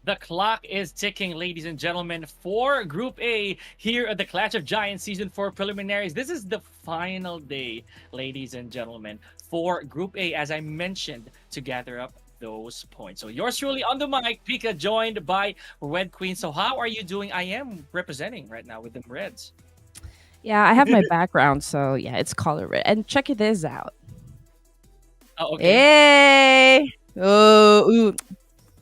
The clock is ticking, ladies and gentlemen, for Group A here at the Clash of Giants Season 4 Preliminaries. This is the final day, ladies and gentlemen, for Group A, as I mentioned, to gather up those points. So yours truly on the mic, Pika, joined by Red Queen. So how are you doing? I am representing right now with the Reds. Yeah, I have my background, so yeah, it's color red. And check this out. Oh, okay. Hey! Oh, ooh,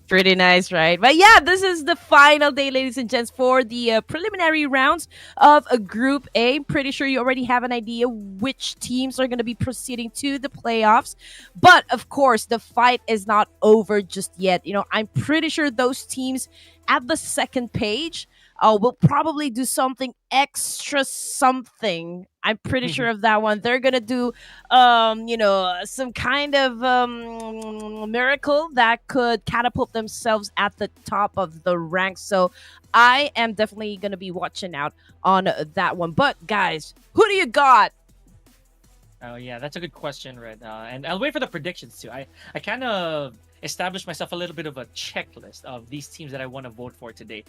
pretty nice, right? But yeah, this is the final day, ladies and gents, for the preliminary rounds of a Group A. Pretty sure you already have an idea which teams are going to be proceeding to the playoffs. But of course, the fight is not over just yet. I'm pretty sure those teams at the second page will probably do something extra something. I'm pretty sure of that one. They're gonna do some kind of miracle that could catapult themselves at the top of the ranks. So I am definitely gonna be watching out on that one. But guys, who do you got? Oh yeah, that's a good question, Red. And I'll wait for the predictions too. I kind of established myself a little bit of a checklist of these teams that I want to vote for today.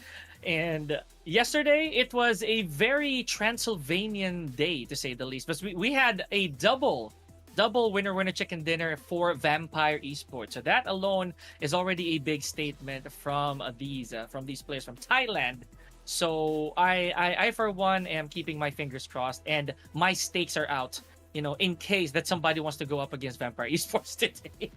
And yesterday it was a very Transylvanian day, to say the least. But we had a double winner chicken dinner for Vampire Esports. So that alone is already a big statement from these players from Thailand. So I for one am keeping my fingers crossed, and my stakes are out, in case that somebody wants to go up against Vampire Esports today.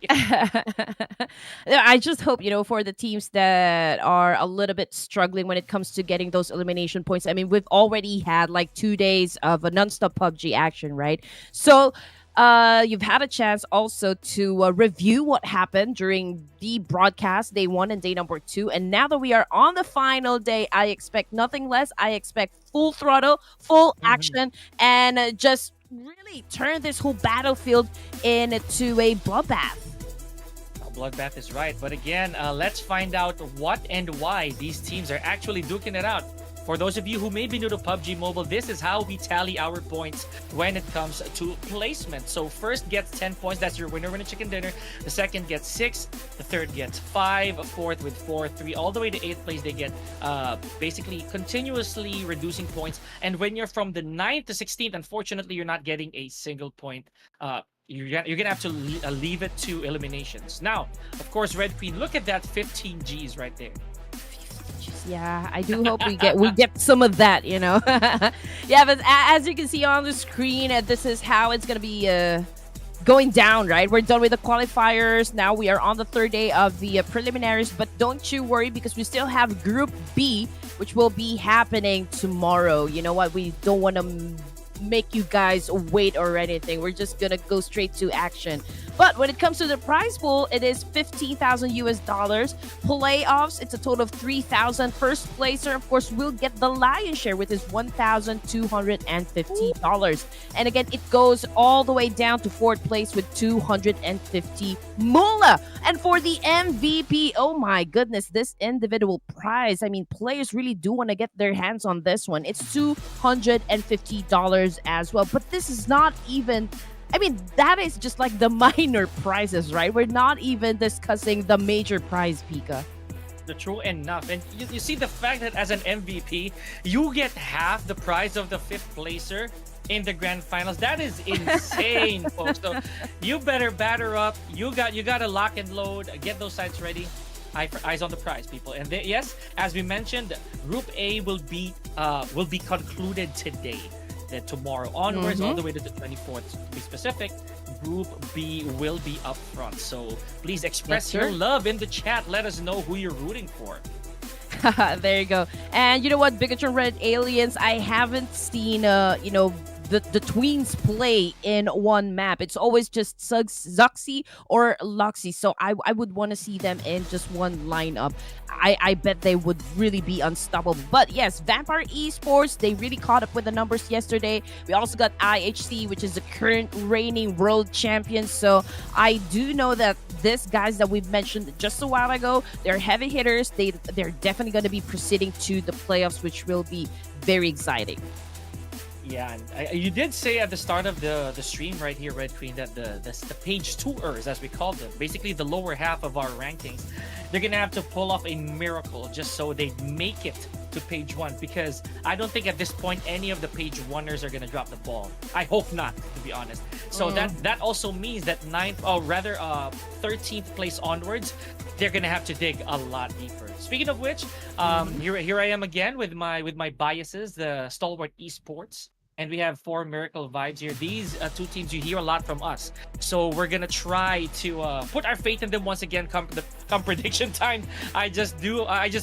I just hope, for the teams that are a little bit struggling when it comes to getting those elimination points. I mean, we've already had like 2 days of a nonstop PUBG action, right? So you've had a chance also to review what happened during the broadcast, day 1 and day number 2. And now that we are on the final day, I expect nothing less. I expect full throttle, full action, and just really turn this whole battlefield into a bloodbath. Bloodbath is right. But again, let's find out what and why these teams are actually duking it out. For those of you who may be new to PUBG Mobile, this is how we tally our points when it comes to placement. So first gets 10 points. That's your winner chicken dinner. The second gets 6. The third gets 5. Fourth with 4. 3. All the way to 8th place, they get basically continuously reducing points. And when you're from the 9th to 16th, unfortunately, you're not getting a single point. You're gonna have to leave it to eliminations. Now, of course, Red Queen, look at that 15 Gs right there. Yeah, I do hope we get some of that, Yeah, but as you can see on the screen, this is how it's gonna be going down, right? We're done with the qualifiers. Now we are on the third day of the preliminaries, but don't you worry, because we still have Group B, which will be happening tomorrow. You know what? We don't want to make you guys wait or anything. We're just gonna go straight to action. But when it comes to the prize pool, it is $15,000. Playoffs, it's a total of 3,000. First placer, of course, will get the lion's share with his $1,250. And again, it goes all the way down to fourth place with 250 moolah. And for the MVP, oh my goodness, this individual prize. I mean, players really do want to get their hands on this one. It's $250 as well. But this is not even, I mean, that is just like the minor prizes, right? We're not even discussing the major prize, Pika. True enough. And you see the fact that as an MVP, you get half the prize of the 5th placer in the grand finals. That is insane, folks. So you better batter up. You got to lock and load. Get those sites ready. Eyes on the prize, people. And yes, as we mentioned, Group A will be concluded today. Then tomorrow onwards, all the way to the 24th, to be specific, Group B will be up front. So please express your love in the chat. Let us know who you're rooting for. There you go. And you know what, BIGETRON Red Aliens, I haven't seen the tweens play in one map. It's always just Zuxi or Luxy. So I would want to see them in just one lineup. I bet they would really be unstoppable. But yes, Vampire Esports, they really caught up with the numbers yesterday. We also got IHC, which is the current reigning world champion. So I do know that these guys that we've mentioned just a while ago, they're heavy hitters. They're definitely going to be proceeding to the playoffs, which will be very exciting. Yeah, and you did say at the start of the stream right here, Red Queen, that the page twoers, as we call them, basically the lower half of our rankings, they're gonna have to pull off a miracle just so they make it to page one. Because I don't think at this point any of the page oneers are gonna drop the ball. I hope not, to be honest. So that also means that 13th place onwards, they're gonna have to dig a lot deeper. Speaking of which, here I am again with my biases, the Stalwart Esports, and we have 4 Miracle Vibes here. These two teams you hear a lot from us, so we're gonna try to put our faith in them once again. Come prediction time. I just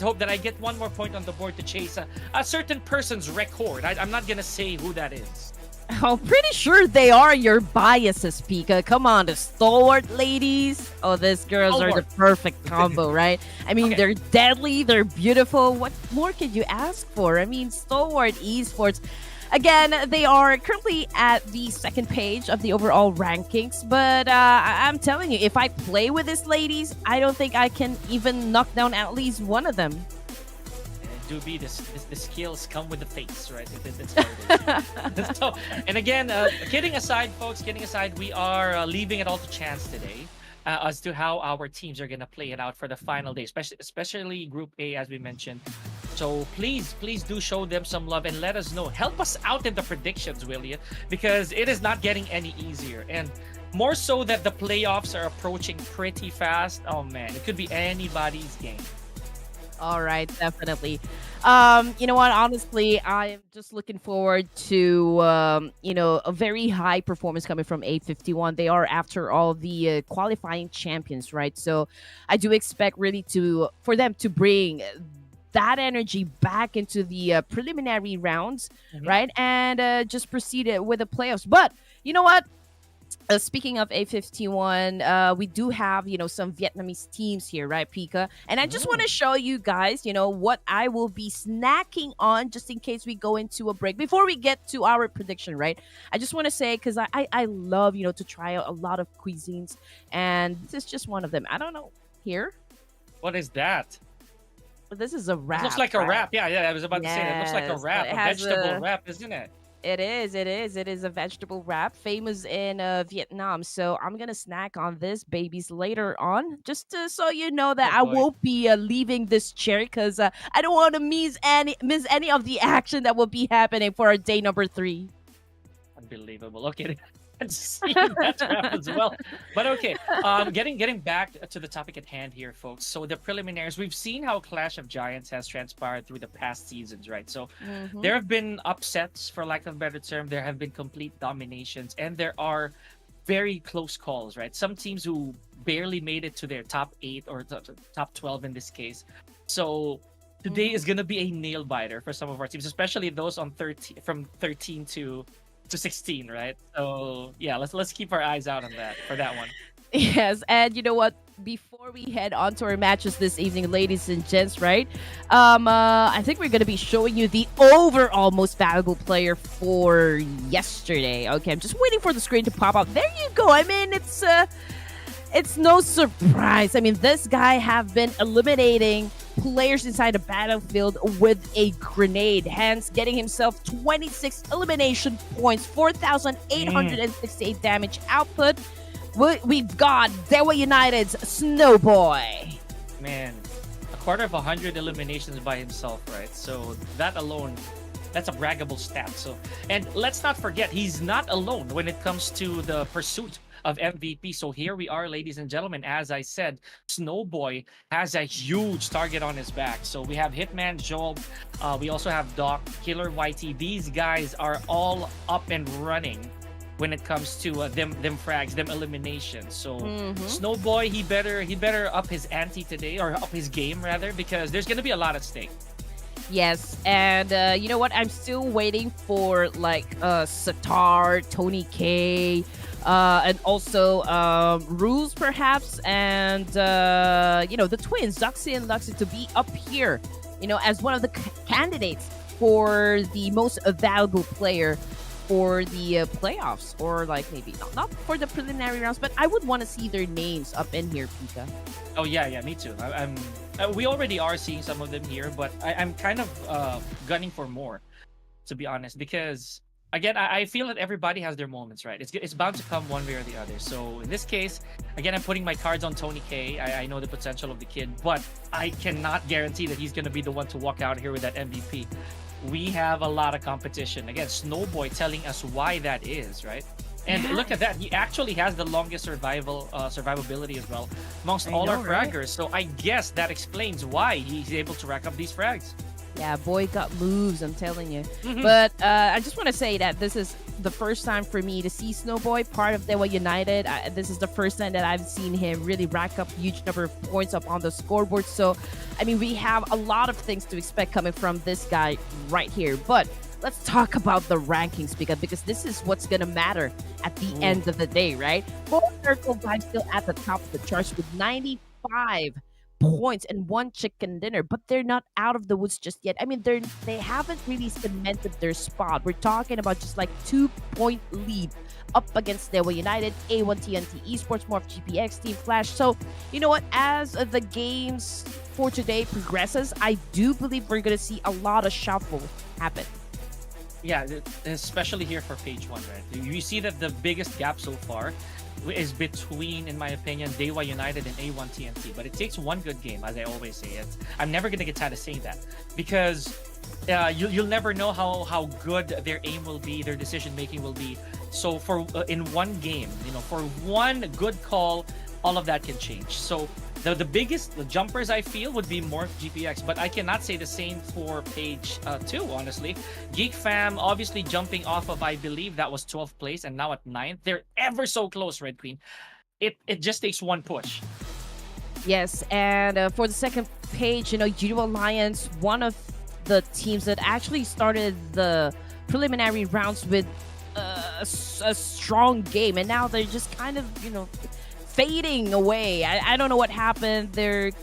hope that I get one more point on the board to chase a certain person's record. I'm not gonna say who that is. I'm pretty sure they are your biases, Pika. Come on, the Stalwart ladies. Oh, these girls are the perfect combo, right? I mean, they're deadly, they're beautiful. What more could you ask for? I mean, Stalwart Esports. Again, they are currently at the 2nd page of the overall rankings. But I'm telling you, if I play with these ladies, I don't think I can even knock down at least one of them. Do be the skills come with the face, right? That's how it is. So, and again, kidding aside, folks, we are leaving it all to chance today as to how our teams are gonna play it out for the final day, especially Group A, as we mentioned. So please do show them some love and let us know. Help us out in the predictions, will you? Because it is not getting any easier, and more so that the playoffs are approaching pretty fast. Oh man, it could be anybody's game. All right, definitely. You know what? Honestly, I'm just looking forward to a very high performance coming from A51. They are, after all, the qualifying champions, right? So I do expect really for them to bring that energy back into the preliminary rounds, right? And just proceed with the playoffs. But you know what? Speaking of A51, we do have, some Vietnamese teams here, right, Pika? And I just want to show you guys, what I will be snacking on just in case we go into a break. Before we get to our prediction, right? I just want to say, because I love, to try out a lot of cuisines. And this is just one of them. I don't know. Here? What is that? This is a wrap. It looks like a wrap. Yeah, I was about to say that. It looks like a wrap, a vegetable wrap, isn't it? It is a vegetable wrap, famous in Vietnam. So I'm gonna snack on this babies later on, just so you know that I won't be leaving this chair, because I don't want to miss any of the action that will be happening for our day number 3. Unbelievable. Okay. And see that wrap as well. But okay, getting back to the topic at hand here, folks. So the preliminaries, we've seen how Clash of Giants has transpired through the past seasons, right? So there have been upsets, for lack of a better term. There have been complete dominations, and there are very close calls, right? Some teams who barely made it to their top 8 or top 12 in this case. So today is gonna be a nail biter for some of our teams, especially those on 13 from 13 to 16, right? So yeah, let's keep our eyes out on that for that one. Yes, and you know what? Before we head on to our matches this evening, ladies and gents, right? I think we're gonna be showing you the overall most valuable player for yesterday. Okay, I'm just waiting for the screen to pop up. There you go. I mean, it's no surprise. I mean, this guy have been eliminating players inside the battlefield with a grenade, hence getting himself 26 elimination points, 4,868 damage output. We've got DEWA United's Snowboy. Man, a quarter of 100 eliminations by himself, right? So that alone, that's a braggable stat. So, and let's not forget, he's not alone when it comes to the pursuit of MVP. So here we are, ladies and gentlemen. As I said, Snowboy has a huge target on his back. So we have Hitman Joel, we also have Doc, Killer YT. These guys are all up and running when it comes to them frags, them eliminations. So Snowboy, he better up his ante today, or up his game rather, because there's gonna be a lot at stake. Yes, and you know what? I'm still waiting for like Satar, Tony K, and also Rules perhaps, and the twins, Duxie and Luxie, to be up here, as one of the candidates for the most valuable player for the playoffs, or like maybe not for the preliminary rounds, but I would want to see their names up in here, Pika. Oh yeah, me too. We already are seeing some of them here, but I'm kind of gunning for more, to be honest, because again, I feel that everybody has their moments, right? It's bound to come one way or the other. So in this case, again, I'm putting my cards on Tony K. I know the potential of the kid, but I cannot guarantee that he's going to be the one to walk out here with that MVP. We have a lot of competition. Again, Snowboy telling us why that is, right? And look at that. He actually has the longest survivability as well amongst all our fraggers. So I guess that explains why he's able to rack up these frags. Yeah, boy got moves, I'm telling you. But I just want to say that this is the first time for me to see Snowboy part of DEWA United. This is the first time that I've seen him really rack up huge number of points up on the scoreboard. So, I mean, we have a lot of things to expect coming from this guy right here. But let's talk about the rankings, because this is what's going to matter at the end of the day, right? Full Circle Vibe still at the top of the charts with 95 points and 1 chicken dinner, but they're not out of the woods just yet. I mean, they haven't really cemented their spot. We're talking about just like 2-point lead up against DEWA United, A1 TNT Esports, MORPH GPX, Team Flash. So, you know what? As the games for today progresses, I do believe we're going to see a lot of shuffle happen. Yeah, especially here for page 1, right? You see that the biggest gap so far is between, in my opinion, DEWA United and A1 TNT. But it takes one good game, as I always say. I'm never going to get tired of saying that, because you'll never know how good their aim will be, their decision making will be. So for in one game, for one good call, all of that can change. So the biggest jumpers I feel would be MORPH GPX, but I cannot say the same for page 2, honestly. Geek Fam obviously jumping off of, I believe that was 12th place, and now at 9th. They're ever so close, Red Queen. It just takes one push. Yes, and for the second page, YOODO Alliance, one of the teams that actually started the preliminary rounds with a strong game, and now they're just kind of, fading away. I don't know what happened. They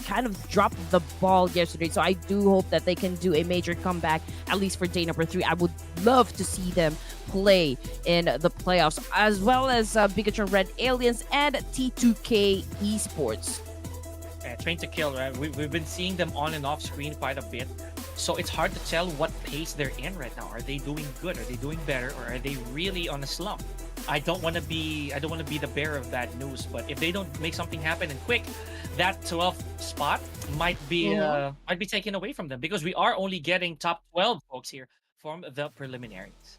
kind of dropped the ball yesterday, so I do hope that they can do a major comeback, at least for day number 3. I would love to see them play in the playoffs, as well as BIGETRON Red Aliens and T2K Esports. Train to Kill, right? We've been seeing them on and off screen quite a bit, so it's hard to tell what pace they're in right now. Are they doing good? Are they doing better? Or are they really on a slump? I don't want to be the bearer of bad news, but if they don't make something happen and quick, that 12th spot might be taken away from them, because we are only getting top 12 folks here from the preliminaries.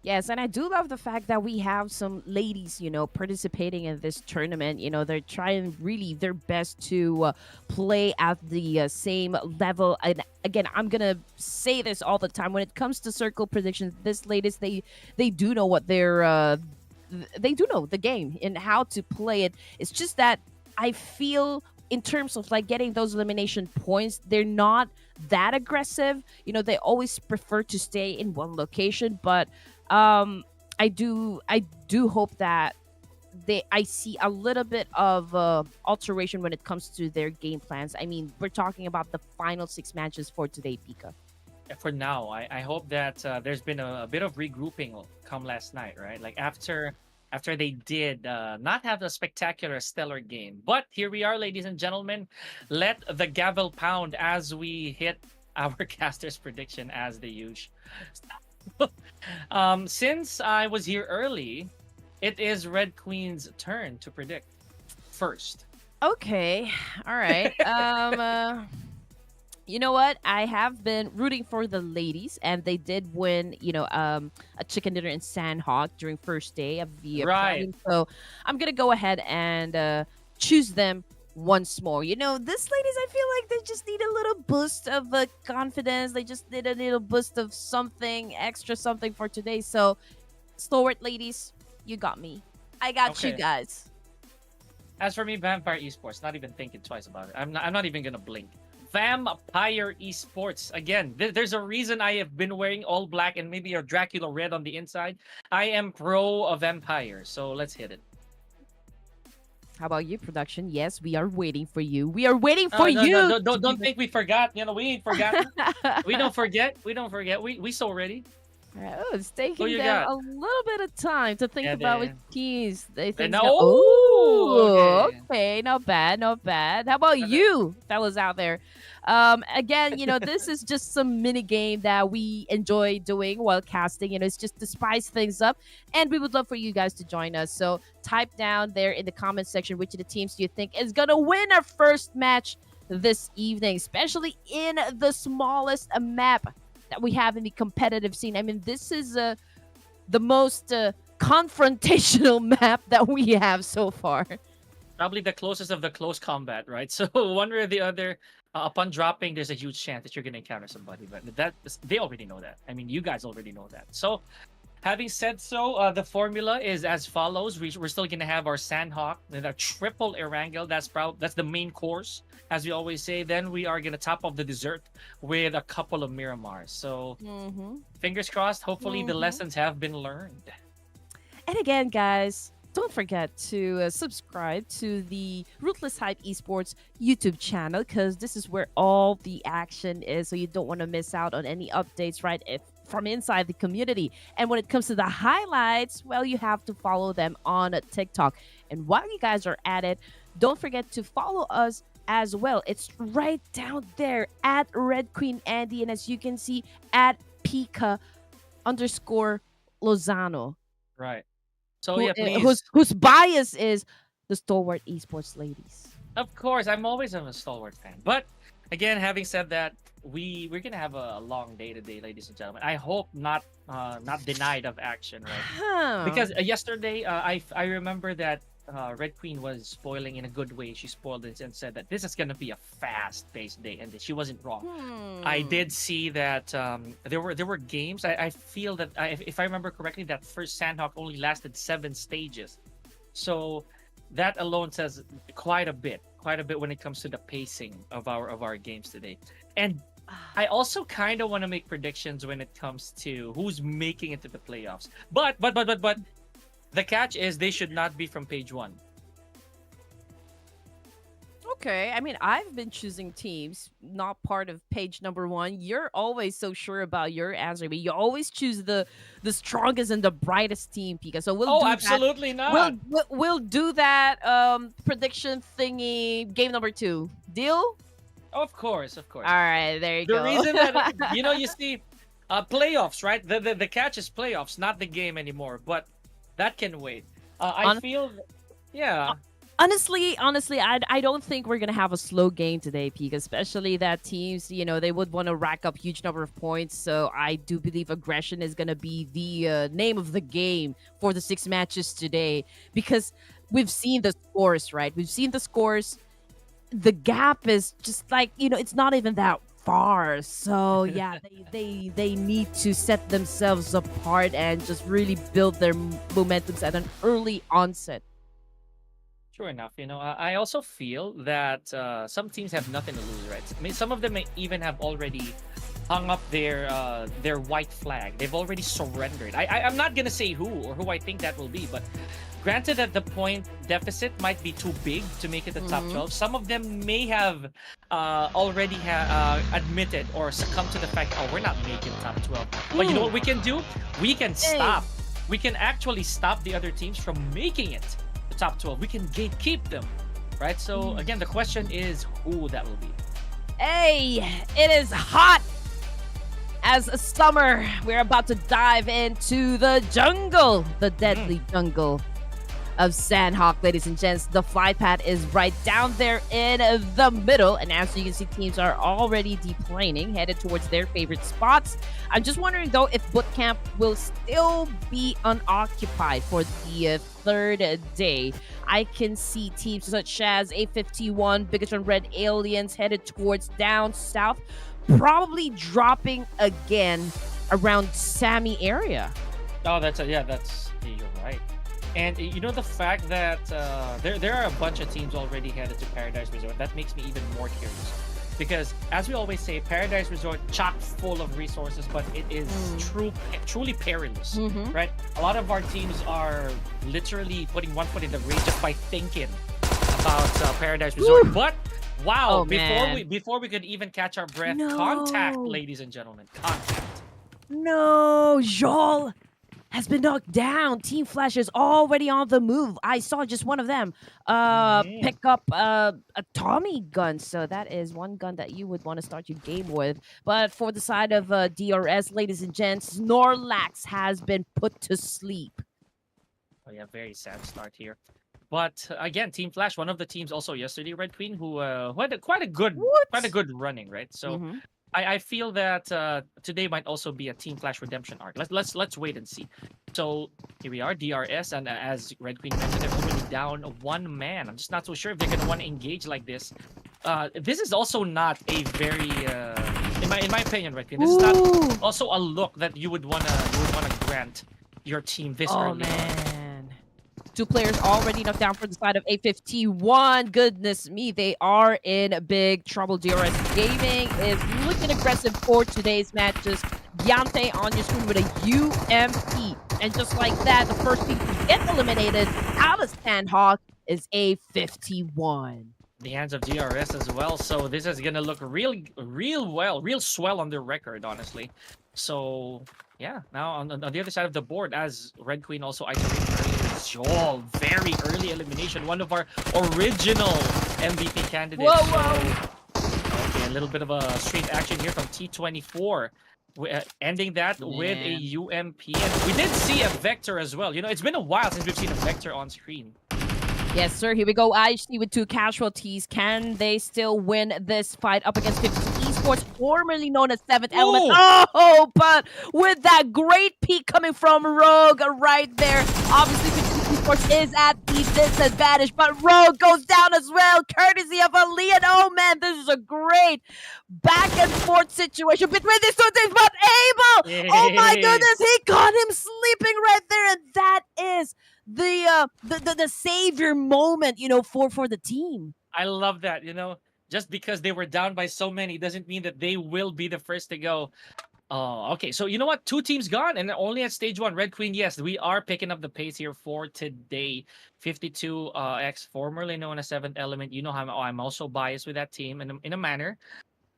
Yes, and I do love the fact that we have some ladies, participating in this tournament. They're trying really their best to play at the same level. And again, I'm gonna say this all the time when it comes to circle predictions. This ladies, they do know what they do know the game and how to play it. It's just that I feel in terms of like getting those elimination points, they're not that aggressive. They always prefer to stay in one location, but I do hope that I see a little bit of alteration when it comes to their game plans. I mean, we're talking about the final 6 matches for today, Pika. For now, I hope that there's been a bit of regrouping come last night, right? Like after they did not have a spectacular, stellar game. But here we are, ladies and gentlemen. Let the gavel pound as we hit our caster's prediction as they use. Since I was here early, it is Red Queen's turn to predict first. Okay, all right. You know what? I have been rooting for the ladies, and they did win, a chicken dinner in Sanhok during first day of the right. So I'm gonna go ahead and choose them once more. This ladies, I feel like they just need a little boost of confidence. They just need a little boost of something extra, something for today. So, stalwart ladies, you got me. I got you guys. As for me, Vampire Esports, not even thinking twice about it. I'm not even gonna blink. Vampire Esports. Again, there's a reason I have been wearing all black and maybe a Dracula red on the inside. I am pro of Vampire, so let's hit it. How about you, production? Yes, we are waiting for you. We are waiting for you. No, don't think we forgot. We ain't forgotten. We don't forget. We so ready. Oh, it's Who taking you them got? a little bit of time to think Yeah, about which they. teams they And think's now, gonna. oh, Oh, okay. okay, not bad, not bad. How about And then- you, fellas out there? Again, this is just some mini game that we enjoy doing while casting. It's just to spice things up, and we would love for you guys to join us. So type down there in the comment section which of the teams do you think is gonna win our first match this evening, especially in the smallest map that we have in the competitive scene. I mean, this is the most confrontational map that we have so far. Probably the closest of the close combat, right? So one way or the other, upon dropping, there's a huge chance that you're gonna encounter somebody. But they already know that. I mean, you guys already know that. So having said so, the formula is as follows. We're still gonna have our Sanhok, then our triple Erangel. That's the main course, as we always say. Then we are gonna top off the dessert with a couple of Miramars. So fingers crossed. Hopefully the lessons have been learned. And again, guys, don't forget to subscribe to the Ruthless Hype Esports YouTube channel, because this is where all the action is. So you don't want to miss out on any updates, right? If from inside the community. And when it comes to the highlights, well, you have to follow them on TikTok. And while you guys are at it, don't forget to follow us as well. It's right down there at Red Queen Andy, and as you can see, at Pika_Lozano. Right. So yeah, Whose bias is the stalwart esports ladies. Of course, I'm always a stalwart fan. But again, having said that, we're gonna have a long day today, ladies and gentlemen. I hope not denied of action, right? Because yesterday, I remember that Red Queen was spoiling in a good way. She spoiled it and said that this is gonna be a fast-paced day, and she wasn't wrong. I did see that there were games. I feel that if I remember correctly, that first Sanhok only lasted 7 stages, so that alone says quite a bit when it comes to the pacing of our games today. And I also kind of want to make predictions when it comes to who's making it to the playoffs. But the catch is they should not be from page 1. Okay, I mean, I've been choosing teams not part of page number 1. You're always so sure about your answer, but you always choose the strongest and the brightest team, Pika. So we'll do absolutely that. not. We'll do that prediction thingy game number 2. Deal? Of course. All right, there you go. The reason that you see, playoffs, right? The catch is playoffs, not the game anymore. But that can wait. I feel, yeah. Honestly, I don't think we're gonna have a slow game today, Peak. Especially that teams, they would want to rack up huge number of points. So I do believe aggression is gonna be the name of the game for the 6 matches today, because we've seen the scores, right? We've seen the scores. The gap is just like it's not even that far. So yeah, they need to set themselves apart and just really build their momentums at an early onset. Sure enough, I also feel that some teams have nothing to lose, right? I mean, some of them may even have already hung up their white flag. They've already surrendered. I'm not gonna say who or who I think that will be, but granted that the point deficit might be too big to make it the top 12, some of them may have already admitted or succumbed to the fact, oh, we're not making top 12. But you know what we can do? We can stop. We can actually stop the other teams from making it the top 12. We can gatekeep them, right? So again, the question is who that will be. Hey, it is hot as a summer. We're about to dive into the jungle, the deadly jungle of Sanhok, ladies and gents. The flight pad is right down there in the middle, and as you can see, teams are already deplaning, headed towards their favorite spots. I'm just wondering though if bootcamp will still be unoccupied for the 3rd day. I can see teams such as A51, BIGETRON Red Aliens headed towards down south, probably dropping again around Sammy area. Oh, you're right. And the fact that there are a bunch of teams already headed to Paradise Resort, that makes me even more curious. Because as we always say, Paradise Resort chock full of resources, but it is truly perilous, right? A lot of our teams are literally putting one foot in the grave just by thinking about Paradise Resort. But wow, before we could even catch our breath, contact, ladies and gentlemen, contact. No, Joel has been knocked down. Team Flash is already on the move. I saw just one of them Mhm. pick up a Tommy gun. So that is one gun that you would want to start your game with. But for the side of DRS, ladies and gents, Snorlax has been put to sleep. Oh yeah, very sad start here. But again, Team Flash, one of the teams also yesterday, Red Queen, who had quite a What? good running, right? So Mm-hmm. I feel that today might also be a Team Flash redemption arc. Let's wait and see. So here we are, DRS, and as Red Queen mentioned, they're already down one man. I'm just not so sure if they're gonna want to engage like this. This is also not a very, in my opinion, Red Queen. This is not Ooh. also a look that you would wanna grant your team this Oh, early on. man. Two players already knocked down for the side of A51. Goodness me, they are in big trouble. DRS Gaming is looking aggressive for today's matches. Yante on your screen with a UMP. And just like that, the first team to get eliminated out of Sanhok is A51. The hands of DRS as well. So this is gonna look real swell on their record, honestly. So yeah, now on the other side of the board, as Red Queen also iterated earlier, Joel, very early elimination, one of our original MVP candidates. Whoa, So whoa. okay, a little bit of a straight action here from T24. Ending that with a Man. UMP. And we did see a Vector as well. You know, it's been a while since we've seen a Vector on screen. Yes, sir. Here we go. IHC with 2 casualties. Can they still win this fight up against 50 Esports, formerly known as 7th Element? Ooh! Oh, but with that great peek coming from Rogue right there. Obviously, 50 Esports is at the disadvantage, but Rogue goes down as well, courtesy of a Leon. Oh, man, this is a great back and forth situation between these two teams, but Abel! Oh, my Yay! goodness, he caught him sleeping right there, and that is the savior moment, you know, for the team. I love that. You know, just because they were down by so many doesn't mean that they will be the first to go. Oh, okay. So you know what? Two teams gone, and only at stage one. Red Queen, yes, we are picking up the pace here for today. 52 X, formerly known as Seventh Element. You know how I'm also biased with that team in a manner.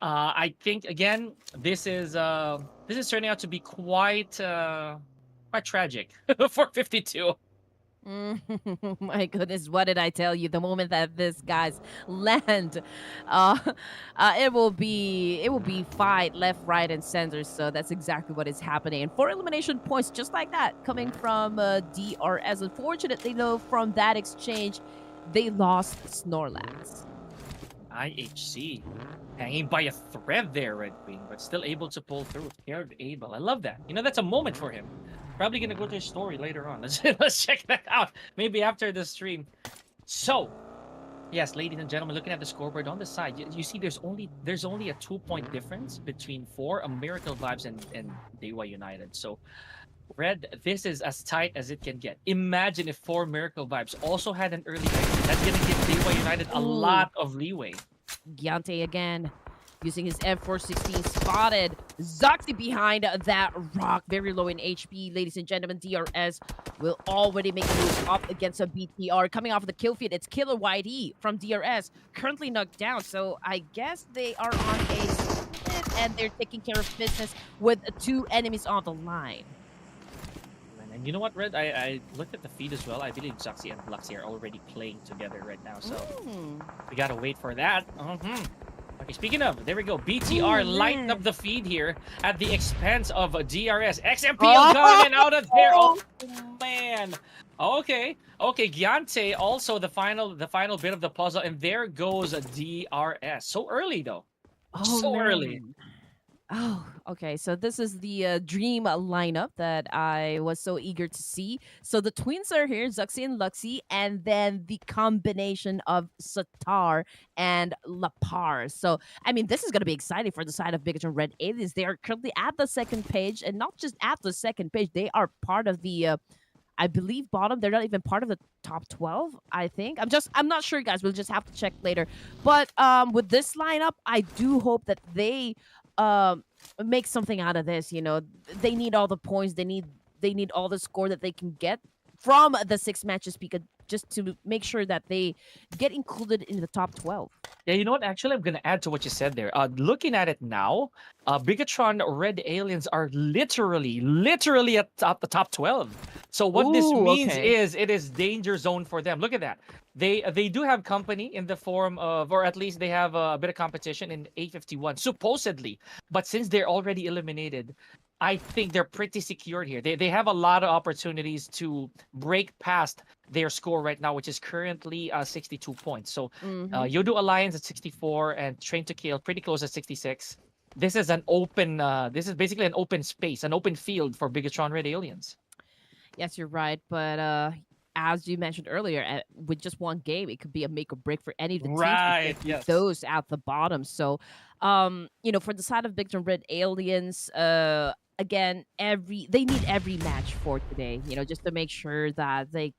I think again, this is turning out to be quite tragic for 52. My goodness, what did I tell you? The moment that this guys land, uh, it will be fight left, right, and center. So that's exactly what is happening. And 4 elimination points, just like that, coming from DRS. Unfortunately, though, from that exchange, they lost Snorlax. IHC hanging by a thread there, Red Queen, but still able to pull through. Scared Abel. I love that. You know, that's a moment for him. Probably gonna go to his story later on. Let's check that out. Maybe after the stream. So, yes, ladies and gentlemen, looking at the scoreboard on the side, you see there's only a 2-point difference between 4 Miracle Vibes and DEWA United. So Red, this is as tight as it can get. Imagine if 4 Miracle Vibes also had an early exit. That's gonna give DEWA United a Ooh. lot of leeway. Gyante again, using his M416, spotted Zoxy behind that rock, very low in HP. Ladies and gentlemen, DRS will already make a move up against a BTR. Coming off of the kill feed, it's Killer YD from DRS, currently knocked down. So I guess they are on a split, and they're taking care of business with 2 enemies on the line. And you know what, Red? I looked at the feed as well. I believe Zoxy and Luxy are already playing together right now. So we gotta wait for that. Okay, speaking of, there we go. BTR lighting up the feed here at the expense of DRS. XMPL coming out of there. Oh man. Okay. Gyante also the final bit of the puzzle, and there goes a DRS. So early though. So early. Oh, okay. So this is the dream lineup that I was so eager to see. So the twins are here, Zuxi and Luxy, and then the combination of Satar and Lapar. So, I mean, this is going to be exciting for the side of BIGETRON Red Aliens. They are currently at the second page, and not just at the second page, they are part of the I believe bottom. They're not even part of the top 12, I think. I'm not sure, guys. We'll just have to check later. But with this lineup, I do hope that they make something out of this. You know, they need all the points. They need all the score that they can get from the 6 matches just to make sure that they get included in the top 12. Yeah, you know what? Actually, I'm gonna add to what you said there. Looking at it now, Bigetron Red Aliens are literally at the top 12. So what this Ooh, means okay. is it is danger zone for them. Look at that. They do have company in the form of, or at least they have a bit of competition in 851 supposedly. But since they're already eliminated, I think they're pretty secured here. They have a lot of opportunities to break past their score right now, which is currently 62 points. So Mm-hmm. YOODO Alliance at 64 and Train to Kill pretty close at 66. This is an open. This is basically an open space, an open field for Bigetron Red Aliens. Yes, you're right. But as you mentioned earlier, with just one game, it could be a make or break for any of the teams, Right. especially Yes. those at the bottom. So, for the side of Victor Red Aliens, again, they need every match for today. Just to make sure that they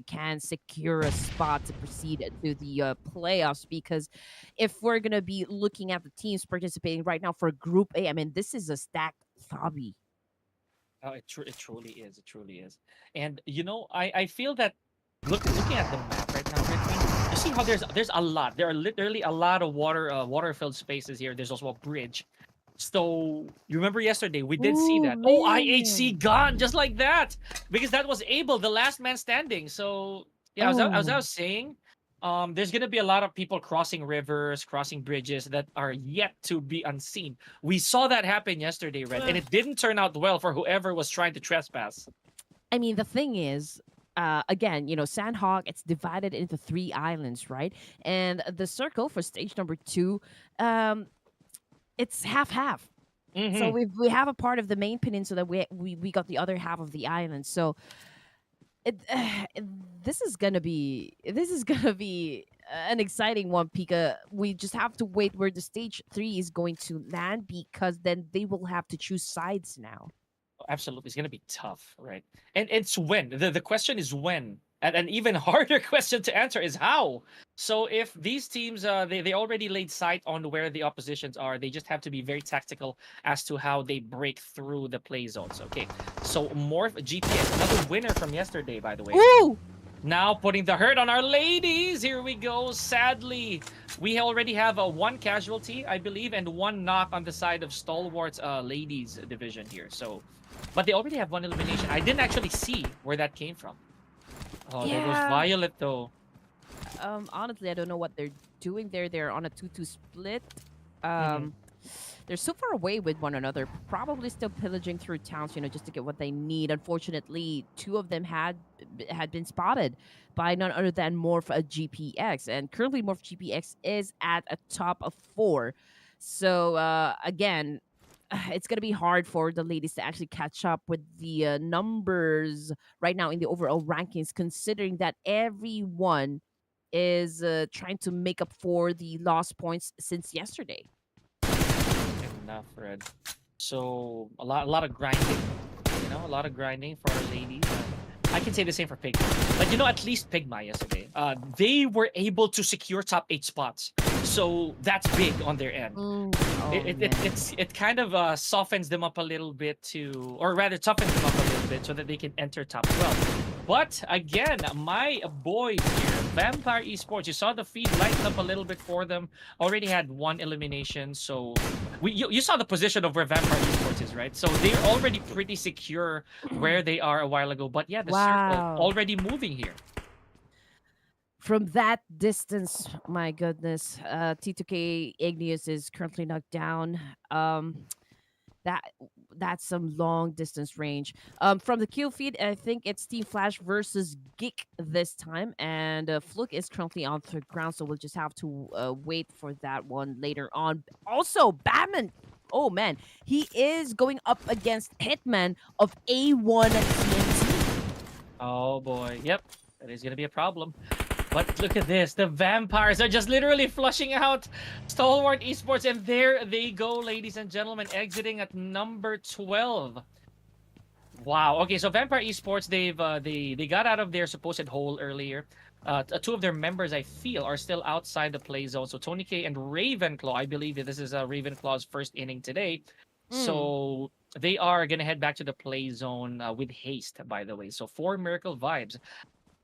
can secure a spot to proceed to the playoffs. Because if we're gonna be looking at the teams participating right now for Group A, I mean, this is a stacked lobby. Oh, it truly is. It truly is. And I feel that looking at the map right now, Red Queen, you see how there's a lot. There are literally a lot of water filled spaces here. There's also a bridge. So you remember yesterday we did see Ooh, that. Oh, IHC man. gone just like that because that was Abel, the last man standing. So yeah, as I Oh. was saying, there's gonna be a lot of people crossing rivers, crossing bridges that are yet to be unseen. We saw that happen yesterday, Red, and it didn't turn out well for whoever was trying to trespass. I mean, the thing is, again, Sanhok, it's divided into 3 islands, right? And the circle for stage number 2, um, it's half half. So Mm-hmm. we have a part of the main peninsula. We got the other half of the island. So it, this is gonna be an exciting one, Pika. We just have to wait where the stage 3 is going to land, because then they will have to choose sides now. Absolutely, it's gonna be tough, right? And it's when. The question is when. And an even harder question to answer is how. So if these teams they already laid sight on where the oppositions are, they just have to be very tactical as to how they break through the play zones. Okay. So MORPH GPS, another winner from yesterday, by the way. Ooh! Now putting the hurt on our ladies. Here we go. Sadly, we already have a one casualty, I believe, and one knock on the side of Stalwart's ladies division here. So, but they already have one elimination. I didn't actually see where that came from. Oh, there goes Yeah. Violet though. Honestly, I don't know what they're doing there. They're on a 2-2 split. Mhm. They're so far away with one another, probably still pillaging through towns, just to get what they need. Unfortunately, 2 of them had been spotted by none other than Morph GPX, and currently Morph GPX is at a top of 4. So again, it's gonna be hard for the ladies to actually catch up with the numbers right now in the overall rankings, considering that everyone is trying to make up for the lost points since yesterday. Enough, Red. So a lot of grinding. A lot of grinding for our ladies. I can say the same for Pigma. But at least Pigma yesterday, they were able to secure top 8 spots. So that's big on their end. Oh man. It kind of softens them up a little bit or rather toughens them up a little bit so that they can enter top 12. But again, my boys here, Vampire Esports, you saw the feed lighten up a little bit for them. Already had one elimination, so you saw the position of where Vampire Esports is, right? So they're already pretty secure where they are a while ago. But yeah, the circle Wow. already moving here. From that distance, my goodness, T2K Igneous is currently knocked down. That that's some long distance range. From the kill feed, I think it's Team Flash versus GEEK this time, and Fluke is currently on the ground, so we'll just have to wait for that one later on. Also, Batman. Oh man, he is going up against Hitman of A1 TNT. Oh boy, yep, that is gonna be a problem. But look at this. The vampires are just literally flushing out Stalwart Esports. And there they go, ladies and gentlemen, exiting at number 12. Wow. Okay, so Vampire Esports, they got out of their supposed hole earlier. 2 of their members, I feel, are still outside the play zone. So Tony K and Ravenclaw, I believe that this is Ravenclaw's first inning today. Mm. So they are gonna head back to the play zone with haste, by the way. So 4 Miracle Vibes.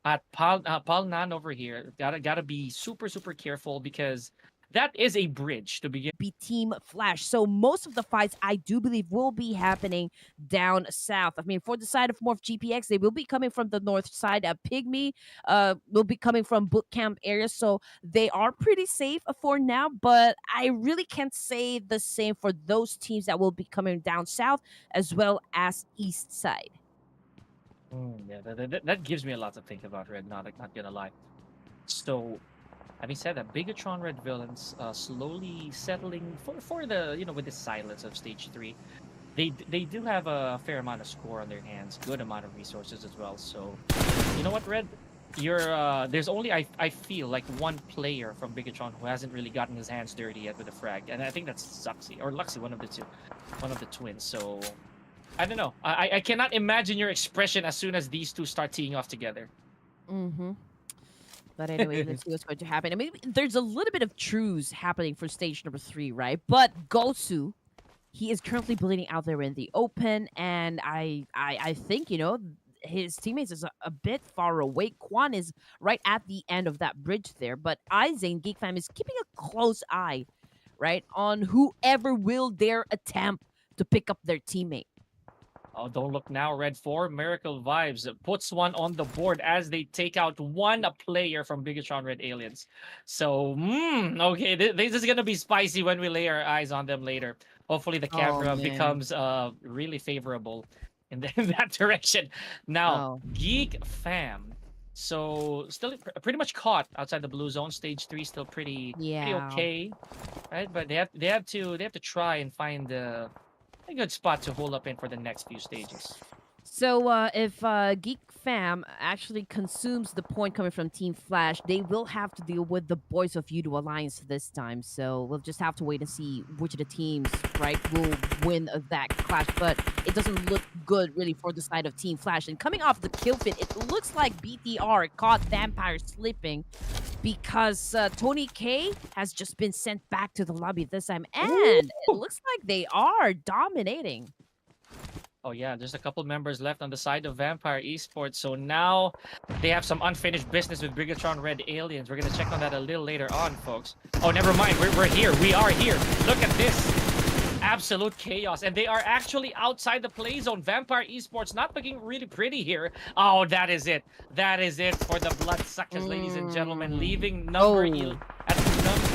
at Pal Nan over here, gotta be super careful because that is a bridge to begin. Be Team Flash. So most of the fights I do believe will be happening down south. I mean, for the side of Morph GPX, they will be coming from the north side. PIGMY will be coming from boot camp areas. So they are pretty safe for now, but I really can't say the same for those teams that will be coming down south as well as east side. Yeah, that gives me a lot to think about, Red. Not gonna lie. So, having said that, Bigetron Red Villains slowly settling for the with the silence of stage 3. They do have a fair amount of score on their hands, good amount of resources as well. So, you know what, Red? There's only I feel like one player from Bigetron who hasn't really gotten his hands dirty yet with a frag, and I think that's Zuxi or Luxi, one of the two, one of the twins. So I don't know. I cannot imagine your expression as soon as these two start teeing off together. Mm-hmm. But anyway, let's see what's going to happen. I mean, there's a little bit of truce happening for stage number 3, right? But Gosu, he is currently bleeding out there in the open, and I think his teammates is a bit far away. Quan is right at the end of that bridge there, but Izane Geek Fam is keeping a close eye, right, on whoever will dare attempt to pick up their teammate. Oh, don't look now, Red 4. Miracle Vibes puts one on the board as they take out one player from Bigetron Red Aliens. So, okay, this is going to be spicy when we lay our eyes on them later. Hopefully the camera becomes really favorable in that direction. Now, Geek Fam. So, still pretty much caught outside the blue zone. Stage 3 still pretty okay, right? But they have to try and find a good spot to hold up in for the next few stages. So if Geek Fam actually consumes the point coming from Team Flash, they will have to deal with the boys of YOODO Alliance this time. So we'll just have to wait and see which of the teams, right, will win that clash. But it doesn't look good really for the side of Team Flash. And coming off the kill fit, it looks like BTR caught Vampire slipping because Tony K has just been sent back to the lobby this time. And it looks like they are dominating. Oh yeah, there's a couple members left on the side of Vampire Esports. So now they have some unfinished business with Bigetron Red Aliens. We're gonna check on that a little later on, folks. Oh, never mind. We're here. We are here. Look at this. Absolute chaos. And they are actually outside the play zone. Vampire Esports not looking really pretty here. Oh, that is it. That is it for the Bloodsuckers, ladies and gentlemen. Leaving number at number.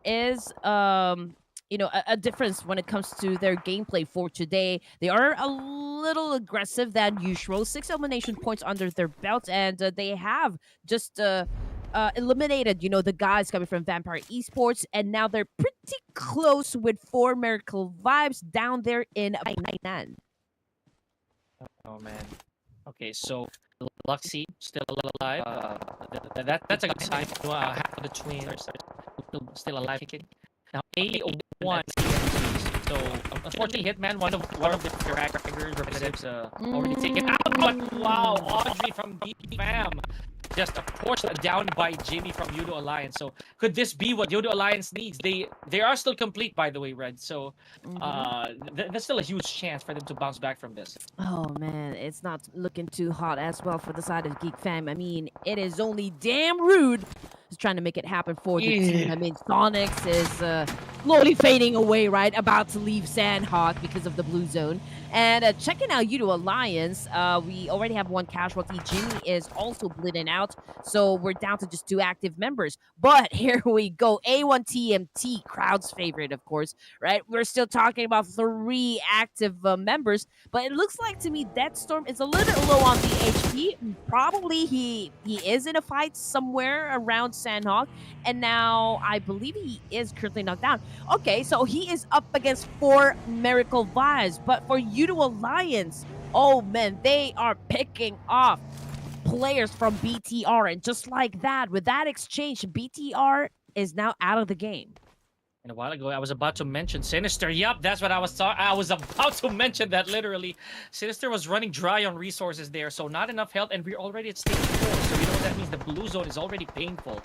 Is a difference when it comes to their gameplay for today. They are a little aggressive than usual. 6 elimination points under their belt, and they have just eliminated the guys coming from Vampire Esports, and now they're pretty close with 4 Miracle Vibes down there in Bainan. Oh man. Okay, so Luxi still alive. That's a good sign. Half of the twins are still alive, kicking. Now A1. So unfortunately, Hitman, one of the characters representatives, already taken out. But wow, Audrey from Geek Fam just pushed down by Jimmy from YOODO Alliance. So could this be what YOODO Alliance needs? They are still complete, by the way, Red. So that's still a huge chance for them to bounce back from this. Oh man, it's not looking too hot as well for the side of Geek Fam. I mean, it is only damn rude trying to make it happen for the team. I mean, Sonics is slowly fading away, right? About to leave Sanhok because of the blue zone. And checking out YOODO Alliance, we already have 1 casualty. Jimmy is also bleeding out, so we're down to just 2 active members. But here we go. A1 TMT, crowd's favorite, of course, right? We're still talking about 3 active members, but it looks like to me Deathstorm is a little bit low on the HP. Probably he is in a fight somewhere around Sanhok, and now I believe he is currently knocked down. Okay, so he is up against 4 Miracle Vibes, but for YOODO Alliance, oh man, they are picking off players from BTR, and just like that, with that exchange, BTR is now out of the game. And a while ago, I was about to mention Sinister. Yep, that's what I was about to mention that literally. Sinister was running dry on resources there, so not enough health, and we're already at stage 4. So you know what that means? The blue zone is already painful.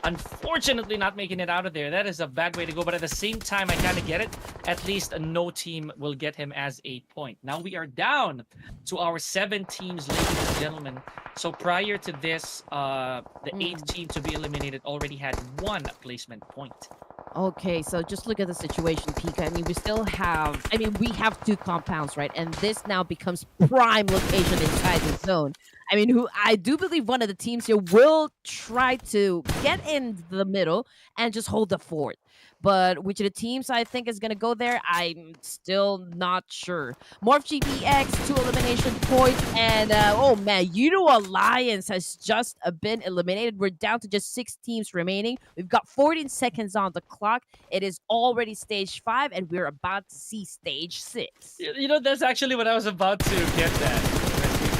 Unfortunately, not making it out of there. That is a bad way to go. But at the same time, I kind of get it. At least no team will get him as a point. Now we are down to our 7 teams, ladies and gentlemen. So prior to this, the 8th team to be eliminated already had 1 placement point. Okay, so just look at the situation, Pika. I mean, we still have, we have 2 compounds, right? And this now becomes prime location inside the zone. I mean, who I do believe one of the teams here will try to get in the middle and just hold the fort. But which of the teams I think is going to go there, I'm still not sure. Morph GPX, 2 elimination points, and oh man, YOODO Alliance has just been eliminated. We're down to just 6 teams remaining. We've got 14 seconds on the clock. It is already stage 5, and we're about to see stage 6. You know, that's actually what I was about to get at.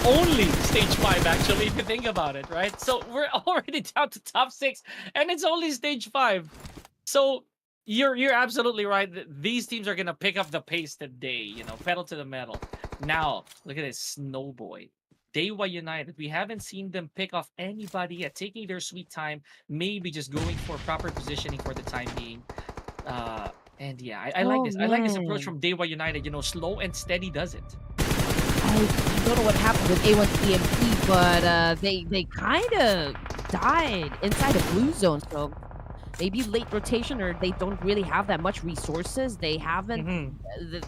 Only stage 5, actually, if you think about it, right? So we're already down to top 6, and it's only stage 5. So you're absolutely right. These teams are gonna pick up the pace today. You know, pedal to the metal. Now look at this, Snowboy. DEWA United. We haven't seen them pick off anybody yet. Taking their sweet time, maybe just going for proper positioning for the time being. And yeah, I like this. I like this approach from DEWA United. You know, slow and steady does it. I don't know what happened with A1 TMP, but they kind of died inside the blue zone. So maybe late rotation, or they don't really have that much resources. They haven't. They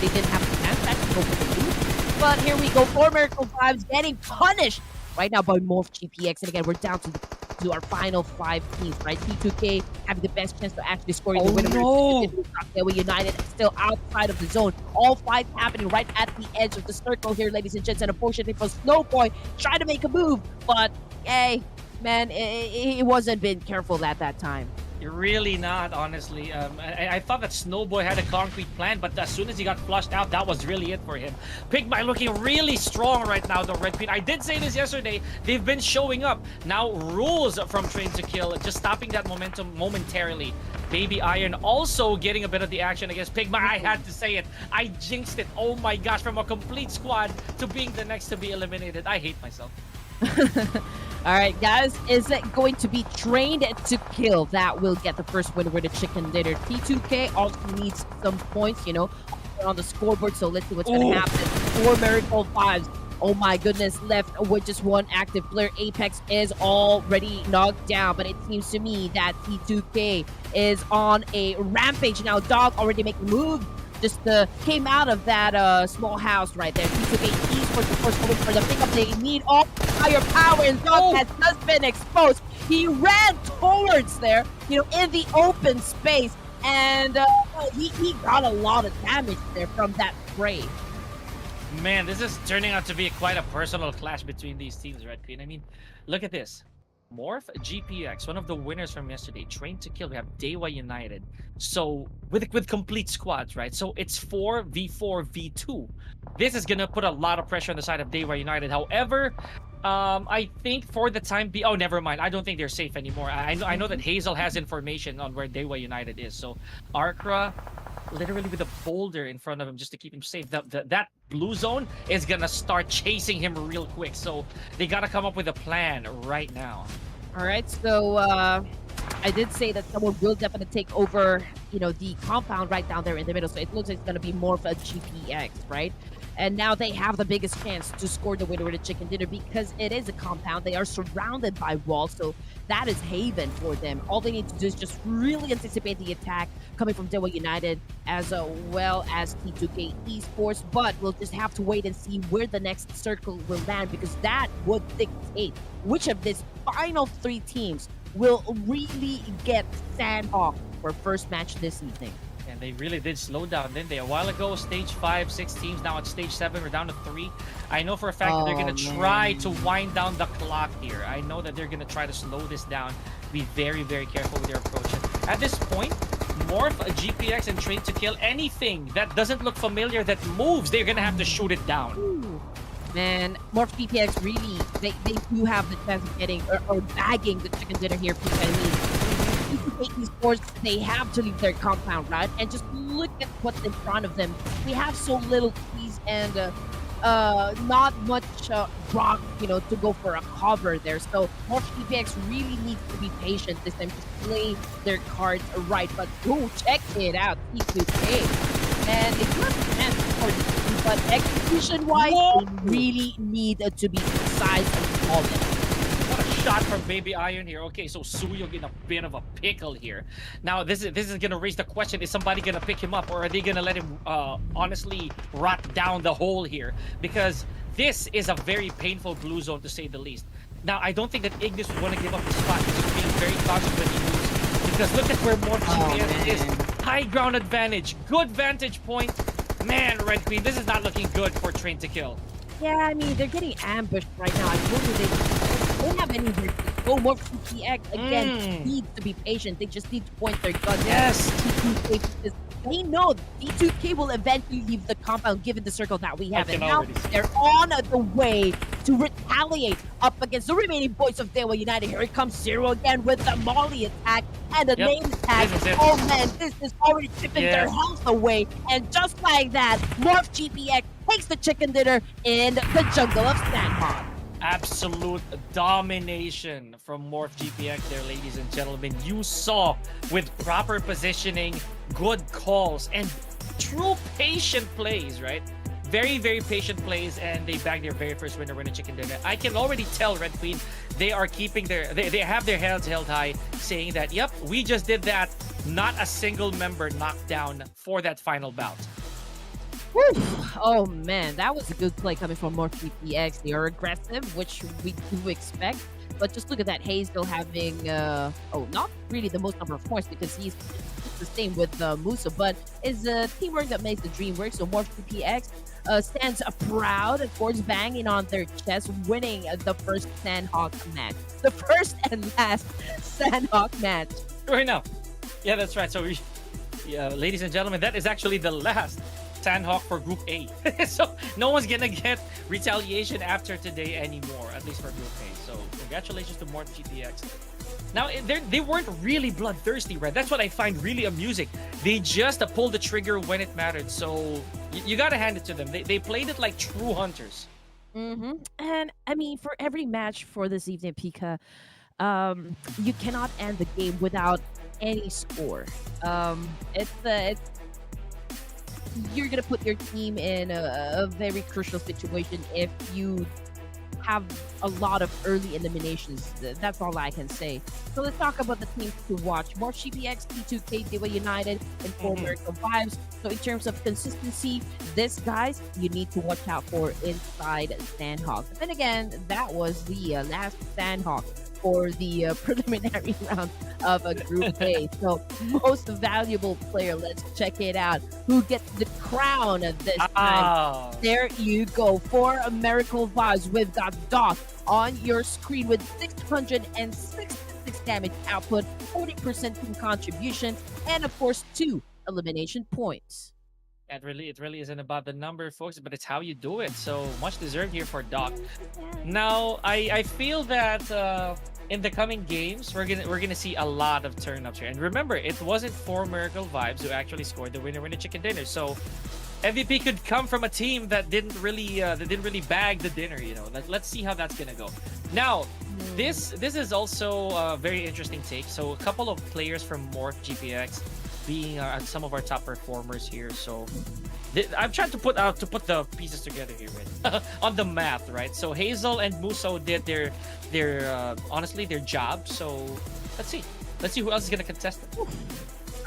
didn't have the chance to actually go for the blue. But here we go. 4 Miracle Vibes getting punished right now by Morph GPX. And again, we're down to our final 5 teams, right? T2K having the best chance to actually scoring the winner. DEWA United still outside of the zone. All 5 happening right at the edge of the circle here, ladies and gents. And unfortunately for Snowboy, trying to make a move. But, hey, man, he wasn't being careful at that time. You're really not, honestly. I thought that Snowboy had a concrete plan, but as soon as he got flushed out, that was really it for him. PIGMY looking really strong right now, the Red Queen. I did say this yesterday. They've been showing up. Now, rules from Train to Kill, just stopping that momentum momentarily. Baby Iron also getting a bit of the action against PIGMY. I had to say it. I jinxed it. Oh my gosh, from a complete squad to being the next to be eliminated. I hate myself. All right, guys, is it going to be Trained to Kill that will get the first win with the chicken dinner? T2K also needs some points, you know, on the scoreboard, so let's see what's going to happen. 4 Miracle Vibes. Oh my goodness, left with just 1 active player. Apex is already knocked down, but it seems to me that T2K is on a rampage now. Dog already making a move. Just came out of that small house right there. T2K Esports, of course, going for the pickup. They need all higher power, and Dog has just been exposed. He ran towards there, you know, in the open space, and he got a lot of damage there from that spray. Man, this is turning out to be quite a personal clash between these teams, Red Queen. I mean, look at this. Morph GPX, one of the winners from yesterday, Trained to Kill. We have DEWA United. So with complete squads, right? So it's 4v4v2. This is gonna put a lot of pressure on the side of DEWA United. However, I think for the time being, oh, never mind. I don't think they're safe anymore. I know that Hazel has information on where DEWA United is. So Arkra, literally with a boulder in front of him just to keep him safe. That blue zone is gonna start chasing him real quick. So they gotta come up with a plan right now. All right, so I did say that someone will definitely take over, you know, the compound right down there in the middle. So it looks like it's gonna be more of a GPX, right? And now they have the biggest chance to score the winner with a chicken dinner because it is a compound. They are surrounded by walls, so that is haven for them. All they need to do is just really anticipate the attack coming from DEWA United as well as T2K Esports. But we'll just have to wait and see where the next circle will land, because that would dictate which of these final 3 teams will really get Sanhok for first match this evening. And they really did slow down, didn't they? A while ago, stage 5, 6 teams. Now it's stage 7. We're down to 3. I know for a fact that they're going to try to wind down the clock here. I know that they're going to try to slow this down. Be very, very careful with their approach. And at this point, Morph, GPX, and Trained to Kill, anything that doesn't look familiar that moves, they're going to have to shoot it down. Ooh. Man, Morph GPX really, they do have the chance of getting or bagging the chicken dinner here, because I mean, Esports, they have to leave their compound, right? And just look at what's in front of them. We have so little trees, and not much rock, to go for a cover there. So more PPX really needs to be patient this time to play their cards right. But check it out, T2K. And it's not a chance for the team, but execution-wise, they really need to be precise and solid. What a shot from Baby Iron here. Okay, so Suyog in a bit of a pickle here. Now, this is gonna raise the question: is somebody gonna pick him up, or are they gonna let him honestly rot down the hole here? Because this is a very painful blue zone to say the least. Now, I don't think that Ignis would want to give up the spot. He's being very cautious when he moves. Because look at where MORPH is. High ground advantage, good vantage point. Man, Red Queen, this is not looking good for Train to Kill. Yeah, I mean, they're getting ambushed right now. I told you they don't have anywhere to go. More PPX, again, needs to be patient. They just need to point their guns at T2K because they know T2K will eventually leave the compound given the circle that we have. And now they're on the way to retaliate up against the remaining boys of DEWA United. Here it comes Zero again with the Molly attack and the name tag. Oh man, this is already chipping their health away. And just like that, Morph GPX takes the chicken dinner in the jungle of Sanhok. Absolute domination from MORPH GPX there, ladies and gentlemen. You saw with proper positioning, good calls, and true patient plays, right? Very, very patient plays, and they bagged their very first winner chicken dinner. I can already tell, Red Queen, they are keeping they have their heads held high, saying that, yep, we just did that. Not a single member knocked down for that final bout. Woo. Oh man, that was a good play coming from MORPH GPX. They are aggressive, which we do expect. But just look at that, Hazel having, not really the most number of points because he's the same with Musa, but it's teamwork that makes the dream work. So MORPH GPX stands proud, of course, banging on their chest, winning the first Sanhok match. The first and last Sanhok match. Right now. Yeah, that's right. So, ladies and gentlemen, that is actually the last Sanhok for Group A. So no one's gonna get retaliation after today anymore, at least for Group A. So congratulations to MORPH GPX. Now, they weren't really bloodthirsty, right? That's what I find really amusing. They just pulled the trigger when it mattered. So you gotta hand it to them. They played it like true hunters. And I mean, for every match for this evening, Pika, you cannot end the game without any score. It's you're gonna put your team in a very crucial situation if you have a lot of early eliminations. That's all I can say. So let's talk about the teams to watch. MORPH GPX, T2K, DEWA United, and American Vibes. So in terms of consistency, this, guys, you need to watch out for inside Sanhok. But then again, that was the last Sanhok for the preliminary round of Group A. So most valuable player, let's check it out. Who gets the crown this time? There you go. For American Vibes, we've got Doc on your screen with 666 damage output, 40% team contribution, and of course 2 elimination points. It really isn't about the number, folks, but it's how you do it. So much deserved here for Doc. Now, I feel that in the coming games, we're gonna see a lot of turn-ups here. And remember, it wasn't 4 Miracle Vibes who actually scored the winner chicken dinner. So MVP could come from a team that didn't really bag the dinner. Let's see how that's gonna go. Now, this is also a very interesting take. So a couple of players from MORPH GPX being some of our top performers here. So I'm trying to put the pieces together here, right? On the math, right? So Hazel and Muso did their honestly their job. So let's see who else is gonna contest it.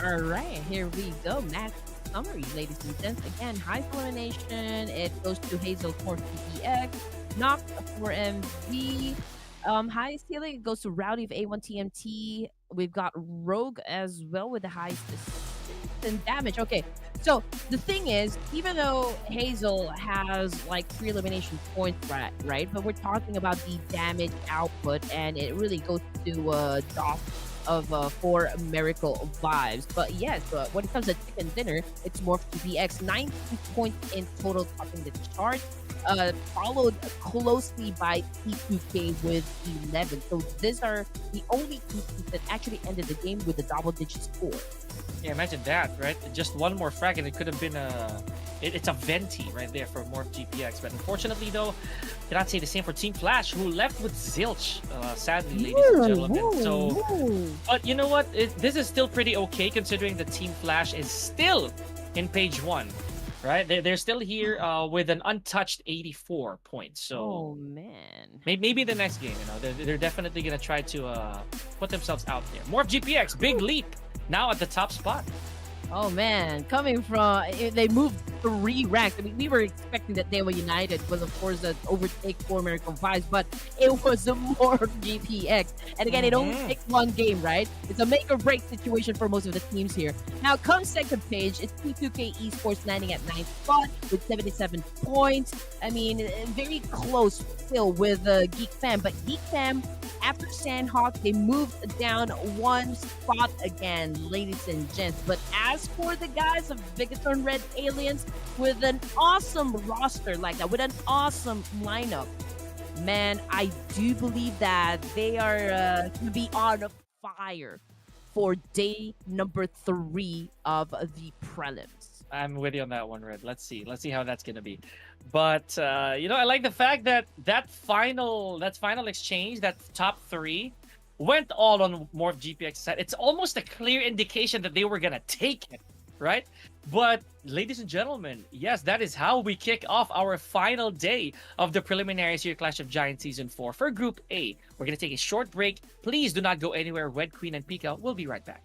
All right, here we go. Match summary, ladies and gents. Again, high elimination. It goes to Hazel for PPX, Knock for MV. Highest healing, it goes to Rowdy of A1 TMT. We've got Rogue as well with the highest and damage. Okay, so the thing is, even though Hazel has like 3 elimination points, right? But we're talking about the damage output, and it really goes to Doc of 4 Miracle Vibes. But yes, when it comes to chicken dinner, it's MORPH GPX, 19 points in total, topping the chart. Followed closely by T2K with 11. So these are the only two teams that actually ended the game with a double-digit score. Yeah, imagine that, right? Just one more frag and it could have been it's a venti right there for MORPH GPX. But unfortunately, though, cannot say the same for Team Flash, who left with zilch. Sadly, ladies and gentlemen. So, but you know what? This is still pretty okay considering the Team Flash is still in page 1. Right, they're still here with an untouched 84 points. So, oh man, maybe the next game, they're definitely gonna try to put themselves out there. MORPH GPX, big leap now at the top spot. oh man, coming from they moved 3 ranks. I mean, we were expecting that DEWA United was, of course, that overtake for American Vibes, but it was a MORPH GPX. And again, it only takes 1 game, right? It's a make or break situation for most of the teams here. Now, comes second page, it's P2K Esports landing at 9th spot with 77 points. I mean, very close still with GEEK Fam, but GEEK Fam, after Sanhok, they moved down 1 spot again, ladies and gents. But as for the guys of BIGETRON Red Aliens, with an awesome roster like that, with an awesome lineup, man, I do believe that they are going to be on fire for day number 3 of the prelims. I'm with you on that one, Red. Let's see how that's gonna be. But I like the fact that final exchange, that top 3, went all on MORPH GPX side. It's almost a clear indication that they were gonna take it, right? But ladies and gentlemen, yes, that is how we kick off our final day of the preliminaries here, Clash of Giants Season 4 for Group A. We're gonna take a short break. Please do not go anywhere. Red Queen and Pika will be right back.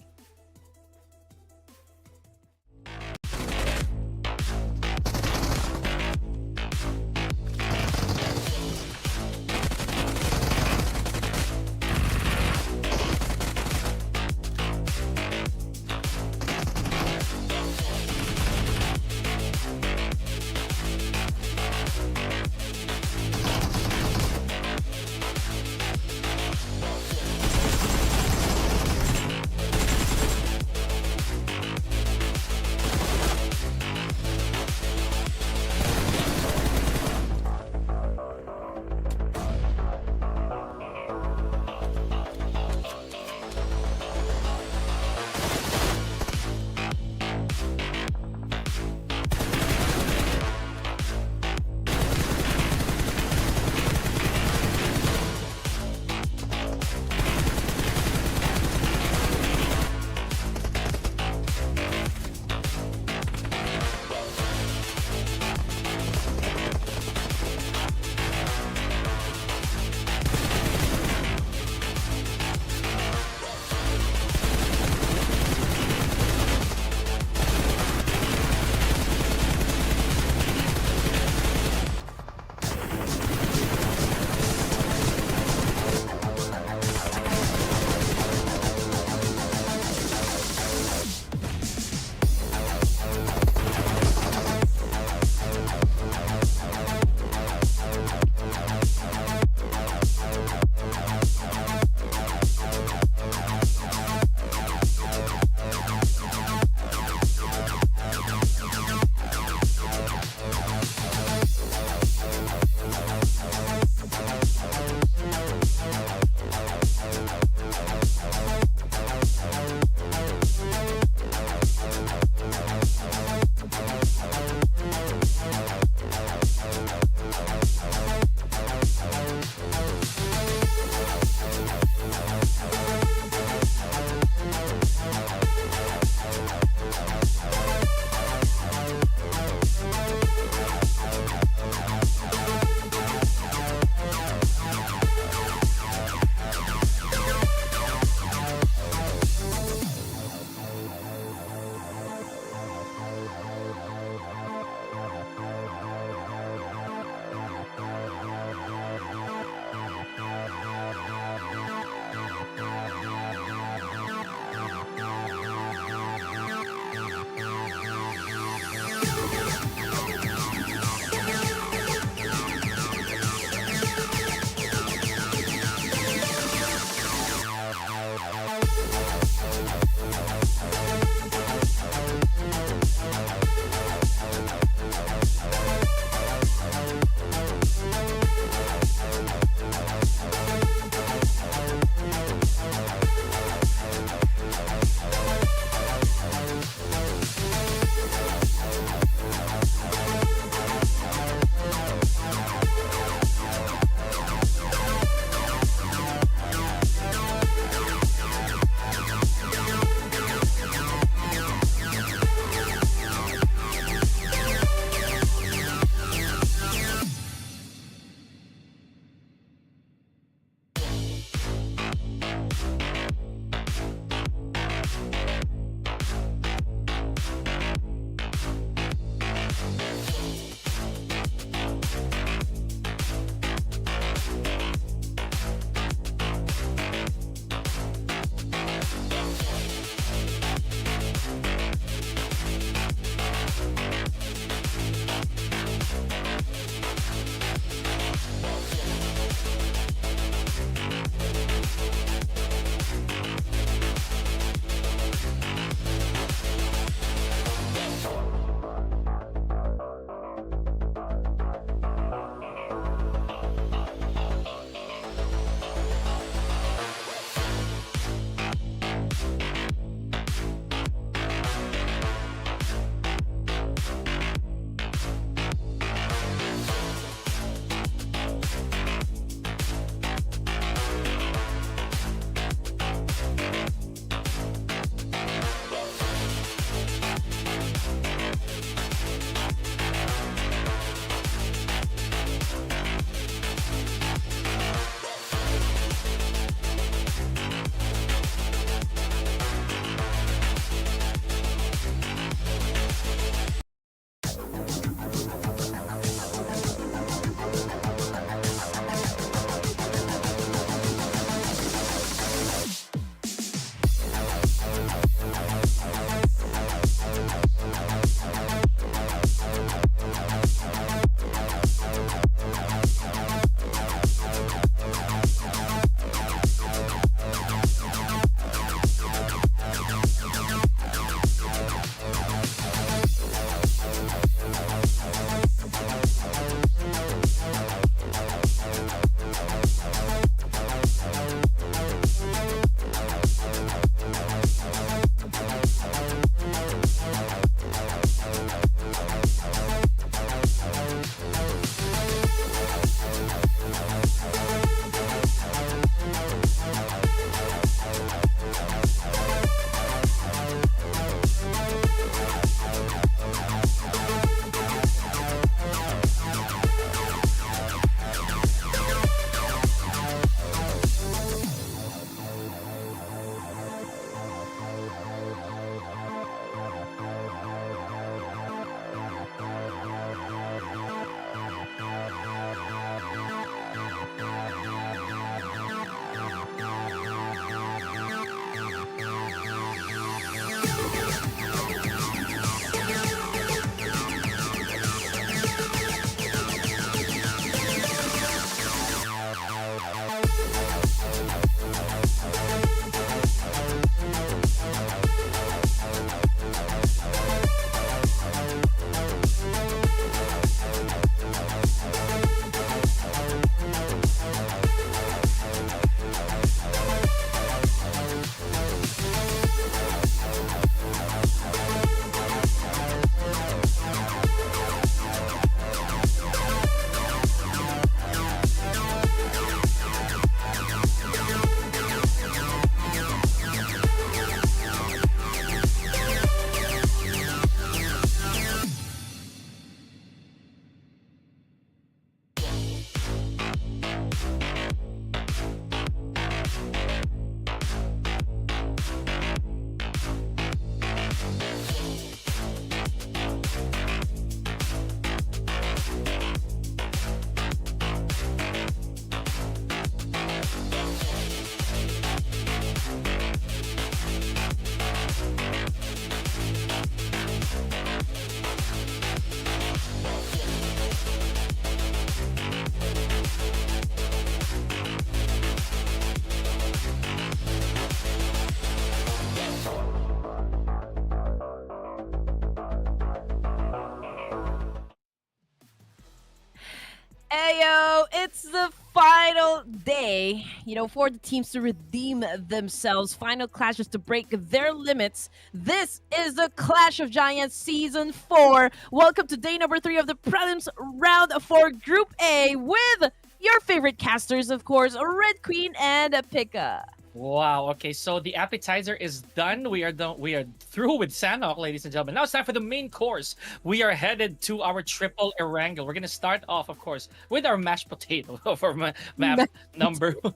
Ayo, it's the final day, for the teams to redeem themselves. Final clashes to break their limits. This is the Clash of Giants Season 4. Welcome to day number 3 of the Prelims round for Group A with your favorite casters, of course, Red Queen and Pika. Wow. Okay, so the appetizer is done. We are done. We are through with Sanhok, ladies and gentlemen. Now it's time for the main course. We are headed to our triple Erangel. We're gonna start off, of course, with our mashed potato for map number 1.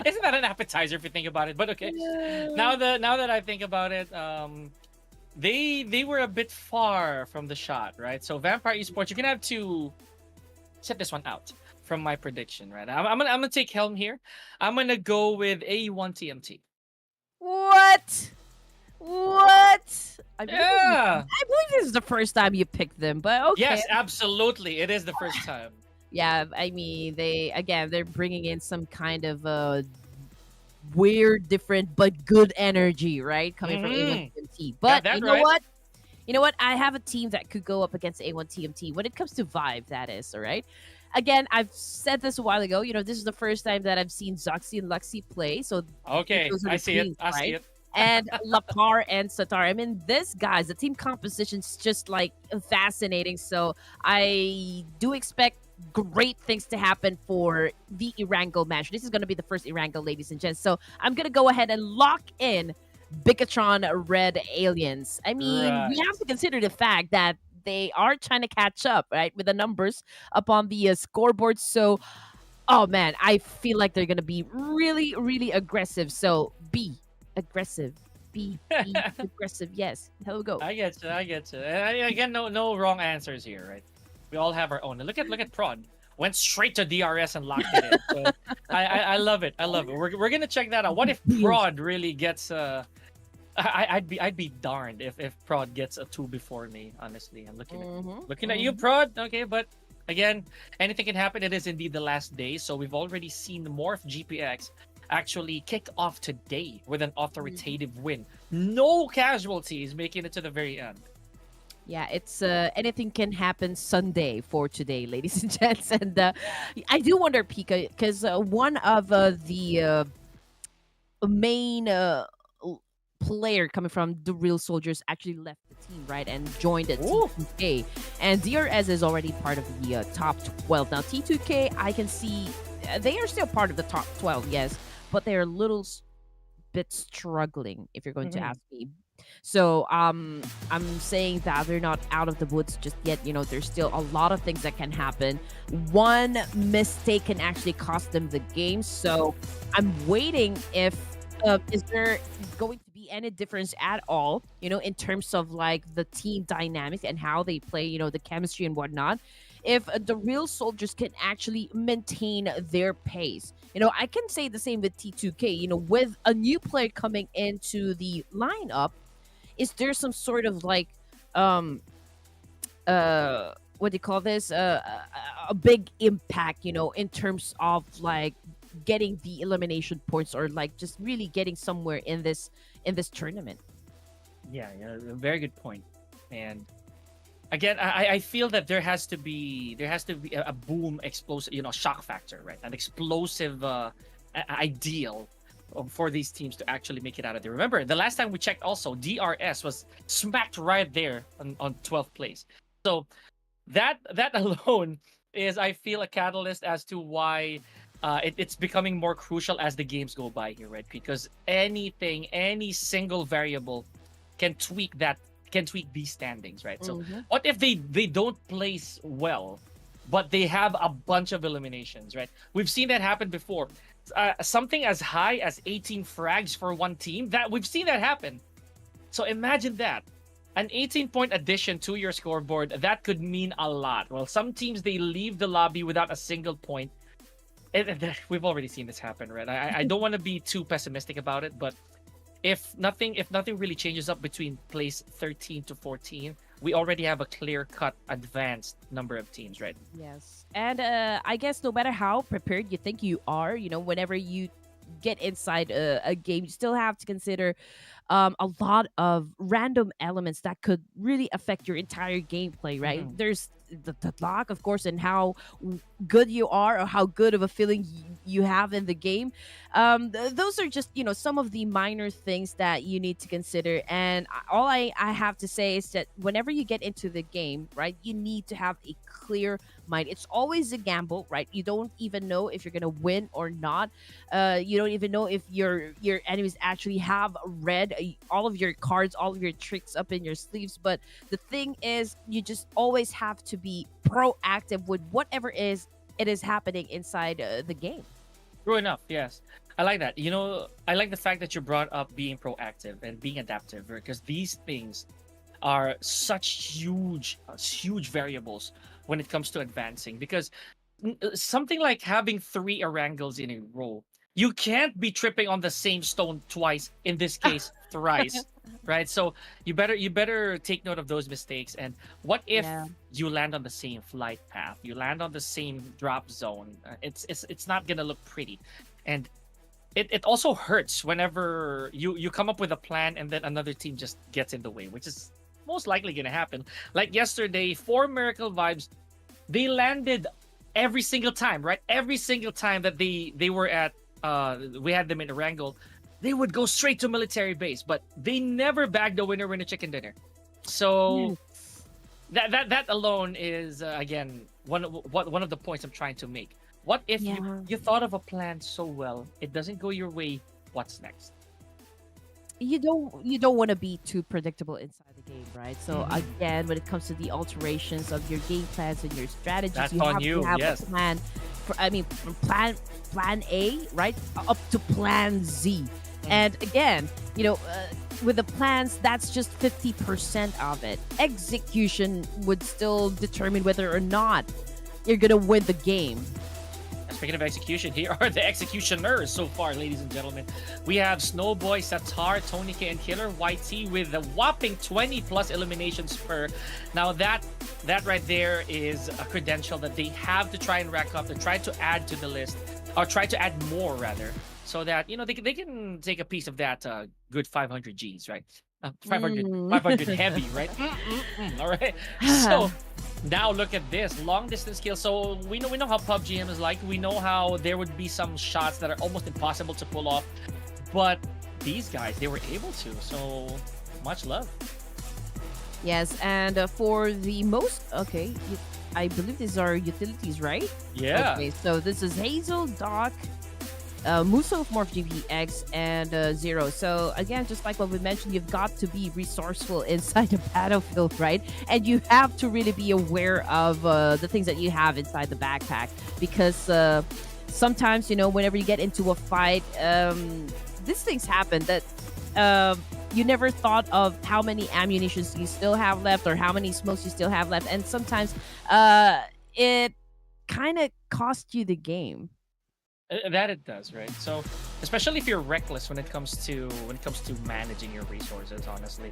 Isn't that an appetizer if you think about it? But okay. Now that I think about it, they were a bit far from the shot, right? So Vampire Esports, you're gonna have to set this one out from my prediction, right? I'm gonna take helm here. I'm gonna go with A1 TMT. What? I Yeah. believe this is the first time you picked them, but okay. Yes, absolutely. It is the first time. Yeah, I mean, they're bringing in some kind of weird, different, but good energy, right? Coming from A1 TMT. But that you know right. what? You know what? I have a team that could go up against A1 TMT when it comes to vibe, that is, all right? Again, I've said this a while ago. This is the first time that I've seen Zoxy and Luxy play. So Okay, those are the I see it. queens, I see right? it. And Lapar and Satar. I mean, this guys, the team composition's just like fascinating. So I do expect great things to happen for the Erangel match. This is going to be the first Erangel, ladies and gents. So I'm going to go ahead and lock in BIGETRON Red Aliens. I mean, we have to consider the fact that they are trying to catch up, right, with the numbers up on the scoreboard. So, oh man, I feel like they're going to be really, really aggressive. So be aggressive. Be aggressive. Yes. Here we go. I get you. And again, no wrong answers here, right? We all have our own. Look at Prod. Went straight to DRS and locked it in. So I love it. I love it. We're gonna check that out. What if Prod really gets I'd be darned if Prod gets a 2 before me. Honestly, I'm looking at you, Prod. Okay, but again, anything can happen. It is indeed the last day, so we've already seen the MORPH GPX actually kick off today with an authoritative win. No casualties, making it to the very end. Yeah, it's anything can happen Sunday for today, ladies and gents. And I do wonder, Pika, because one of the main player coming from the Real Soldiers actually left the team, right, and joined the T2K. And DRS is already part of the top 12. Now, T2K, I can see they are still part of the top 12, yes, but they're a little bit struggling, if you're going to ask me. So I'm saying that they're not out of the woods just yet. There's still a lot of things that can happen. One mistake can actually cost them the game. So I'm waiting if is there going to be any difference at all, in terms of like the team dynamics and how they play, the chemistry and whatnot. If the Real Soldiers can actually maintain their pace. I can say the same with T2K, with a new player coming into the lineup. Is there some sort of like what do you call this, a big impact, in terms of like getting the elimination points or like just really getting somewhere in this tournament? Yeah, very good point. And again, I feel that there has to be a boom, explosive, shock factor, right? An explosive ideal for these teams to actually make it out of there. Remember, the last time we checked also, DRS was smacked right there on 12th place. So that alone is, I feel, a catalyst as to why it's becoming more crucial as the games go by here, right? Because any single variable can tweak these standings, right? So what if they don't place well, but they have a bunch of eliminations, right? We've seen that happen before. Something as high as 18 frags for one team, that we've seen that happen. So imagine that. An 18-point addition to your scoreboard, that could mean a lot. Well, some teams, they leave the lobby without a single point. We've already seen this happen, right? I don't want to be too pessimistic about it, but if nothing really changes up between place 13 to 14, we already have a clear-cut advanced number of teams, right? Yes. And I guess no matter how prepared you think you are, whenever you get inside a game, you still have to consider a lot of random elements that could really affect your entire gameplay, right? Mhm. There's the luck, of course, and how good you are or how good of a feeling you have in the game. Those are just, some of the minor things that you need to consider. And all I have to say is that whenever you get into the game, right, you need to have a clear mind. It's always a gamble, right? You don't even know if you're gonna win or not. You don't even know if your enemies actually have read all of your cards, all of your tricks up in your sleeves. But the thing is, you just always have to be proactive with whatever it is happening inside the game. True enough, yes. I like that. I like the fact that you brought up being proactive and being adaptive, because these things are such huge variables when it comes to advancing. Because something like having three Erangels in a row, you can't be tripping on the same stone twice. In this case, thrice, right? So you better take note of those mistakes. And what if Yeah. you land on the same flight path? You land on the same drop zone. It's not gonna look pretty, and it also hurts whenever you come up with a plan and then another team just gets in the way, which is most likely gonna happen. Like yesterday, for Miracle Vibes, they landed every single time, right? Every single time that they were at we had them in Erangel, they would go straight to military base, but they never bagged the winner chicken dinner. So Yes. that alone is again one of the points I'm trying to make. What if you Yeah. you thought of a plan so well, it doesn't go your way? What's next? You don't want to be too predictable inside the game, right? So Mhm. again, when it comes to the alterations of your game plans and your strategies, That's you on have to you. have a Yes. plan. From plan A, right, up to plan Z. Mhm. And again, with the plans, that's just 50% of it. Execution would still determine whether or not you're gonna win the game. Speaking of execution, here are the executioners so far, ladies and gentlemen. We have Snowboy, Satar, Tonika, and Killer YT with a whopping 20 plus eliminations per. Now that right there is a credential that they have to try and rack up, to try to add to the list, or try to add more rather, so that they can take a piece of that good 500 Gs, right? 500 Mm. 500 heavy, right? All right. So now look at this long distance kill. So we know how PUBG is like. We know how there would be some shots that are almost impossible to pull off, but these guys, they were able to. So much love. Yes, and for the most, okay, I believe these are utilities, right? Yeah. Okay, so this is Hazel, Doc, Muso of Morph GPX, and Zero. So again, just like what we mentioned, you've got to be resourceful inside the battlefield, right? And you have to really be aware of the things that you have inside the backpack, because sometimes, whenever you get into a fight, these things happen that you never thought of how many ammunitions you still have left or how many smokes you still have left, and sometimes it kind of cost you the game. That it does, right? So especially if you're reckless when it comes to managing your resources, honestly,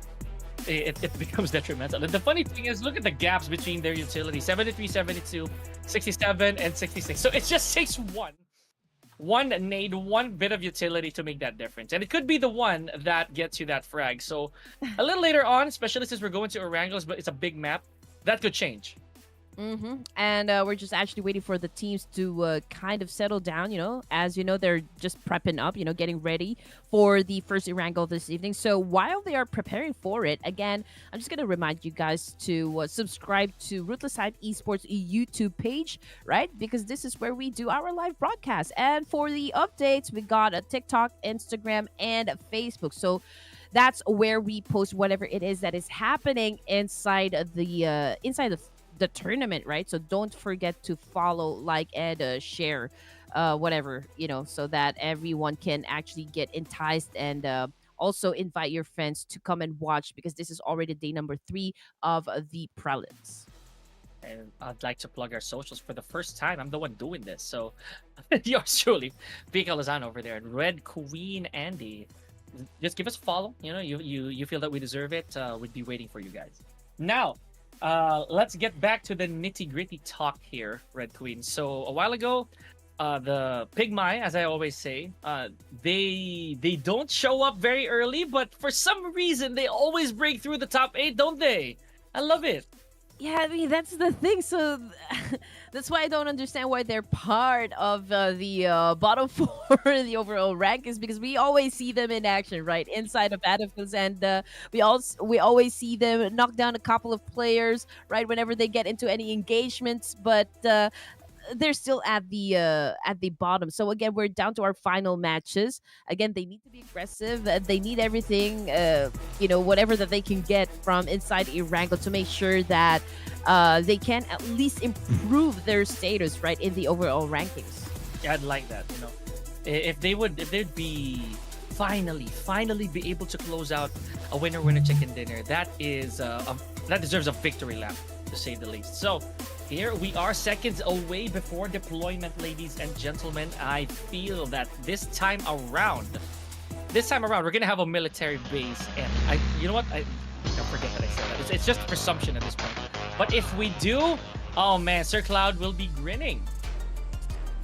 it becomes detrimental. And the funny thing is, look at the gaps between their utility: 73, 72, 67, and 66. So it just takes one nade, one bit of utility to make that difference, and it could be the one that gets you that frag. So a little later on, especially since we're going to Erangels, but it's a big map, that could change. And we're just actually waiting for the teams to kind of settle down. As you know, they're just prepping up. Getting ready for the first Erangel this evening. So while they are preparing for it, again, I'm just gonna remind you guys to subscribe to Ruthless Esports YouTube page, right? Because this is where we do our live broadcast. And for the updates, we got a TikTok, Instagram, and Facebook. So that's where we post whatever it is that is happening inside of the tournament, right? So don't forget to follow, like, and share, whatever, so that everyone can actually get enticed, and also invite your friends to come and watch, because this is already day number 3 of the prelims. And I'd like to plug our socials for the first time. I'm the one doing this, so yours truly, Pika Lozano over there, and Red Queen Andy. Just give us a follow. You feel that we deserve it. We'd be waiting for you guys. Now, let's get back to the nitty gritty talk here, Red Queen. So a while ago, the PIGMY, as I always say, they don't show up very early, but for some reason they always break through the top 8, don't they? I love it. Yeah, I mean that's the thing. So that's why I don't understand why they're part of the bottom four in the overall rankings, because we always see them in action, right, inside of battlefields, and we always see them knock down a couple of players, right, whenever they get into any engagements. But they're still at the bottom. So again, we're down to our final matches. Again, they need to be aggressive. They need everything, whatever that they can get from inside Erangel to make sure that they can at least improve their status, right, in the overall rankings. Yeah, I'd like that. If they'd be finally be able to close out a winner chicken dinner, that deserves a victory lap, to say the least. So here we are, seconds away before deployment, ladies and gentlemen. I feel that this time around, we're gonna have a military base, and I don't forget that I said that. It's just presumption at this point. But if we do, oh man, Sir Cloud will be grinning.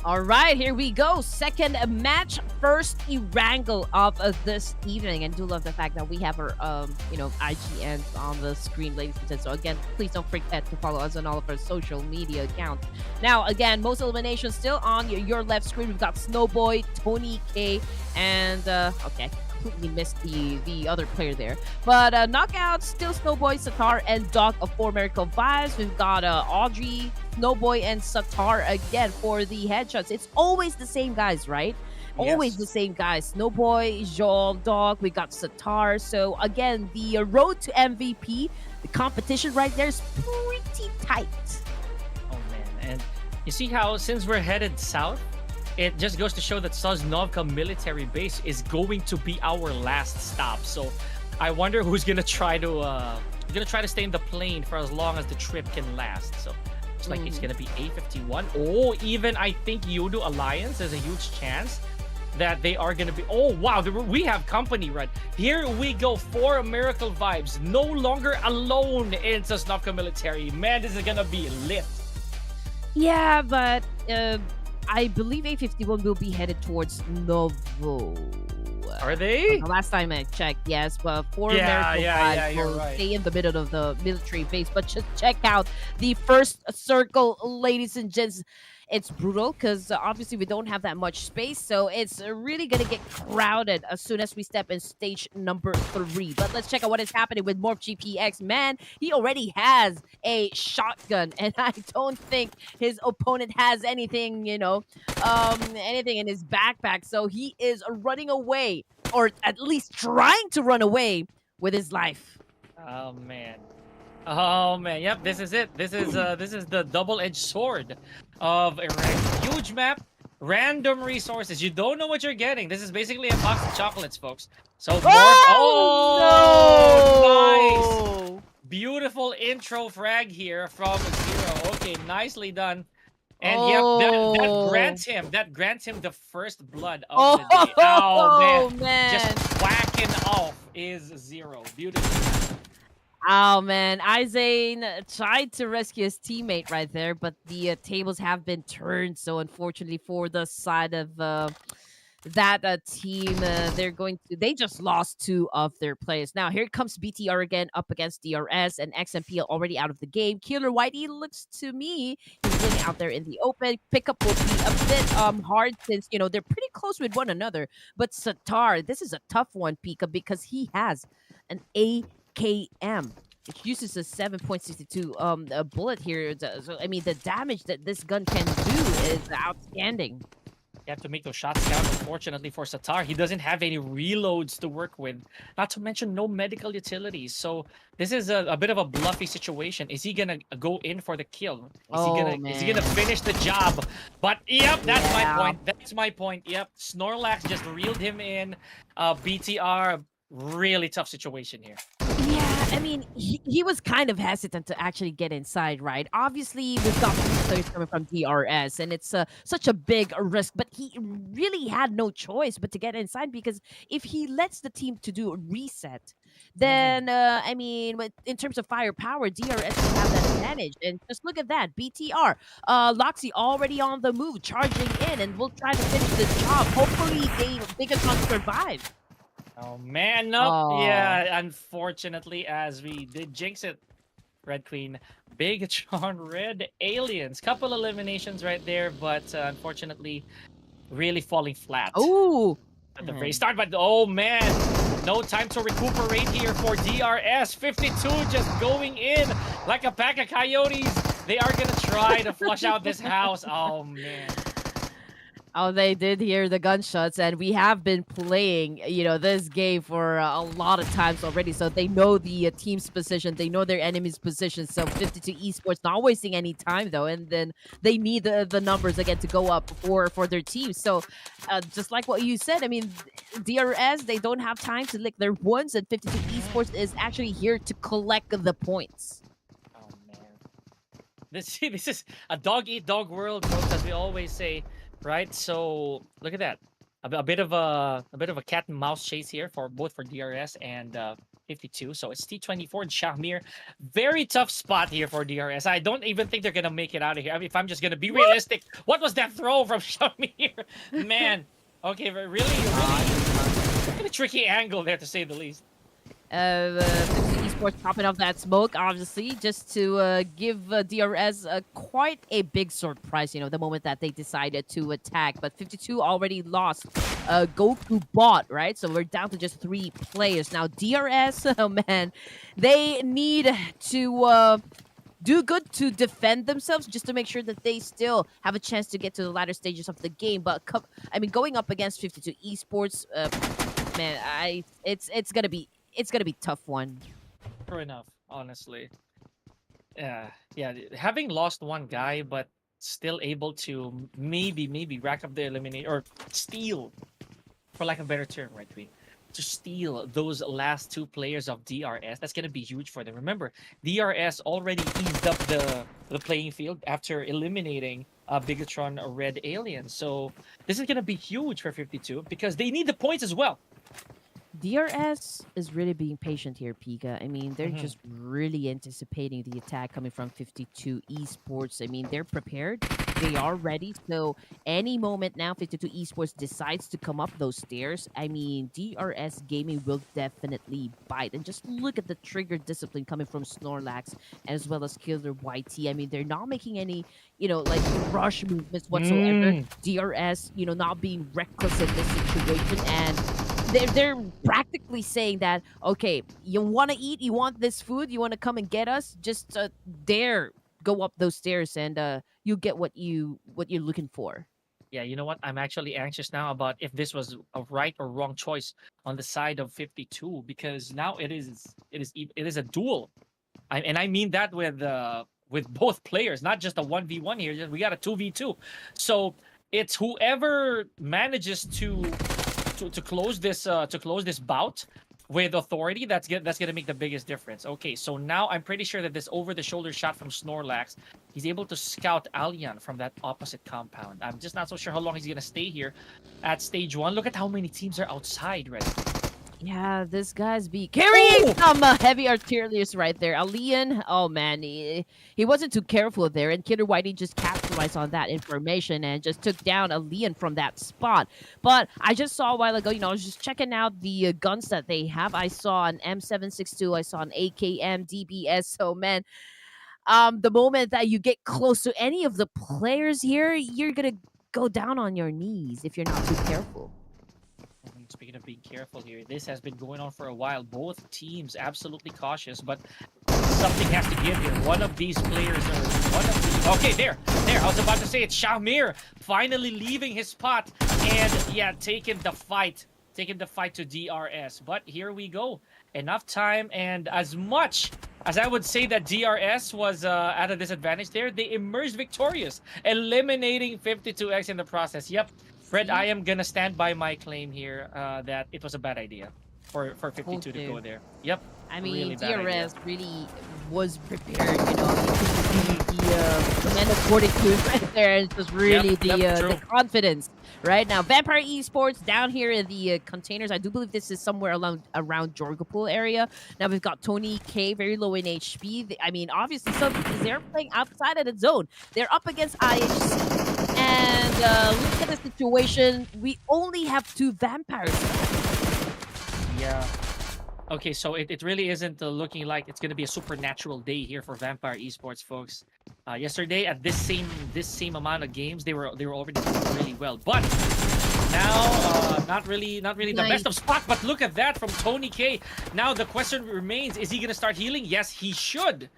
All right, here we go. Second match, first Erangel of this evening. And do love the fact that we have our, IGNs on the screen, ladies and gentlemen. So again, please don't forget to follow us on all of our social media accounts. Now, again, most eliminations still on your left screen. We've got Snowboy, Tony K, and, okay, completely missed the other player there. But knockouts, still Snowboy, Satar, and Doc of 4 Miracle Vibes. We've got Audrey, Snowboy, and Satar again for the headshots. It's always the same guys, right? Yes. Always the same guys. Snowboy, Joel, Dog, we got Satar. So again, the road to MVP, the competition right there is pretty tight. Oh man, and you see how since we're headed south, it just goes to show that Sosnovka military base is going to be our last stop. So I wonder who's gonna try to stay in the plane for as long as the trip can last. So looks like it's gonna be A51. Oh, even I think YOODO Alliance, there's a huge chance that they are gonna be. Oh wow, we have company, right? Here we go, 4 Miracle Vibes, no longer alone in Sosnovka military. Man, this is gonna be lit. Yeah, but I believe A51 will be headed towards Novo. Are they? The last time I checked, yes. But 4 yeah, will right. stay in the middle of the military base. But just check out the first circle, ladies and gents. It's brutal because obviously we don't have that much space. So it's really going to get crowded as soon as we step in stage number 3. But let's check out what is happening with MORPH GPX. Man, he already has a shotgun. And I don't think his opponent has anything, anything in his backpack. So he is running away, or at least trying to run away with his life. Oh, man. Yep, this is it. This is the double-edged sword of Erangel. Huge map, random resources. You don't know what you're getting. This is basically a box of chocolates, folks. So no! Nice, beautiful intro frag here from Zero. Okay, nicely done. And that grants him the first blood of the day. Oh man, just whacking off is Zero. Beautiful. Oh man, Izane tried to rescue his teammate right there, but the tables have been turned. So unfortunately for the side of that team, they just lost 2 of their players. Now here comes BTR again up against DRS, and XMP already out of the game. Killer Whitey looks to me he's really out there in the open. Pickup will be a bit hard since they're pretty close with one another. But Satar, this is a tough one, Pika, because he has an AKM. It uses a 7.62 bullet here. So I mean, the damage that this gun can do is outstanding. You have to make those shots count. Unfortunately for Satar, he doesn't have any reloads to work with. Not to mention no medical utilities. So this is a bit of a bluffy situation. Is he gonna go in for the kill? Is he gonna finish the job? But yep, that's my point. That's my point. Yep, Snorlax just reeled him in. BTR, really tough situation here. Yeah, I mean, he was kind of hesitant to actually get inside, right? Obviously, we've got three players coming from DRS, and it's such a big risk, but he really had no choice but to get inside because if he lets the team to do a reset, then, I mean, in terms of firepower, DRS will have that advantage. And just look at that, BTR. Loxy already on the move, charging in, and we'll try to finish the job. Hopefully, Bigetron survive. Oh man, nope. Oh. Yeah, unfortunately, as we did jinx it, Red Queen, Bigetron, Red Aliens. Couple eliminations right there, but unfortunately, really falling flat Oh. at the very start. But oh man, no time to recuperate here for DRS. 52 just going in like a pack of coyotes. They are gonna try to flush out this house. Oh man. Oh, they did hear the gunshots, and we have been playing, this game for a lot of times already. So they know the team's position, they know their enemy's position. So 52 Esports not wasting any time though, and then they need the numbers again to go up for their team. So just like what you said, I mean, DRS they don't have time to lick their wounds, and 52 Esports is actually here to collect the points. Oh man. This is a dog eat dog world, folks, as we always say. Right, so look at that. A bit of a cat and mouse chase here for both for DRS and 52. So it's T24 and Shahmir. Very tough spot here for DRS. I don't even think they're gonna make it out of here. I mean, if I'm just gonna be realistic, what was that throw from Shahmir? Man, okay, really tricky angle there to say the least. 52 Esports popping off that smoke, obviously, just to give DRS quite a big surprise, the moment that they decided to attack. But 52 already lost Goku bot, right? So we're down to just 3 players. Now, DRS, oh man, they need to do good to defend themselves just to make sure that they still have a chance to get to the latter stages of the game. But, I mean, going up against 52 Esports, man, it's gonna be a tough one. True enough, honestly. Yeah, having lost one guy, but still able to maybe rack up the eliminate or steal, for lack of a better term, right, Tweet? To steal those last 2 players of DRS, that's gonna be huge for them. Remember, DRS already eased up the playing field after eliminating Bigetron Red Alien. So this is gonna be huge for 52 because they need the points as well. DRS is really being patient here, Pika. I mean, they're just really anticipating the attack coming from 52 Esports. I mean, they're prepared. They are ready. So any moment now, 52 Esports decides to come up those stairs. I mean, DRS Gaming will definitely bite. And just look at the trigger discipline coming from Snorlax as well as Killer YT. I mean, they're not making any, like rush movements whatsoever. DRS, not being reckless in this situation. And they're practically saying that, okay, you want to eat, you want this food, you want to come and get us, just dare go up those stairs, and you get what you're looking for. Yeah, you know what? I'm actually anxious now about if this was a right or wrong choice on the side of 52 because now it is a duel, and I mean that with both players, not just a 1v1 here. We got a 2v2, so it's whoever manages to close this bout with authority that's gonna make the biggest difference. Okay, so now I'm pretty sure that this over-the-shoulder shot from Snorlax, he's able to scout Alyan from that opposite compound. I'm just not so sure how long he's gonna stay here at stage 1. Look at how many teams are outside right now. Yeah, this guy's be carrying some heavy artillery right there. Alien, oh man, he wasn't too careful there, and Killer Whitey just capitalized on that information and just took down Alien from that spot. But I just saw a while ago, I was just checking out the guns that they have. I saw an M762, I saw an AKM DBS. So man, the moment that you get close to any of the players here, you're gonna go down on your knees if you're not too careful. Speaking of being careful here, this has been going on for a while. Both teams absolutely cautious, but something has to give here. One of these players okay, there. I was about to say it's Shahmir finally leaving his spot and yeah, taking the fight to DRS. But here we go. Enough time, and as much as I would say that DRS was at a disadvantage there, they emerged victorious, eliminating 52X in the process. Yep. Fred, I am gonna stand by my claim here that it was a bad idea for 52 to go there. Yep. I mean, Really bad idea. DRS really was prepared, you know. You can see the command of fortitude right there. It's just Yep, really yep, the true. confidence right now. Vampire Esports down here in the containers. I do believe this is somewhere around Jorgapool area. Now we've got Tony K, very low in HP. I mean, obviously, so because they're playing outside of the zone, they're up against IHC. And look at the situation. We only have 2 vampires. Yeah. Okay, so it really isn't looking like it's gonna be a supernatural day here for Vampire Esports, folks. Yesterday at this same amount of games, they were already doing really well, but now not really the best of spot. But look at that from Tony K. Now the question remains: is he gonna start healing? Yes, he should.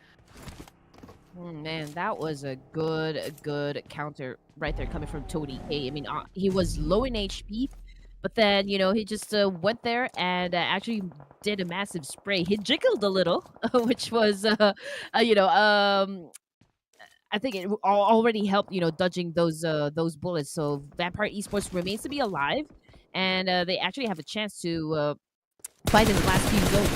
Man, that was a good counter right there coming from Tony K. I mean, he was low in HP, but then you know he just went there and actually did a massive spray. He jiggled a little, which was you know I think it already helped, you know, dodging those bullets. So Vampire Esports remains to be alive, and they actually have a chance to fight in the last few zones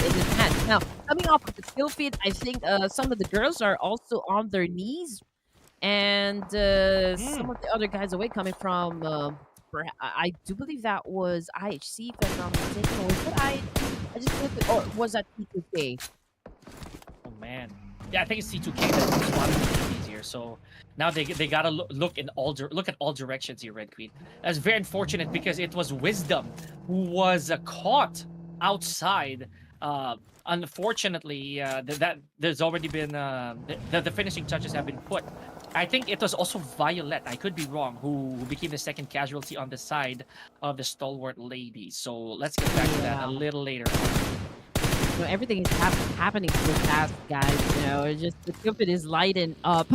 in this match. Now, coming off of the kill feed, I think some of the girls are also on their knees, and Hmm. some of the other guys away coming from. I do believe that was IHC, if I'm not mistaken, or was it IHC? I just looked at, or was that P2K? Oh man. Yeah, I think it's C2K that responded easier. So now they gotta look in look at all directions here, Red Queen. That's very unfortunate because it was Wisdom who was caught outside. Unfortunately, that there's already been the finishing touches have been put. I think it was also Violet. I could be wrong. Who became the second casualty on the side of the stalwart lady. So let's get back to that a Yeah. little later on. You know, everything is happening so fast, guys. You know, it's just the cupid is lighting up.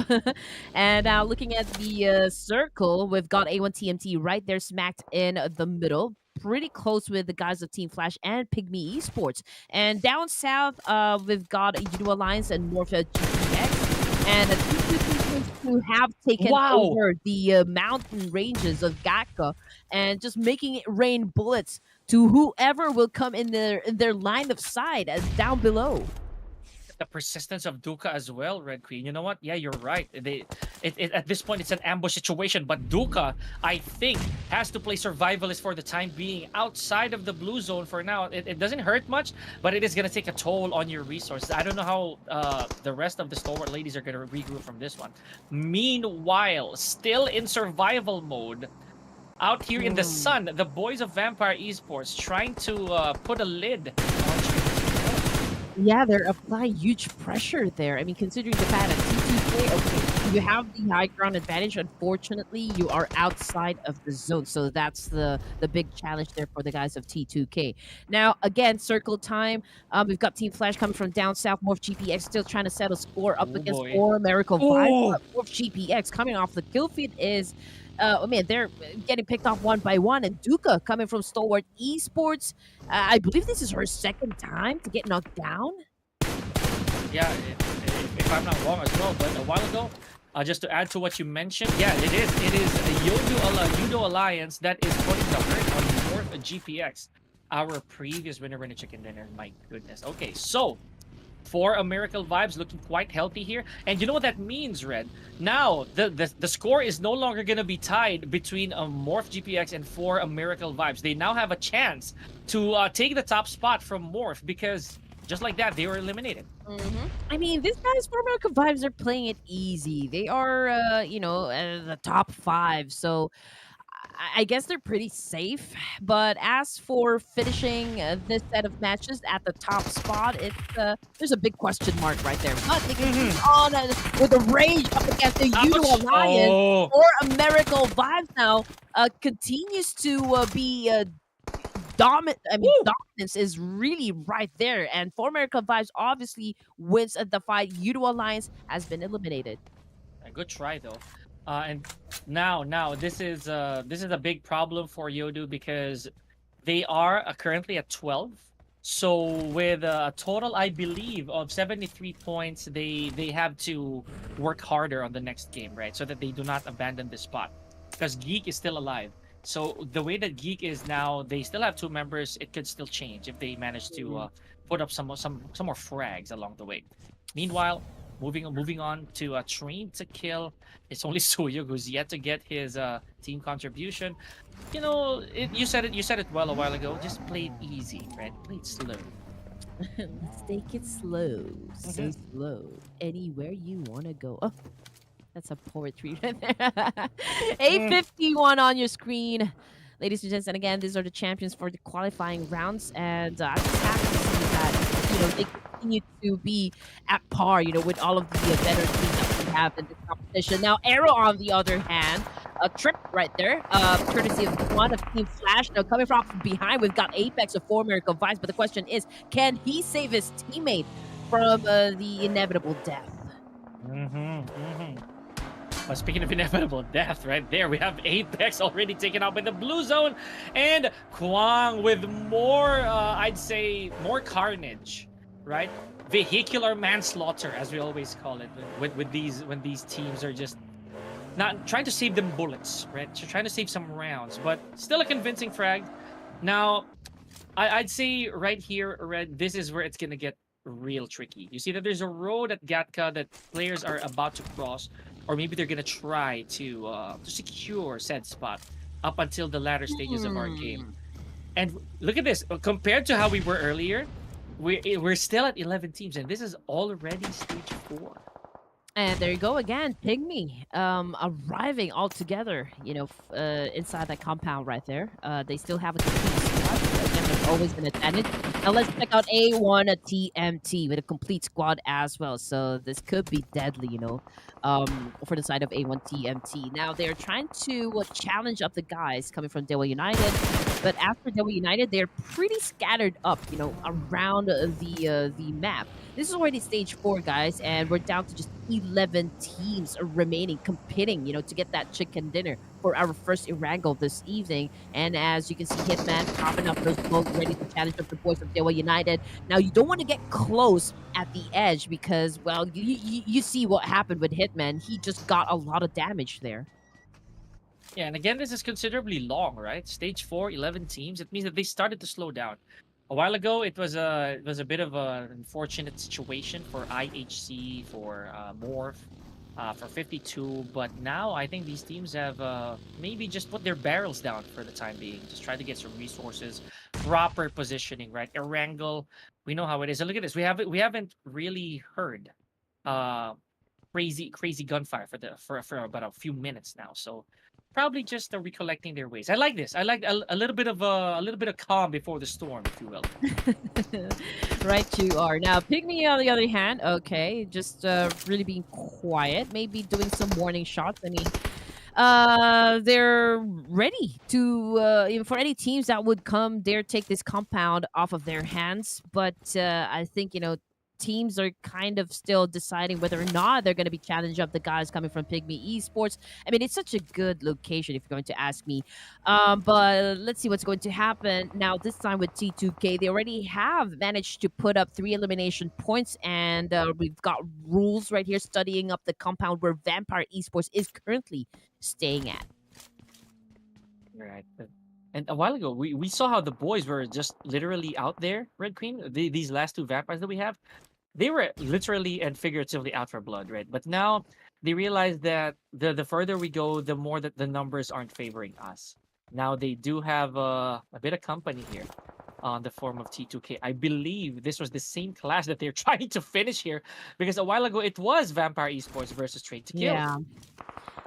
And now looking at the circle, we've got A1 TMT right there, smacked in the middle. Pretty close with the guys of Team Flash and Pygmy Esports. And down south, we've got YOODO Alliance and MORPH GEEK. And the two teams who have taken Wow. over the mountain ranges of Gakka and just making it rain bullets to whoever will come in their line of sight down below. The persistence of Duka as well, Red Queen. You know what? Yeah, you're right. At this point, it's an ambush situation. But Duka, I think, has to play survivalist for the time being outside of the blue zone for now. It doesn't hurt much, but it is going to take a toll on your resources. I don't know how the rest of the stalwart ladies are going to regroup from this one. Meanwhile, still in survival mode, out here in the Hmm. sun, the boys of Vampire Esports trying to put a lid on. Yeah, they're applying huge pressure there. I mean, considering the fact that T2K, okay, you have the high ground advantage. Unfortunately, you are outside of the zone, so that's the big challenge there for the guys of T2K. Now, again, circle time. We've got Team Flash coming from down south. Morph GPX still trying to settle score up Oh against boy. Four Miracle Vibe. Oh, Morph GPX coming off the kill feed is. I mean, they're getting picked off one by one, and Duka coming from Stalwart Esports. I believe this is her second time to get knocked down. yeah, if I'm not wrong as well, but a while ago, just to add to what you mentioned, yeah, it is. It is a YOODO Alliance that is putting the hurt on Morph GPX, our previous winner in a chicken dinner. My goodness. Okay, so for a Miracle Vibes looking quite healthy here. And you know what that means, Red? Now, the score is no longer going to be tied between a Morph GPX and for a Miracle Vibes. They now have a chance to take the top spot from Morph because just like that, they were eliminated. I mean, these guys for America Vibes are playing it easy. They are, you know, the top 5, so I guess they're pretty safe. But as for finishing this set of matches at the top spot, it's there's a big question mark right there. But they continue on with the rage up against the YOODO Ouch! Alliance Oh, or American Vibes now continues to be woo! dominance is really right there. And for America Vibes obviously wins at the fight. YOODO Alliance has been eliminated. A good try though. And now this is a big problem for Yodu because they are currently at 12. So with a total, I believe, of 73 points, they have to work harder on the next game, right? So that they do not abandon the spot. Because Geek is still alive. So the way that Geek is now, they still have 2 members. It could still change if they manage to put up some more frags along the way. Meanwhile, moving on to a train to kill. It's only Suyo who's yet to get his team contribution. You know, you said it well a while ago. Just play it easy, right? Play it slow. Let's take it slow, so Mhm. slow. Anywhere you wanna go. Oh, that's a poetry right there. 851 on your screen. Ladies and gents, and again, these are the champions for the qualifying rounds. And I'm just happy to see that, they continue to be at par, with all of the better teams that we have in this competition. Now, Arrow, on the other hand, a trip right there, courtesy of one of Team Flash. Now, coming from behind, we've got Apex of 4 Miracle Vibes. But the question is, can he save his teammate from the inevitable death? But speaking of inevitable death, right there, we have Apex already taken out by the blue zone, and Kwang with more, I'd say, more carnage, right? Vehicular manslaughter, as we always call it, with these when these teams are just not trying to save them bullets, right? So trying to save some rounds, but still a convincing frag. Now, I'd say right here, Red, this is where it's gonna get real tricky. You see that there's a road at Gatka that players are about to cross, or maybe they're gonna try to secure said spot up until the latter stages of our game. And look at this, compared to how we were earlier, we're still at 11 teams, and this is already stage 4. And there you go again, Pygmy, arriving all together, inside that compound right there. They still have a complete squad. Again, there's always an advantage. Now let's check out A1 TMT with a complete squad as well. So this could be deadly, for the side of A1 TMT. Now they're trying to challenge up the guys coming from DEWA United, but after DEWA United, they're pretty scattered up, around the map. This is already stage 4, guys, and we're down to just 11 teams remaining, competing, to get that chicken dinner for our first Erangel this evening. And as you can see, Hitman popping up those smoke, ready to challenge up the boys of DEWA United. Now, you don't want to get close at the edge because, well, you see what happened with Hitman. He just got a lot of damage there. Yeah, and again, this is considerably long, right? Stage 4, 11 teams. It means that they started to slow down. A while ago, it was a bit of an unfortunate situation for IHC, for MORPH, for 52. But now I think these teams have maybe just put their barrels down for the time being. Just try to get some resources, proper positioning, right? Erangel, we know how it is. And look at this. We haven't really heard uh crazy gunfire for about a few minutes now. So probably just recollecting their ways. I like this. I like a little bit of a little bit of calm before the storm, if you will. Right, you are. Now, Pygmy, on the other hand, okay, just really being quiet, maybe doing some warning shots. I mean, they're ready to, even for any teams that would come dare take this compound off of their hands. But I think, teams are kind of still deciding whether or not they're going to be challenged up the guys coming from Pygmy Esports. I mean, it's such a good location if you're going to ask me. But let's see what's going to happen. Now, this time with T2K, they already have managed to put up 3 elimination points. And we've got rules right here studying up the compound where Vampire Esports is currently staying at. Right. And a while ago, we saw how the boys were just literally out there, Red Queen. These last 2 vampires that we have, they were literally and figuratively out for blood, right? But now they realize that the further we go, the more that the numbers aren't favoring us. Now they do have a bit of company here on the form of T2K. I believe this was the same class that they're trying to finish here, because a while ago it was Vampire Esports versus Train to Kill. Yeah.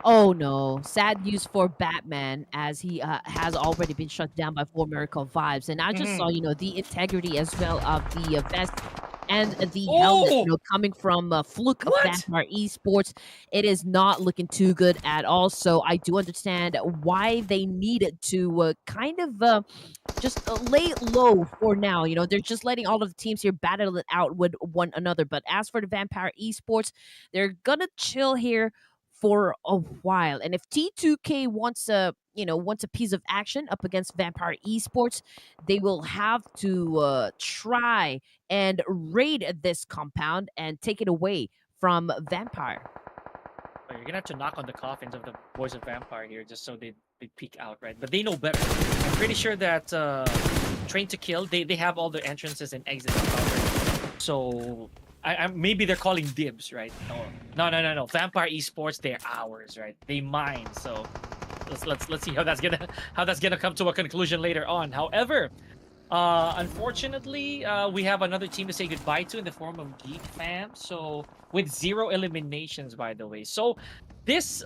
Oh no, sad news for Batman as he has already been shut down by 4 Miracle Vibes. And I just saw, the integrity as well of the vest and the helmet, Oh, coming from Fluke of what? Vampire Esports. It is not looking too good at all. So I do understand why they needed to kind of just lay low for now. They're just letting all of the teams here battle it out with one another. But as for the Vampire Esports, they're gonna chill here for a while. And if T2K wants a piece of action up against Vampire Esports, they will have to try and raid this compound and take it away from Vampire. Oh, you're gonna have to knock on the coffins of the boys of Vampire here just so they peek out, right? But they know better. I'm pretty sure that Train to Kill, they have all the entrances and exits covered. So maybe they're calling dibs, right? No. Vampire Esports, they're ours, right? They mine. So let's see how that's gonna come to a conclusion later on. However, unfortunately, we have another team to say goodbye to in the form of GEEK fam. So with 0 eliminations, by the way. So this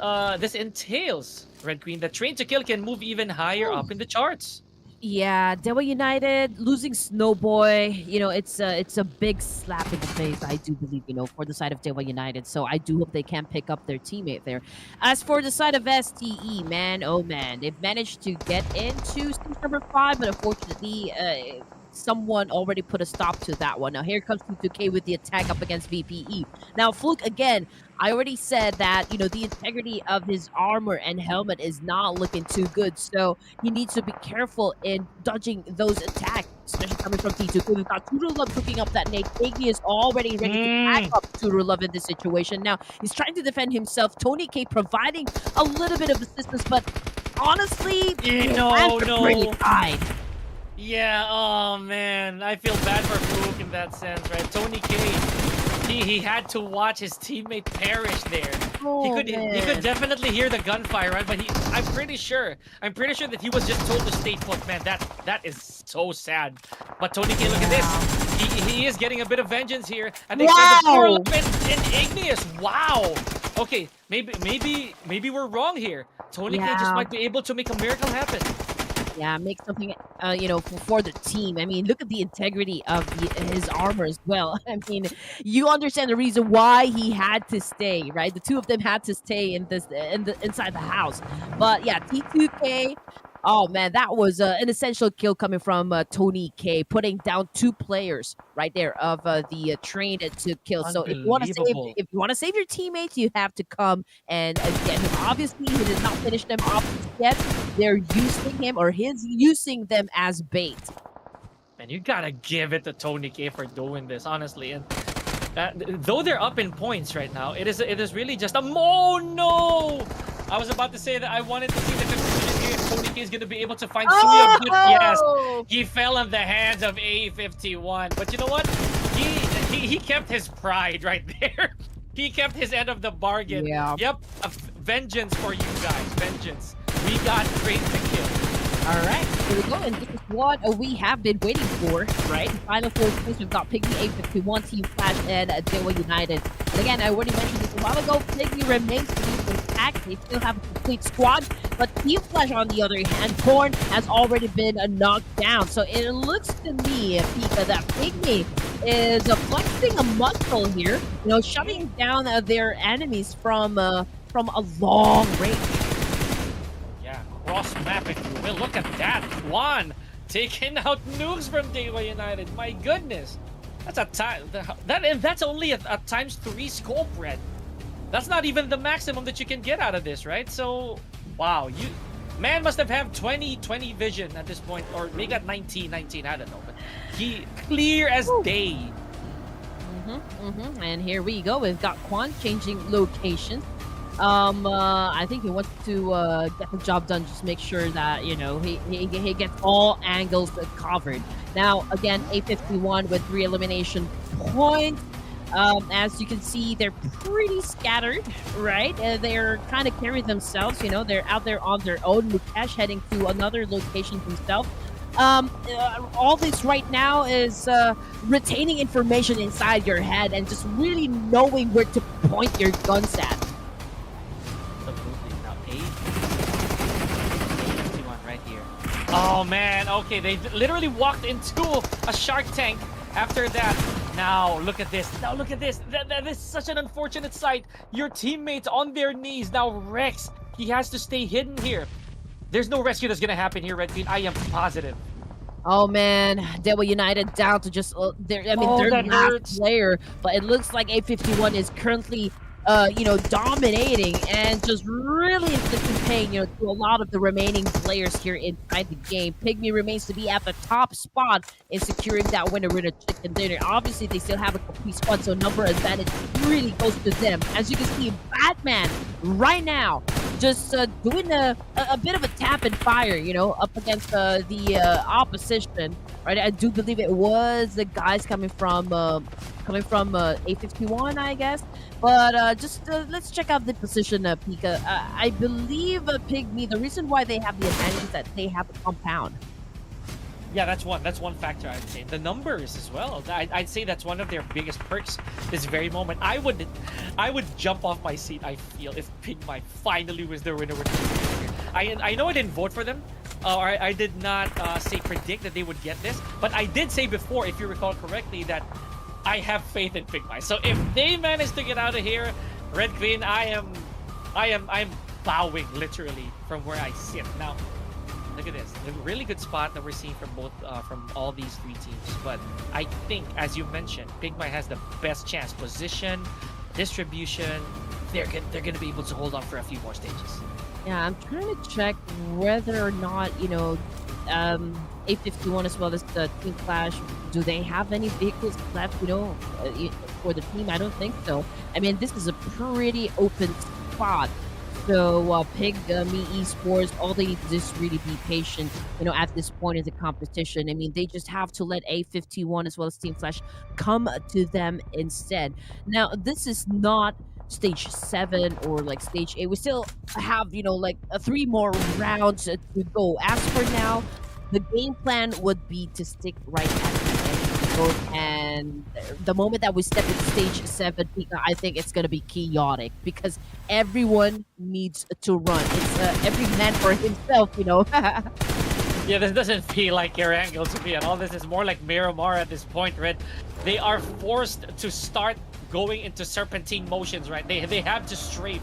entails, Red Queen, that Train to Kill can move even higher up in the charts. Yeah, DEWA United losing Snowboy, it's a big slap in the face, I do believe, for the side of DEWA United. So I do hope they can pick up their teammate there. As for the side of STE, man, oh man, they've managed to get into stage number 5, but unfortunately, someone already put a stop to that one. Now here comes T2K with the attack up against VPE. Now Fluke, again, I already said that, the integrity of his armor and helmet is not looking too good. So he needs to be careful in dodging those attacks, especially coming from T2K. We've got Love cooking up that nade. PIGMY is already ready to back up Love in this situation. Now he's trying to defend himself. Tony K providing a little bit of assistance, but honestly, no. Really died. Yeah, oh man, I feel bad for Fluke in that sense, right? Tony K, he had to watch his teammate perish there. Oh, he could definitely hear the gunfire, right? But I'm pretty sure that he was just told to stay put. Man, that is so sad. But Tony K, look at this. He is getting a bit of vengeance here. And they try to pour up in Igneous. Wow. Okay, maybe we're wrong here. Tony K just might be able to make a miracle happen. Yeah, make something, for the team. I mean, look at the integrity of his armor as well. I mean, you understand the reason why he had to stay, right? The two of them had to stay inside the house. But yeah, T2K. Oh man, that was an essential kill coming from Tony K, putting down 2 players right there of the Train to Kill. So if you want to save your teammates, you have to come and get him. Obviously, he did not finish them off yet. They're using him, or he's using them as bait. And you gotta give it to Tony K for doing this, honestly. And though they're up in points right now, it is really just a no. I was about to say that I wanted to see the conclusion here if Tony K is gonna be able to find Suya, but yes, he fell in the hands of A51. But you know what? He kept his pride right there. He kept his end of the bargain. Yeah. Yep. Vengeance for you guys. Vengeance. We got Train to Kill. All right, here we go, and this is what we have been waiting for, right? In final 4 teams, we've got PIGMY, A51, Team Flash, and DEWA United. And again, I already mentioned this a while ago, PIGMY remains to be intact. They still have a complete squad, but Team Flash, on the other hand, Korn has already been knocked down. So it looks to me, Pika, that PIGMY is flexing a muscle here, shutting down their enemies from a long range. Cross map, if you will. Look at that. Juan taking out nukes from DEWA United. My goodness. That's that's only a ×3 scope, Red. That's not even the maximum that you can get out of this, right? So, wow. Man must have had 20 vision at this point. Or maybe at 19, I don't know. But he clear as day. And here we go. We've got Quan changing locations. I think he wants to get the job done, just make sure that, he gets all angles covered. Now, again, A51 with 3 elimination points. As you can see, they're pretty scattered, right? They're kind of carry themselves, they're out there on their own. Mukesh heading to another location himself. All this right now is retaining information inside your head and just really knowing where to point your guns at. Oh man, okay, they literally walked into a shark tank after that. Now, look at this. That is such an unfortunate sight. Your teammates on their knees. Now, Rex, he has to stay hidden here. There's no rescue that's gonna happen here, Red Queen. I am positive. Oh man, DEWA United down to just they're the last player, but it looks like A51 is currently dominating and just really inflicting pain, to a lot of the remaining players here inside the game. PIGMY remains to be at the top spot in securing that winner chicken dinner. Obviously, they still have a complete squad, so number advantage really goes to them. As you can see, Batman right now just doing a bit of a tap and fire, up against the opposition. Right, I do believe it was the guys coming from A51, I guess. But let's check out the position, Pika. I believe PIGMY, the reason why they have the advantage is that they have a compound. Yeah, that's one factor I'd say. The numbers as well. I'd say that's one of their biggest perks this very moment. I would jump off my seat, I feel, if PIGMY finally was the winner. I know I didn't vote for them. I did not say predict that they would get this, but I did say before, if you recall correctly, that I have faith in PIGMY. So if they manage to get out of here, Red Queen, I'm bowing literally from where I sit. Now, look at this. A really good spot that we're seeing from both from all these three teams. But I think, as you mentioned, PIGMY has the best chance. Position, distribution, they're gonna be able to hold on for a few more stages. Yeah, I'm trying to check whether or not, A51 as well as the Team Clash, do they have any vehicles left, for the team? I don't think so. I mean, this is a pretty open spot. So, PIGMY Esports, all they need to do is really be patient, at this point in the competition. I mean, they just have to let A51 as well as Team Flash come to them instead. Now, this is not stage 7 or like stage 8. We still have, 3 more rounds to go. As for now, the game plan would be to stick right at the end. And the moment that we step into stage 7, I think it's going to be chaotic because everyone needs to run. It's every man for himself, Yeah, this doesn't feel like Erangel to me at all. This is more like MIRAMAR at this point, Red. They are forced to start going into serpentine motions, right? They have to strafe.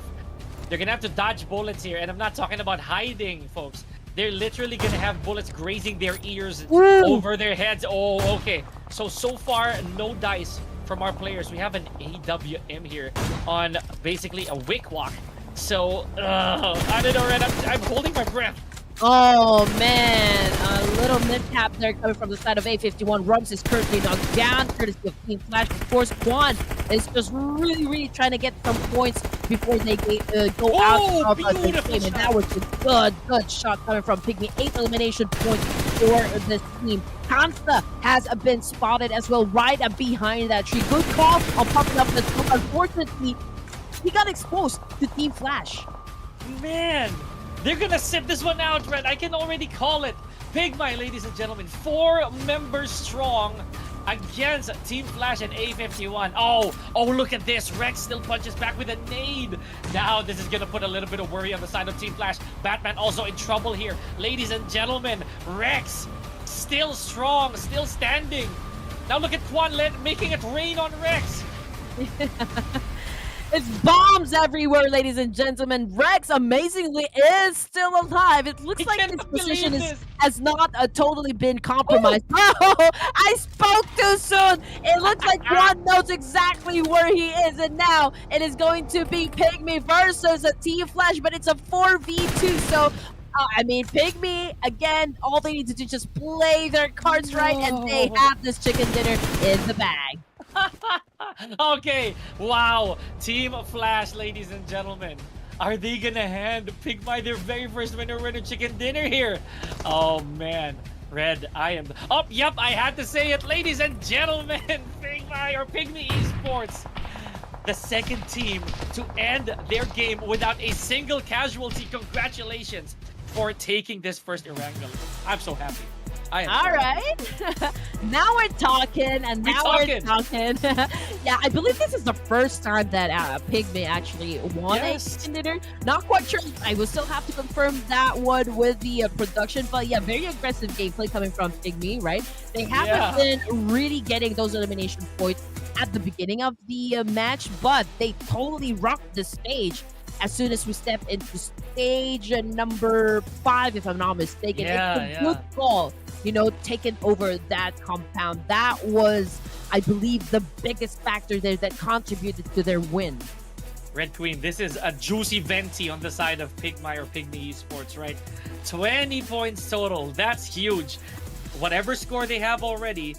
They're gonna have to dodge bullets here, and I'm not talking about hiding, folks. They're literally gonna have bullets grazing their ears over their heads. Oh, okay. So far, no dice from our players. We have an AWM here on basically a wick walk. So, I don't know, Red. I'm holding my breath. Oh man, a little mid-tap there coming from the side of A51. Rums is currently knocked down, courtesy of Team Flash. Of course, Quan is just really trying to get some points before they go out of the game. And that was a good shot coming from PIGMY. 8 elimination points for this team. Kansta has been spotted as well right behind that tree. Good call on popping up the smoke. Unfortunately, he got exposed to Team Flash. Man! They're gonna sit this one out, Red. I can already call it. PIGMY, ladies and gentlemen, 4 members strong against Team Flash and A51. Oh, look at this. Rex still punches back with a nade. Now this is gonna put a little bit of worry on the side of Team Flash. Batman also in trouble here. Ladies and gentlemen, Rex still strong, still standing. Now look at Quan making it rain on Rex. It's bombs everywhere, ladies and gentlemen. Rex, amazingly, is still alive. It looks like his position has not totally been compromised. Oh, I spoke too soon. It looks like Juan knows exactly where he is. And now it is going to be PIGMY versus a Team Flash, but it's a 4v2. So, PIGMY, again, all they need to do is just play their cards right, and they have this chicken dinner in the bag. Okay, wow. Team Flash, ladies and gentlemen. Are they gonna hand PIGMY their very first winner chicken dinner here? Oh man, Red, yep, I had to say it, ladies and gentlemen. PIGMY Esports, the second team to end their game without a single casualty. Congratulations for taking this first Erangel. I'm so happy. All right. Now we're talking, and now we're talking. Yeah, I believe this is the first time that PIGMY actually won a chicken dinner. Not quite sure. I will still have to confirm that one with the production, but yeah, very aggressive gameplay coming from PIGMY, right? They haven't been really getting those elimination points at the beginning of the match, but they totally rocked the stage as soon as we step into stage number 5, if I'm not mistaken. It's a good call, taking over that compound. That was, I believe, the biggest factor there that contributed to their win. Red Queen, this is a juicy venti on the side of PIGMY or PIGMY Esports, right? 20 points total. That's huge. Whatever score they have already,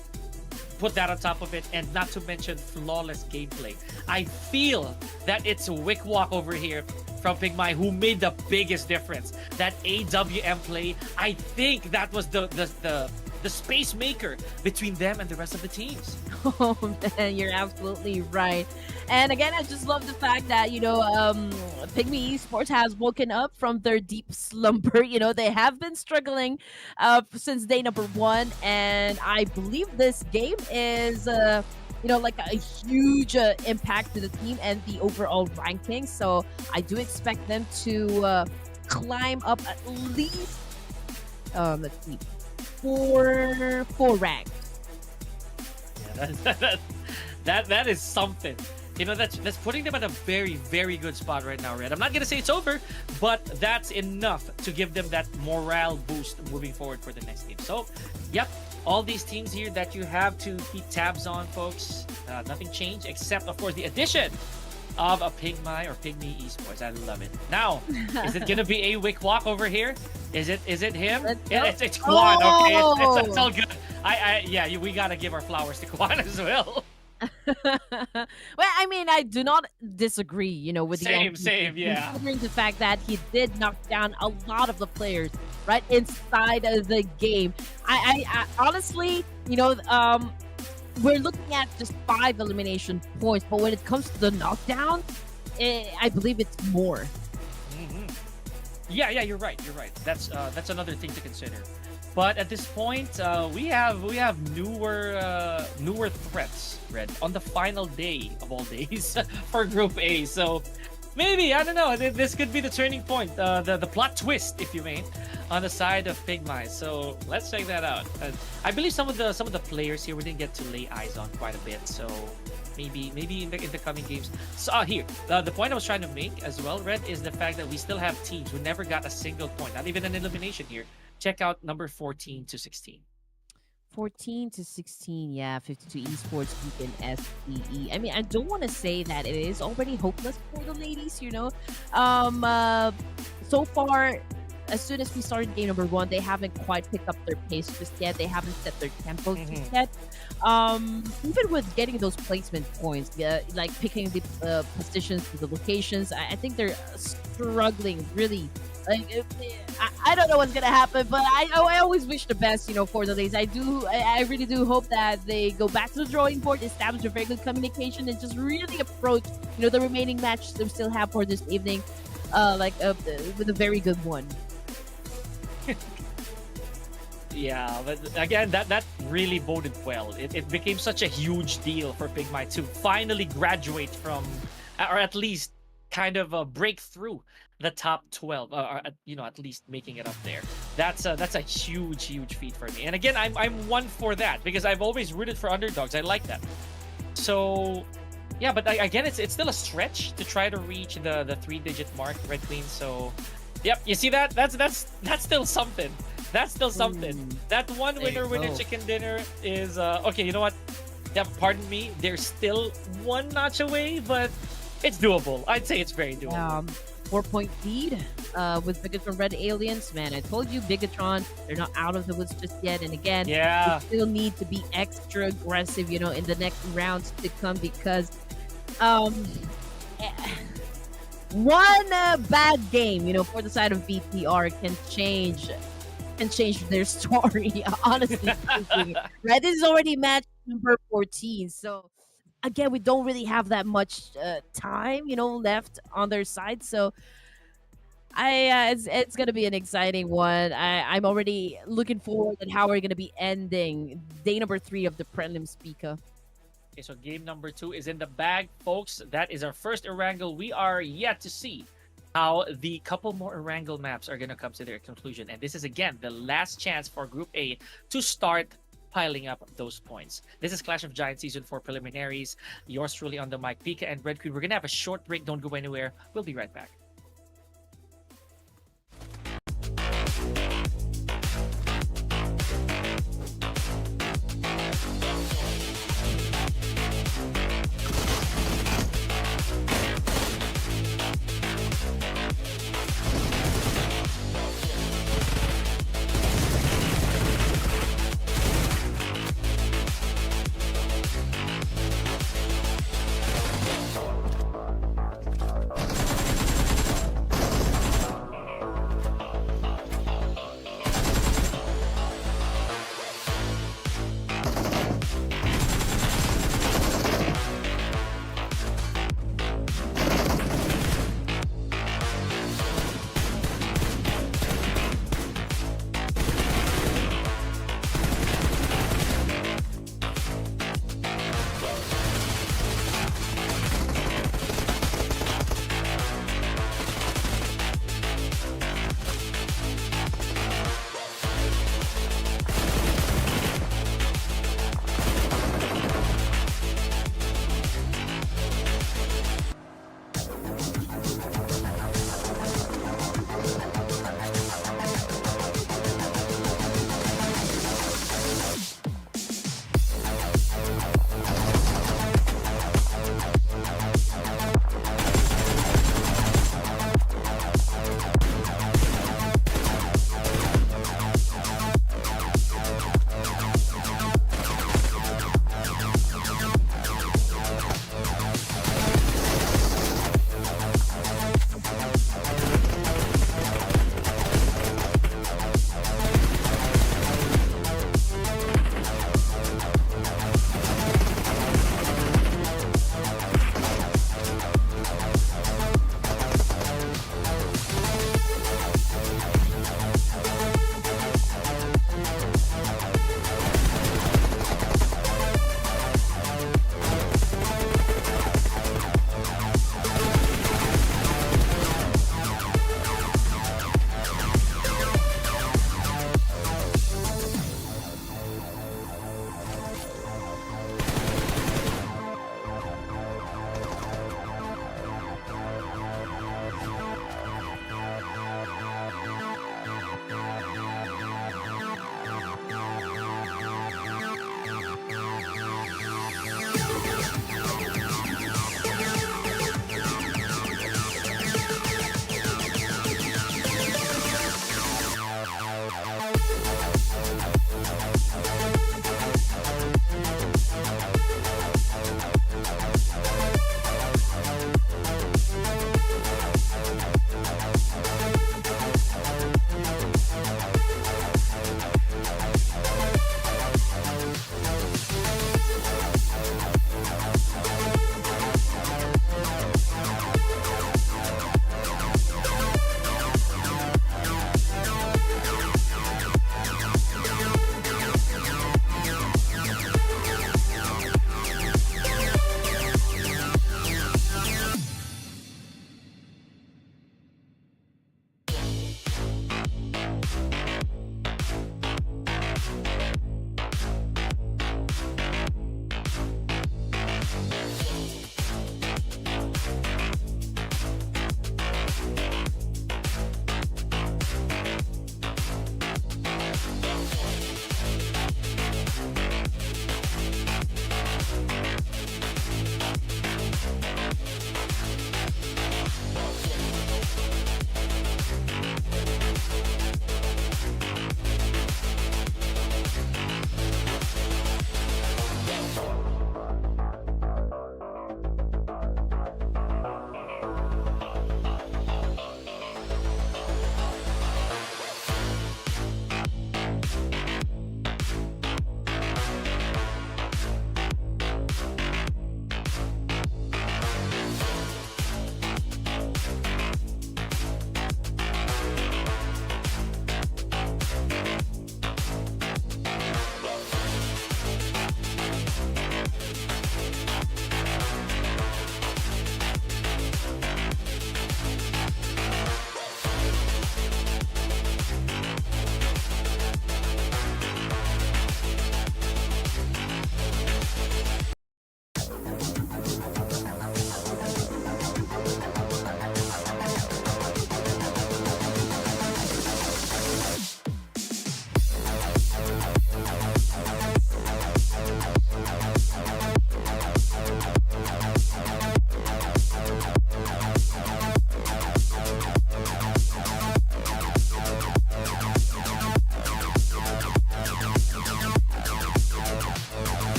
put that on top of it, and not to mention flawless gameplay. I feel that it's a Wick Walk over here from PIGMY who made the biggest difference. That AWM play, I think that was the space maker between them and the rest of the teams. Oh man, you're absolutely right. And again, I just love the fact that, PIGMY Esports has woken up from their deep slumber. They have been struggling since day number 1. And I believe this game is, like a huge impact to the team and the overall ranking. So I do expect them to climb up at least, let's see, four ranks. Yeah, that is something. That's putting them at a very, very good spot right now, Red. I'm not gonna say it's over, but that's enough to give them that morale boost moving forward for the next game. So, yep, all these teams here that you have to keep tabs on, folks. Nothing changed except, of course, the addition of a PIGMY or PIGMY Esports. I love it. Now, is it gonna be a Wick Walk over here? Is it him? Yeah, it's Quan. Okay, it's all good. We gotta give our flowers to Quan as well. Well, I mean, I do not disagree, with the same, yeah. Considering the fact that he did knock down a lot of the players right inside of the game. I honestly, we're looking at just 5 elimination points, but when it comes to the knockdown, I believe it's more. Mm-hmm. Yeah, you're right. That's another thing to consider. But at this point, we have newer threats, Red, on the final day of all days for Group A. So maybe, I don't know, this could be the turning point, the plot twist, if you may, on the side of PIGMY. So let's check that out. I believe some of the players here we didn't get to lay eyes on quite a bit. So maybe in the coming games. So here, the point I was trying to make as well, Red, is the fact that we still have teams who never got a single point, not even an elimination here. Check out number 14 to 16. 14 to 16, yeah, 52 Esports, GEEK and SPE. I mean, I don't want to say that it is already hopeless for the ladies, so far, as soon as we started game number 1, they haven't quite picked up their pace just yet. They haven't set their tempo just yet. Even with getting those placement points, like picking the positions to the locations, I think they're struggling really. Like, I don't know what's gonna happen, but I always wish the best, for the ladies. I really do hope that they go back to the drawing board, establish a very good communication, and just really approach, the remaining matches they still have for this evening, with a very good one. Yeah, but again, that really boded well. It became such a huge deal for PIGMY to finally graduate from, or at least kind of break through the top 12, or at least making it up there. That's a huge feat for me. And again, I'm one for that because I've always rooted for underdogs. I like that. So yeah, but again, it's still a stretch to try to reach the 3-digit mark, Red Queen. So yep, you see that? That's still something. That's still something. That one winner chicken dinner is okay. You know what? Yeah, pardon me. They're still one notch away, but it's doable. I'd say it's very doable. 4-point lead with BIGETRON Red Aliens. Man, I told you, BIGETRON, they're not out of the woods just yet. And again, yeah, we still need to be extra aggressive, in the next rounds to come because one bad game, for the side of BTR can change their story, honestly speaking. Right? This is already match number 14. So again, we don't really have that much time, left on their side. So it's gonna be an exciting one. I'm already looking forward at how we're gonna be ending day number 3 of the Prelims, Pika. Okay, so game number 2 is in the bag, folks. That is our first Erangel. We are yet to see how the couple more Erangel maps are gonna come to their conclusion, and this is again the last chance for Group A to start piling up those points. This is Clash of Giants Season 4 Preliminaries. Yours truly on the mic, Pika and Red Queen. We're gonna have a short break. Don't go anywhere. We'll be right back.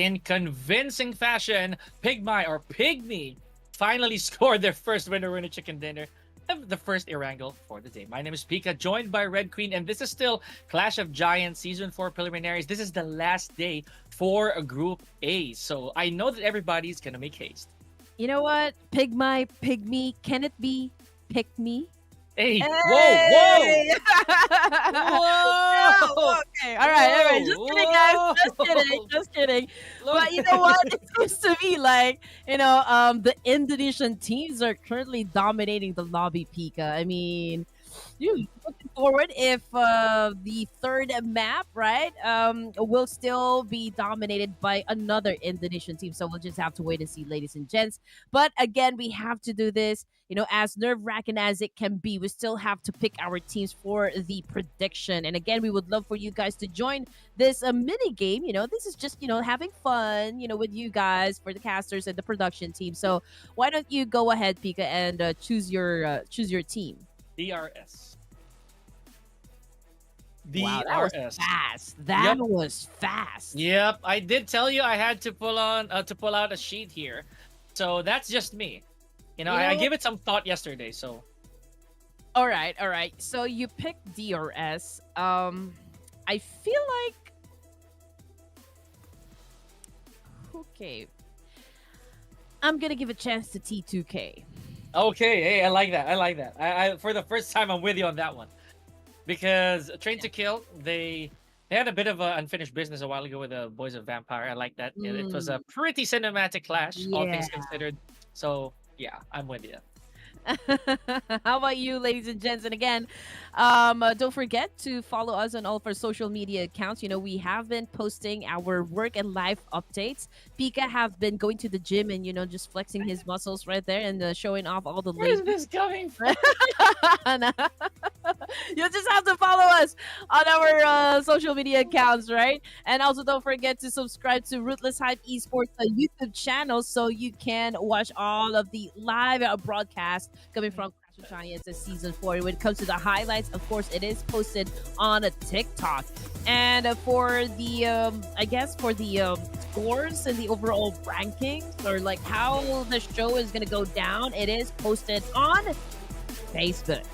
in convincing fashion, PIGMY finally scored their first winner chicken dinner. The first Erangel for the day. My name is Pika, joined by Red Queen, and this is still Clash of Giants Season 4 Preliminaries. This is the last day for Group A, so I know that everybody's gonna make haste. You know what? Pigmy, can it be Pick Me? Hey, Hey! whoa! Okay, all right. Just kidding, guys. Just kidding. But you know what? It seems to me like the Indonesian teams are currently dominating the lobby, Pika. I mean, dude, looking forward if the third map, right, will still be dominated by another Indonesian team. So we'll just have to wait and see, ladies and gents. But again, we have to do this. As nerve-wracking as it can be, we still have to pick our teams for the prediction. And again, we would love for you guys to join this mini game. This is just having fun. With you guys for the casters and the production team. So why don't you go ahead, Pika, and choose your team. DRS. Wow, that was fast. That was fast. Yep, I did tell you I had to pull out a sheet here, so that's just me. I gave it some thought yesterday. So, all right. So you picked DRS. I feel like okay. I'm gonna give a chance to T2K. Okay, hey, I like that. I for the first time, I'm with you on that one. Because Train to Kill, they had a bit of unfinished business a while ago with the Boys of Vampire. I like that. It was a pretty cinematic clash, all things considered. So, yeah, I'm with you. How about you, ladies and gents? And again, don't forget to follow us on all of our social media accounts. We have been posting our work and life updates. Pika have been going to the gym and just flexing his muscles right there and showing off all the Where's this coming from? You just have to follow us on our social media accounts, right? And also don't forget to subscribe to Ruthless Esports YouTube channel so you can watch all of the live broadcasts coming from Clash of Giants Season 4. When it comes to the highlights, of course, it is posted on a TikTok. And for the, scores and the overall rankings, or like how the show is going to go down, it is posted on Facebook.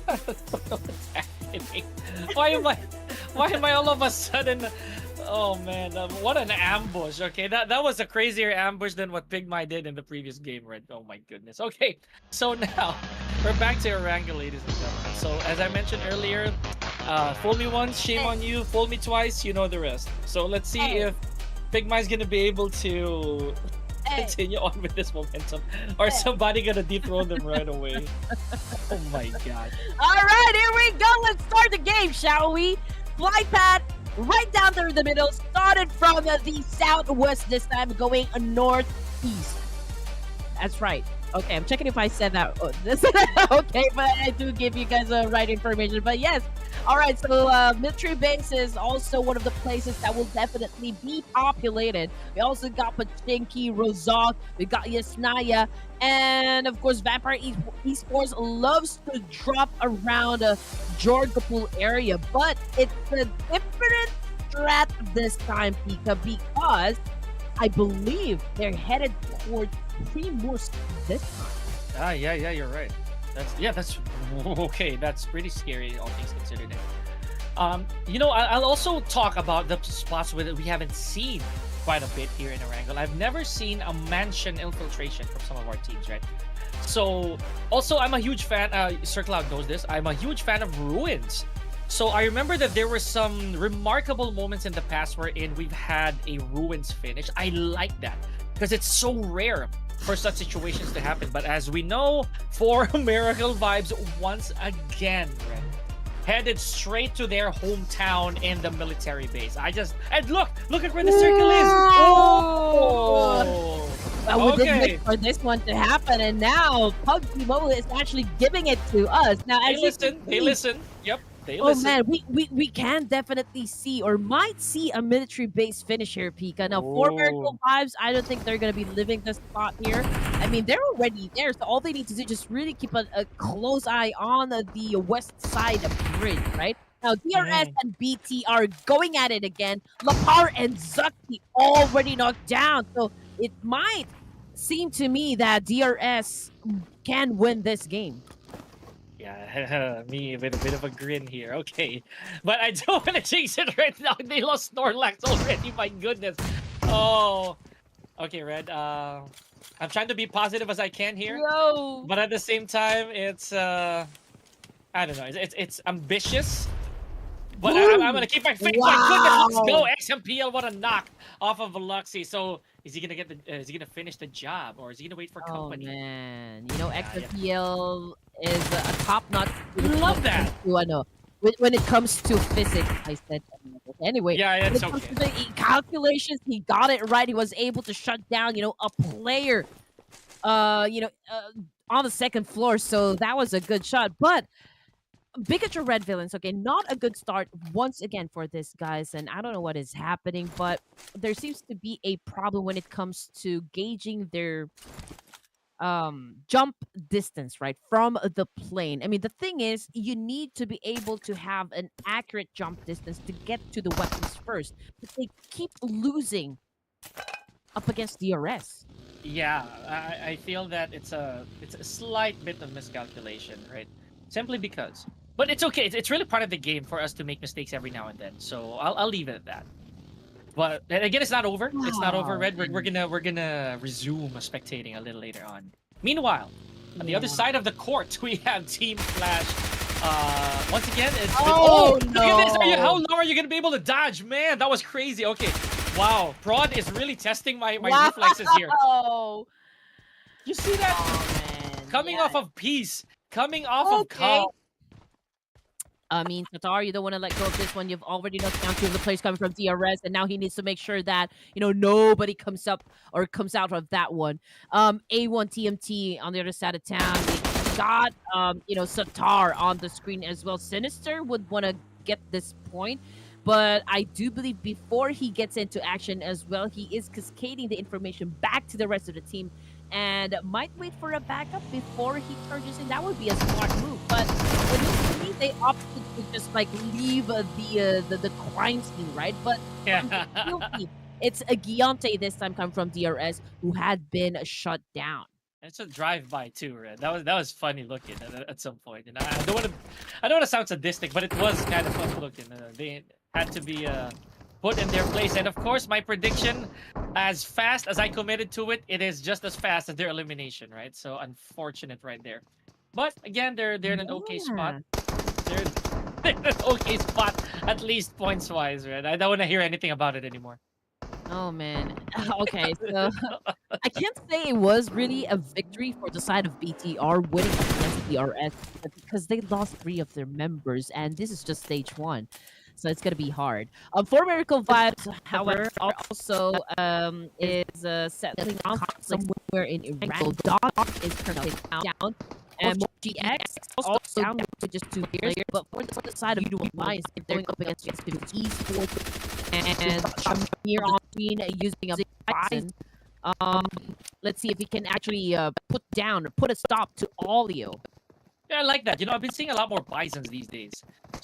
What's happening? Why am I all of a sudden? Oh man, what an ambush. Okay, that was a crazier ambush than what PIGMY did in the previous game, right? Oh my goodness. Okay, so now we're back to Erangel, ladies and gentlemen. So as I mentioned earlier, fool me once, shame on you. Fool me twice, you know the rest. So let's see if PIGMY's gonna be able to continue on with this momentum, or somebody gonna dethrone them right away. Oh my god. All right, here we go. Let's start the game, shall we? Fly pad right down there in the middle. Started from the southwest this time, going northeast. That's right. Okay, I'm checking if I said that. Okay, but I do give you guys the right information. But yes, all right. So military base is also one of the places that will definitely be populated. We also got Pachinki, Rozok, we got Yasnaya, and of course Vampire Esports loves to drop around Jorgapul area, but it's a different strat this time, Pika, because I believe they're headed towards Primorsk this time. Yeah, you're right. That's okay. That's pretty scary, all things considered. I'll also talk about the spots where we haven't seen quite a bit here in Erangel. I've never seen a mansion infiltration from some of our teams, right? So, also, I'm a huge fan. Sir Cloud knows this. I'm a huge fan of ruins. So I remember that there were some remarkable moments in the past wherein we've had a ruins finish. I like that because it's so rare for such situations to happen. But as we know, for Miracle Vibes once again, right, headed straight to their hometown in the military base. And look at where the circle is. Oh, well, we did wait for this one to happen, and now PUBG Mobile is actually giving it to us. Now, they listen. Yep. Oh man, we can definitely see or might see a military base finish here, Pika. Now, for Miracle Vibes, I don't think they're going to be living the spot here. I mean, they're already there, so all they need to do is just really keep a close eye on the west side of the bridge, right? Now, DRS and BT are going at it again. Lapar and Zucky already knocked down. So it might seem to me that DRS can win this game. Yeah, me with a bit of a grin here. Okay, but I don't want to jinx it right now. They lost Snorlax already. My goodness. Oh, okay, Red. I'm trying to be positive as I can here, Yo! but at the same time, it's I don't know. It's ambitious, but I'm gonna keep my faith. My goodness, let's go XMPL! What a knock off of Veloxy. So is he gonna get the? Is he gonna finish the job, or is he gonna wait for company? Oh man, you know XMPL is a top-notch. Love that. When it comes to physics, I said. Anyway, Yeah, when it's it comes okay. to the calculations, he got it right. He was able to shut down, a player, on the second floor. So that was a good shot. But BIGETRON Red Villains, okay, not a good start once again for this, guys. And I don't know what is happening, but there seems to be a problem when it comes to gauging their jump distance, right, from the plane. I mean, the thing is, you need to be able to have an accurate jump distance to get to the weapons first, but they keep losing up against DRS. Yeah, I feel that it's a slight bit of miscalculation, right? Simply because, but it's okay. It's really part of the game for us to make mistakes every now and then. So I'll leave it at that. But and again, it's not over. It's not over, Red. We're gonna resume spectating a little later on. Meanwhile, on the other side of the court, we have Team Flash. Once again, it's no! Look at this! How long are you gonna be able to dodge? Man, that was crazy. Okay, wow, Prod is really testing my reflexes here. You see that? Oh, man. Coming off of peace, coming off of calm. I mean, Tatar, you don't want to let go of this one. You've already knocked down two of the players coming from DRS, and now he needs to make sure that, nobody comes up or comes out of that one. A1 TMT on the other side of town. We got, Satar on the screen as well. Sinister would want to get this point, but I do believe before he gets into action as well, he is cascading the information back to the rest of the team and might wait for a backup before he charges in. That would be a smart move, but it looks to me they opted to just leave the crime scene, right? But Yeah. it's a Giante this time coming from DRS who had been shut down. It's a drive-by too, Red. That was funny looking at some point, and I don't want to sound sadistic, but it was kind of fun looking. They had to be put in their place, and of course, my prediction, as fast as I committed to it, it is just as fast as their elimination, right? So unfortunate right there. But again, they're in an okay spot. They're in an okay spot, at least points wise, right? I don't want to hear anything about it anymore. Oh man. Okay, so I can't say it was really a victory for the side of BTR winning against DRS because they lost 3 of their members, and this is just stage 1. So it's gonna be hard. For Miracle Vibes, however, are also is settling conflict somewhere in Erangel. Dot is currently down. And GX also down to just 2 players. But for the side of YOODO Alliance, if they're going up against Esports and Shamir on screen using a Bison, let's see if he can actually put a stop to Olio. Yeah, I like that. I've been seeing a lot more Bisons these days.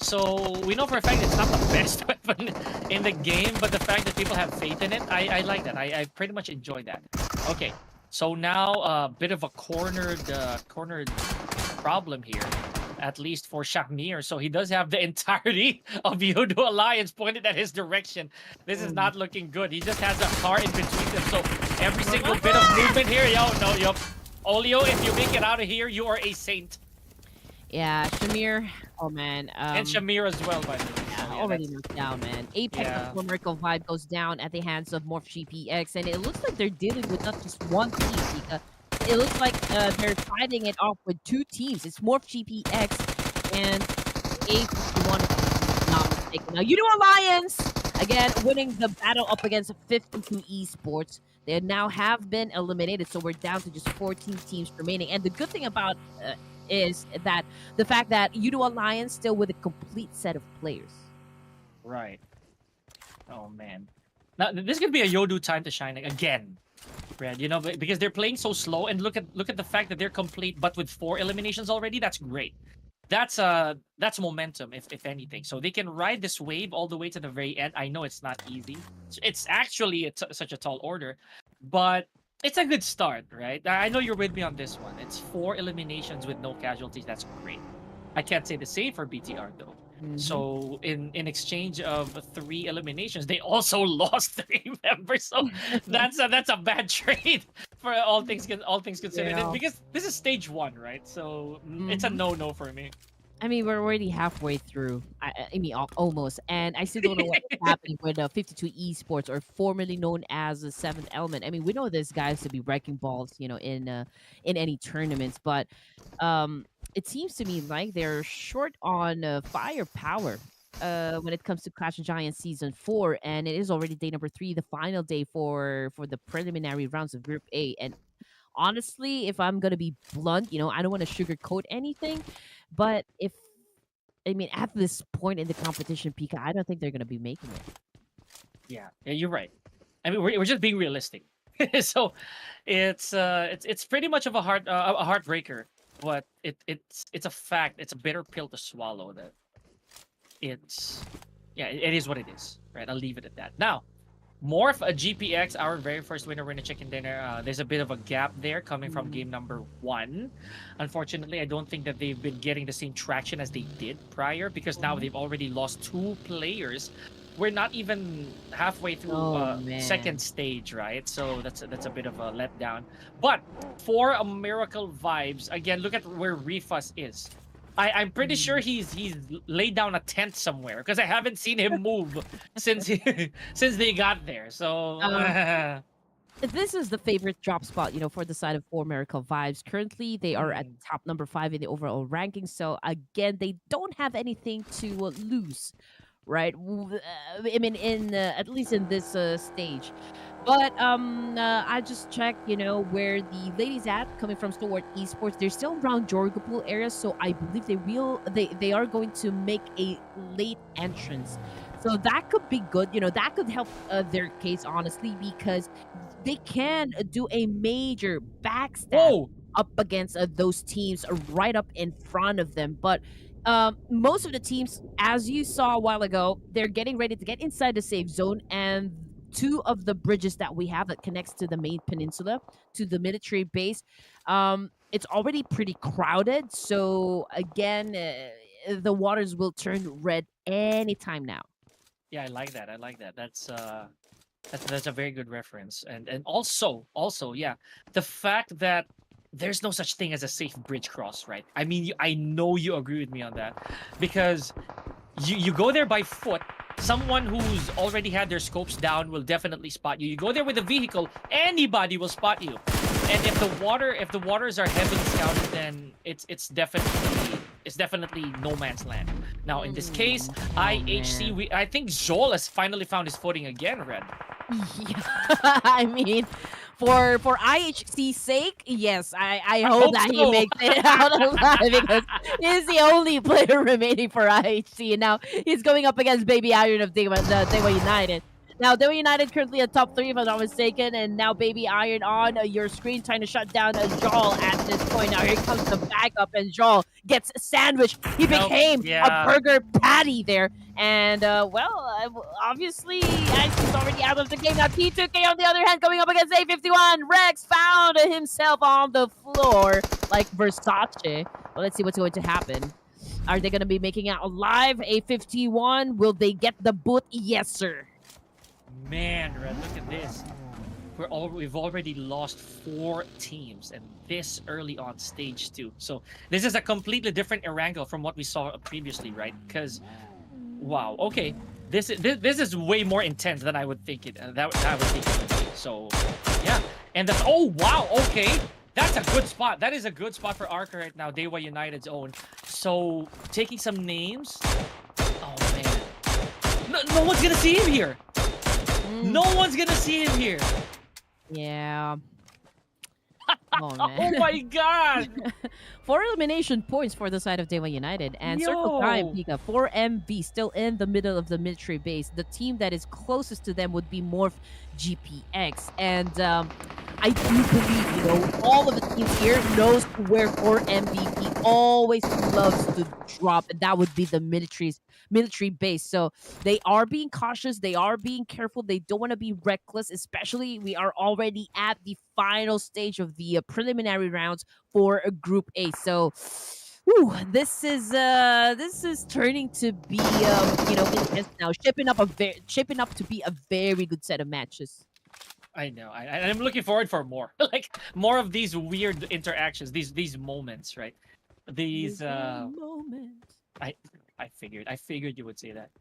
So we know for a fact it's not the best weapon in the game, but the fact that people have faith in it, I like that. I pretty much enjoy that. Okay, so now a bit of a cornered problem here, at least for Shamir. So he does have the entirety of YOODO Alliance pointed at his direction. This is not looking good. He just has a car in between them. So every single bit of movement here, Olio, if you make it out of here, you are a saint. Yeah, Shamir. Oh man. And Shamir as well, by the way. Yeah, already knocked down, man. Apex of Miracle Vibe goes down at the hands of MORPH GPX, and it looks like they're dealing with not just one team, Pika. It looks like they're fighting it off with 2 teams. It's MORPH GPX and A51, if I'm not mistaken. Now, YOODO Alliance, again, winning the battle up against 52 Esports. They now have been eliminated, so we're down to just 14 teams remaining. And the good thing about is that the fact that YOODO Alliance still with a complete set of players. Right. Oh man. Now this is gonna be a YODO time to shine again, Red. Because they're playing so slow, and look at the fact that they're complete, but with 4 eliminations already. That's great. that's momentum, if anything. So they can ride this wave all the way to the very end. I know it's not easy. It's actually such a tall order, but it's a good start, right? I know you're with me on this one. It's 4 eliminations with no casualties. That's great. I can't say the same for BTR though. So in exchange of 3 eliminations, they also lost 3 members. So that's a bad trade for all things considered. Yeah. Because this is stage 1, right? So it's a no for me. I mean, we're already halfway through. I mean, almost. And I still don't know what's happening with 52 Esports, or formerly known as the Seventh Element. I mean, we know this guys to be wrecking balls, in any tournaments, but it seems to me like they're short on firepower. When it comes to Clash of Giants Season 4, and it is already day number 3, the final day for the preliminary rounds of Group A. And honestly, if I'm gonna be blunt, I don't want to sugarcoat anything, but at this point in the competition, Pika, I don't think they're gonna be making it. Yeah, you're right. I mean, we're just being realistic. So it's pretty much of a heartbreaker, but it's a fact. It's a bitter pill to swallow. That it is what it is, right? I'll leave it at that. Now, MORPH, a GPX, our very first winner in a chicken dinner. There's a bit of a gap there coming from game number 1. Unfortunately, I don't think that they've been getting the same traction as they did prior, because now they've already lost 2 players. We're not even halfway through second stage, right? So that's a bit of a letdown. But for a Miracle Vibes, again, look at where Refus is. I'm pretty sure he's laid down a tent somewhere, because I haven't seen him move since they got there. So this is the favorite drop spot, for the side of 4 Miracle Vibes. Currently, they are at top number 5 in the overall ranking. So again, they don't have anything to lose, right? I mean, at least in this stage. But I just checked, where the ladies at, coming from Stalwart Esports. They're still around Jorgapul area, so I believe they are going to make a late entrance. So that could be good. That could help their case, honestly, because they can do a major backstab up against those teams right up in front of them. But most of the teams, as you saw a while ago, they're getting ready to get inside the safe zone, and 2 of the bridges that we have that connects to the main peninsula, to the military base, it's already pretty crowded. So again, the waters will turn red anytime now. Yeah, I like that. That's a very good reference. And also, yeah, the fact that there's no such thing as a safe bridge cross, right? I mean, I know you agree with me on that, because you go there by foot. Someone who's already had their scopes down will definitely spot you. You go there with a vehicle, anybody will spot you. And if the waters are heavily scouted, then it's definitely no man's land. Now in this case, IHC, I think Joel has finally found his footing again, Red. Yeah, I mean, for IHC's sake, yes, I hope that he makes it out alive, because he's the only player remaining for IHC, and now he's going up against Baby Iron of DEWA United. Now, DEWA United currently at top 3, if I'm not mistaken, and now Baby Iron on your screen trying to shut down Joel at this point. Now, here comes the backup, and Joel gets sandwiched. He became a burger patty there. And, obviously, he's already out of the game. Now, T2K, on the other hand, coming up against A51. Rex found himself on the floor like Versace. Well, let's see what's going to happen. Are they going to be making it alive? A51, will they get the boot? Yes, sir. Man, Red, look at this. We've already lost 4 teams, and this early on stage 2. So this is a completely different Erangel from what we saw previously, right? Because, wow, okay, this is way more intense than I would think it. That I would think it would be. So yeah, and that's okay. That's a good spot. That is a good spot for Arca right now. DEWA United's own. So taking some names. Oh man, no one's gonna see him here. No one's gonna see him here. Yeah. Oh Oh man. my gosh! 4 elimination points for the side of DEWA United. And circle time, Yo! Pika. 4MB still in the middle of the military base. The team that is closest to them would be MORPH GPX. And I do believe, all of the teams here knows where 4MVP always loves to drop, and that would be the military base. So they are being cautious, they are being careful, they don't want to be reckless, especially we are already at the final stage of the preliminary rounds for a group A. So this is turning to be intense now, shaping up to be a very good set of matches. I know. I'm looking forward for more. Like more of these weird interactions, these moments, right? These Moment. I figured you would say that.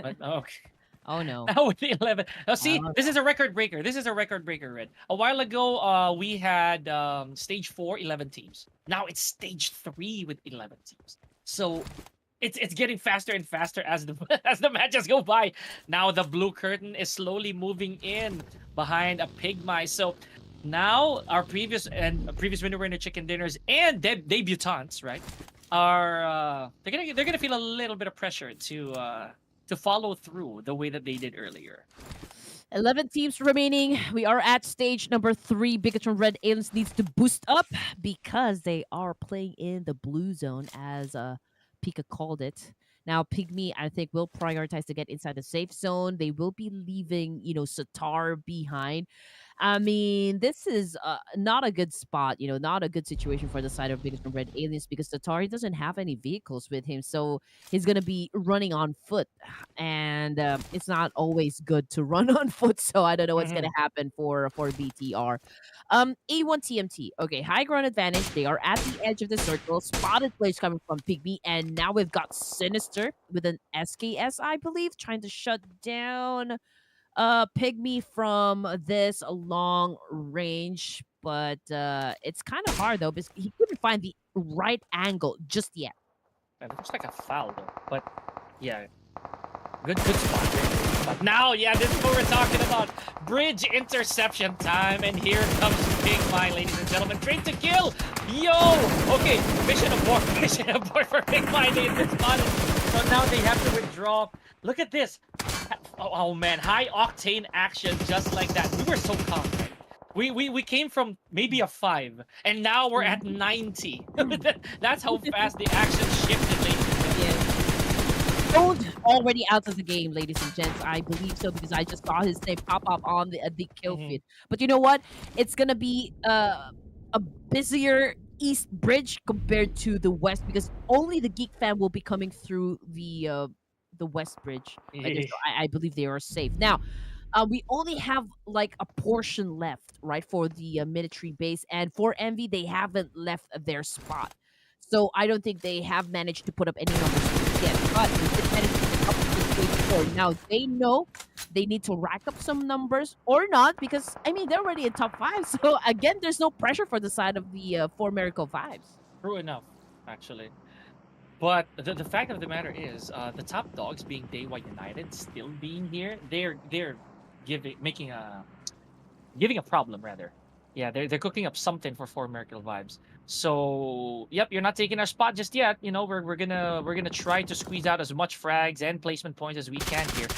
But okay. Oh no. Now with the 11. Now see, Oh, this is a record breaker. This is a record breaker, Red. A while ago, we had stage 4, 11 teams. Now it's stage 3 with 11 teams. So it's getting faster and faster as the as the matches go by. Now the blue curtain is slowly moving in behind a PIGMY. So now our previous winner chicken dinners and debutantes, right, are they're gonna feel a little bit of pressure to follow through the way that they did earlier. 11 teams remaining. We are at stage number 3. BIGETRON Red Aliens needs to boost up because they are playing in the blue zone, as Pika called it. Now, PIGMY, I think, will prioritize to get inside the safe zone. They will be leaving, Satar behind. I mean, this is not a good spot, not a good situation for the side of Biggest Red Aliens, because Tatari doesn't have any vehicles with him. So he's going to be running on foot. And it's not always good to run on foot. So I don't know what's going to happen for BTR. A1 TMT. Okay, high ground advantage. They are at the edge of the circle. Spotted players coming from PIGMY. And now we've got Sinister with an SKS, I believe, trying to shut down PIGMY from this long range, but it's kind of hard though because he couldn't find the right angle just yet. It looks like a foul though, but yeah, good spot. But now, yeah, this is what we're talking about. Bridge interception time, and here comes PIGMY, ladies and gentlemen. Train to kill. Yo, okay, mission abort for PIGMY. They responded, so now they have to withdraw. Look at this. Oh man, high octane action just like that. We were so calm, right? We came from maybe a 5, and now we're at 90. That's how fast the action shifted, ladies and gentlemen. Gold already out of the game, ladies and gents. I believe so because I just saw his name pop up on the kill feed. But you know what? It's gonna be a busier east bridge compared to the west because only the GEEK fan will be coming through the west bridge. I believe they are safe. Now, we only have like a portion left, right, for the military base, and for Envy, they haven't left their spot. So I don't think they have managed to put up any numbers yet. But they did manage to pick up the stage 4. Now they know they need to rack up some numbers or not because I mean they're already in top 5. So again, there's no pressure for the side of the 4 Miracle Vibes. True enough, actually. But the fact of the matter is, the top dogs being DEWA United still being here, they're giving a problem rather. Yeah, they're cooking up something for 4 Miracle Vibes. So yep, you're not taking our spot just yet. You know, we're gonna try to squeeze out as much frags and placement points as we can here.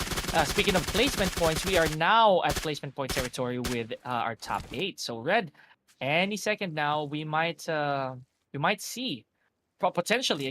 Speaking of placement points, we are now at placement point territory with our top 8. So Red, any second now we might see potentially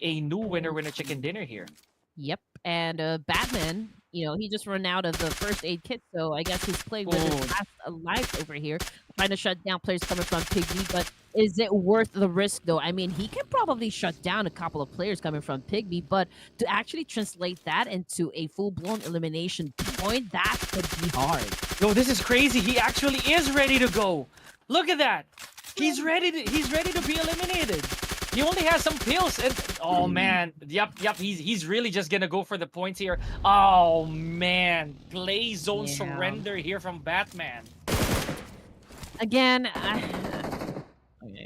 a new winner chicken dinner here. Yep, and Batman, he just ran out of the first aid kit, so I guess he's playing with his last life over here, trying to shut down players coming from PIGMY. But is it worth the risk, though? I mean, he can probably shut down a couple of players coming from PIGMY, but to actually translate that into a full-blown elimination point, that could be hard. Yo, this is crazy. He actually is ready to go. Look at that. He's ready to be eliminated. He only has some pills, and oh man, yep, he's really just gonna go for the points here. Oh man, play zone surrender here from Batman. Again,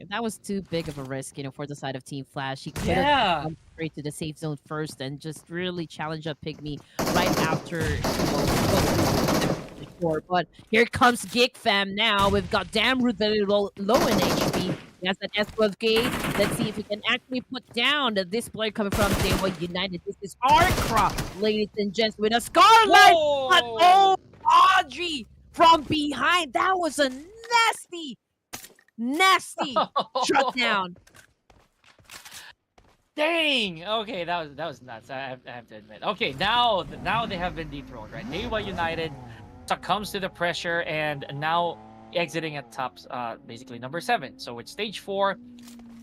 that was too big of a risk, for the side of Team Flash. He could have gone straight to the safe zone first and just really challenge up PIGMY right after. for. But here comes GEEK fam now. We've got Damn Root very low in HP. He has that S12K. Let's see if he can actually put down this player coming from DEWA United. This is Arkra, ladies and gents, with a Scarlet. But oh, Audrey from behind. That was a nasty shutdown. Dang. Okay, that was nuts. I have to admit. Okay, now they have been dethroned, right? DEWA United succumbs to the pressure and now exiting at top, basically number 7. So it's stage 4.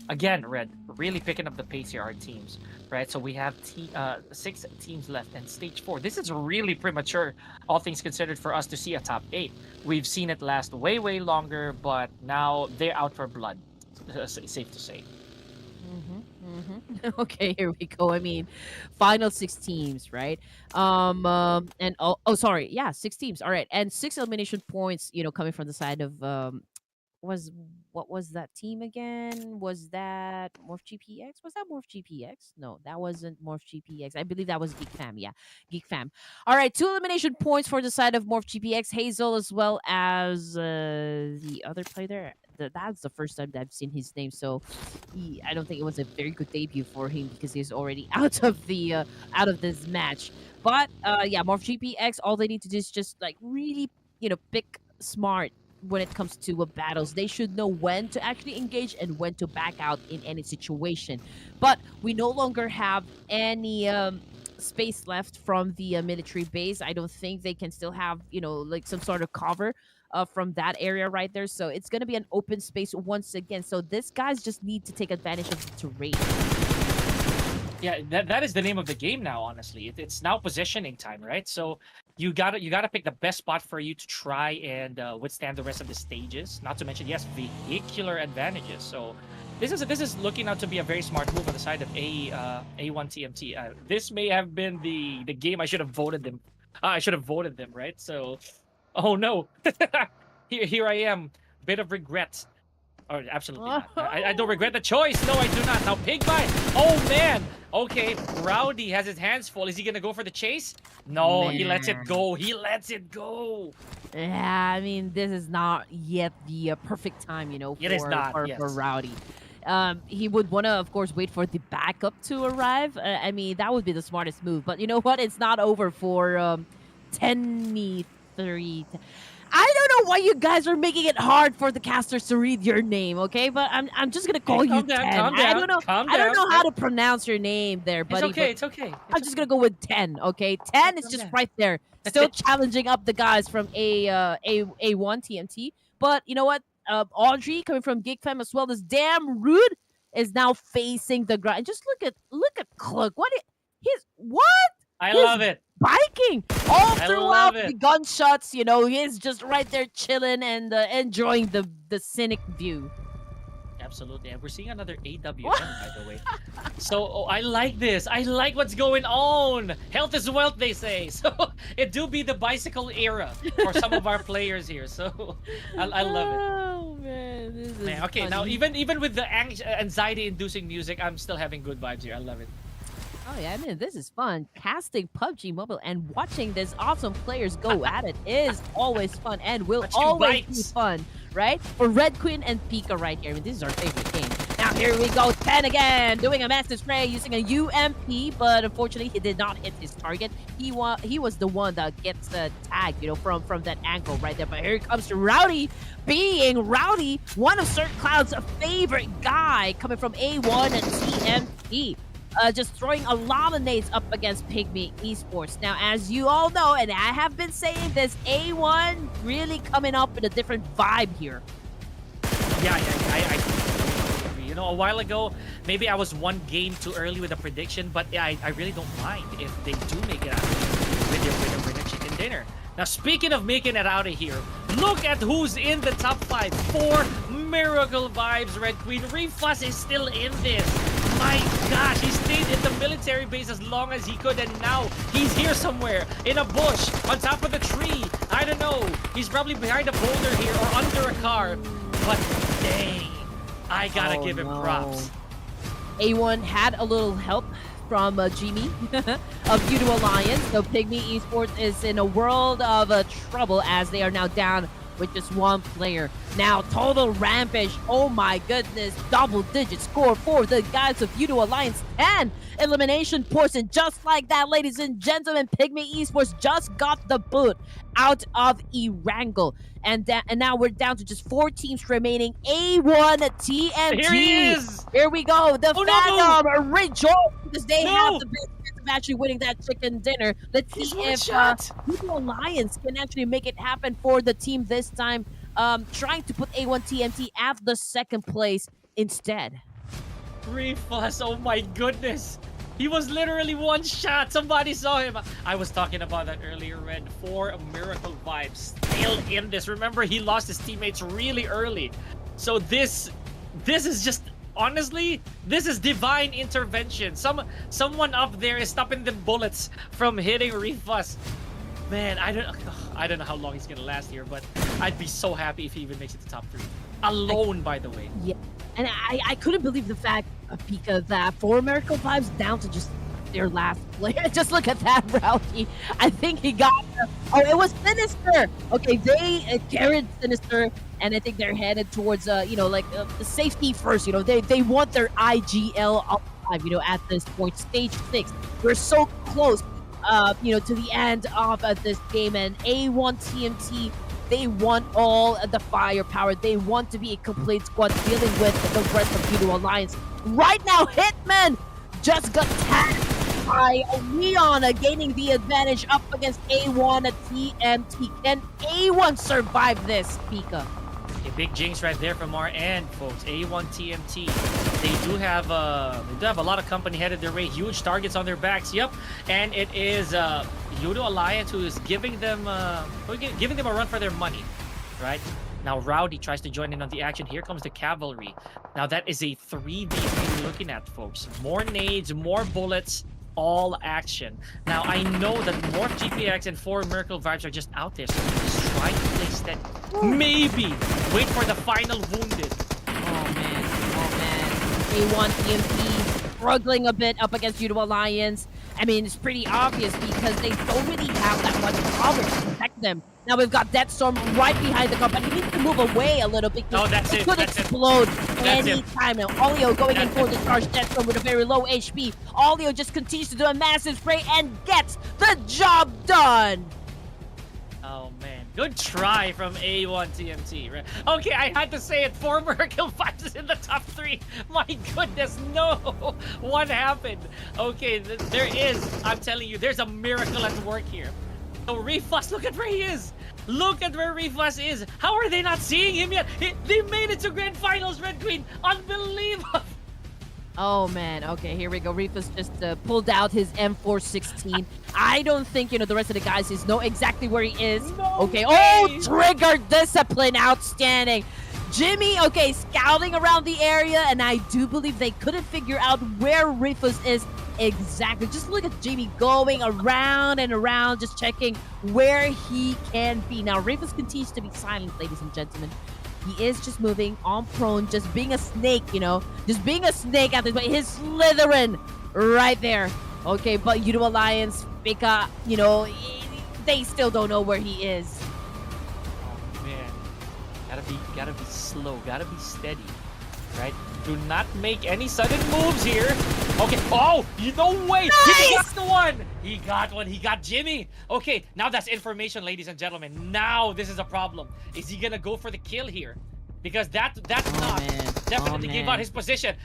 Again, Red really picking up the pace here. Our teams, right? So we have 6 teams left, and stage 4. This is really premature, all things considered, for us to see a top 8. We've seen it last way longer, but now they're out for blood. Safe to say. Okay, here we go. I mean, final 6 teams, right? And sorry, yeah, 6 teams. All right, and 6 elimination points. You know, coming from the side of what was that team again? Was that Morph GPX? Was that Morph GPX? No, that wasn't Morph GPX. I believe that was Geek Fam. Yeah, Geek Fam. All right, 2 elimination points for the side of Morph GPX, Hazel, as well as the other player there. That's the first time that I've seen his name, so I don't think it was a very good debut for him because he's already out of this match. But yeah, Morph GPX, all they need to do is just like really, pick smart when it comes to battles. They should know when to actually engage and when to back out in any situation. But we no longer have any space left from the military base. I don't think they can still have, like some sort of cover from that area right there. So it's going to be an open space once again. So these guys just need to take advantage of the terrain. Yeah, that is the name of the game now, honestly. It's now positioning time, right? So you gotta pick the best spot for you to try and withstand the rest of the stages. Not to mention, yes, vehicular advantages. So this is looking out to be a very smart move on the side of A1 TMT. This may have been the game I should have voted them. I should have voted them, right? So, oh no, here I am, bit of regret. Oh, absolutely not. I don't regret the choice. No, I do not. Now, PIGMY. Oh, man. Okay, Rowdy has his hands full. Is he going to go for the chase? No, man. He lets it go. He lets it go. Yeah, I mean, this is not yet the perfect time, for Rowdy. He would want to, of course, wait for the backup to arrive. I mean, that would be the smartest move. But you know what? It's not over for 10-3. I don't know why you guys are making it hard for the casters to read your name, okay? But I'm just gonna call you 10. I don't know how to pronounce your name there, buddy. It's okay. I'm just gonna go with 10, okay? 10 is just right there, still challenging up the guys from A1 TMT. But you know what? Audrey coming from Geek Fam as well as Damn Rude is now facing the ground. And just look at Cluck. What? I love it. Biking all throughout the gunshots, he's just right there chilling and enjoying the scenic view. Absolutely, and we're seeing another AWM, by the way. So I like this. I like what's going on. Health is wealth, they say. So it do be the bicycle era for some of our players here. So I love it. Oh man, this is okay, funny. now even with the anxiety-inducing music, I'm still having good vibes here. I love it. Oh yeah, I mean, this is fun. Casting PUBG Mobile and watching these awesome players go at it is always fun and will always be fun, right? For Red Queen and Pika right here. I mean, this is our favorite game. Now here we go, 10 again, doing a master spray using a UMP, but unfortunately he did not hit his target. He was the one that gets the tag, from that angle right there. But here comes Rowdy, being Rowdy, one of Sir Cloud's favorite guy, coming from A1 and TMT. Just throwing a lot of nades up against PIGMY Esports. Now, as you all know, and I have been saying this, A1 really coming up with a different vibe here. Yeah, I a while ago, maybe I was one game too early with a prediction, but I really don't mind if they do make it out with their chicken dinner. Now, speaking of making it out of here, look at who's in the top 5 for Miracle Vibes, Red Queen. Refus is still in this. My gosh, he stayed in the military base as long as he could, and now he's here somewhere in a bush on top of the tree. I don't know. He's probably behind a boulder here or under a car. But dang, I gotta give him props. A1 had a little help from Jimmy of YOODO Alliance. So PIGMY Esports is in a world of trouble as they are now down with just one player. Now, total rampage. Oh my goodness. Double-digit score for the guys of YOODO Alliance. 10 elimination points. And just like that, ladies and gentlemen, PIGMY Esports just got the boot out of Erangel. And now we're down to just 4 teams remaining. A1 TMT. Here he is! Here we go. The Phantom rejoice because they have the best chance of actually winning that chicken dinner. Let's see if YOODO Alliance can actually make it happen for the team this time. Trying to put A1 TMT at the second place instead. Ruthless, oh my goodness. He was literally one shot. Somebody saw him. I was talking about that earlier, Red. 4 Miracle Vibes still in this. Remember, he lost his teammates really early. So this is just, honestly, this is divine intervention. Someone up there is stopping the bullets from hitting Ruthless. Man, I don't know how long he's gonna last here, but I'd be so happy if he even makes it to top 3. Alone, by the way. Yeah. And I couldn't believe the fact, Pika, that 4 Miracle Vibes down to just their last player. Just look at that, Rowdy. I think he got... Oh, it was Sinister! Okay, they carried Sinister, and I think they're headed towards, you know, like, the safety first. You know, they want their IGL up 5, you know, at this point. Stage 6. We're so close, you know, to the end of this game, and A1 TMT... They want all the firepower. They want to be a complete squad dealing with the rest of YOODO Alliance. Right now, Hitman just got tagged by Leon, gaining the advantage up against A1 TMT. Can A1 survive this, Pika? A big jinx right there from our end, folks. A1 TMT. They do have a lot of company headed their way. Huge targets on their backs. Yep, and it is YOODO Alliance who is giving them a run for their money, right? Now Rowdy tries to join in on the action. Here comes the cavalry. Now that is a 3v3 we're looking at, folks. More nades, more bullets, all action. Now I know that MORPH, GPX, and 4 Miracle Vibes are just out there, so we're just trying to play steady. Maybe wait for the final wounded. Oh man. A1 TMT struggling a bit up against YOODO Alliance. I mean, it's pretty obvious because they don't really have that much cover to protect them. Now we've got Deathstorm right behind the car, but he needs to move away a little bit. No, that's it. Could explode any time. Now Olio going in for the charge. Deathstorm with a very low HP. Olio just continues to do a massive spray and gets the job done. Oh man, good try from A1 TMT. Right? Okay, I had to say it. 4 Miracle Vibes is in the top 3. My goodness, no! What happened? Okay, there is. I'm telling you, there's a miracle at work here. So Ruthless, look at where he is. Look at where Ruthless is. How are they not seeing him yet? They made it to Grand Finals, Red Queen. Unbelievable. Oh man, okay, here we go. Ruthless just pulled out his M416. I don't think, you know, the rest of the guys know exactly where he is. No okay, way. oh, trigger discipline, outstanding. Jimmy, okay, scouting around the area, and I do believe they couldn't figure out where Ruthless is exactly. Just look at Jimmy going around and around, just checking where he can be. Now, Ruthless continues to be silent, ladies and gentlemen. He is just moving on prone, just being a snake, you know, just being a snake at this point. He's slithering right there. Okay, but YOODO Alliance, Pika, you know, they still don't know where he is. Oh man, gotta be slow, gotta be steady, right? Do not make any sudden moves here. Okay, oh, no way! Nice! He got the one! He got one, he got Jimmy! Okay, now that's information, ladies and gentlemen. Now this is a problem. Is he gonna go for the kill here? Because that's not definitely gave out his position.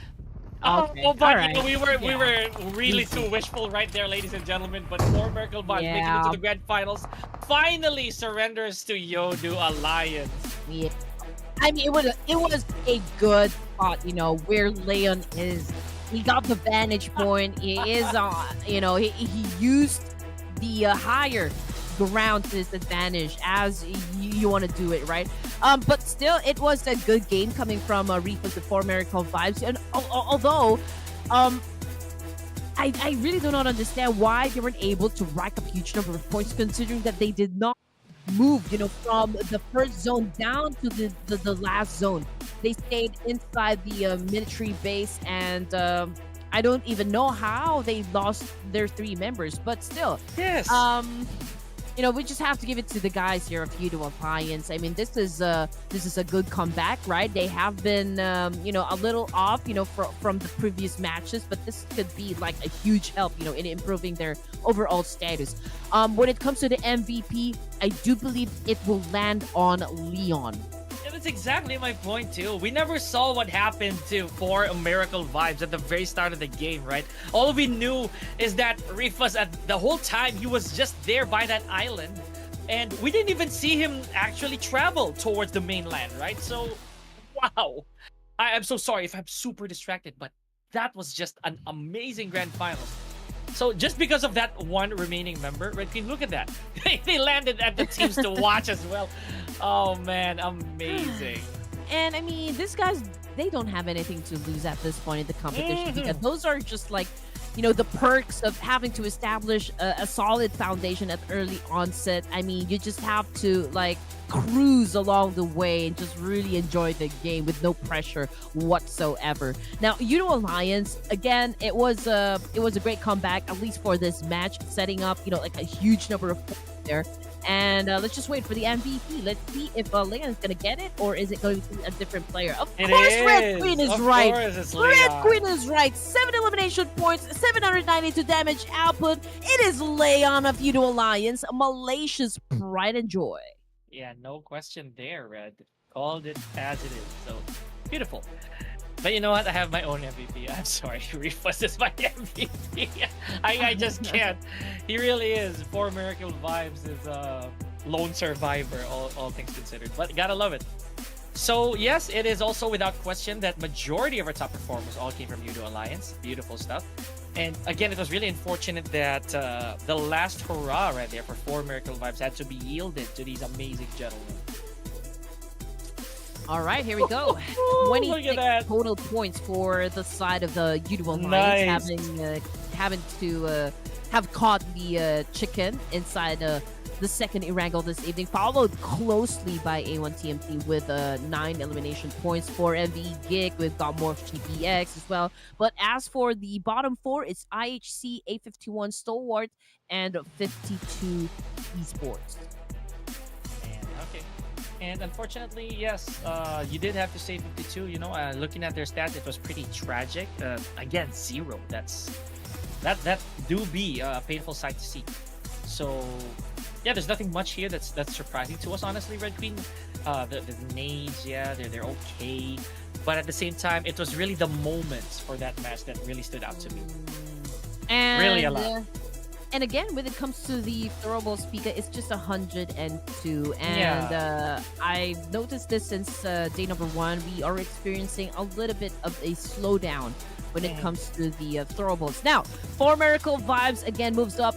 Okay. Oh, but right. you know, we were really too wishful right there, ladies and gentlemen. But 4 Miracle Vibes making it to the grand finals finally surrenders to YOODO Alliance. Yeah. I mean, it was a good spot, you know, where Leon is. He got the vantage point. He is, you know, he used the higher ground to his advantage as you want to do it, right? But still, it was a good game coming from Ruthless with 4 Miracle Vibes. And although, I really do not understand why they weren't able to rack up huge number of points, considering that they did not move, you know, from the first zone down to the last zone. They stayed inside the military base, and I don't even know how they lost their 3 members, but still, Yes. we just have to give it to the guys here of YOODO Alliance. I mean, this is a good comeback, right? They have been, a little off, from the previous matches, but this could be like a huge help, in improving their overall status. When it comes to the MVP, I do believe it will land on Leon. Yeah, that's exactly my point too. We never saw what happened to For Miracle Vibes at the very start of the game, right? All we knew is that Ruthless at the whole time he was just there by that island, and we didn't even see him actually travel towards the mainland, right? So, wow. I'm so sorry if I'm super distracted, but that was just an amazing grand finals. So just because of that one remaining member, Red Queen, look at that. They landed at the teams to watch as well. Oh man, amazing. And I mean, these guys, they don't have anything to lose at this point in the competition because those are just like, the perks of having to establish a solid foundation at early onset. I mean, you just have to like cruise along the way and just really enjoy the game with no pressure whatsoever. Now, YOODO Alliance, again, it was a great comeback, at least for this match, setting up, like a huge number of points there. And let's just wait for the MVP. Let's see if Leon is going to get it, or is it going to be a different player? Of course, Red Queen is right. Red Queen is right. 7 elimination points, 792 damage output. It is Leon of YOODO Alliance, Malaysia's pride and joy. Yeah, no question there, Red. Called it as it is. So, beautiful. But you know what? I have my own MVP. I'm sorry. Ruthless is my MVP. I just can't. He really is. For Miracle Vibes is a lone survivor, all things considered. But gotta love it. So, yes, it is also without question that majority of our top performers all came from YOODO Alliance. Beautiful stuff. And again, it was really unfortunate that the last hurrah right there for Miracle Vibes had to be yielded to these amazing gentlemen. All right, here we go. 26 total points for the side of the YOODO Alliance, having to have caught the chicken inside the second Erangel this evening, followed closely by A1 TMT with 9 elimination points. For MVE GEEK, we've got MORPH GPX as well. But as for the bottom 4, it's IHC, A51 Stalwart, and 52 Esports. Okay. And unfortunately, yes, you did have to say 52. Looking at their stats, it was pretty tragic. Again, 0. That do be a painful sight to see. So, yeah, there's nothing much here that's surprising to us, honestly, Red Queen. The nades, yeah, they're okay. But at the same time, it was really the moments for that match that really stood out to me. And really a lot. And again, when it comes to the throwable speaker, it's just 102. And I've noticed this since day number 1. We are experiencing a little bit of a slowdown when it comes to the throwables. Now, For Miracle Vibes again moves up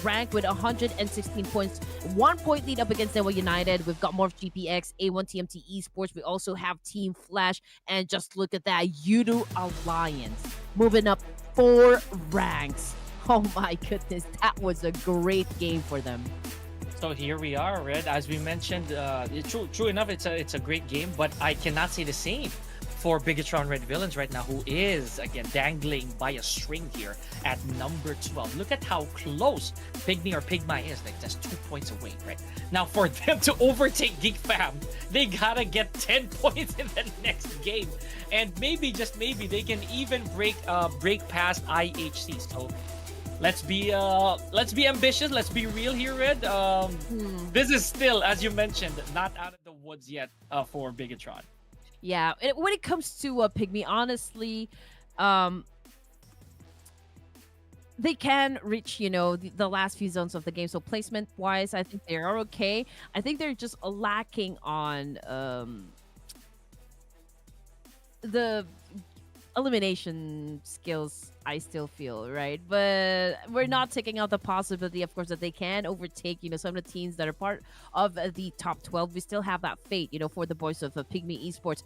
rank with 116 points. 1 point lead up against DEWA United. We've got MORPH GPX, A1 TMT Esports. We also have Team Flash. And just look at that, YOODO Alliance moving up 4 ranks. Oh my goodness, that was a great game for them. So here we are, Red. As we mentioned, true enough, it's a great game, but I cannot say the same for BIGETRON Red Villains right now, who is, again, dangling by a string here at number 12. Look at how close PIGMY is, like just 2 points away, right? Now, for them to overtake GEEK Fam, they gotta get 10 points in the next game. And maybe, just maybe, they can even break past IHC. So let's be ambitious. Let's be real here, Red. This is still, as you mentioned, not out of the woods yet for BIGETRON. Yeah, when it comes to PIGMY, honestly, they can reach, the last few zones of the game. So placement-wise, I think they are okay. I think they're just lacking on the elimination skills, I still feel, right? But we're not taking out the possibility, of course, that they can overtake, some of the teams that are part of the top 12. We still have that fate, for the boys of PIGMY Esports.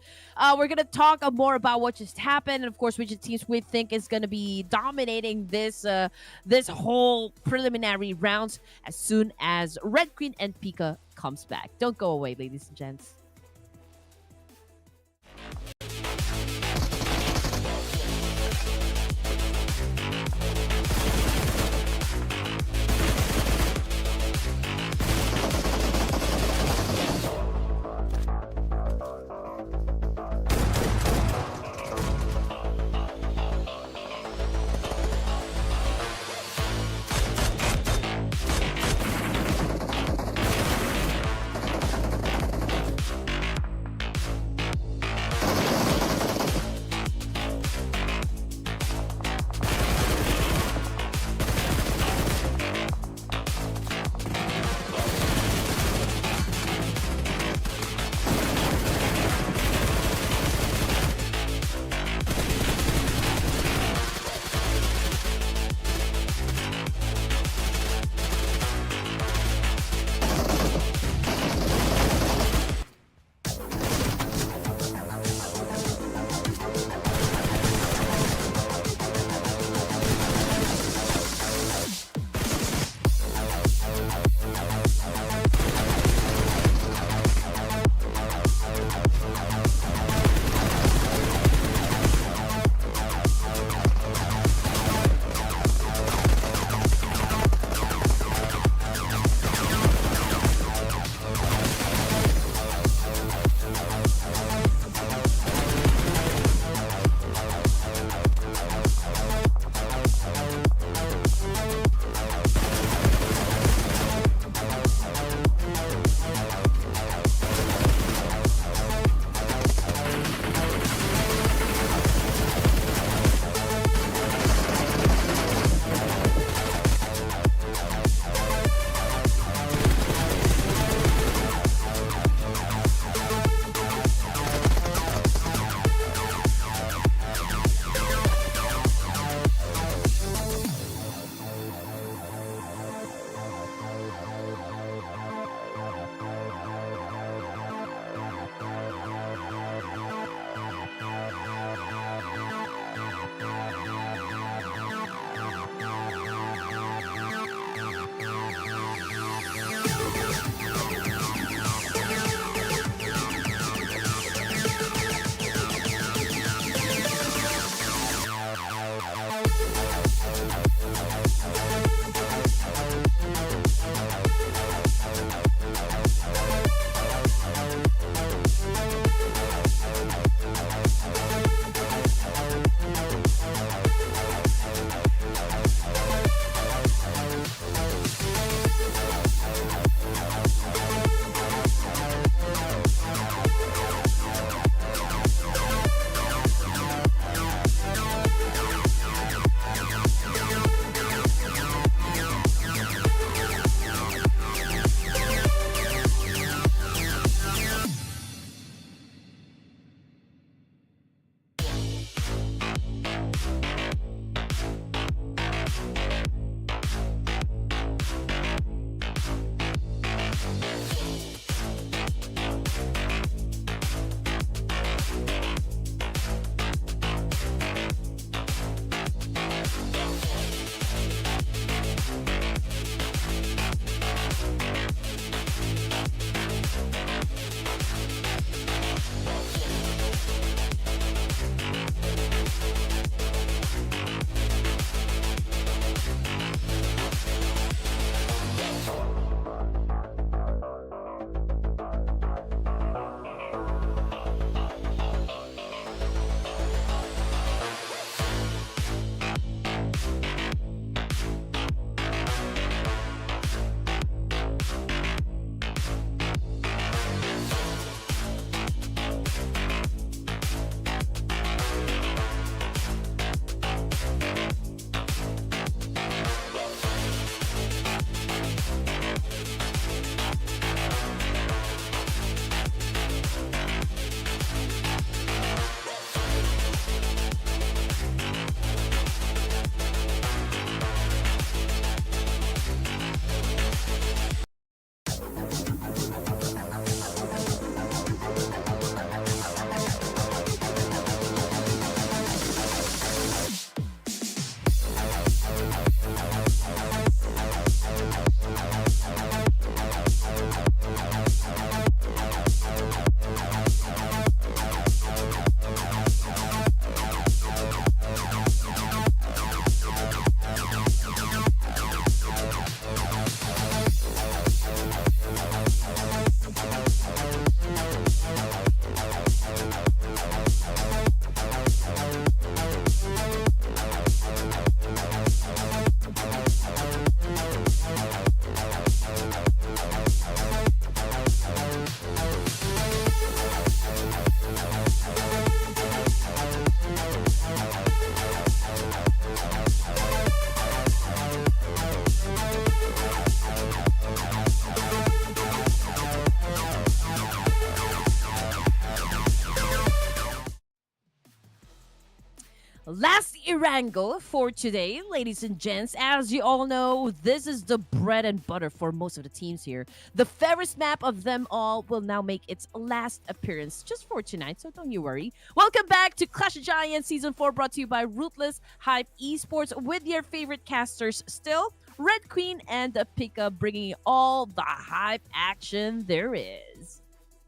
We're going to talk more about what just happened, and of course, which teams we think is going to be dominating this whole preliminary rounds as soon as Red Queen and Pika comes back. Don't go away, ladies and gents. Erangel for today, ladies and gents. As you all know, this is the bread and butter for most of the teams here. The fairest map of them all will now make its last appearance just for tonight, so don't you worry. Welcome back to Clash of Giants Season 4, brought to you by Ruthless, Hype Esports, with your favorite casters still, Red Queen and Pika, bringing you all the hype action there is.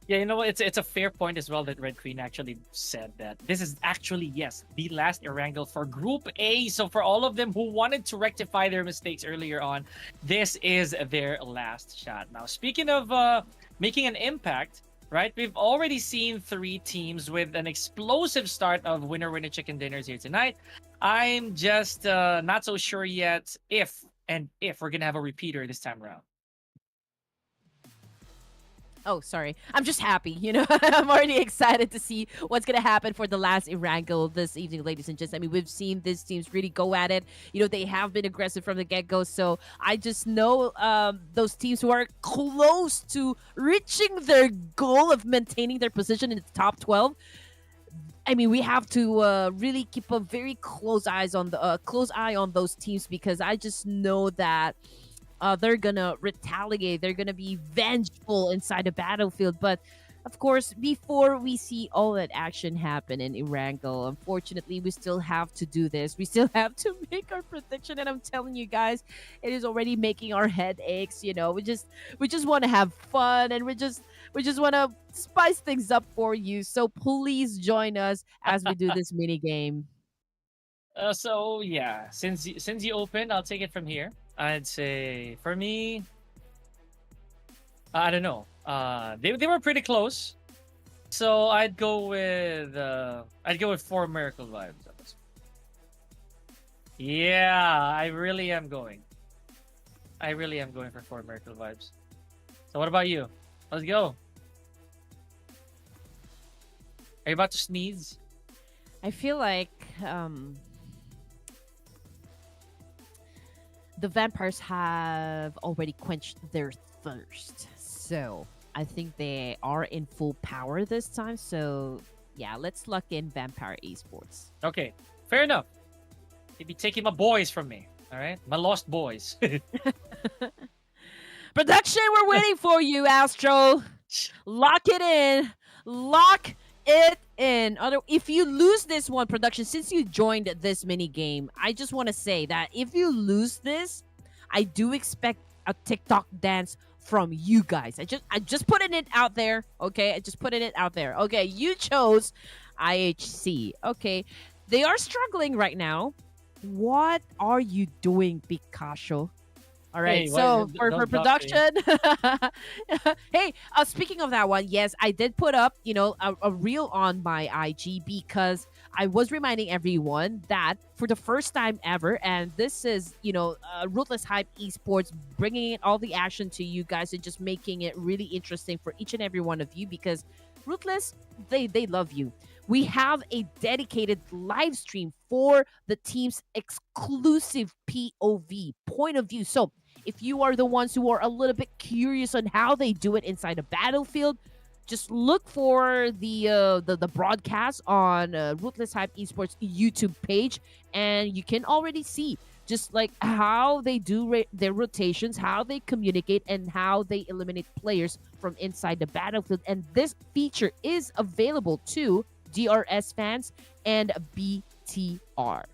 Yeah, you know what? It's a fair point as well that Red Queen actually said that this is actually, yes, the last Erangel for Group A. So for all of them who wanted to rectify their mistakes earlier on, this is their last shot. Now, speaking of making an impact, right? We've already seen 3 teams with an explosive start of winner-winner chicken dinners here tonight. I'm just not so sure yet if we're gonna have a repeater this time around. Oh, sorry. I'm just happy. I'm already excited to see what's going to happen for the last Erangel this evening, ladies and gents. I mean, we've seen these teams really go at it. They have been aggressive from the get-go. So I just know those teams who are close to reaching their goal of maintaining their position in the top 12. I mean, we have to really keep a very close eye on those teams, because I just know that they're gonna retaliate. They're gonna be vengeful inside the battlefield. But of course, before we see all that action happen in Erangel, unfortunately, we still have to do this. We still have to make our prediction, and I'm telling you guys, it is already making our head aches. We just want to have fun, and we just want to spice things up for you. So please join us as we do this mini game. So yeah, since you opened, I'll take it from here. I'd say for me, I don't know. They were pretty close, so I'd go with 4 Miracle vibes. Yeah, I really am going for 4 Miracle vibes. So what about you? Let's go. Are you about to sneeze? I feel like the vampires have already quenched their thirst. So I think they are in full power this time. So yeah, let's lock in Vampire Esports. Okay, fair enough. You'd be taking my boys from me, all right? My lost boys. Production, we're waiting for you, Astro. Lock it in. Lock it in. If you lose this one, production, since you joined this mini game, I just want to say that if you lose this, I do expect a TikTok dance from you guys. I just putting it out there. Okay, I just putting it out there. Okay, you chose IHC. Okay, they are struggling right now. What are you doing, Picasso? All right, Hey, so for production, hey, speaking of that one, yes, I did put up, a reel on my IG, because I was reminding everyone that for the first time ever, and this is, Ruthless Hype Esports bringing in all the action to you guys and just making it really interesting for each and every one of you, because Ruthless, they love you. We have a dedicated live stream for the team's exclusive POV, point of view. So if you are the ones who are a little bit curious on how they do it inside a battlefield, just look for the broadcast on Ruthless Hype Esports YouTube page, and you can already see just like how they do their rotations, how they communicate, and how they eliminate players from inside the battlefield. And this feature is available to DRS fans and BTR.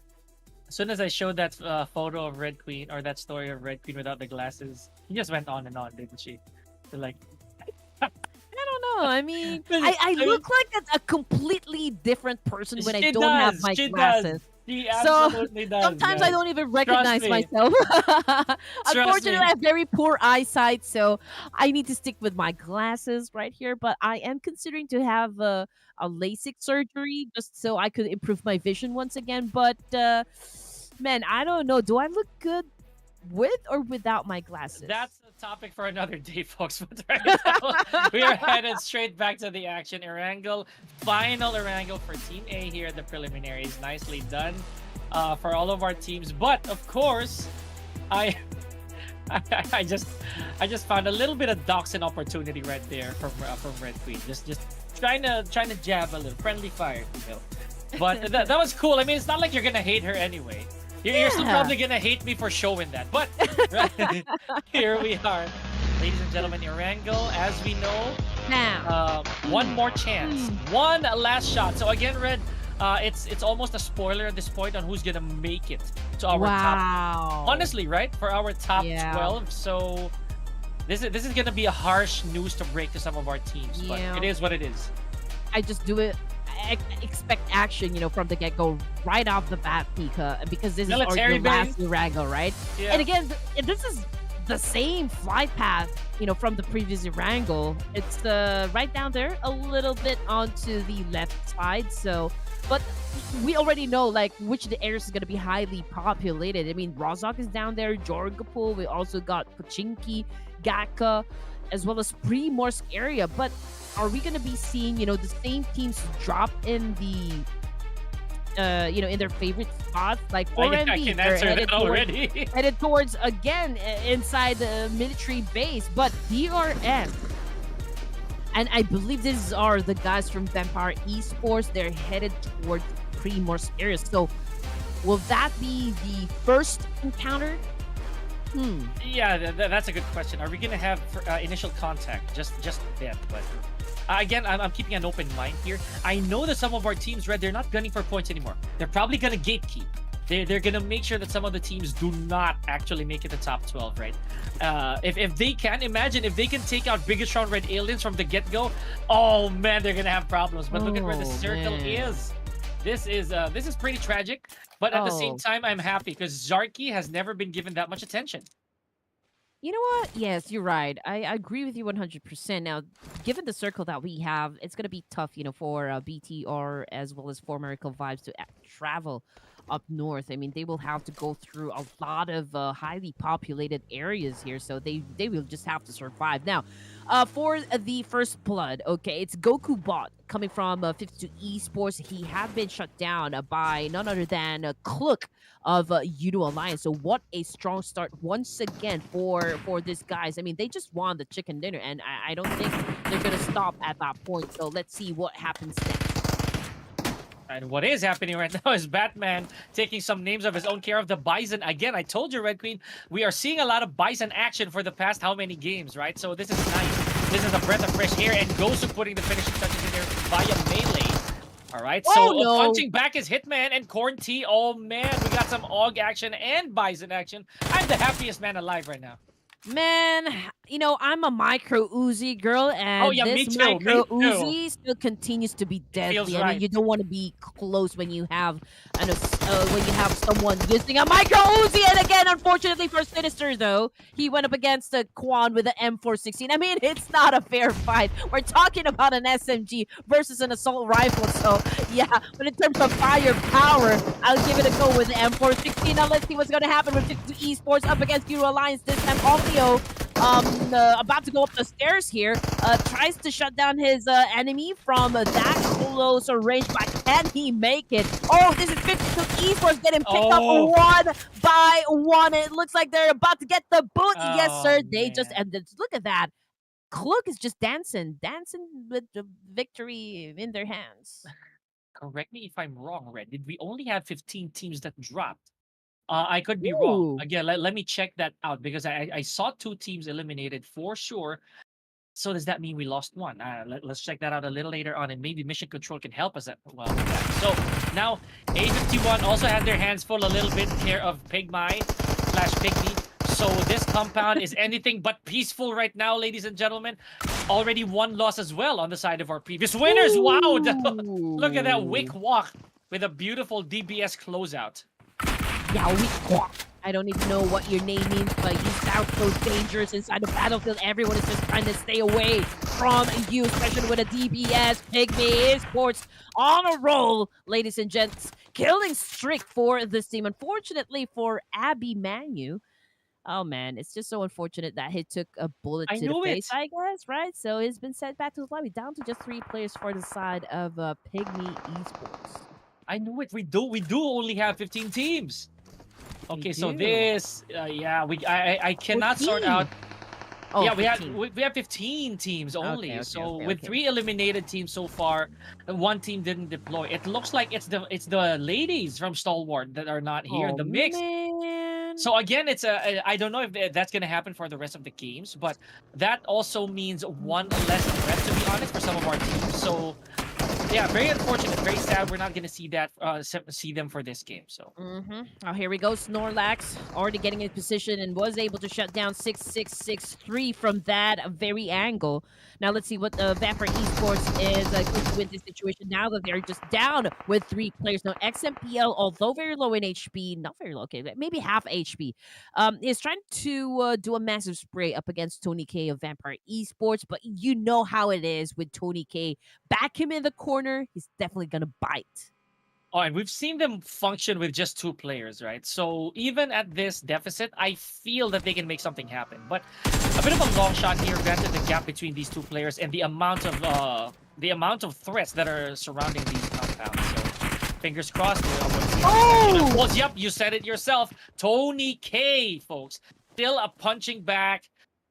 As soon as I showed that photo of Red Queen, or that story of Red Queen without the glasses, she just went on and on, didn't she? So like, I don't know. I mean, I look like a completely different person when I don't have my glasses. She absolutely does. Sometimes I don't even recognize myself. Unfortunately, I have very poor eyesight, so I need to stick with my glasses right here. But I am considering to have a LASIK surgery just so I could improve my vision once again. But man, I don't know. Do I look good with or without my glasses? That's a topic for another day, folks. But right now, we are headed straight back to the action. Erangel, final Erangel for Team A here at the preliminaries. Nicely done for all of our teams. But of course, I just found a little bit of doxing opportunity right there from Red Queen. Just trying to jab a little friendly fire, But that was cool. I mean, it's not like you're gonna hate her anyway. You're still Yeah. probably gonna hate me for showing that. But here we are. Ladies and gentlemen, Erangel, as we know, Now. one more chance. One last shot. So again, Red, it's almost a spoiler at this point on who's gonna make it to our top. Honestly, right? For our top 12. So this is gonna be a harsh news to break to some of our teams, but it is what it is. I just do it. I expect action, from the get-go, right off the bat, Pika, because this Military is your last Erangel, right? Yeah. And again, this is the same flight path, from the previous Erangel. It's right down there, a little bit onto the left side. So, but we already know which of the areas is going to be highly populated. I mean, Rozhok is down there, Jorgapul. We also got Pochinki, Gaka, as well as Primorsk area. But are we going to be seeing, the same teams drop in the, in their favorite spots? Like 4MB, I can answer that already. Headed towards, again, inside the military base. But DRM, and I believe these are the guys from Vampire Esports, they're headed towards Primorsk area. So will that be the first encounter? Yeah, that's a good question. Are we going to have initial contact just then? But again, I'm keeping an open mind here. I know that some of our teams, Red, they're not gunning for points anymore. They're probably going to gatekeep. They're going to make sure that some of the teams do not actually make it to top 12, right? If they can, imagine if they can take out BIGETRON Red Aliens from the get-go, oh man, they're going to have problems. But look at where the circle is. This is pretty tragic, but at the same time, I'm happy because Zarky has never been given that much attention. You know what? Yes, you're right. I agree with you 100%. Now, given the circle that we have, it's going to be tough, for BTR as well as for Miracle Vibes to travel up north. I mean, they will have to go through a lot of highly populated areas here, so they will just have to survive. Now, for the first blood, okay, it's Goku Bot coming from 52 Esports. He had been shut down by none other than Klook of YOODO Alliance. So what a strong start once again for these guys. I mean, they just won the chicken dinner, and I don't think they're going to stop at that point. So let's see what happens next. And what is happening right now is Batman taking some names of his own care of the Bison. Again, I told you, Red Queen, we are seeing a lot of Bison action for the past how many games, right? So this is nice. This is a breath of fresh air, and Gosu putting the finishing touches in there via melee. All right, punching back is Hitman and Corn T. Oh man, we got some AUG action and Bison action. I'm the happiest man alive right now. Man, I'm a micro Uzi girl, and this micro Uzi still continues to be deadly. I mean, you don't want to be close when you have someone using a micro Uzi. And again, unfortunately for Sinister, though, he went up against Quan with the M416. I mean, it's not a fair fight. We're talking about an SMG versus an assault rifle. So yeah, but in terms of firepower, I'll give it a go with the M416. Now let's see what's going to happen with 52 Esports up against YOODO Alliance this time. About to go up the stairs here, tries to shut down his enemy from that close range, but can he make it? Oh, this is 52 Esports getting picked up one by one. It looks like they're about to get the boot. Yes, sir. They just ended. Look at that. Klook is just dancing with the victory in their hands. Correct me if I'm wrong, Red. Did we only have 15 teams that dropped? I could be wrong. Again, let me check that out because I saw 2 teams eliminated for sure. So does that mean we lost one? Let's check that out a little later on, and maybe Mission Control can help us. So now A51 also had their hands full a little bit here of PIGMY/PIGMY. So this compound is anything but peaceful right now, ladies and gentlemen. Already one loss as well on the side of our previous winners. Wow! Look at that wick walk with a beautiful DBS closeout. Yeah, I don't even know what your name means, but you sound so dangerous inside the battlefield. Everyone is just trying to stay away from you, especially with a DBS. PIGMY Esports on a roll, ladies and gents. Killing streak for this team. Unfortunately for Abby Manu, oh man, it's just so unfortunate that he took a bullet to the face, I guess, right? So he's been sent back to the lobby, down to just 3 players for the side of PIGMY Esports. I knew it. We do only have 15 teams. Okay, so this, I cannot sort out. Oh, yeah, 15. we have 15 teams only. Okay, okay, So okay, with okay. 3 eliminated teams so far, one team didn't deploy. It looks like it's the ladies from Stalwart that are not here in Oh the mix. man. So again, I don't know if that's gonna happen for the rest of the games, but that also means one less threat, to be honest, for some of our teams. So yeah, very unfortunate, very sad. We're not gonna see that see them for this game. So Oh, here we go. Snorlax already getting in position and was able to shut down 6663 from that very angle. Now let's see what Vampire Esports is going to win this situation now that they're just down with 3 players. Now XMPL, although very low in HP, not very low, okay, maybe half HP, is trying to do a massive spray up against Tony K of Vampire Esports. But you know how it is with Tony K. Back him in the corner, he's definitely gonna bite. oh, and we've seen them function with just 2 players, right? So even at this deficit, I feel that they can make something happen. But a bit of a long shot here, granted the gap between these 2 players and the amount of threats that are surrounding these compounds. So fingers crossed. Oh! Well, yep, you said it yourself. Tony K, folks, still a punching bag.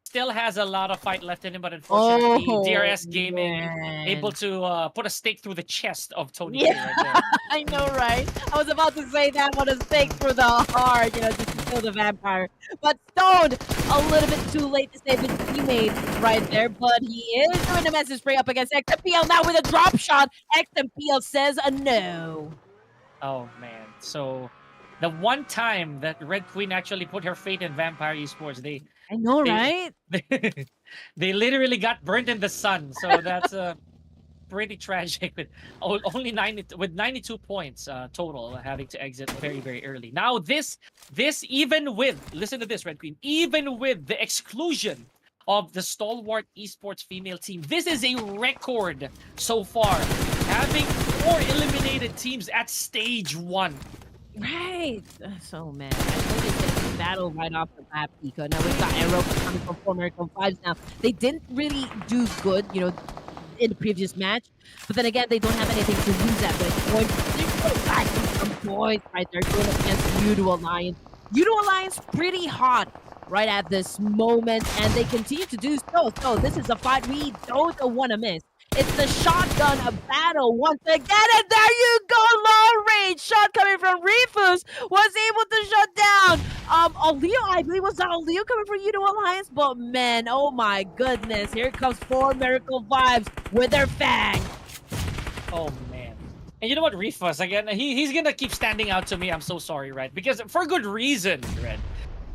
Still has a lot of fight left in him, but unfortunately, DRS Gaming able to put a stake through the chest of Tony K right there. I know, right? I was about to say that one, a stake through the heart, just to kill the vampire. But Stone, a little bit too late to save his teammate right there. But he is doing a massive spray up against XMPL now with a drop shot. XMPL says a no. Oh man! So the one time that Red Queen actually put her fate in Vampire Esports, I know, they right? they literally got burnt in the sun. So that's pretty tragic. With only 92 points total, having to exit very very early. Now this even with, listen to this, Red Queen, even with the exclusion of the Stalwart Esports female team, this is a record so far, having 4 eliminated teams at stage 1. Right. So, man, I told you it's going to be battle right off the bat, Pico. Now we've got Arrow coming from 4 Miracle 5s now. They didn't really do good, in the previous match. But then again, they don't have anything to lose at this point. They're back some points right there going up against YOODO Alliance. YOODO Alliance pretty hot right at this moment, and they continue to do so. So this is a fight we don't want to miss. It's the shotgun battle once again, and there you go, long range shot coming from Ruthless, was able to shut down Leo, I believe was that Leo coming from YOODO Alliance, but man, oh my goodness, here comes 4 Miracle Vibes with their fang. Oh man. And you know what, Ruthless, again, he's gonna keep standing out to me. I'm so sorry, Red, because for good reason, Red.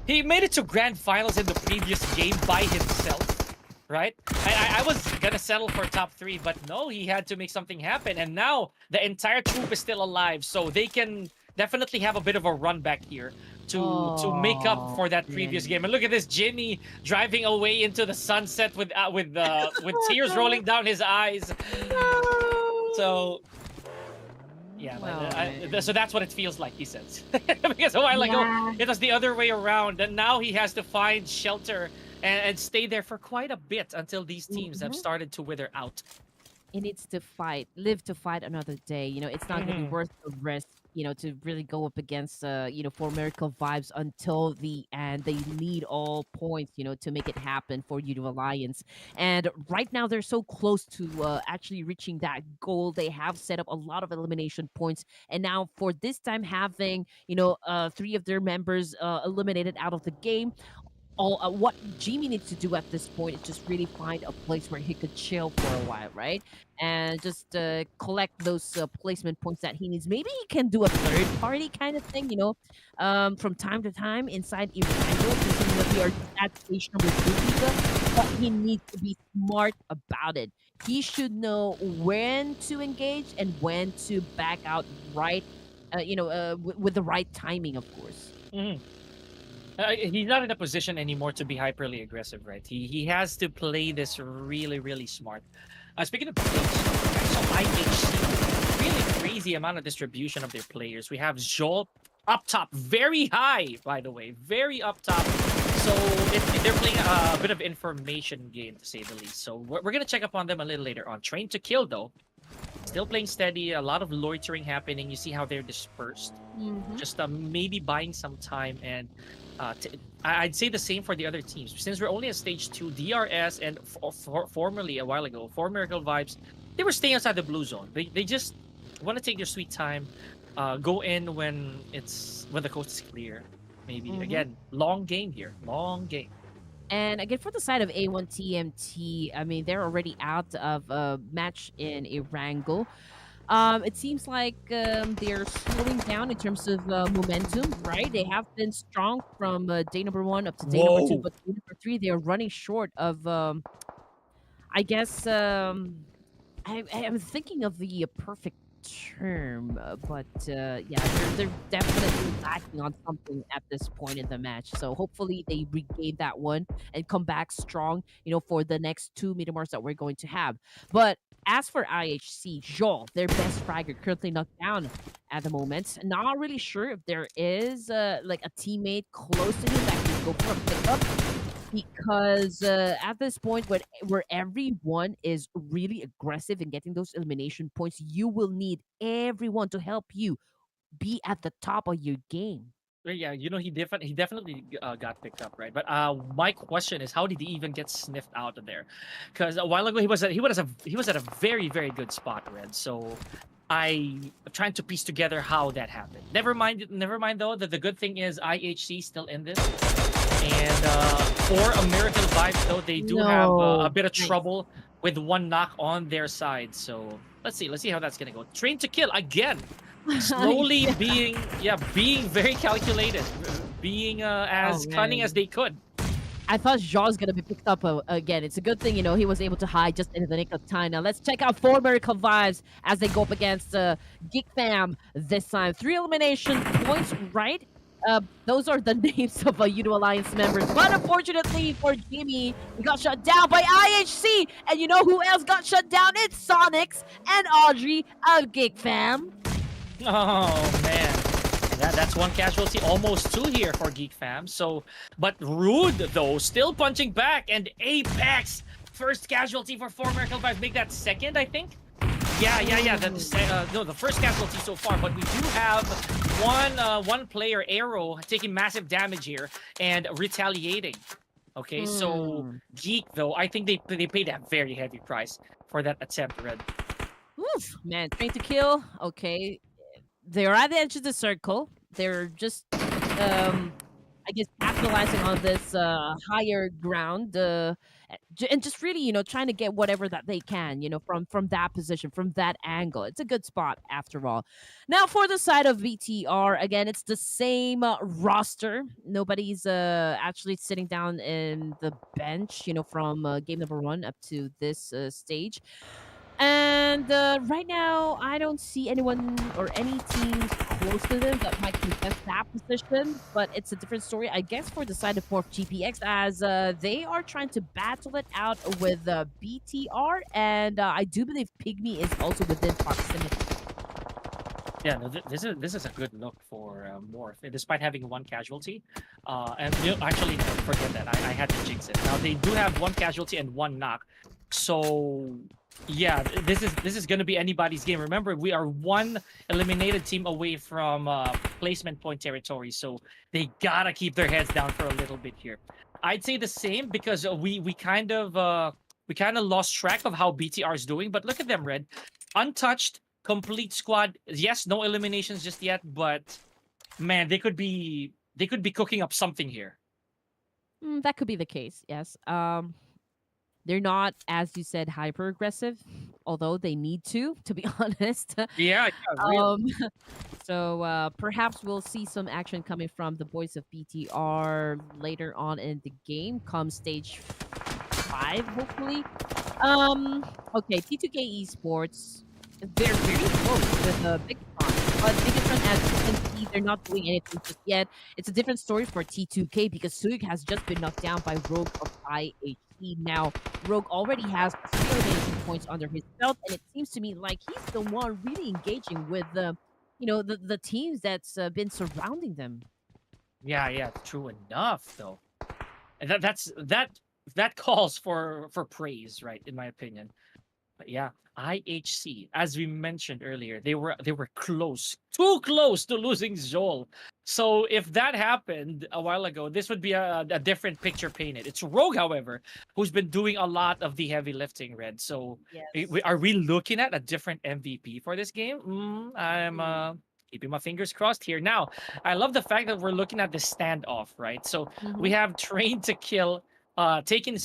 He made it to grand finals in the previous game by himself, right? I was gonna settle for top 3, but no, he had to make something happen. And now the entire troop is still alive, so they can definitely have a bit of a run back here to make up for that previous game. And look at this, Jimmy driving away into the sunset with tears rolling down his eyes. So yeah, so that's what it feels like, he says. Because a while ago, it was the other way around. And now he has to find shelter and stay there for quite a bit until these teams have started to wither out. He needs to live to fight another day. It's not going to be worth the risk, to really go up against, 4 Miracle Vibes until the end. They need all points, to make it happen for YOODO Alliance. And right now, they're so close to actually reaching that goal. They have set up a lot of elimination points. And now for this time, having, 3 of their members eliminated out of the game, what Jimmy needs to do at this point is just really find a place where he could chill for a while, right? And just collect those placement points that he needs. Maybe he can do a third party kind of thing, from time to time inside Erangel, considering that we are at stage number 2, Pika, but he needs to be smart about it. He should know when to engage and when to back out right, with the right timing, of course. He's not in a position anymore to be hyperly aggressive, right? He has to play this really, really smart. Speaking of playing smart, so IHC, really crazy amount of distribution of their players. We have Joel up top, very high, by the way, very up top. So they're playing a bit of information game, to say the least. So we're going to check up on them a little later on. Train to Kill, though. still playing steady. A lot of loitering happening. You see how they're dispersed. Mm-hmm. Just maybe buying some time, and I'd say the same for the other teams. Since we're only at stage 2, DRS and formerly a while ago, For Miracle Vibes, they were staying outside the blue zone. They just want to take their sweet time, go in when the coast is clear. Maybe Mm-hmm. again, long game here, long game. And again, for the side of A1TMT, I mean, they're already out of a match in Erangel. It seems like they're slowing down in terms of momentum, right? They have been strong from day number 1 up to day number 2, Whoa! but day number 3, they're running short of, I guess, I'm thinking of the perfect term, but yeah, they're definitely lacking on something at this point in the match. So hopefully they regain that one and come back strong, for the next 2 Miramars that we're going to have. But as for IHC, Joel, their best fragger, currently knocked down at the moment. Not really sure if there is like a teammate close to him that can go for a pickup because at this point where everyone is really aggressive in getting those elimination points, you will need everyone to help you be at the top of your game. Yeah, he definitely got picked up, right? But my question is, how did he even get sniffed out of there? Because a while ago he was at a very very good spot, Red. So I'm trying to piece together how that happened. Never mind though. That the good thing is IHC still in this, and for a miracle vibe though, they do have a No. bit of Nice. trouble with one knock on their side. So let's see how that's gonna go. Train to kill again. Slowly Yeah. being very calculated, being Oh as cunning as man. they could. I thought Jaw's gonna be picked up again. It's a good thing, he was able to hide just in the nick of time. Now let's check out 4 Miracle Vibes as they go up against Geek Fam this time. 3 elimination points, right? Those are the names of YOODO Alliance members. But unfortunately for Jimmy, he got shut down by IHC. And you know who else got shut down? It's Sonics and Audrey of Geek Fam. Oh man, that's one casualty, almost 2 here for Geek Fam. So, but Rude though still punching back, and Apex first casualty for 4 Miracle Vibes. Make that second, I think. Yeah. No, the first casualty so far, but we do have one player, Arrow, taking massive damage here and retaliating. Okay, so Hmm. Geek though, I think they paid a very heavy price for that attempt, Red. Oof, man, train to kill. Okay, they're at the edge of the circle. They're just, I guess, capitalizing on this higher ground, and just really, trying to get whatever that they can, from that position, from that angle. It's a good spot after all. Now, for the side of VTR, again, it's the same roster. Nobody's actually sitting down in the bench, from game number 1 up to this stage. And right now, I don't see anyone or any teams close to them that might contest that position, but it's a different story, I guess, for the side of MORPH GPX, as they are trying to battle it out with BTR, and I do believe PIGMY is also within proximity. Yeah, no, this is a good look for Morph, despite having one casualty. And actually, no, forget that. I had to jinx it. Now they do have one casualty and one knock, so yeah, this is gonna be anybody's game. Remember, we are one eliminated team away from placement point territory, so they gotta keep their heads down for a little bit here. I'd say the same because we kind of lost track of how BTR is doing. But look at them, Red, untouched. Complete squad. Yes, no eliminations just yet, but man, they could be cooking up something here. That could be the case, yes. They're not, as you said, hyper aggressive, although they need to be honest. Yeah, really. um, So perhaps we'll see some action coming from the boys of BTR later on in the game, come stage 5, hopefully. Okay, T2K Esports, they're very close with BIGETRON, but BIGETRON, as you can see, they're not doing anything just yet. It's a different story for T2K because Suyuk has just been knocked down by Rogue of IHC. Now, Rogue already has 3 elimination points under his belt, and it seems to me like he's the one really engaging with the teams that's been surrounding them. Yeah, true enough though. And that calls for praise, right? In my opinion. But yeah, IHC, as we mentioned earlier, they were close, too close to losing Joel. So if that happened a while ago, this would be a different picture painted. It's Rogue, however, who's been doing a lot of the heavy lifting, Red. So Yes. are we looking at a different MVP for this game? I'm Mm. keeping my fingers crossed here. Now, I love the fact that we're looking at the standoff, right? So we have Train to Kill taking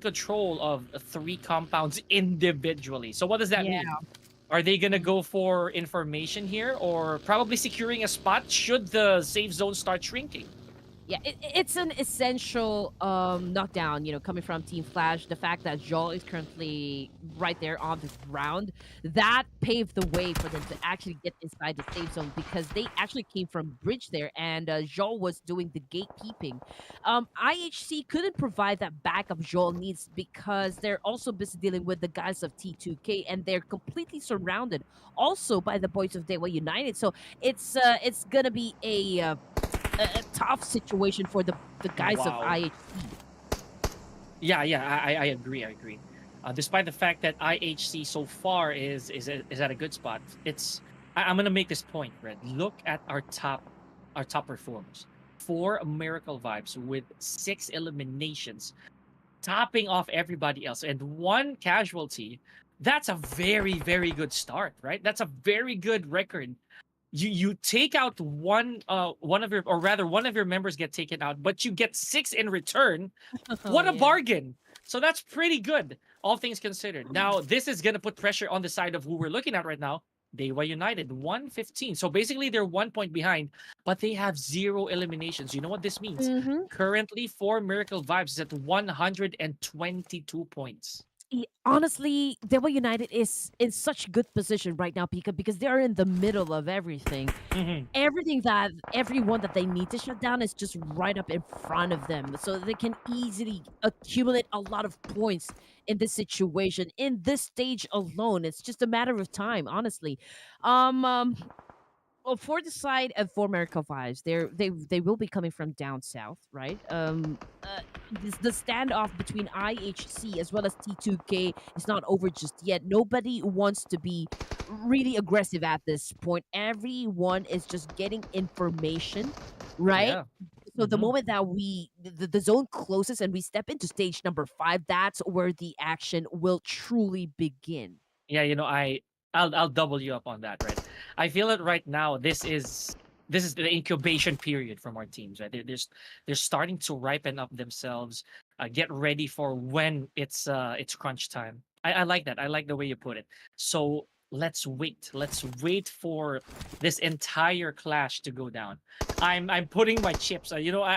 control of 3 compounds individually. So what does that Yeah. mean? Are they gonna go for information here, or probably securing a spot should the safe zone start shrinking? Yeah, it's an essential knockdown, coming from Team Flash. The fact that Joel is currently right there on the ground, that paved the way for them to actually get inside the safe zone because they actually came from bridge there and Joel was doing the gatekeeping. IHC couldn't provide that backup Joel needs because they're also busy dealing with the guys of T2K and they're completely surrounded also by the boys of DEWA United. So it's gonna be a tough situation for the guys of Wow. IHC. Yeah, I agree. I agree. Despite the fact that IHC so far is at a good spot, I'm gonna make this point, Red. Look at our top performers. 4 miracle vibes with 6 eliminations, topping off everybody else, and 1 casualty. That's a very, very good start, right? That's a very good record. You take out one of your, or rather one of your members get taken out, but you get 6 in return. Oh, What a yeah. bargain. So that's pretty good, all things considered. Now, this is going to put pressure on the side of who we're looking at right now. DEWA United, 115. So basically, they're 1 point behind, but they have 0 eliminations. You know what this means? Mhm. Currently, 4 Miracle Vibes is at 122 points. Honestly, DEWA United is in such good position right now because they're in the middle of everything. Mhm. Everything that everyone that they need to shut down is just right up in front of them. So they can easily accumulate a lot of points in this situation. In this stage alone, it's just a matter of time, honestly. Um, um well, for the side of for America Vibes, they will be coming from down south, right? The standoff between IHC as well as T2K is not over just yet. Nobody wants to be really aggressive at this point. Everyone is just getting information, right? Yeah. So the Mhm. moment that the zone closes and we step into stage number 5, that's where the action will truly begin. Yeah, I'll double you up on that, right? I feel it right now. This is the incubation period from our teams, right? They're starting to ripen up themselves, get ready for when it's crunch time. I like that. I like the way you put it. So let's wait. Let's wait for this entire clash to go down. I'm putting my chips.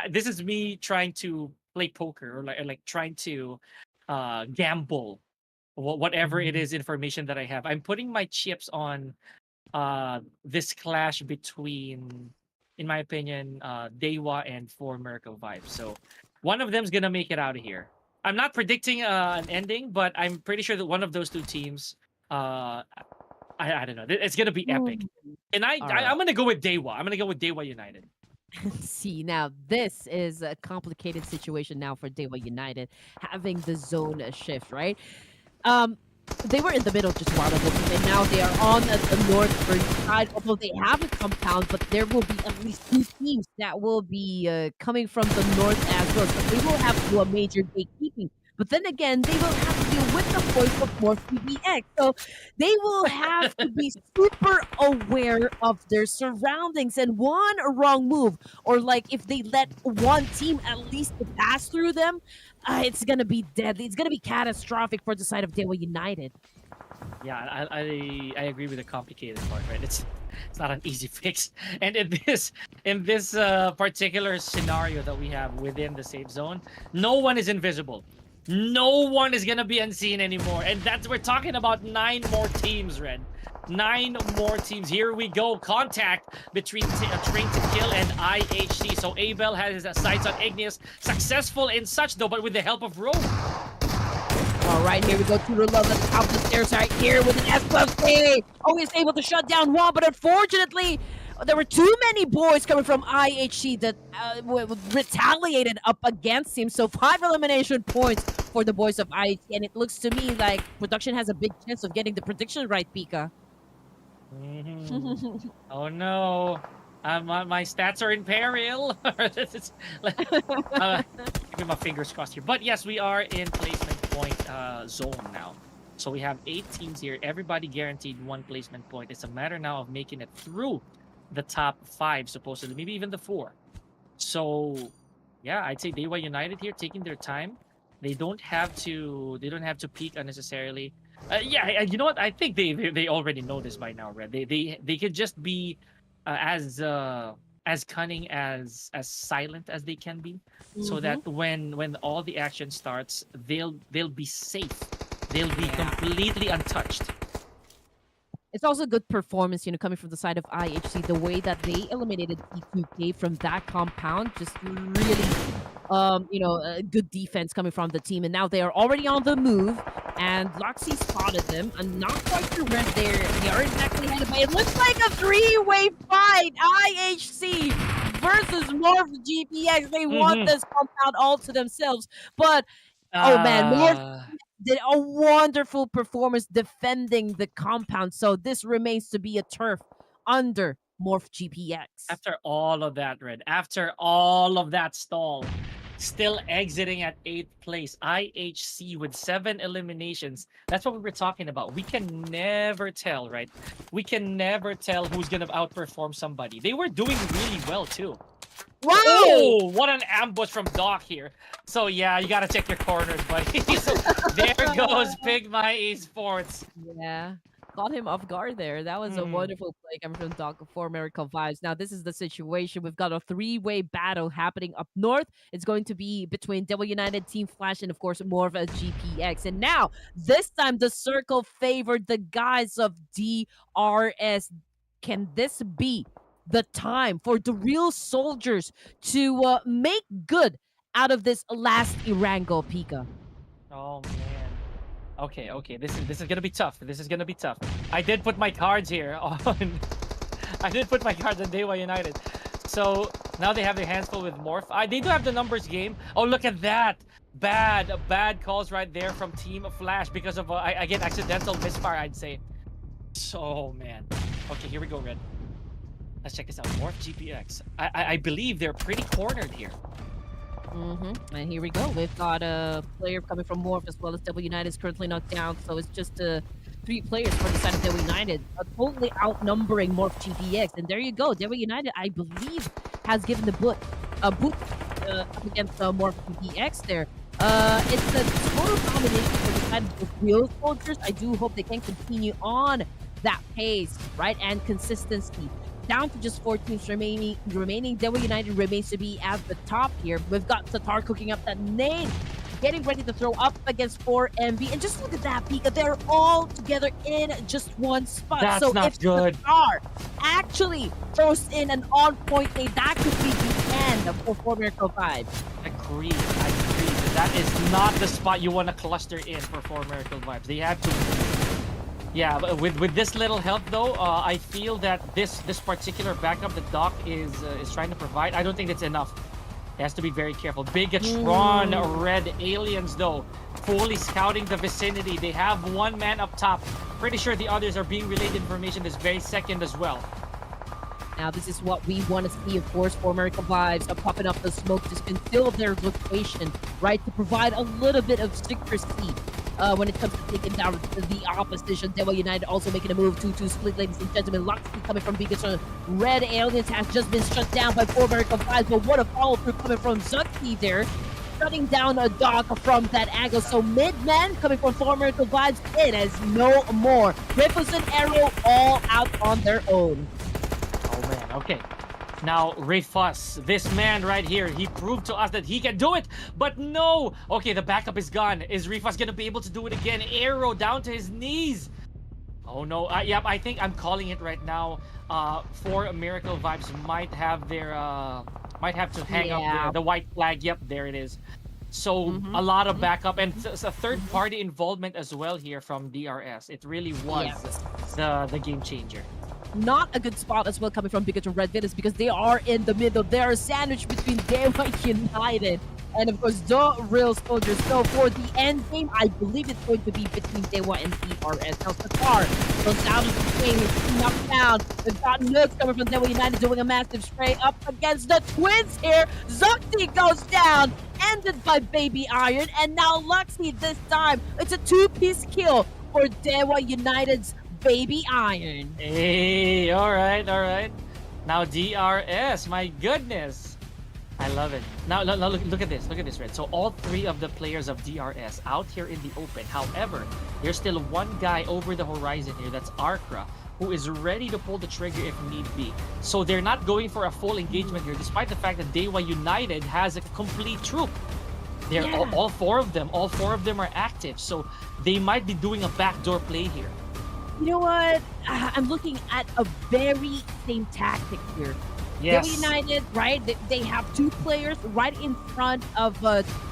This is me trying to play poker, or like trying to gamble whatever it Mhm. is information that I have. I'm putting my chips on this clash between, in my opinion, DEWA and Four Miracle Vibes. So one of them's gonna make it out of here. I'm not predicting an ending, but I'm pretty sure that one of those 2 teams, I don't know, it's gonna be epic. Mm. And All right. I'm gonna go with DEWA. I'm gonna go with DEWA United. See, now this is a complicated situation now for DEWA United, having the zone shift, right? Um, they were in the middle just a while ago, and now they are on the northern side. Although they have a compound, but there will be at least 2 teams that will be coming from the north as well. So they will have to do a major gatekeeping. But then again, they will have to deal with the voice of more PBX. So they will have to be super aware of their surroundings. And one wrong move, or like if they let one team at least to pass through them, it's gonna be deadly. It's gonna be catastrophic for the side of DEWA United. Yeah, I agree with the complicated part, right? It's not an easy fix. And in this particular scenario that we have within the safe zone, no one is invisible. No one is gonna be unseen anymore. And we're talking about 9 more teams, Red. 9 more teams. Here we go. Contact between Train to Kill and IHC. So Abel has his sights on Igneous. Successful in such though, but with the help of Rogue. All right, here we go. Tudor Love at the top of the stairs right here with an S+K. Oh, he's able to shut down one, but unfortunately, there were too many boys coming from IHC that retaliated up against him. So 5 elimination points for the boys of IHC, and it looks to me like production has a big chance of getting the prediction right, Pika. Oh no. My stats are in peril. This is, keeping my fingers crossed here. But yes, we are in placement point zone now. So we have 8 teams here. Everybody guaranteed 1 placement point. It's a matter now of making it through the top 5, supposedly, maybe even the 4. So yeah, I'd say DEWA United here taking their time. They don't have to peak unnecessarily. Yeah, you know what? I think they already know this by now, Red. They could just be as cunning as silent as they can be, so that when all the action starts, they'll be safe. They'll be completely untouched. It's also a good performance, coming from the side of IHC. The way that they eliminated P2K from that compound, just really, a good defense coming from the team. And now they are already on the move, and Loxy spotted them. I'm not quite sure where they are exactly headed, but it looks like a 3-way fight. IHC versus MORPH GPX. They want this compound all to themselves, but oh man, MORPH did a wonderful performance defending the compound. So this remains to be a turf under MORPH GPX. After all of that, Red, after all of that stall, still exiting at 8th place, IHC with 7 eliminations. That's what we were talking about. We can never tell, right? We can never tell who's going to outperform somebody. They were doing really well, too. Wow! Oh, what an ambush from Doc here. So yeah, you gotta check your corners, buddy. So there goes PIGMY Esports. Yeah, caught him off guard there. That was a wonderful play coming from Doc for Miracle Vibes. Now this is the situation. We've got a 3-way battle happening up north. It's going to be between DEWA United, Team Flash, and of course MORPH GPX. And now this time the circle favored the guys of DRS. Can this be the time for the real soldiers to make good out of this last Erangel, Pika? Oh man. Okay. This is gonna be tough. This is gonna be tough. I did put my cards here on. I did put my cards on DEWA United. So now they have their hands full with MORPH. They do have the numbers game. Oh, look at that. Bad calls right there from Team Flash because of again accidental misfire, I'd say. So man. Okay, here we go, Red. Let's check this out. MORPH GPX. I believe they're pretty cornered here. And here we go. We've got a player coming from MORPH as well as DEWA United is currently knocked down. So it's just 3 players for the side of DEWA United, totally outnumbering MORPH GPX. And there you go. DEWA United, I believe, has given the boot up against MORPH GPX there. It's a total domination for the side of the real soldiers. I do hope they can continue on that pace, right, and consistency. Down to just 4 teams remaining. DEWA United remains to be at the top here. We've got Tatar cooking up that nade, getting ready to throw up against 4MV. And just look at that, Pika. They're all together in just one spot. That's so not if good. Tatar actually throws in an on-point nade, that could be the end for Miracle Vibes. Agreed. That is not the spot you want to cluster in for Miracle Vibes. They have to. Yeah, but with this little help though, I feel that this particular backup that Doc is trying to provide, I don't think it's enough. He has to be very careful. BIGETRON Red Aliens though, fully scouting the vicinity. They have 1 man up top. Pretty sure the others are being relayed information this very second as well. Now this is what we want to see, of course, for Miracle Vibes, popping up the smoke to conceal their location, right, to provide a little bit of secrecy. When it comes to taking down the opposition. DEWA United also making a move to split, ladies and gentlemen. Loxy coming from BIGETRON. Red Aliens has just been shut down by 4 Miracle Vibes, but what a follow-through coming from Zucky there. Shutting down a Doc from that angle. So mid-man coming from 4 Miracle Vibes. It is no more. Ripples and Arrow all out on their own. Oh man, okay. Now, Ruthless, this man right here, he proved to us that he can do it, but no! Okay, the backup is gone. Is Ruthless gonna be able to do it again? Arrow down to his knees! Oh no, yep, I think I'm calling it right now. 4 Miracle Vibes might have their, might have to hang up the white flag. Yep, there it is. So, a lot of backup, and it's a third-party involvement as well here from DRS. It really was the game changer. Not a good spot as well coming from BIGETRON Red Villains because they are in the middle. They are sandwiched between DEWA United And of course, the real soldiers. So for the end game, I believe it's going to be between DEWA and DRS. Now, Qatar goes out of the game. He's knocked down. We've got Nooks coming from DEWA United doing a massive spray up against the Twins here. Zuxi goes down, ended by Baby Iron. And now Luxy this time. It's a two-piece kill for DEWA United's Baby Iron. Hey, all right, all right. Now DRS, my goodness. I love it. Now look at this. Look at this, Red. So all three of the players of DRS out here in the open. However, there's still one guy over the horizon here. That's Arkra, who is ready to pull the trigger if need be. So they're not going for a full engagement here, despite the fact that DEWA United has a complete troop. They're all four of them. All four of them are active. So they might be doing a backdoor play here. You know what? I'm looking at a very same tactic here. Yes. DEWA United, right? They have two players right in front of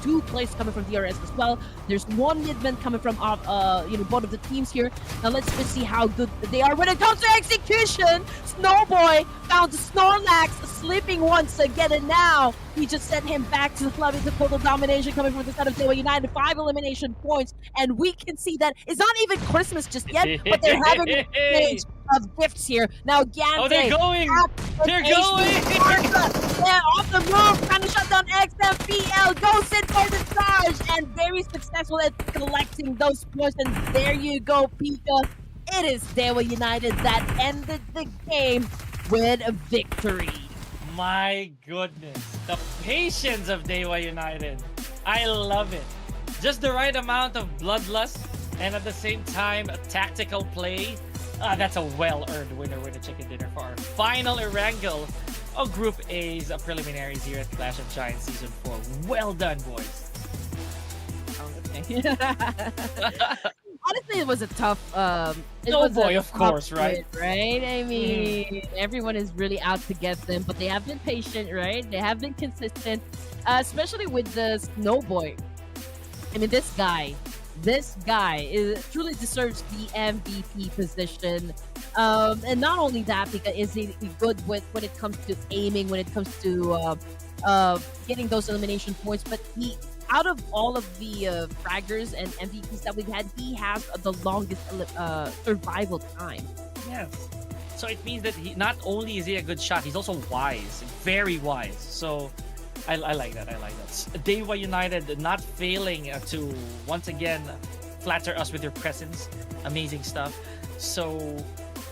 two players coming from DRS as well. There's one midman coming from both of the teams here. Now let's just see how good they are when it comes to execution. Snowboy found Snorlax sleeping once again, and now he just sent him back to the lobby to pull the domination coming from the side of DEWA United. 5 elimination points, and we can see that it's not even Christmas just yet, but they're having a stage of gifts here. Now Gante. Oh, they're going! They're going! Yeah, off the move, trying to shut down XMPL, goes in for the charge, and very successful at collecting those points. And there you go, Pika. It is DEWA United that ended the game with a victory. My goodness, the patience of DEWA United. I love it. Just the right amount of bloodlust, and at the same time, a tactical play. That's a well-earned winner with a chicken dinner for our final Erangel of Group A's preliminaries here at Clash of Giants Season 4. Well done, boys. Honestly, it was a tough. Of course, right? Right? I mean, everyone is really out to get them, but they have been patient, right? They have been consistent, especially with the Snowboy. I mean, this guy truly deserves the MVP position. And not only that, because is he good with when it comes to aiming, when it comes to getting those elimination points, but he, out of all of the fraggers and MVPs that we've had, he has the longest survival time. Yes. So it means that he not only is he a good shot, he's also wise, very wise. So I like that. I like that. DEWA United not failing to once again flatter us with their presence. Amazing stuff. So,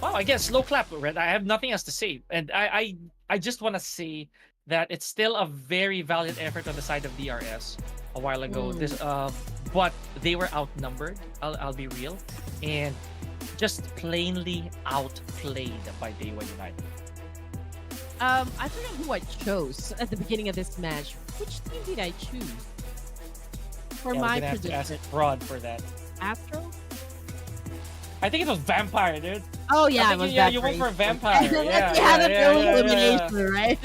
wow, I guess slow clap, Red. I have nothing else to say, and I just want to say that it's still a very valiant effort on the side of DRS a while ago. But they were outnumbered. I'll be real, and just plainly outplayed by DEWA United. I forgot who I chose at the beginning of this match. Which team did I choose? For my prediction. Ask Rod for that. Astro? I think it was Vampire, dude. Oh yeah, it was Vampire. You went for Vampire. Elimination, right?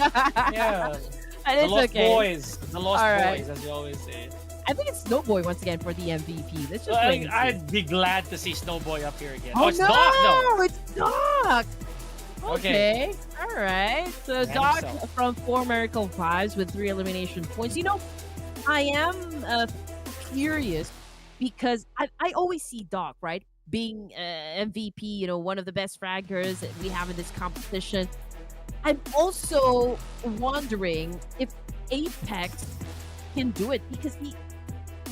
Yeah. And the it's Lost okay. Boys. The Lost Boys, as you always say. I think it's Snowboy once again for the MVP. Let's just I'd be glad to see Snowboy up here again. Oh, it's no! Doc, though. It's Doc! Okay. All right. So Doc from 4 Miracle Vibes with 3 elimination points. You know, I am curious because I always see Doc, right? Being MVP, you know, one of the best fraggers that we have in this competition. I'm also wondering if Apex can do it because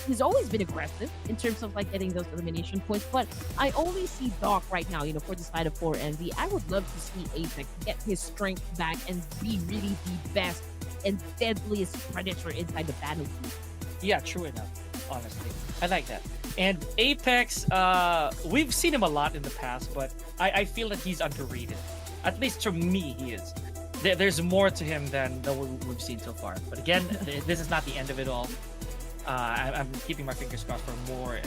he's always been aggressive in terms of like getting those elimination points, but I only see Doc right now, you know, for the side of 4MV. I would love to see Apex get his strength back and be really the best and deadliest predator inside the battlefield. Yeah, true enough, honestly. I like that. And Apex, we've seen him a lot in the past, but I feel that he's underrated. At least to me, he is. There's more to him than we've seen so far. But again, this is not the end of it all. I'm keeping my fingers crossed for more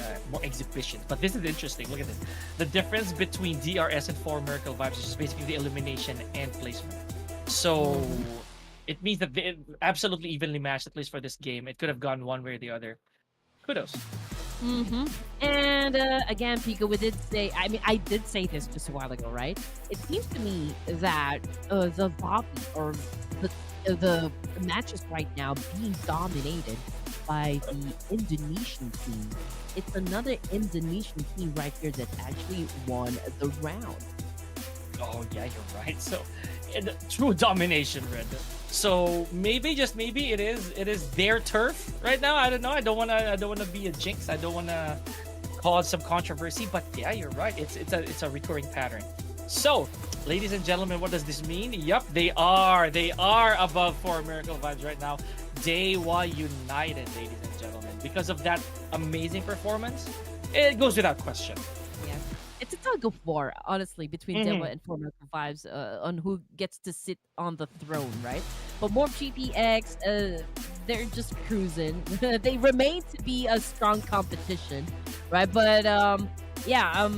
exhibitions. But this is interesting. Look at this. The difference between DRS and 4 Miracle Vibes is just basically the elimination and placement. So it means that they absolutely evenly matched, at least for this game. It could have gone one way or the other. Kudos. And again, Pika, we did say, I mean, I did say this just a while ago, right? It seems to me that the lobby or the the matches right now being dominated by the Indonesian team. It's another Indonesian team right here that actually won the round. Oh yeah, you're right. So, true domination, Red. So maybe, just maybe, it is their turf right now. I don't know. I don't wanna be a jinx. I don't wanna cause some controversy. But yeah, you're right. It's a recurring pattern. So, ladies and gentlemen, what does this mean? Yep, they are above for Miracle Vibes right now. DEWA United, ladies and gentlemen, because of that amazing performance. It goes without question. Yeah. It's a tug of war, honestly, between Mhm. DEWA and Former Vibes on who gets to sit on the throne, right? But more GPX, they're just cruising. They remain to be a strong competition, right? But yeah, uh,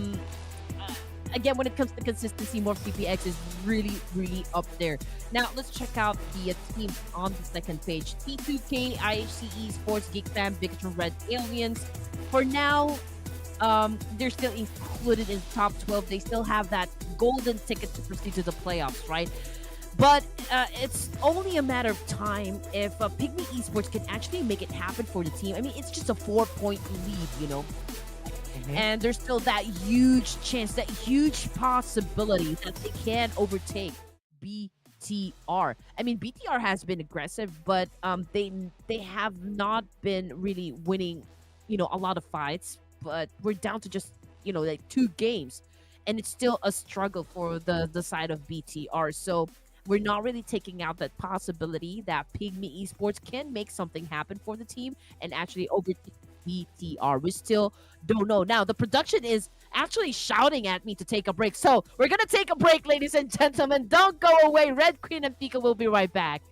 again, when it comes to consistency, more GPX is really, really up there. Now, let's check out the teams on the second page. T2K, IHC Esports, GEEK Fam, BIGETRON, Red Aliens. For now, they're still included in top 12. They still have that golden ticket to proceed to the playoffs, right? But it's only a matter of time if PIGMY Esports can actually make it happen for the team. I mean, it's just a 4-point lead, you know? And there's still that huge chance, that huge possibility that they can overtake BTR. I mean, BTR has been aggressive, but they have not been really winning, you know, a lot of fights. But we're down to just, you know, like 2 games, and it's still a struggle for the side of BTR. So we're not really taking out that possibility that PIGMY Esports can make something happen for the team and actually overtake BTR. We still don't know. Now, the production is actually shouting at me to take a break. So we're going to take a break, ladies and gentlemen. Don't go away. Red Queen and Pika will be right back.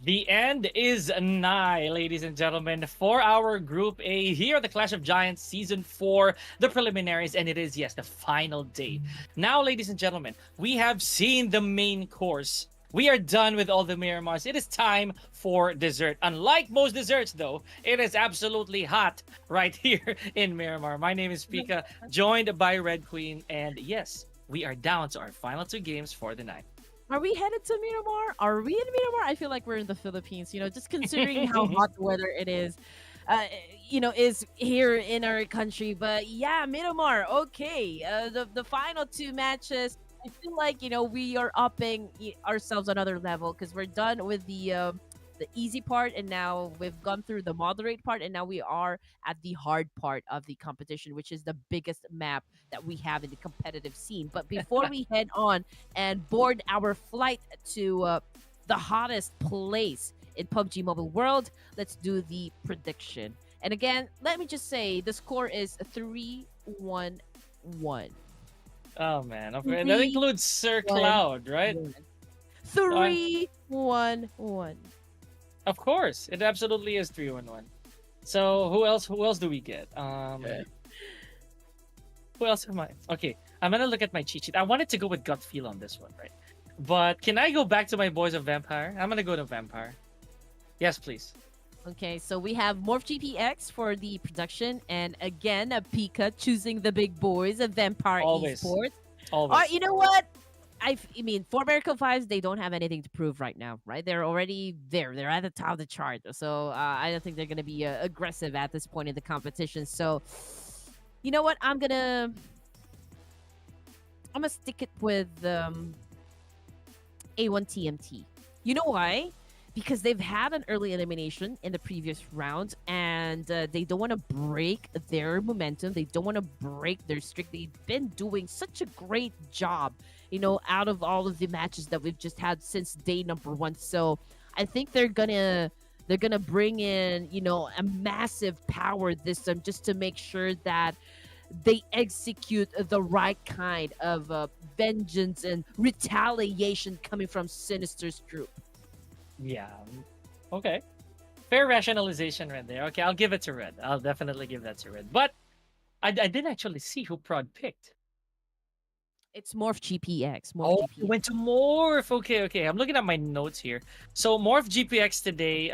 The end is nigh, ladies and gentlemen, for our Group A here at the Clash of Giants Season 4, the preliminaries, and it is, yes, the final day. Now, ladies and gentlemen, we have seen the main course. We are done with all the Miramars. It is time for dessert. Unlike most desserts, though, it is absolutely hot right here in Miramar. My name is Pika, joined by Red Queen, and yes, we are down to our final 2 games for the night. Are we headed to Miramar? Are we in Miramar? I feel like we're in the Philippines, just considering how hot the weather it is. Is here in our country. But yeah, Miramar, okay. The final 2 matches, I feel like, we are upping ourselves another level because we're done with the easy part, and now we've gone through the moderate part, and now we are at the hard part of the competition, which is the biggest map that we have in the competitive scene. But before we head on and board our flight to the hottest place in PUBG Mobile World, let's do the prediction. And again, let me just say the score is 3-1-1. Oh man, okay. That includes Sir Cloud, right? 3-1-1. Of course, it absolutely is 3-1-1. So who else do we get? Who else am I? Okay, I'm gonna look at my cheat sheet. I wanted to go with gut feel on this one, right? But can I go back to my boys of Vampire? I'm gonna go to Vampire. Yes, please. Okay, so we have Morph GPX for the production, and again, Pika choosing the big boys of Vampire Esports. Always. All right, you know what? I mean, for Miracle 5s, they don't have anything to prove right now, right? They're already there. They're at the top of the chart. So I don't think they're going to be aggressive at this point in the competition. So, you know what? I'm going to stick it with A1 TMT. You know why? Because they've had an early elimination in the previous round, and they don't want to break their momentum. They don't want to break their streak. They've been doing such a great job, out of all of the matches that we've just had since day number 1. So I think they're gonna bring in, a massive power this time, just to make sure that they execute the right kind of vengeance and retaliation coming from Sinister's group. Yeah. Okay. Fair rationalization right there. Okay, I'll give it to Red. I'll definitely give that to Red. But I didn't actually see who Prod picked. It's Morph GPX. GPX. Went to Morph. Okay. I'm looking at my notes here. So Morph GPX today,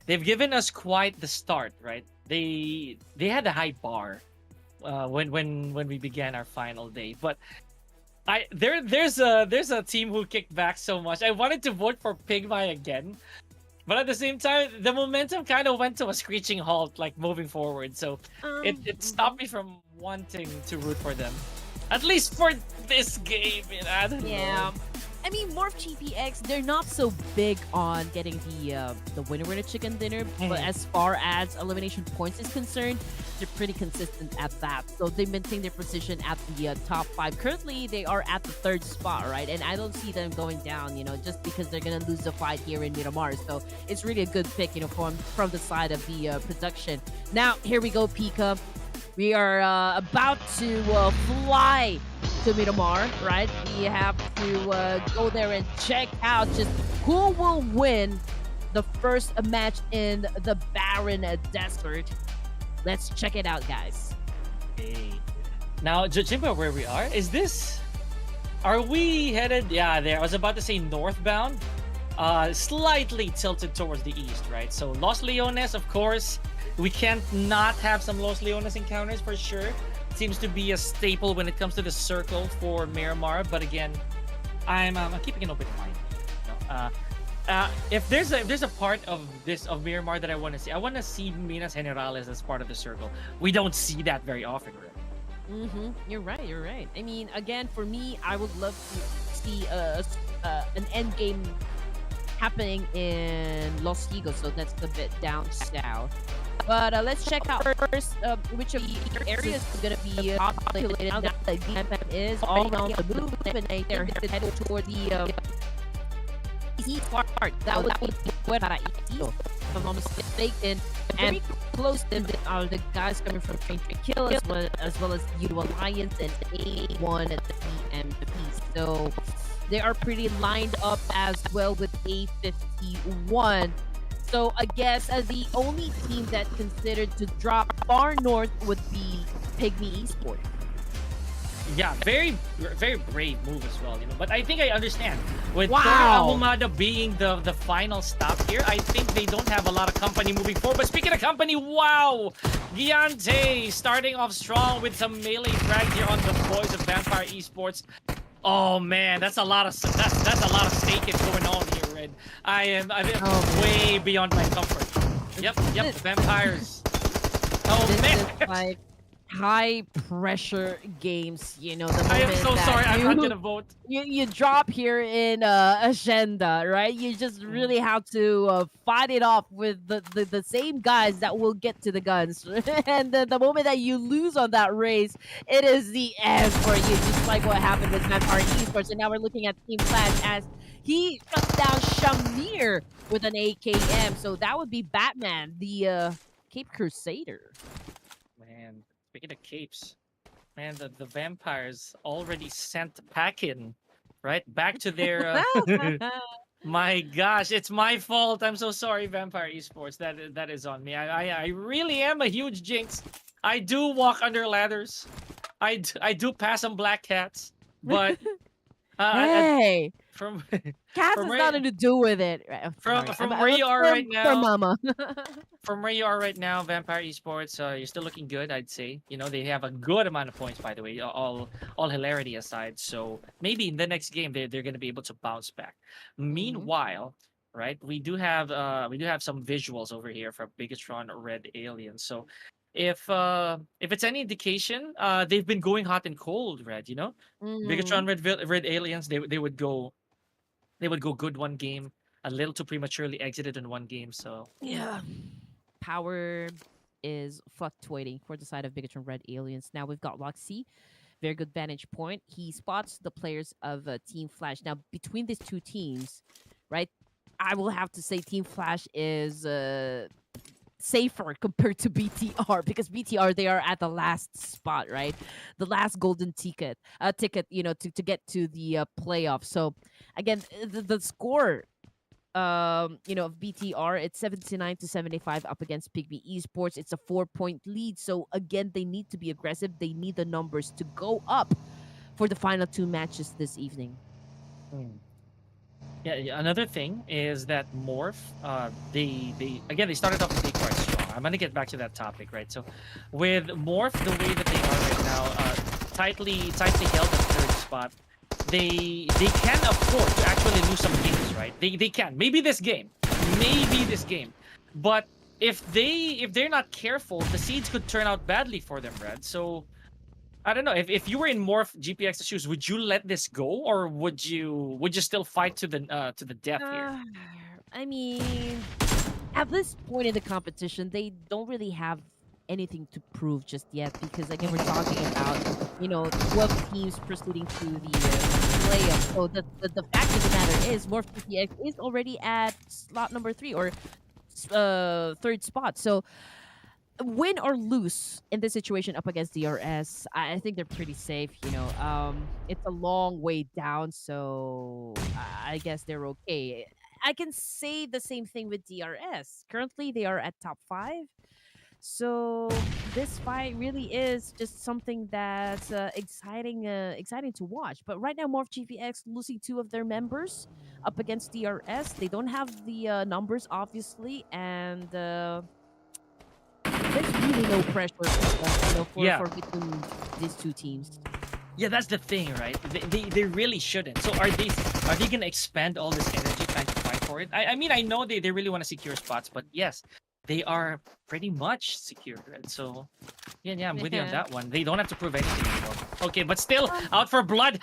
they've given us quite the start, right? They had a high bar when we began our final day, but there's a team who kicked back so much. I wanted to vote for PIGMY again, but at the same time, the momentum kind of went to a screeching halt, like moving forward. So it stopped me from wanting to root for them, at least for this game. I don't know. I mean, Morph GPX, they're not so big on getting the winner chicken dinner, but as far as elimination points is concerned, they're pretty consistent at that. So they maintain their position at the top 5. Currently, they are at the 3rd spot, right? And I don't see them going down, just because they're gonna lose the fight here in Miramar. So it's really a good pick, from the side of the production. Now, here we go, Pika. We are about to fly to Miramar, right? We have to go there and check out just who will win the first match in the Barren Desert. Let's check it out, guys. Hey. Now, judging by where we are, are we headed? Yeah, there. I was about to say northbound. Slightly tilted towards the east, right? So Los Leones, of course. We can't not have some Los Leones encounters for sure. Seems to be a staple when it comes to the circle for Miramar. But again, I'm keeping an open mind. If there's a part of Miramar that I want to see Minas Generales as part of the circle. We don't see that very often, right? You're right. I mean, again, for me, I would love to see an end game happening in Los Higos, so that's a bit down south. But let's check out first which of the areas is going to be populated now that the DMM is all on the move, and they're headed toward the east part. That would be Puerto, if I'm not mistaken. And very close to them are the guys coming from Train to Kill, as well as YOODO Alliance and A1 at the DMP. So They are pretty lined up as well with A51. So I guess the only team that considered to drop far north would be Pygmy Esports. Yeah, very brave move as well, you know. But I think I understand with Wow. Ahumada being the final stop here. I think they don't have a lot of company moving forward. But speaking of company, wow, Giante starting off strong with some melee frags here on the boys of Vampire Esports. Oh man, that's a lot of that's a lot of staking going on here, Red. I'm way beyond my comfort. Yep, vampires. Oh This man. is like high pressure games, the moment I am so sorry. that I'm not gonna vote. you drop here in agenda, right? You just really have to fight it off with the same guys that will get to the guns. And the moment that you lose on that race, it is the end for you, just like what happened with Vampire Esports. And now we're looking at Team Flash as he shuts down Shamir with an AKM. So that would be Batman, the Cape Crusader. Man, speaking of capes, man, the vampires already sent packing, right? Back to their. My gosh, it's my fault. I'm so sorry, Vampire Esports. That is on me. I really am a huge jinx. I do walk under ladders. I do pass on black cats, but Hey, from cats from has where nothing to do with it. from where you are right For now. mama. From where you are right now, Vampire Esports, you're still looking good, I'd say. You know, they have a good amount of points, by the way, all hilarity aside. So maybe in the next game they're gonna be able to bounce back. Meanwhile, right, we do have some visuals over here from Bigetron Red Alien. So if it's any indication, they've been going hot and cold, Red, you know? Bigetron Red Aliens, they would go good one game, a little too prematurely exited in one game, so Yeah. Power is fluctuating for the side of Bigetron Red Aliens. Now we've got Loxy. Very good vantage point. He spots the players of Team Flash. Now, between these two teams, right, I will have to say Team Flash is safer compared to BTR, because BTR, they are at the last spot, right? The last golden ticket, to get to the playoff. So again, the score of BTR, it's 79-75 up against Pygmy Esports. It's a 4-point lead. So again, they need to be aggressive. They need the numbers to go up for the final two matches this evening. Yeah, another thing is that MORPH, they started off the day quite strong. I'm gonna get back to that topic, right? So, with MORPH the way that they are right now, tightly held at third spot, they can afford to actually lose some games, right? They can. Maybe this game, but if they're not careful, the seeds could turn out badly for them, Red. So I don't know. If you were in MORPH GPX's shoes, would you let this go, or would you still fight to the death here? I mean, at this point in the competition, they don't really have anything to prove just yet, because again, we're talking about 12 teams proceeding to the playoff. So the fact of the matter is, MORPH GPX is already at slot number 3, or third spot. So win or lose in this situation up against DRS, I think they're pretty safe. It's a long way down, so I guess they're okay. I can say the same thing with DRS. Currently, they are at top 5. So this fight really is just something that's exciting to watch. But right now, MORPH GPX losing 2 of their members up against DRS. They don't have the numbers, obviously, and there's really no pressure for between these two teams. Yeah, that's the thing, right? They really shouldn't. So are they gonna expend all this energy trying to fight for it? I mean, I know they really want to secure spots, but yes, they are pretty much secure, right? So yeah, I'm with you on that one. They don't have to prove anything anymore. Okay, but still out for blood.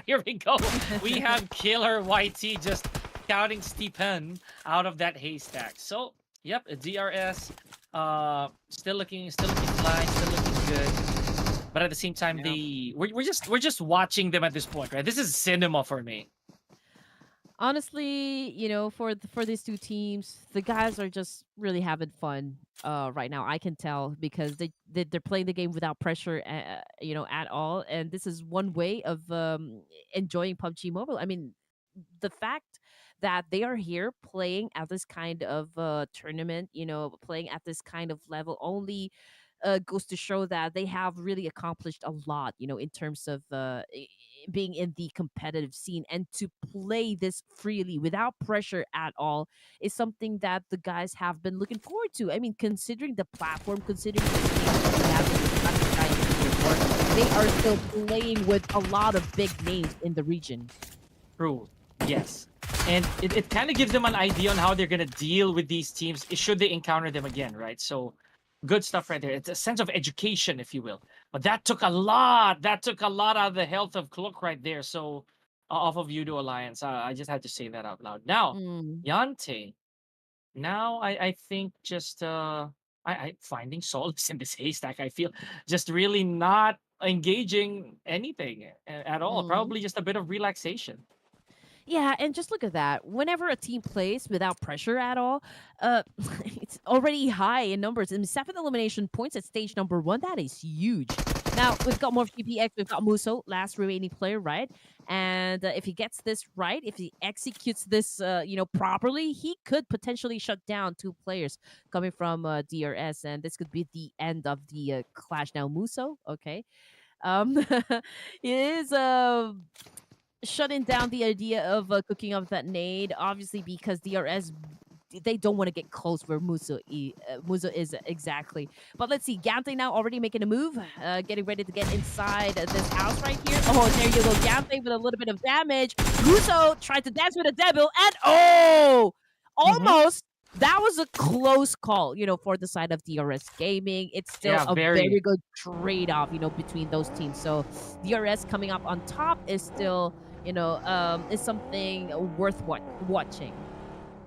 Here we go. We have Killer YT just counting Stephen out of that haystack. So yep, DRS still looking fine, still looking good. But at the same time, we're just watching them at this point, right? This is cinema for me. Honestly, for these two teams, the guys are just really having fun right now. I can tell, because they're playing the game without pressure, at all. And this is one way of enjoying PUBG Mobile. I mean, the fact that they are here playing at this kind of tournament, playing at this kind of level only goes to show that they have really accomplished a lot, in terms of being in the competitive scene, and to play this freely without pressure at all is something that the guys have been looking forward to. I mean, considering the platform, considering the stage that we have in the country before, they are still playing with a lot of big names in the region. True. Yes. And it kind of gives them an idea on how they're going to deal with these teams should they encounter them again, right? So good stuff right there. It's a sense of education, if you will. But that took a lot. That took a lot out of the health of Klook right there. So off of YOODO Alliance. I just had to say that out loud. Now, Mm. Yante. Now I think just I finding solace in this haystack. I feel just really not engaging anything at all. Mm. Probably just a bit of relaxation. Yeah, and just look at that. Whenever a team plays without pressure at all, uh, it's already high in numbers. And 7 elimination points at stage number 1, that is huge. Now, we've got more GPX, we've got Muso, last remaining player, right? And if he gets this right, if he executes this, properly, he could potentially shut down 2 players coming from DRS. And this could be the end of the clash. Now, Muso, okay. He is shutting down the idea of cooking up that nade, obviously because DRS, they don't want to get close where Muso is exactly. But let's see, Gante now already making a move, getting ready to get inside this house right here. Oh, there you go, Gante with a little bit of damage. Muso tried to dance with a devil, and Mm-hmm. almost. That was a close call, for the side of DRS Gaming. It's still Yeah, a very. very good trade-off, between those teams. So DRS coming up on top is still, is something worth watching.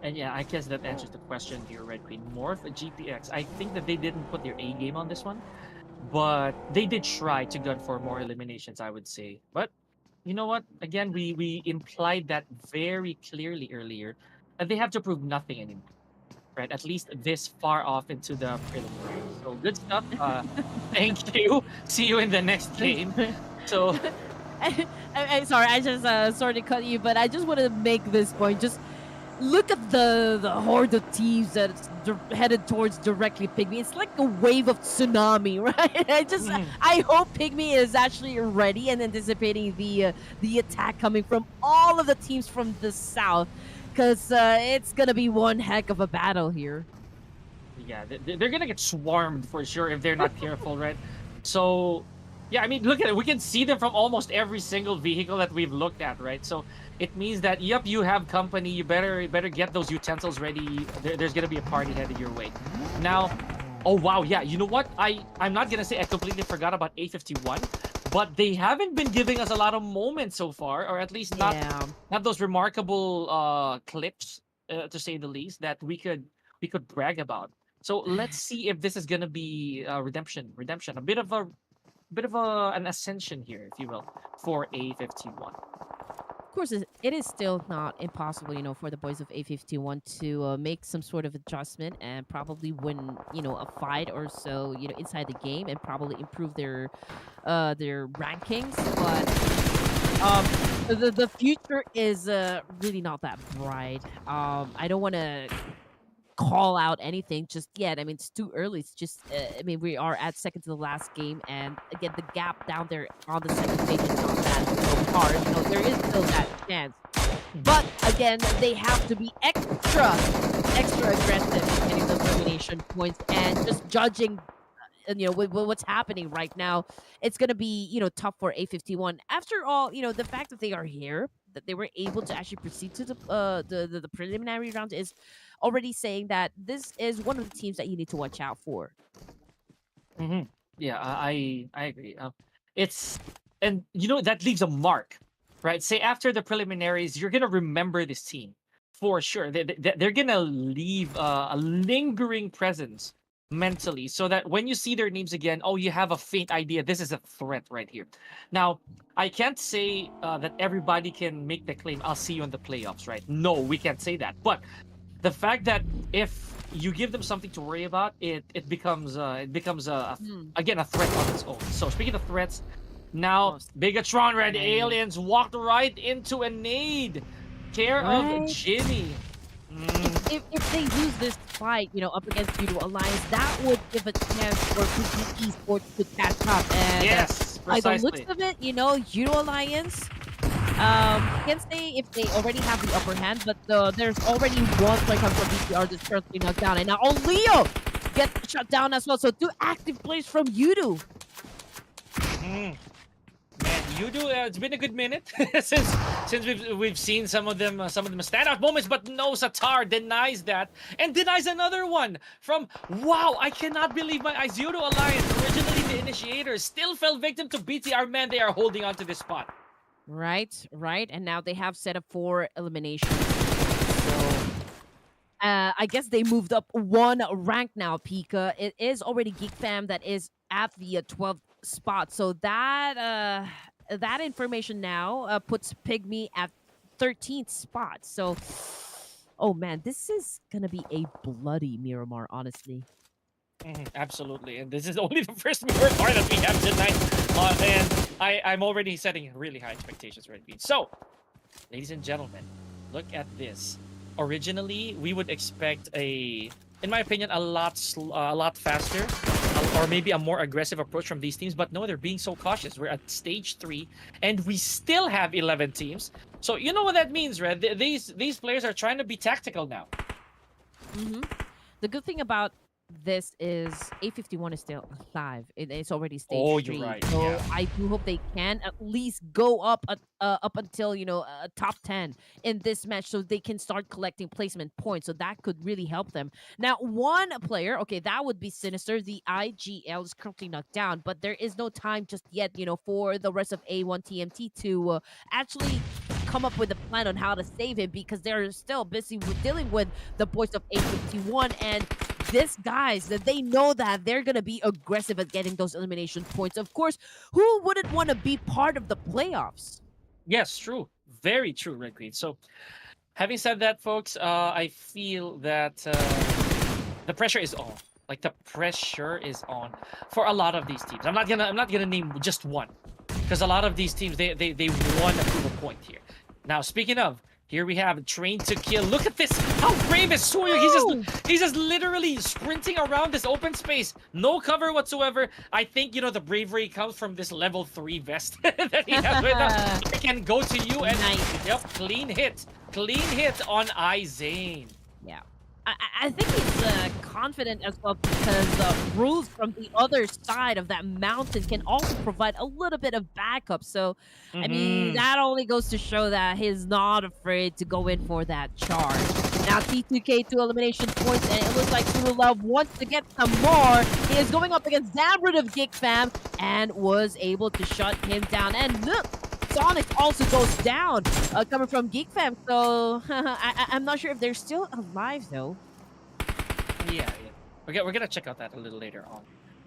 And yeah, I guess that answers the question here, Red Queen. Morph GPX. I think that they didn't put their A game on this one, but they did try to gun for more eliminations, I would say. But you know what? Again, we implied that very clearly earlier that they have to prove nothing anymore, right? At least this far off into the preliminary. So good stuff. Thank you. See you in the next game. So I'm sorry, I just sorry to cut you, but I just want to make this point. Just look at the horde of teams that's headed towards directly Pygmy. It's like a wave of tsunami, right? mhm. I hope Pygmy is actually ready and anticipating the attack coming from all of the teams from the south, because it's gonna be one heck of a battle here. Yeah, they're gonna get swarmed for sure if they're not careful, right? So, yeah, I mean, look at it. We can see them from almost every single vehicle that we've looked at, right? So it means that yep, you have company. You better get those utensils ready. There's gonna be a party headed your way. Now, oh wow, yeah. You know what? I'm not gonna say I completely forgot about A51, but they haven't been giving us a lot of moments so far, or at least Yeah. not those remarkable clips, to say the least, that we could brag about. So let's see if this is gonna be redemption, a bit of an ascension here, if you will, for A51. Of course, it is still not impossible, for the boys of A51 to make some sort of adjustment and probably win, a fight or so, inside the game, and probably improve their rankings. But the future is really not that bright. I don't want to call out anything just yet. I mean, it's too early. It's just, I mean, we are at second to the last game, and again, the gap down there on the second stage is not that hard. So there is still that chance. But again, they have to be extra aggressive in getting those elimination points, and just judging with what's happening right now, it's going to be tough for A51. After all, the fact that they are here, that they were able to actually proceed to the preliminary round, is already saying that this is one of the teams that you need to watch out for. hmm Yeah, I agree. It's and that leaves a mark, right? Say after the preliminaries, you're gonna remember this team for sure. They're gonna leave a lingering presence mentally, so that when you see their names again, oh, you have a faint idea. This is a threat right here. Now, I can't say that everybody can make the claim. I'll see you in the playoffs, right? No, we can't say that. But the fact that if you give them something to worry about, it becomes Hmm. again a threat on its own. So speaking of threats, now Most Bigetron Red definitely. Aliens walked right into a nade. care of Right? Jimmy. If they lose this fight, up against YOODO Alliance, that would give a chance for PUBG Esports to catch up. And Yes, by the looks precisely. of it, YOODO Alliance, can't say if they already have the upper hand, but there's already one player coming from BTR that's currently knocked down, and now Leo gets shut down as well. So 2 active plays from YOODO. Man, YOODO, it's been a good minute since we've seen some of them standout moments, but no, Satar denies that and denies another one from wow. I cannot believe my eyes. YOODO Alliance, originally the initiators, still fell victim to BTR. Man, they are holding on to this spot. Right, and now they have set up 4 eliminations. So I guess they moved up 1 rank now, Pika. It is already Geek Fam that is at the 12th spot. So that information now puts Pygmy at 13th spot. So, oh man, this is gonna be a bloody Miramar, honestly. Absolutely, and this is only the first Miramar that we have tonight, and I'm already setting really high expectations, Red Bean. So, ladies and gentlemen, look at this. Originally, we would expect in my opinion, a lot faster, or maybe a more aggressive approach from these teams. But no, they're being so cautious. We're at stage 3, and we still have 11 teams. So you know what that means, Red? These players are trying to be tactical now. The good thing about this is A51 is still alive. It's already stage Oh, 3. you're right. So Yeah. I do hope they can at least go up up until top 10 in this match, so they can start collecting placement points. So that could really help them. Now, one player, okay, that would be Sinister. The IGL is currently knocked down, but there is no time just yet, for the rest of A1 TMT to actually come up with a plan on how to save him, because they're still busy with dealing with the boys of A51. And these guys, that they know that they're gonna be aggressive at getting those elimination points. Of course, who wouldn't want to be part of the playoffs? Yes, true. Very true, Red Green. So, having said that, folks, I feel that the pressure is on. Like, the pressure is on for a lot of these teams. I'm not gonna name just one, because a lot of these teams they want to prove a point here. Now, speaking of, here we have Train to Kill. Look at this! How brave is Suyo? He's just literally sprinting around this open space, no cover whatsoever. I think the bravery comes from this level 3 vest that he has with him. I can go to you and Nice. yep, clean hit on Izane. Yeah. I think he's confident as well, because rules from the other side of that mountain can also provide a little bit of backup. So, I mean, that only goes to show that he's not afraid to go in for that charge. Now, T2K 2 elimination points, and it looks like True Love wants to get some more. He is going up against Zamrud of Geek Fam and was able to shut him down. And look, Sonic also goes down, coming from Geek Fam. So I'm not sure if they're still alive though. Yeah. We're gonna check out that a little later on.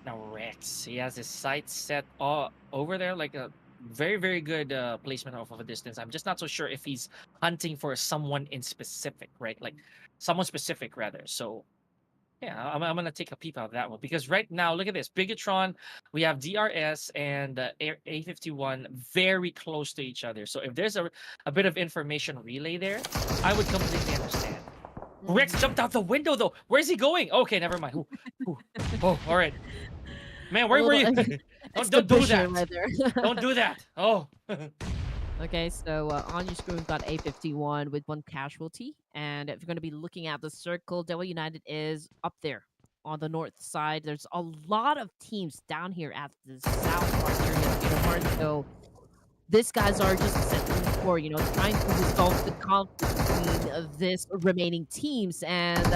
Now Rex, he has his sights set over there, like a very, very good placement off of a distance. I'm just not so sure if he's hunting for someone in specific, right? Like someone specific rather. So yeah, I'm gonna take a peep out of that one, because right now, look at this. BIGETRON, we have DRS and A51 very close to each other. So if there's a bit of information relay there, I would completely understand. Rex jumped out the window though. Where's he going? Okay, never mind. Ooh. Oh, all right. Man, where were you? don't do that. Right there. Don't do that. Oh. Okay, so on your screen we've got A51 with 1 casualty, and if you're going to be looking at the circle, DEWA United is up there on the north side. There's a lot of teams down here at the south part area, so these guys are just settling for, trying to resolve the conflict between this remaining teams. And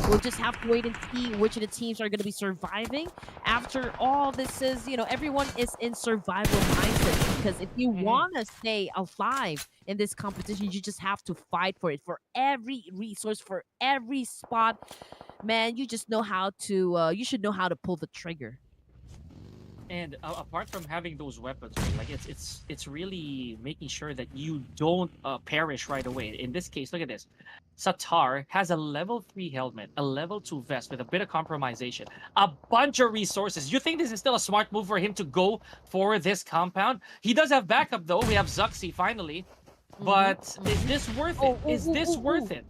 we'll just have to wait and see which of the teams are going to be surviving. After all, this is, everyone is in survival mindset, because if you want to stay alive in this competition, you just have to fight for it, for every resource, for every spot. Man, you just know how to, you should know how to pull the trigger. And apart from having those weapons, right, like it's really making sure that you don't perish right away. In this case, look at this. Satar has a level 3 helmet, a level 2 vest with a bit of compromisation, a bunch of resources. You think this is still a smart move for him to go for this compound? He does have backup though. We have Zuxi finally. But is Mm-hmm. this worth it? Oh, Is this worth ooh. it?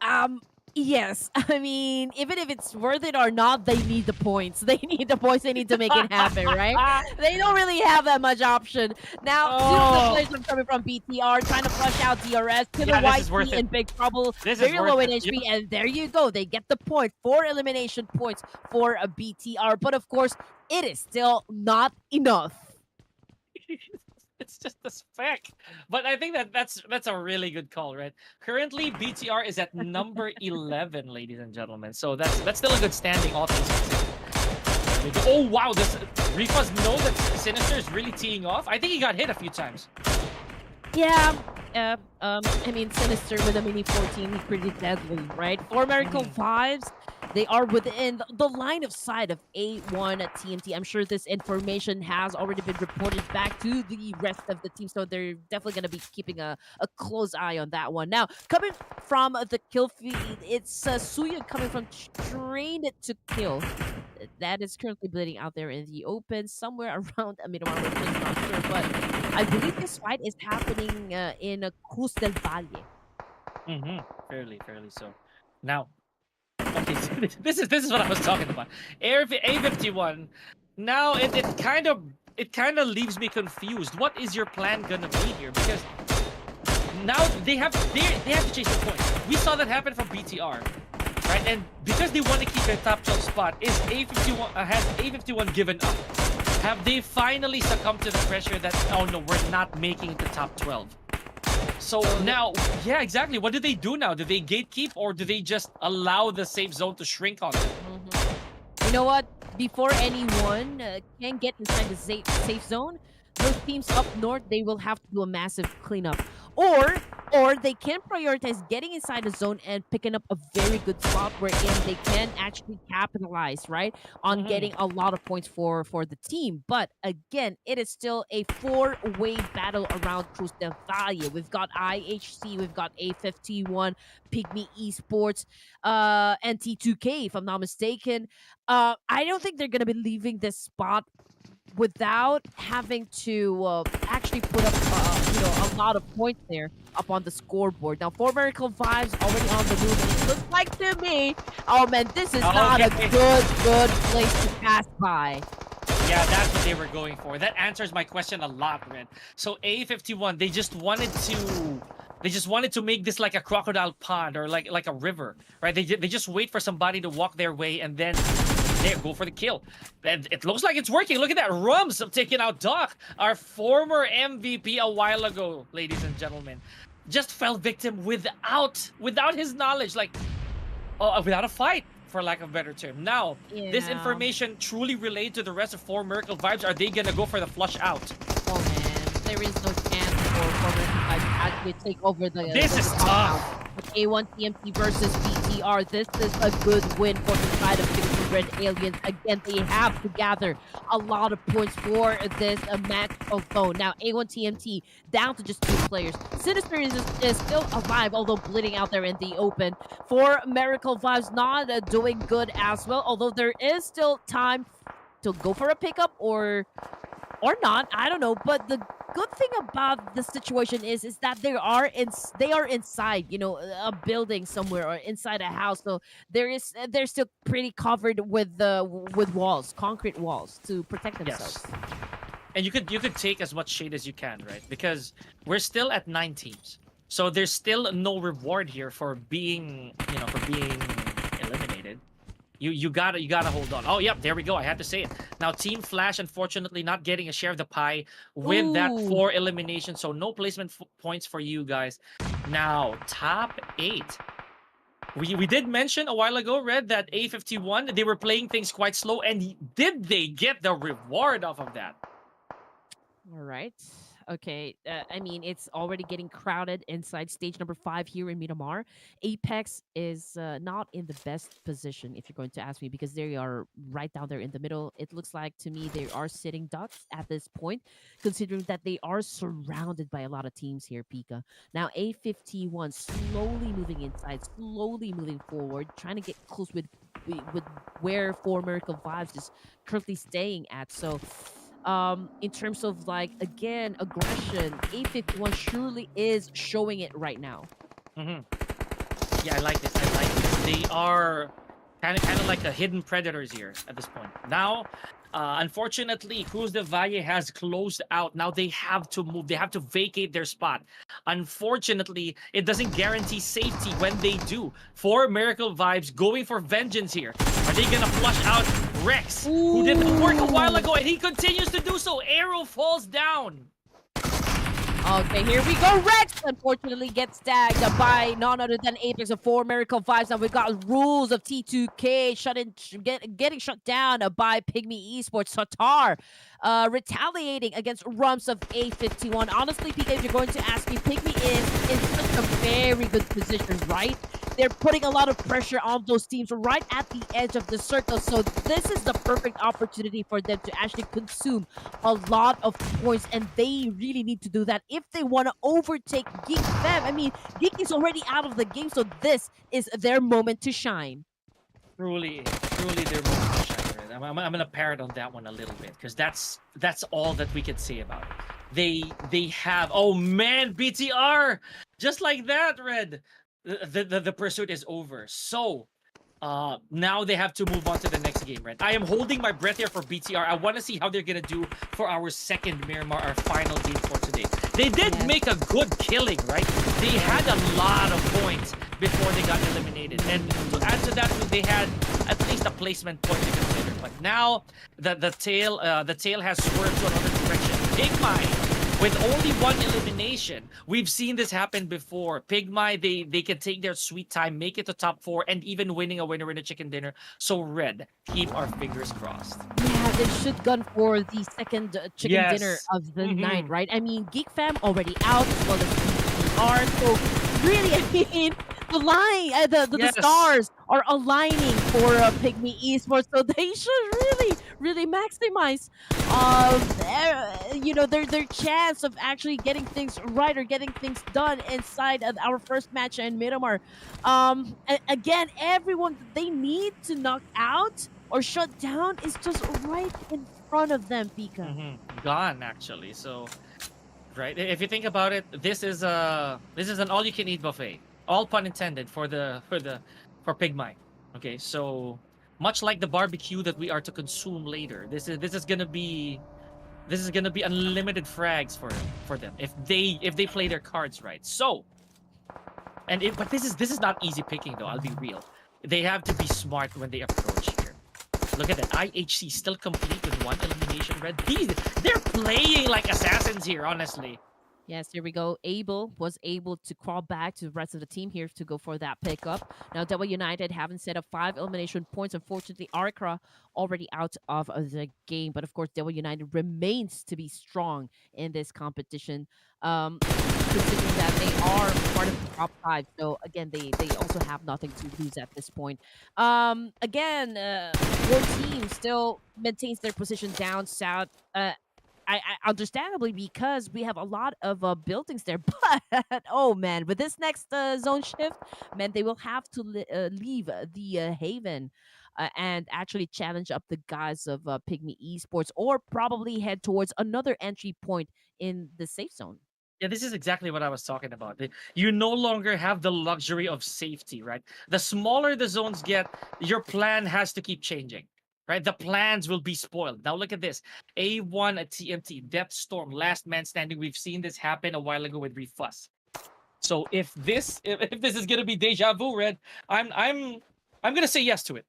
Um, yes. I mean, even if it's worth it or not, they need the points. They need the points. They need to make it happen, right? They don't really have that much option. Now, two of the Oh, players are coming from BTR, trying to flush out DRS, Killer yeah, this is YT worth it. in big trouble, This is very worth low in it. HP, and there you go. They get the point. 4 elimination points for a BTR. But of course, it is still not enough. It's just a spec. But I think that's a really good call, right? Currently, BTR is at number 11, ladies and gentlemen. So that's still a good standing, all things considered. Oh wow, this Rifas know that Sinister is really teeing off. I think he got hit a few times. Yeah. I mean, Sinister with a mini 14, he's pretty deadly, right? For Miracle Vibes, they are within the line of sight of A1 at TMT. I'm sure this information has already been reported back to the rest of the team, so they're definitely going to be keeping a close eye on that one. Now, coming from the kill feed, it's Suya coming from Train to Kill. That is currently bleeding out there in the open, somewhere around Miramar. We're just not sure, but I believe this fight is happening in Cruz del Valle. Fairly so. Now, okay, so this is what I was talking about. A51. Now it kind of leaves me confused. What is your plan gonna be here? Because now they have to chase the point. We saw that happen from BTR, right? And because they want to keep their top 12 spot, is A51 has A51 given up? Have they finally succumbed to the pressure that, oh no, we're not making it to top 12? So now, yeah, exactly. What do they do now? Do they gatekeep or do they just allow the safe zone to shrink on them? You know what? Before anyone can get inside the safe zone, those teams up north, they will have to do a massive cleanup. Or they can prioritize getting inside the zone and picking up a very good spot wherein they can actually capitalize, right, on getting a lot of points for the team. But again, it is still a four-way battle around Cruz del Valle. We've got IHC, we've got A51, Pygmy Esports, and T2K, if I'm not mistaken. I don't think they're gonna be leaving this spot without having to actually put up, a lot of points there up on the scoreboard. Now, for Miracle Vibes already on the move, and it looks like to me, oh man, this is not a good place to pass by. Yeah, that's what they were going for. That answers my question a lot, Red. So A51, they just wanted to make this like a crocodile pond or like a river, right? They just wait for somebody to walk their way and then there, go for the kill. And it looks like it's working. Look at that. Rums taking out Doc, our former MVP a while ago, ladies and gentlemen. Just fell victim without his knowledge, like without a fight, for lack of a better term. Now, this Yeah. information truly relayed to the rest of 4 Miracle Vibes. Are they gonna go for the flush out? Oh man, there is no chance for Miracle Vibes to actually take over the. This is tough. With A1 TMT versus BTR, this is a good win for the side of the Red Aliens. Again, they have to gather a lot of points for this match alone. Now, A1 TMT down to just 2 players. Sinister is still alive, although bleeding out there in the open. For Miracle Vibes, not doing good as well, although there is still time to go for a pickup or not. I don't know, but the good thing about the situation is that they are inside, a building somewhere or inside a house. So they're still pretty covered with walls, concrete walls to protect themselves. Yes. And you could take as much shade as you can, right? Because we're still at 9 teams. So there's still no reward here for being eliminated. You gotta hold on. Oh, yep, there we go. I had to say it. Now, Team Flash, unfortunately, not getting a share of the pie with that Ooh. 4 elimination. So no placement points for you guys. Now, top 8. We did mention a while ago, Red, that A51, they were playing things quite slow. And did they get the reward off of that? All right. Okay. I mean, it's already getting crowded inside stage number 5 here in Miramar. Apex is not in the best position, if you're going to ask me, because they are right down there in the middle. It looks like to me they are sitting ducks at this point, considering that they are surrounded by a lot of teams here, Pika. Now, A51 slowly moving inside, slowly moving forward, trying to get close with where 4 Miracle Vibes is currently staying at. So in terms of like again aggression. A51 surely is showing it right now. Yeah, I like this. I like this. They are kind of like a hidden predators here at this point. Now, unfortunately, Cruz de Valle has closed out. Now they have to move. They have to vacate their spot. Unfortunately, it doesn't guarantee safety when they do. For Miracle Vibes going for vengeance here. Are they gonna flush out Rex, who did the work a while ago, and he continues to do so? Arrow falls down. Okay, here we go. Rex unfortunately gets tagged by none other than Apex of 4 Miracle Vibes. Now we've got rules of T2K getting shut down by PIGMY Esports. Tatar retaliating against Rumps of A51. Honestly, PK, if you're going to ask me, PIGMY is in such a very good position, right? They're putting a lot of pressure on those teams right at the edge of the circle. So this is the perfect opportunity for them to actually consume a lot of points, and they really need to do that if they want to overtake Geek Fam. I mean, Geek is already out of the game, so this is their moment to shine. Truly their moment to shine. Right? I'm gonna parrot on that one a little bit because that's all that we can say about it. They have, oh man, BTR just like that, Red. The pursuit is over. So now they have to move on to the next game, right? I am holding my breath here for BTR. I want to see how they're gonna do for our second Miramar, our final game for today. They did make a good killing, right? They had a lot of points before they got eliminated, and to add to that, they had at least a placement point to consider. But now the tail has swerved to another direction. PIGMY with only one elimination. We've seen this happen before. PIGMY, they can take their sweet time, make it to top 4, and even winning a winner in a chicken dinner. So Red, keep our fingers crossed. Yeah, they should gun for the second chicken dinner of the night, right? I mean, Geek Fam already out as well as BTR. So really, I mean, the stars are aligning for PIGMY Esports, so they should really maximize their chance of actually getting things right or getting things done inside of our first match in Miramar. Again, everyone they need to knock out or shut down is just right in front of them, Pika. Gone actually. So right, if you think about it, this is an all-you-can-eat buffet. All pun intended for PIGMY. Okay, so much like the barbecue that we are to consume later, this is gonna be unlimited frags for them if they play their cards right. So, but this is not easy picking though. I'll be real. They have to be smart when they approach here. Look at that. IHC still complete with one elimination. Red. They're playing like assassins here, honestly. Yes, here we go. Abel was able to crawl back to the rest of the team here to go for that pickup. Now, DEWA United haven't set up 5 elimination points. Unfortunately, Arkra already out of the game. But of course, DEWA United remains to be strong in this competition, considering that they are part of the top 5. So again, they also have nothing to lose at this point. Again, your team still maintains their position down south. I understandably, because we have a lot of buildings there, but oh man, with this next zone shift, man, they will have to leave the haven and actually challenge up the guys of PIGMY Esports, or probably head towards another entry point in the safe zone. Yeah, this is exactly what I was talking about. You no longer have the luxury of safety, right? The smaller the zones get, your plan has to keep changing. Right, the plans will be spoiled. Now look at this: A1 at TMT, Death Storm, last man standing. We've seen this happen a while ago with Ruthless. So if this is gonna be deja vu, Red, I'm gonna say yes to it.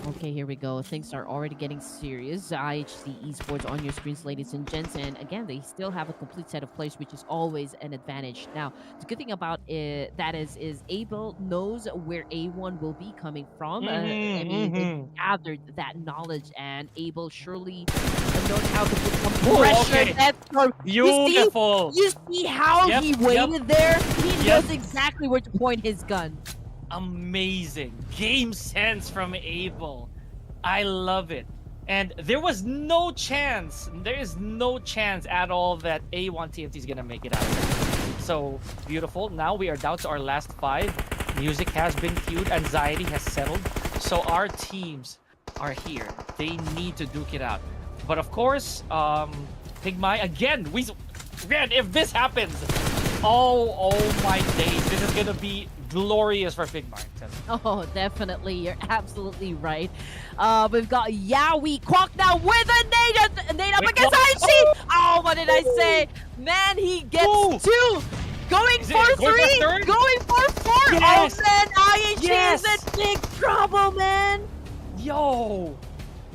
Okay, here we go. Things are already getting serious. IHC Esports on your screens, ladies and gents. And again, they still have a complete set of players, which is always an advantage. Now, the good thing about it, that is Abel knows where A1 will be coming from. I mean, they gathered that knowledge, and Abel surely knows how to put some pressure. Okay. That's Beautiful. You see how he waited there? He knows exactly where to point his gun. Amazing game sense from Abel. I love it. And there is no chance at all that A1 TMT is gonna make it out of it. So beautiful. Now we are down to our last 5. Music has been queued, anxiety has settled, so our teams are here they need to duke it out. But of course, PIGMY again. Man, if this happens, oh my days, this is gonna be glorious for PIGMY. Oh, definitely. You're absolutely right. We've got Yowie Kwok now with a nade up against IHC. Oh, what did I say? Man, he gets two. Going for three. Going for four. Yes. Oh, man, IHC is in big trouble, man. Yo.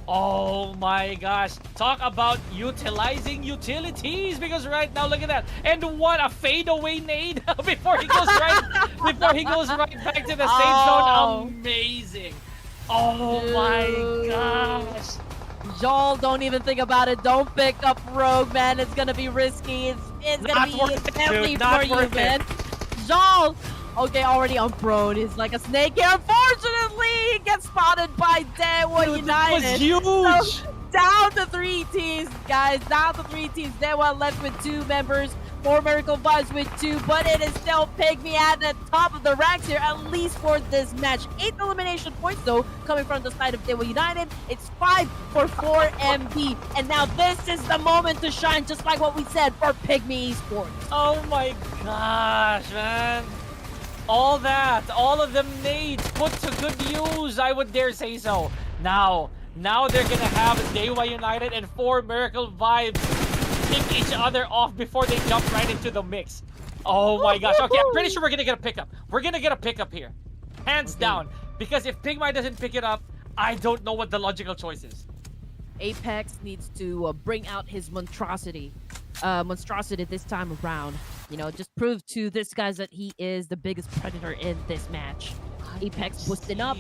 Oh my gosh. Talk about utilizing utilities, because right now, look at that. And what a fadeaway nade before he goes right back to the safe zone. Amazing. Oh my gosh. Joel, don't even think about it. Don't pick up Rogue, man. It's gonna be risky. It's gonna be deadly for you, man. Joel, okay, already on prone. He's like a snake here. Unfortunately, he gets spotted by DEWA United. That was huge. So, down to 3 teams, guys. Down to 3 teams. DEWA left with 2 members. 4 Miracle Vibes with 2, but it is still PIGMY at the top of the ranks here, at least for this match. 8 elimination points, though, coming from the side of DEWA United. It's 5 for 4 MB. And now this is the moment to shine, just like what we said for PIGMY Esports. Oh my gosh, man. All of them nades put to good use, I would dare say so. Now they're gonna have DEWA United and 4 Miracle Vibes pick each other off before they jump right into the mix. Oh my gosh. Okay, I'm pretty sure we're gonna get a pickup. We're gonna get a pickup here. Hands down. Because if PIGMY doesn't pick it up, I don't know what the logical choice is. Apex needs to bring out his monstrosity this time around. You know, just prove to this guy that he is the biggest predator in this match. Apex boosting up,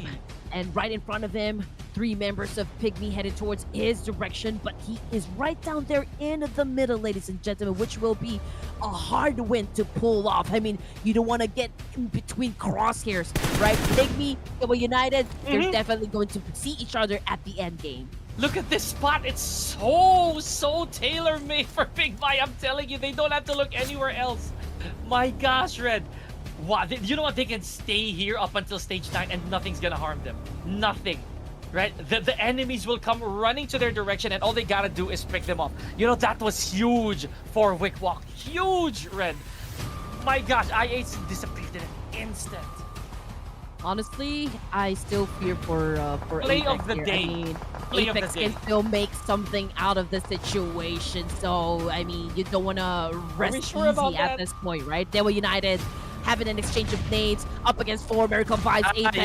and right in front of him, 3 members of PIGMY headed towards his direction, but he is right down there in the middle, ladies and gentlemen, which will be a hard win to pull off. I mean, you don't want to get in between crosshairs, right? PIGMY, DEWA United, they're definitely going to see each other at the end game. Look at this spot. It's so tailor-made for PIGMY. I'm telling you, they don't have to look anywhere else. My gosh, Red. Wow, you know what? They can stay here up until stage 9 and nothing's gonna harm them. Nothing. Right? The enemies will come running to their direction and all they gotta do is pick them up. You know, that was huge for Wickwalk. Huge, Red. My gosh, IH disappeared in an instant. Honestly, I still fear for Play Apex of the here. day. I mean, Play of the Apex day. can still make something out of the situation. So, I mean, you don't want to rest sure about easy at that? this point, right? DEWA United having an exchange of nades up against 4 Miracle Vibes. Apex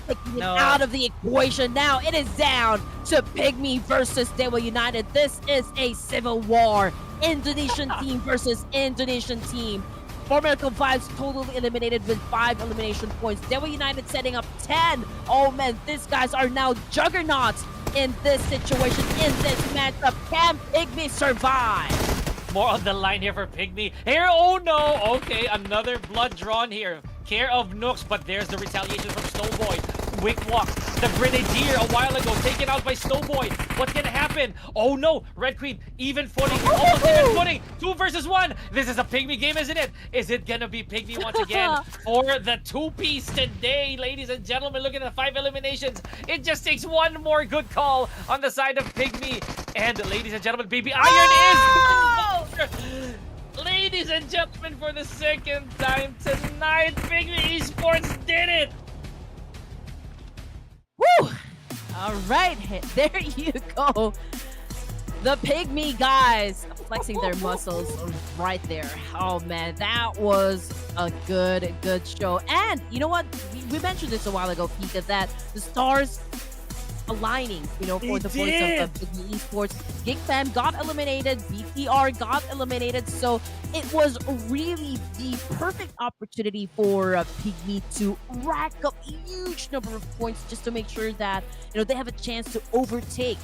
taking it out of the equation. Now it is down to PIGMY versus DEWA United. This is a civil war. Indonesian team versus Indonesian team. 4 Miracle Vibes totally eliminated with 5 elimination points. DEWA United setting up 10. Oh man, these guys are now juggernauts in this situation, in this matchup. Can PIGMY survive? More on the line here for PIGMY. Here, oh no! Okay, another blood drawn here. Care of Nooks, but there's the retaliation from Snowboy. Wickwalk, the Grenadier a while ago, taken out by Snowboy. What's gonna happen? Oh no! Red Queen, even footing here, almost even footing. 2 versus 1. This is a PIGMY game, isn't it? Is it gonna be PIGMY once again for the 2-piece today, ladies and gentlemen? Look at the 5 eliminations. It just takes one more good call on the side of PIGMY. And ladies and gentlemen, Baby Iron is... Ladies and gentlemen, for the second time tonight, PIGMY Esports did it! Woo! All right, there you go. The PIGMY guys flexing their muscles right there. Oh man, that was a good show. And you know what? We mentioned this a while ago, Pika, that the stars aligning, you know, for the voice of PIGMY Esports. GEEK Fam got eliminated, BTR got eliminated, so it was really the perfect opportunity for PIGMY to rack up a huge number of points just to make sure that, you know, they have a chance to overtake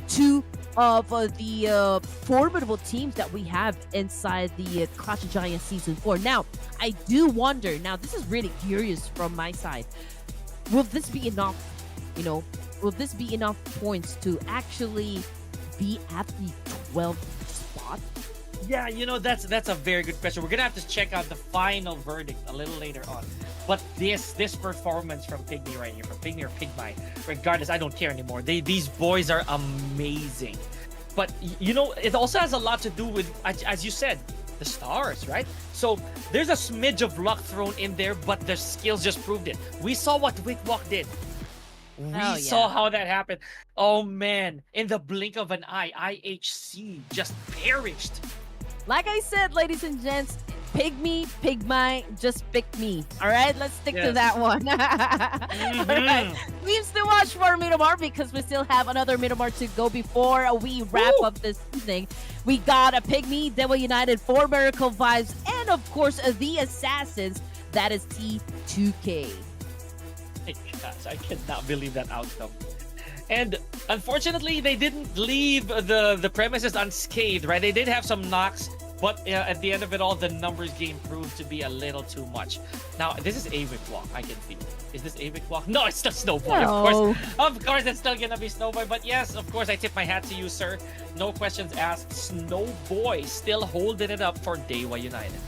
2 of the formidable teams that we have inside the Clash of Giants Season 4. Now, I do wonder, now this is really curious from my side, will this be enough, you know, will this be enough points to actually be at the 12th spot? Yeah, you know, that's a very good question. We're gonna have to check out the final verdict a little later on. But this performance from Pygmy right here, from Pygmy or Pygmy, regardless, I don't care anymore. These boys are amazing. But you know, it also has a lot to do with, as you said, the stars, right? So there's a smidge of luck thrown in there, but their skills just proved it. We saw what Wickwalk did. We saw how that happened. Oh man, in the blink of an eye, IHC just perished. Like I said, ladies and gents, Pygmy, Pygmy, just pick me. All right, let's stick to that one. All right, leaves to watch for Miramar because we still have another Miramar to go before we wrap up this evening. We got a Pygmy, DEWA United, 4 Miracle Vibes, and of course the Assassins. That is T2K. Gosh, I cannot believe that outcome. And unfortunately, they didn't leave the premises unscathed, right? They did have some knocks, but at the end of it all, the numbers game proved to be a little too much. Now, this is a Wickwalk, I can feel. Is this a Wickwalk? No, it's still Snowboy, no. Of course, it's still gonna be Snowboy. But yes, of course, I tip my hat to you, sir. No questions asked. Snowboy still holding it up for DEWA United.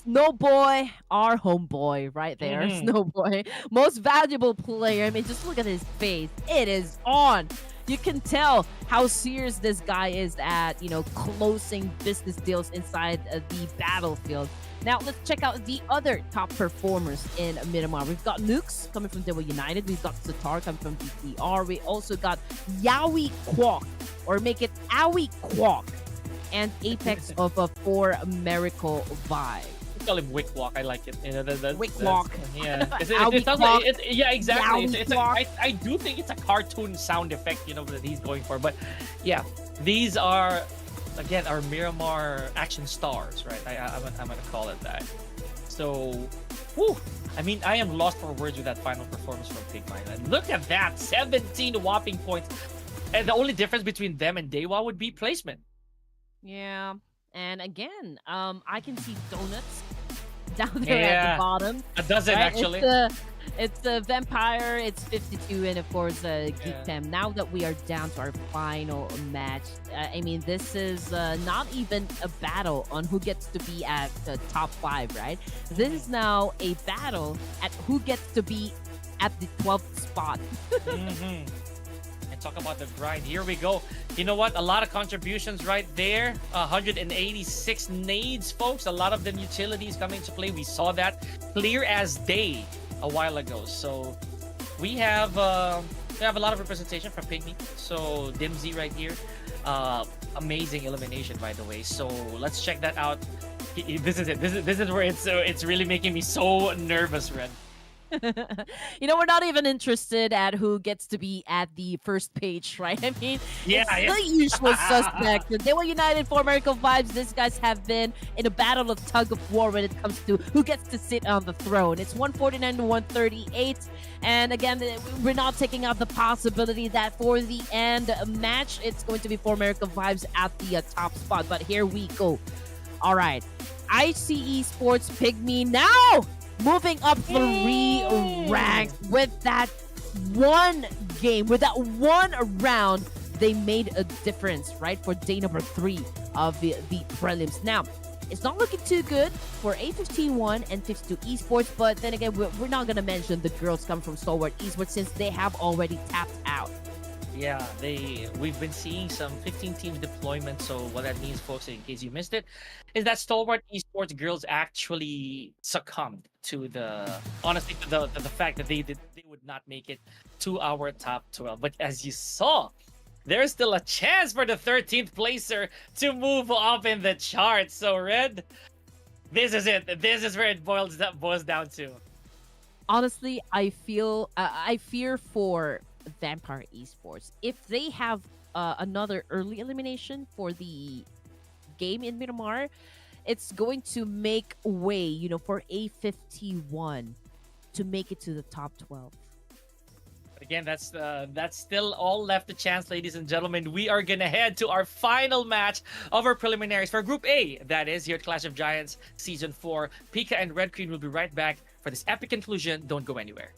Snowboy, our homeboy right there. Snowboy, most valuable player. I mean, just look at his face. It is on. You can tell how serious this guy is at, you know, closing business deals inside the battlefield. Now, let's check out the other top performers in Miramar. We've got Nukes coming from DEWA United. We've got Satar coming from DTR. We also got Yowie Kwok, or make it Owie Kwok, and Apex of a 4 Miracle Vibe. Call him Wickwalk. I like it. You know, Wickwalk. Yeah. It sounds like yeah, exactly. I do think it's a cartoon sound effect, you know, that he's going for. But yeah, these are again our Miramar action stars, right? I'm gonna call it that. So, whew, I mean, I am lost for words with that final performance from Pygmy. And look at that, 17 whopping points. And the only difference between them and DEWA would be placement. Yeah. And again, I can see Donuts down there at the bottom. A dozen, right? Actually. It's the Vampire, it's 52, and of course Geek Tem. Now that we are down to our final match, I mean, this is not even a battle on who gets to be at the top 5, right? This is now a battle at who gets to be at the 12th spot. Talk about the grind. Here we go. You know what? A lot of contributions right there. 186 nades, folks. A lot of them utilities coming to play. We saw that clear as day a while ago. So we have a lot of representation from Pygmy. So Dimsy right here. Amazing elimination, by the way. So let's check that out. This is it. This is where it's really making me so nervous, Red. You know, we're not even interested at who gets to be at the first page, right? I mean, it's the usual suspect. DEWA United, 4 Miracle Vibes. These guys have been in a battle of tug of war when it comes to who gets to sit on the throne. It's 149 to 138. And again, we're not taking out the possibility that for the end match, it's going to be 4 Miracle Vibes at the top spot. But here we go. All right. IC Esports Pygmy now moving up 3 ranks with that one game, with that one round. They made a difference, right, for day number 3 of the prelims. Now, it's not looking too good for A51 and 52 Esports, but then again, we're not going to mention the girls come from Stalwart Esports since they have already tapped out. Yeah, we've been seeing some 15 teams deployment. So what that means, folks, in case you missed it, is that Stalwart Esports girls actually succumbed to the fact that they would not make it to our top 12. But as you saw, there's still a chance for the 13th placer to move up in the charts. So Red, this is it. This is where it boils down to. Honestly, I fear for Vampire Esports. If they have another early elimination for the game in Miramar, it's going to make way, you know, for A51 to make it to the top 12. Again, that's still all left a chance, ladies and gentlemen. We are gonna head to our final match of our preliminaries for Group A. That is here at Clash of Giants Season 4. Pika and Red Queen will be right back for this epic conclusion. Don't go anywhere.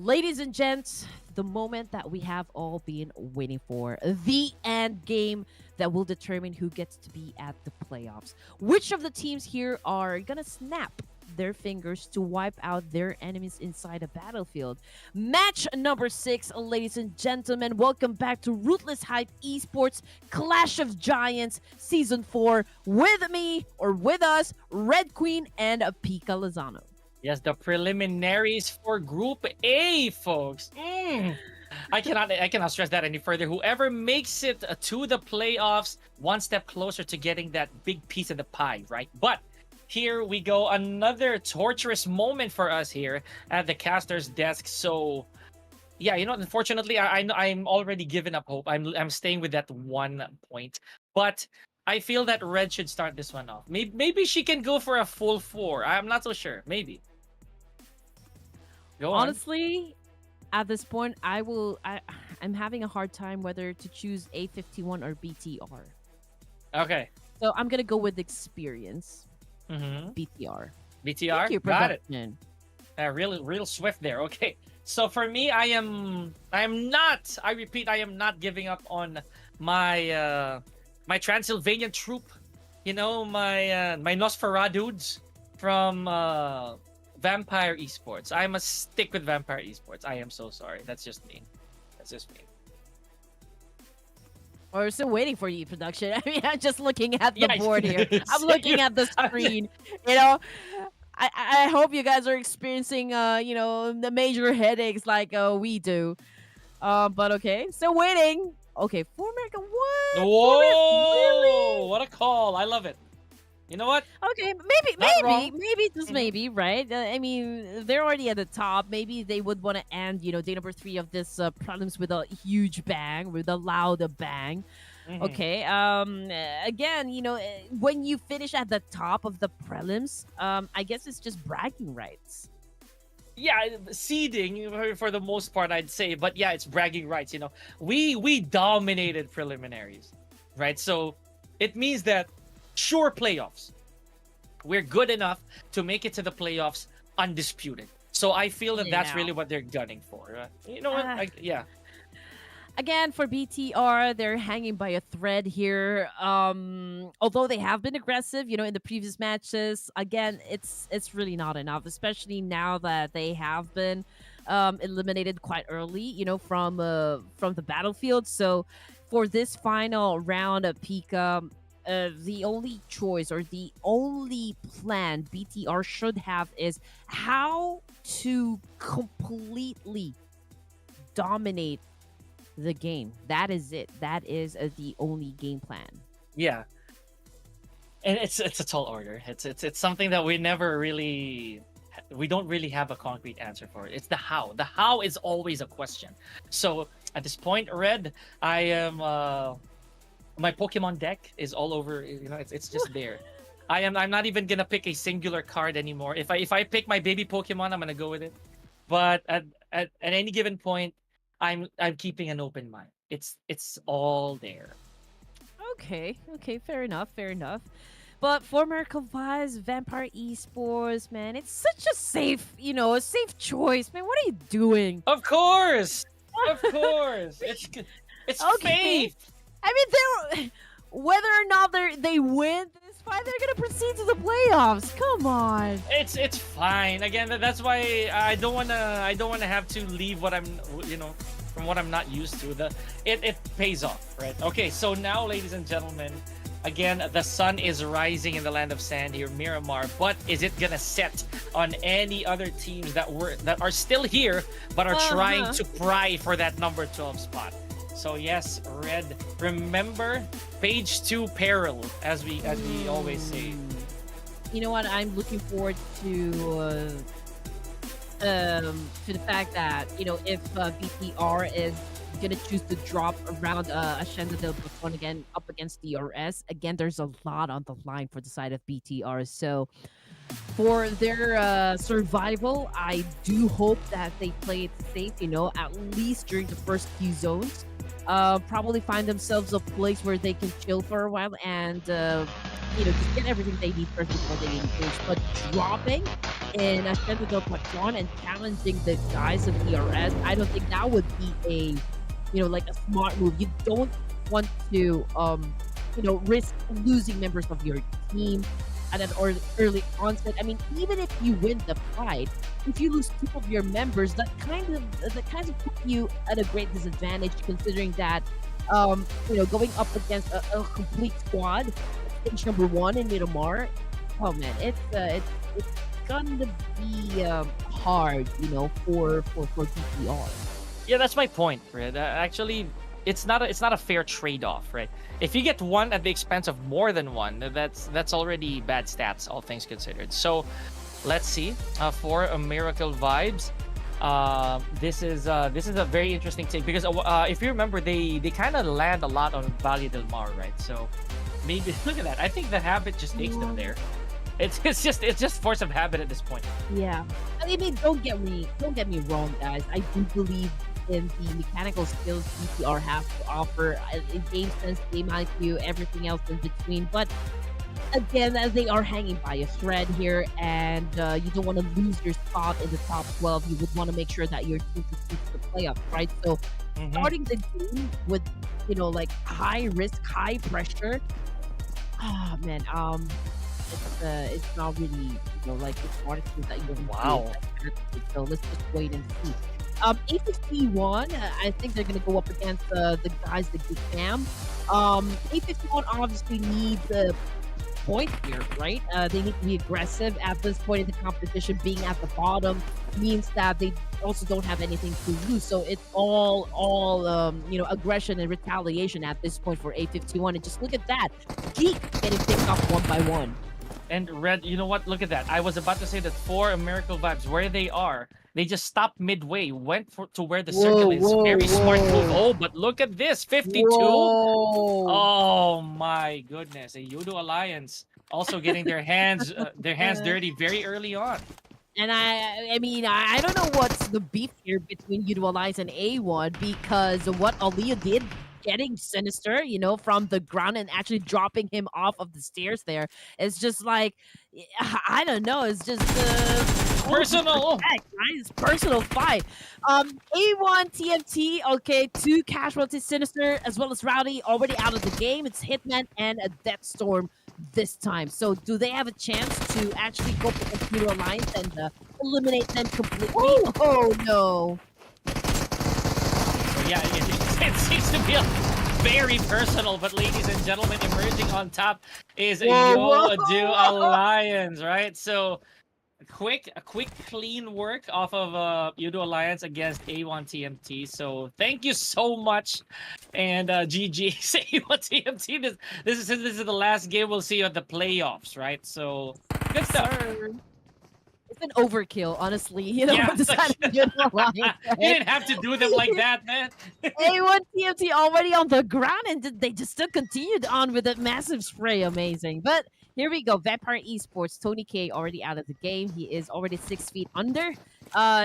Ladies and gents, the moment that we have all been waiting for, the end game that will determine who gets to be at the playoffs. Which of the teams here are gonna snap their fingers to wipe out their enemies inside a battlefield? Match number 6, ladies and gentlemen. Welcome back to Ruthless Hype Esports Clash of Giants Season 4 with me, or with us, Red Queen and Pika Lozano. Yes, the preliminaries for Group A, folks. I cannot stress that any further. Whoever makes it to the playoffs, one step closer to getting that big piece of the pie, right? But here we go, another torturous moment for us here at the caster's desk. So, yeah, unfortunately, I'm already giving up hope. I'm staying with that 1 point, but I feel that Red should start this one off. Maybe she can go for a full 4. I'm not so sure. Maybe. Go on. Honestly, at this point, I'm having a hard time whether to choose A51 or BTR. Okay. So I'm gonna go with experience. Mm-hmm. BTR. BTR. Thank you, Got it. Real Swift there. Okay. So for me, I am not. I repeat, I am not giving up on my my Transylvanian troop. My Nosferatu from Vampire Esports. I must stick with Vampire Esports. I am so sorry. That's just me. We're still waiting for you, production. I mean, I'm just looking at the Yeah, board here. I'm looking at the screen. I hope you guys are experiencing, the major headaches like we do. But okay, still waiting. Okay, for America, what? Whoa! Really? What a call! I love it. You know what? Okay, Mm-hmm. maybe, right? I mean, they're already at the top. Maybe they would want to end, day number 3 of this prelims with a huge bang, with a loud bang. Mm-hmm. Okay. Again, when you finish at the top of the prelims, I guess it's just bragging rights. Yeah, seeding for the most part, I'd say. But yeah, it's bragging rights. We dominated preliminaries, right? So it means that sure playoffs. We're good enough to make it to the playoffs undisputed. So I feel that that's really what they're gunning for. You know what? Yeah. Again, for BTR, they're hanging by a thread here. Although they have been aggressive, in the previous matches, again, it's really not enough, especially now that they have been eliminated quite early, from the battlefield. So for this final round of Pika, the only choice or the only plan BTR should have is how to completely dominate the game. That is it. That is the only game plan. Yeah. And it's a tall order. It's something that we don't really have a concrete answer for. It's the how. The how is always a question. So at this point, Red, I am my Pokemon deck is all over. It's just there. I'm not even gonna pick a singular card anymore. If I pick my baby Pokemon, I'm gonna go with it. But at any given point, I'm keeping an open mind. It's all there. Okay, fair enough. But for Mercavise, Vampire Esports, man, it's such a safe choice, man. What are you doing? Of course. It's okay. faith. I mean, whether or not they win this fight, they're gonna proceed to the playoffs. Come on. It's fine. Again, that's why I don't wanna have to leave what I'm from what I'm not used to. It pays off, right? Okay, so now, ladies and gentlemen, again, the sun is rising in the land of sand here, Miramar. But is it gonna set on any other teams that are still here but are trying to pry for that number 12 spot? So yes, Red, remember page 2 peril, as we always say. You know what? I'm looking forward to the fact that if BTR is gonna choose to drop around Ascenda del Bufon again up against DRS. Again, there's a lot on the line for the side of BTR. So for their survival, I do hope that they play it safe. At least during the first few zones. Probably find themselves a place where they can chill for a while and just get everything they need first before they engage. But dropping in a Centro del Patron and challenging the guys of ERS, I don't think that would be a, like a smart move. You don't want to, risk losing members of your team at an early onset. I mean, even if you win the fight, if you lose two of your members, that kind of put you at a great disadvantage, considering that, going up against a complete squad, stage number one in Miramar. Oh man, it's gonna be hard, for DPR. Yeah, that's my point, right? Actually, it's not a fair trade-off, right? If you get one at the expense of more than one, that's already bad stats, all things considered. So, let's see. For a Miracle Vibes, this is a very interesting take because if you remember, they kind of land a lot on Valle del Mar, right? So maybe look at that. I think the habit just takes them there. It's just force of habit at this point. Yeah. I mean, don't get me wrong, guys. I do believe in the mechanical skills DPR have to offer, game sense, game IQ, everything else in between. But again, as they are hanging by a thread here, and you don't want to lose your spot in the top 12, you would want to make sure that your team succeeds the playoffs, right? So starting the game with, like high risk, high pressure. Ah, man, it's not really, like the smartest thing that you can Wow. do. So let's just wait and see. A51, I think they're gonna go up against the guys, the GEEK fam. A51 obviously needs a point here, right? They need to be aggressive at this point in the competition. Being at the bottom means that they also don't have anything to lose. So it's all aggression and retaliation at this point for A51. And just look at that, GEEK getting picked off one by one. And Red, you know what? Look at that. I was about to say that for a Miracle Vibes, where they are, they just stopped midway, went to where the circle is. Very smart move. Oh, but look at this, 52. Whoa. Oh my goodness, a YOODO Alliance also getting their hands dirty very early on. And I mean, I don't know what's the beef here between YOODO Alliance and A1, because what Aliyah did, getting Sinister, from the ground and actually dropping him off of the stairs there, it's just like, I don't know, it's just Personal. right? It's personal fight. A1 TMT, okay, two casualties, Sinister as well as Rowdy already out of the game. It's Hitman and a Deathstorm this time. So do they have a chance to actually go for the Computer Alliance and eliminate them completely? Oh no. Yeah, it seems to be very personal, but ladies and gentlemen, emerging on top is a YOODO Alliance, right? So a quick, clean work off of YOODO Alliance against A1 TMT. So thank you so much, and GG's A1 TMT. This is the last game we'll see at the playoffs, right? So good stuff. It's an overkill, honestly. Yeah, deciding to do the line, you right? didn't have to do them like that, man. A1 TMT already on the ground, and they just still continued on with that massive spray. Amazing. But here we go. Vampire Esports, Tony K already out of the game. He is already 6 feet under.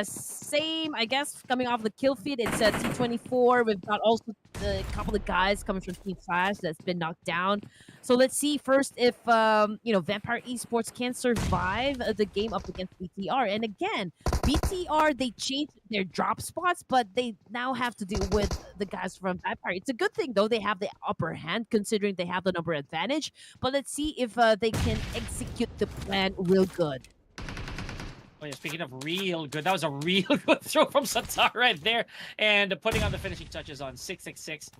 Same, I guess, coming off the kill feed. It's T24. We've got also a couple of guys coming from Team Flash that's been knocked down. So let's see first if Vampire Esports can survive the game up against BTR. And again, BTR, they changed their drop spots, but they now have to deal with the guys from Vampire. It's a good thing though, they have the upper hand considering they have the number advantage. But let's see if they can execute the plan real good. Oh yeah, speaking of real good, that was a real good throw from Satar right there, and putting on the finishing touches on 666.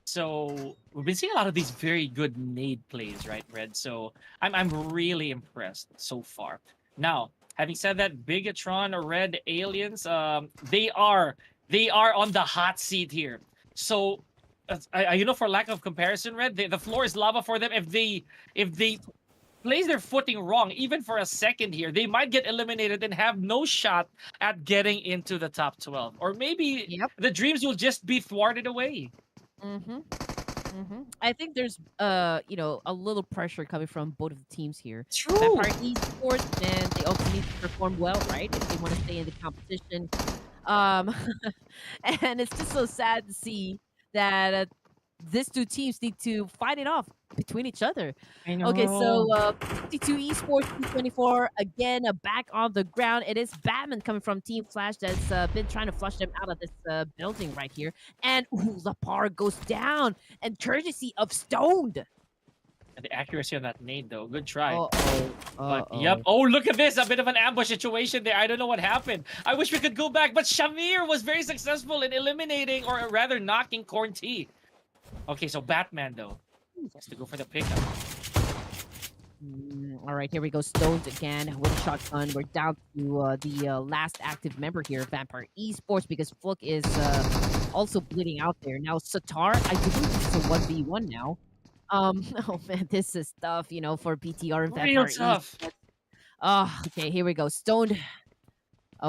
So we've been seeing a lot of these very good nade plays, right, Red? So I'm really impressed so far. Now, having said that, Bigetron or Red Aliens, they are on the hot seat here. So for lack of comparison, Red, the floor is lava for them. If they place their footing wrong, even for a second here, they might get eliminated and have no shot at getting into the top 12. Or maybe the dreams will just be thwarted away. I think there's a little pressure coming from both of the teams here. True. Vampire Esports, man, they also need to perform well, right? If they want to stay in the competition. And it's just so sad to see that these two teams need to fight it off between each other. I Okay, so know. 52 Esports 224 again back on the ground. It is Batman coming from Team Flash that's been trying to flush them out of this building right here. And ooh, Lapar goes down, and courtesy of Stoned. And the accuracy on that nade, though. Good try. Uh-oh. But yep. Uh-oh. Oh, look at this. A bit of an ambush situation there. I don't know what happened. I wish we could go back, but Shamir was very successful in eliminating, or rather knocking Corn T. Okay, so Batman, though, has to go for the pickup. All right, here we go. Stones again with a shotgun. We're down to the last active member here, Vampire Esports, because Flook is also bleeding out there. Now, Satar, I believe it's a 1v1 now. Oh man, this is tough, you know, for PTR and Real Vampire tough. Esports. Okay, here we go. Stoned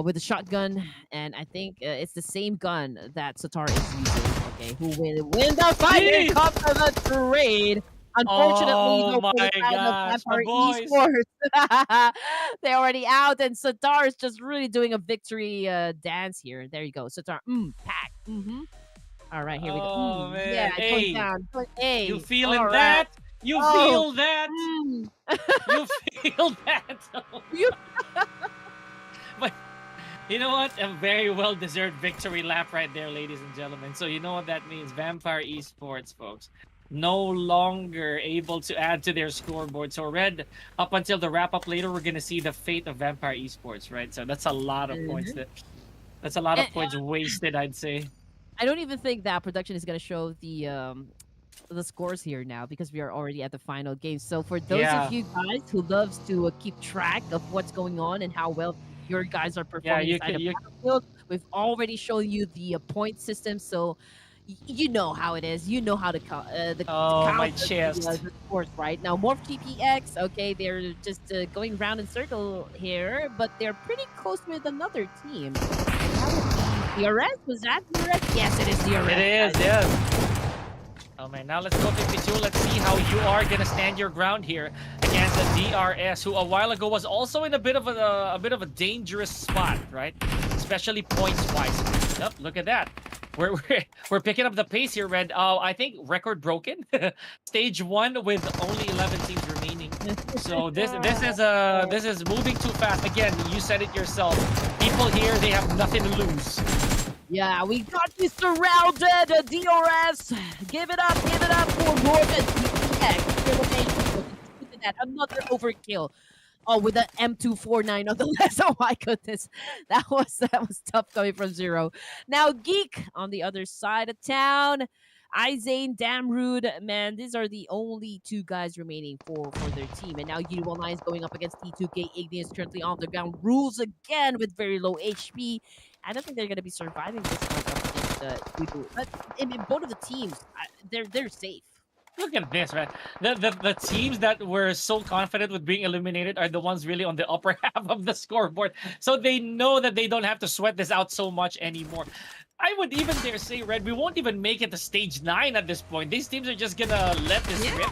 with a shotgun, and I think it's the same gun that Satar is using. Okay, who will win the fight? Here Jeez. comes the trade. Unfortunately, Oh though, for the my side of gosh, my Vampire boys. Esports, they're already out, and Satar is just really doing a victory dance here. There you go, Satar. Pack. All right, here we go. Oh man. Yeah, going Hey, down. Hey, you feeling all right. that? You Oh. feel that? Mm. You feel that? You- But you know what? A very well-deserved victory lap right there, ladies and gentlemen. So you know what that means. Vampire Esports, folks, no longer able to add to their scoreboard. So Red, up until the wrap-up later, we're going to see the fate of Vampire Esports, right? So that's a lot of points. That's a lot of points wasted, I'd say. I don't even think that production is going to show the scores here now because we are already at the final game. So for those Yeah. of you guys who loves to keep track of what's going on and how well your guys are performing inside the battlefield, we've already shown you the point system. So you know how it is. You know how to count my the chest. scores, right? Now, MORPH GPX, okay, they're just going round in circle here, but they're pretty close with another team. DRS? Was that DRS? Yes, it is DRS. It is, yes. Oh man, now let's go 52. Let's see how you are gonna stand your ground here against the DRS, who a while ago was also in a bit of a dangerous spot, right? Especially points wise. Yep, look at that. We're picking up the pace here, Red. I think record broken. Stage 1 with only 11 teams remaining. So this is moving too fast. Again, you said it yourself. People here, they have nothing to lose. Yeah, we got you surrounded, DRS. Give it up for Morgan GPX. Look at that, another overkill. Oh, with the M249 nonetheless. Oh my goodness, that was tough coming from Zero. Now GEEK on the other side of town. Izane, Damrude, man, these are the only two guys remaining for their team. And now YOODO Online is going up against T2K. Ignis currently on the ground. Rules again with very low HP. I don't think they're going to be surviving this one up against YOODO. But I mean, both of the teams, they're safe. Look at this, right? The teams that were so confident with being eliminated are the ones really on the upper half of the scoreboard. So they know that they don't have to sweat this out so much anymore. I would even dare say, Red, we won't even make it to stage 9 at this point. These teams are just gonna let this rip.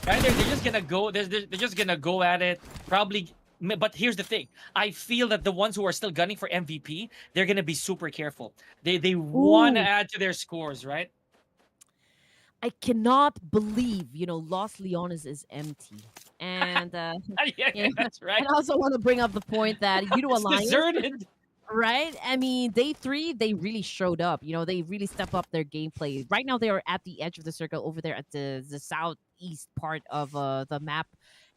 Right? They're just gonna go. They're just gonna go at it. Probably. But here's the thing. I feel that the ones who are still gunning for MVP, they're gonna be super careful. They want to add to their scores, right? I cannot believe, Los Leones is empty. And yeah, that's right. I also want to bring up the point that YOODO Alliance, deserted. Right? I mean, day 3, they really showed up. They really step up their gameplay. Right now, they are at the edge of the circle over there at the southeast part of the map.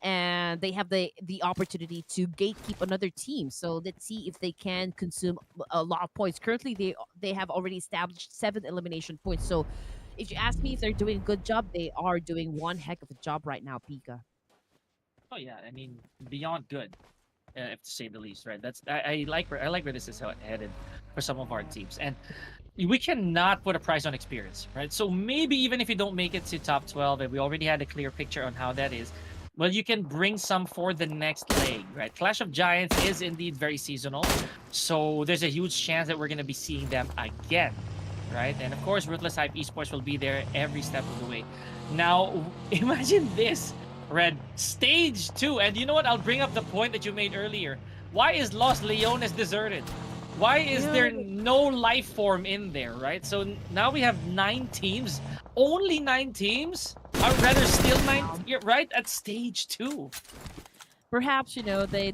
And they have the opportunity to gatekeep another team. So let's see if they can consume a lot of points. Currently, they have already established 7 elimination points. So if you ask me if they're doing a good job, they are doing one heck of a job right now, Pika. Oh yeah, I mean, beyond good. If to say the least, right? I like where this is headed for some of our teams, and we cannot put a price on experience, right? So maybe even if you don't make it to top 12, and we already had a clear picture on how that is, well, you can bring some for the next leg, right? Clash of Giants is indeed very seasonal, so there's a huge chance that we're going to be seeing them again, right? And of course, Ruthless Hype Esports will be there every step of the way. Now, imagine this. Red, stage 2, and you know what? I'll bring up the point that you made earlier. Why is Los Leones deserted? Why is there no life form in there, right? So now we have 9 teams. Only 9 teams? I'd rather steal 9, yeah, right at stage 2. Perhaps they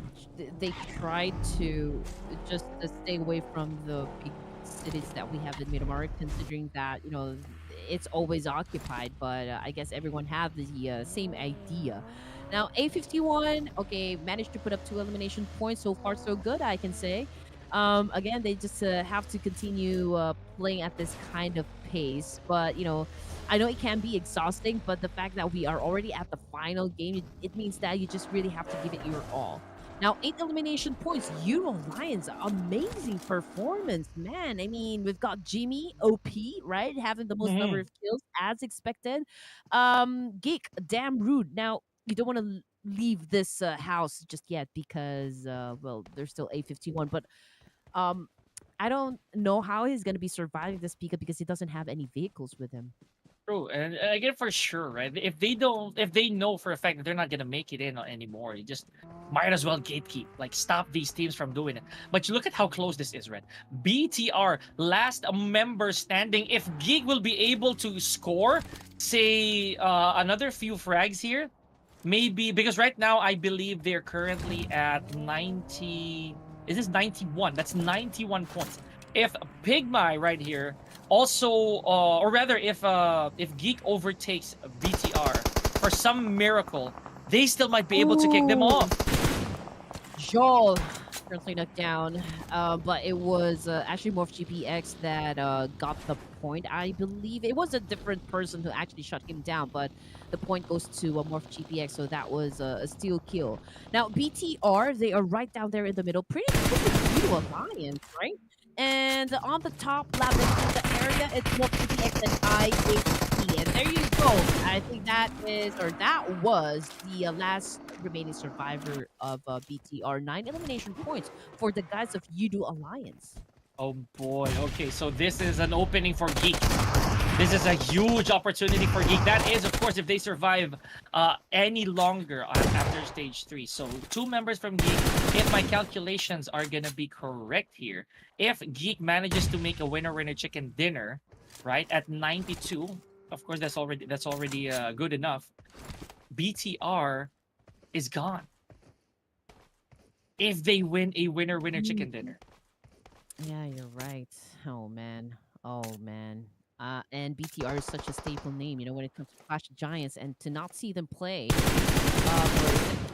tried to just stay away from the big cities that we have in Miramar, considering that it's always occupied. But I guess everyone have the same idea. Now A51, okay, managed to put up 2 elimination points. So far, so good, I can say. Again, they just have to continue playing at this kind of pace. But I know it can be exhausting, but the fact that we are already at the final game, it means that you just really have to give it your all. Now, 8 elimination points. YOODO Lions, amazing performance, man. I mean, we've got Jimmy, OP, right, having the most number Mhm. of kills as expected. GEEK, damn rude. Now, you don't want to leave this house just yet because, well, there's still A51, but um, I don't know how he's gonna be surviving this Pika because he doesn't have any vehicles with him. True, and again for sure, right? If they know for a fact that they're not gonna make it in anymore, you just might as well gatekeep, like stop these teams from doing it. But you look at how close this is, right? BTR, last member standing. If GEEK will be able to score, say another few frags here, maybe because right now I believe they're currently at 90. Is this 91? That's 91 points. If PIGMY right here also, or rather, if GEEK overtakes BTR for some miracle, they still might be able to kick them Ooh, off. Joel currently knocked down, but it was actually MORPH GPX that got the point. I believe it was a different person who actually shot him down, but the point goes to MORPH GPX, so that was a steal kill. Now BTR, they are right down there in the middle, pretty close to YOODO Alliance, right? And on the top labyrinth area, it's MORPH GPX and IHT. And there you go. I think that was the last remaining survivor of BTR. 9 elimination points for the guys of YOODO Alliance. Oh boy. Okay, so this is an opening for GEEK. This is a huge opportunity for GEEK. That is, of course, if they survive any longer after stage 3. So 2 members from GEEK, if my calculations are gonna be correct here, if GEEK manages to make a winner chicken dinner, right, at 92, of course that's already good enough. BTR is gone if they win a winner chicken dinner. Yeah, you're right. Oh man. Oh man. And BTR is such a staple name, when it comes to Clash of Giants, and to not see them play for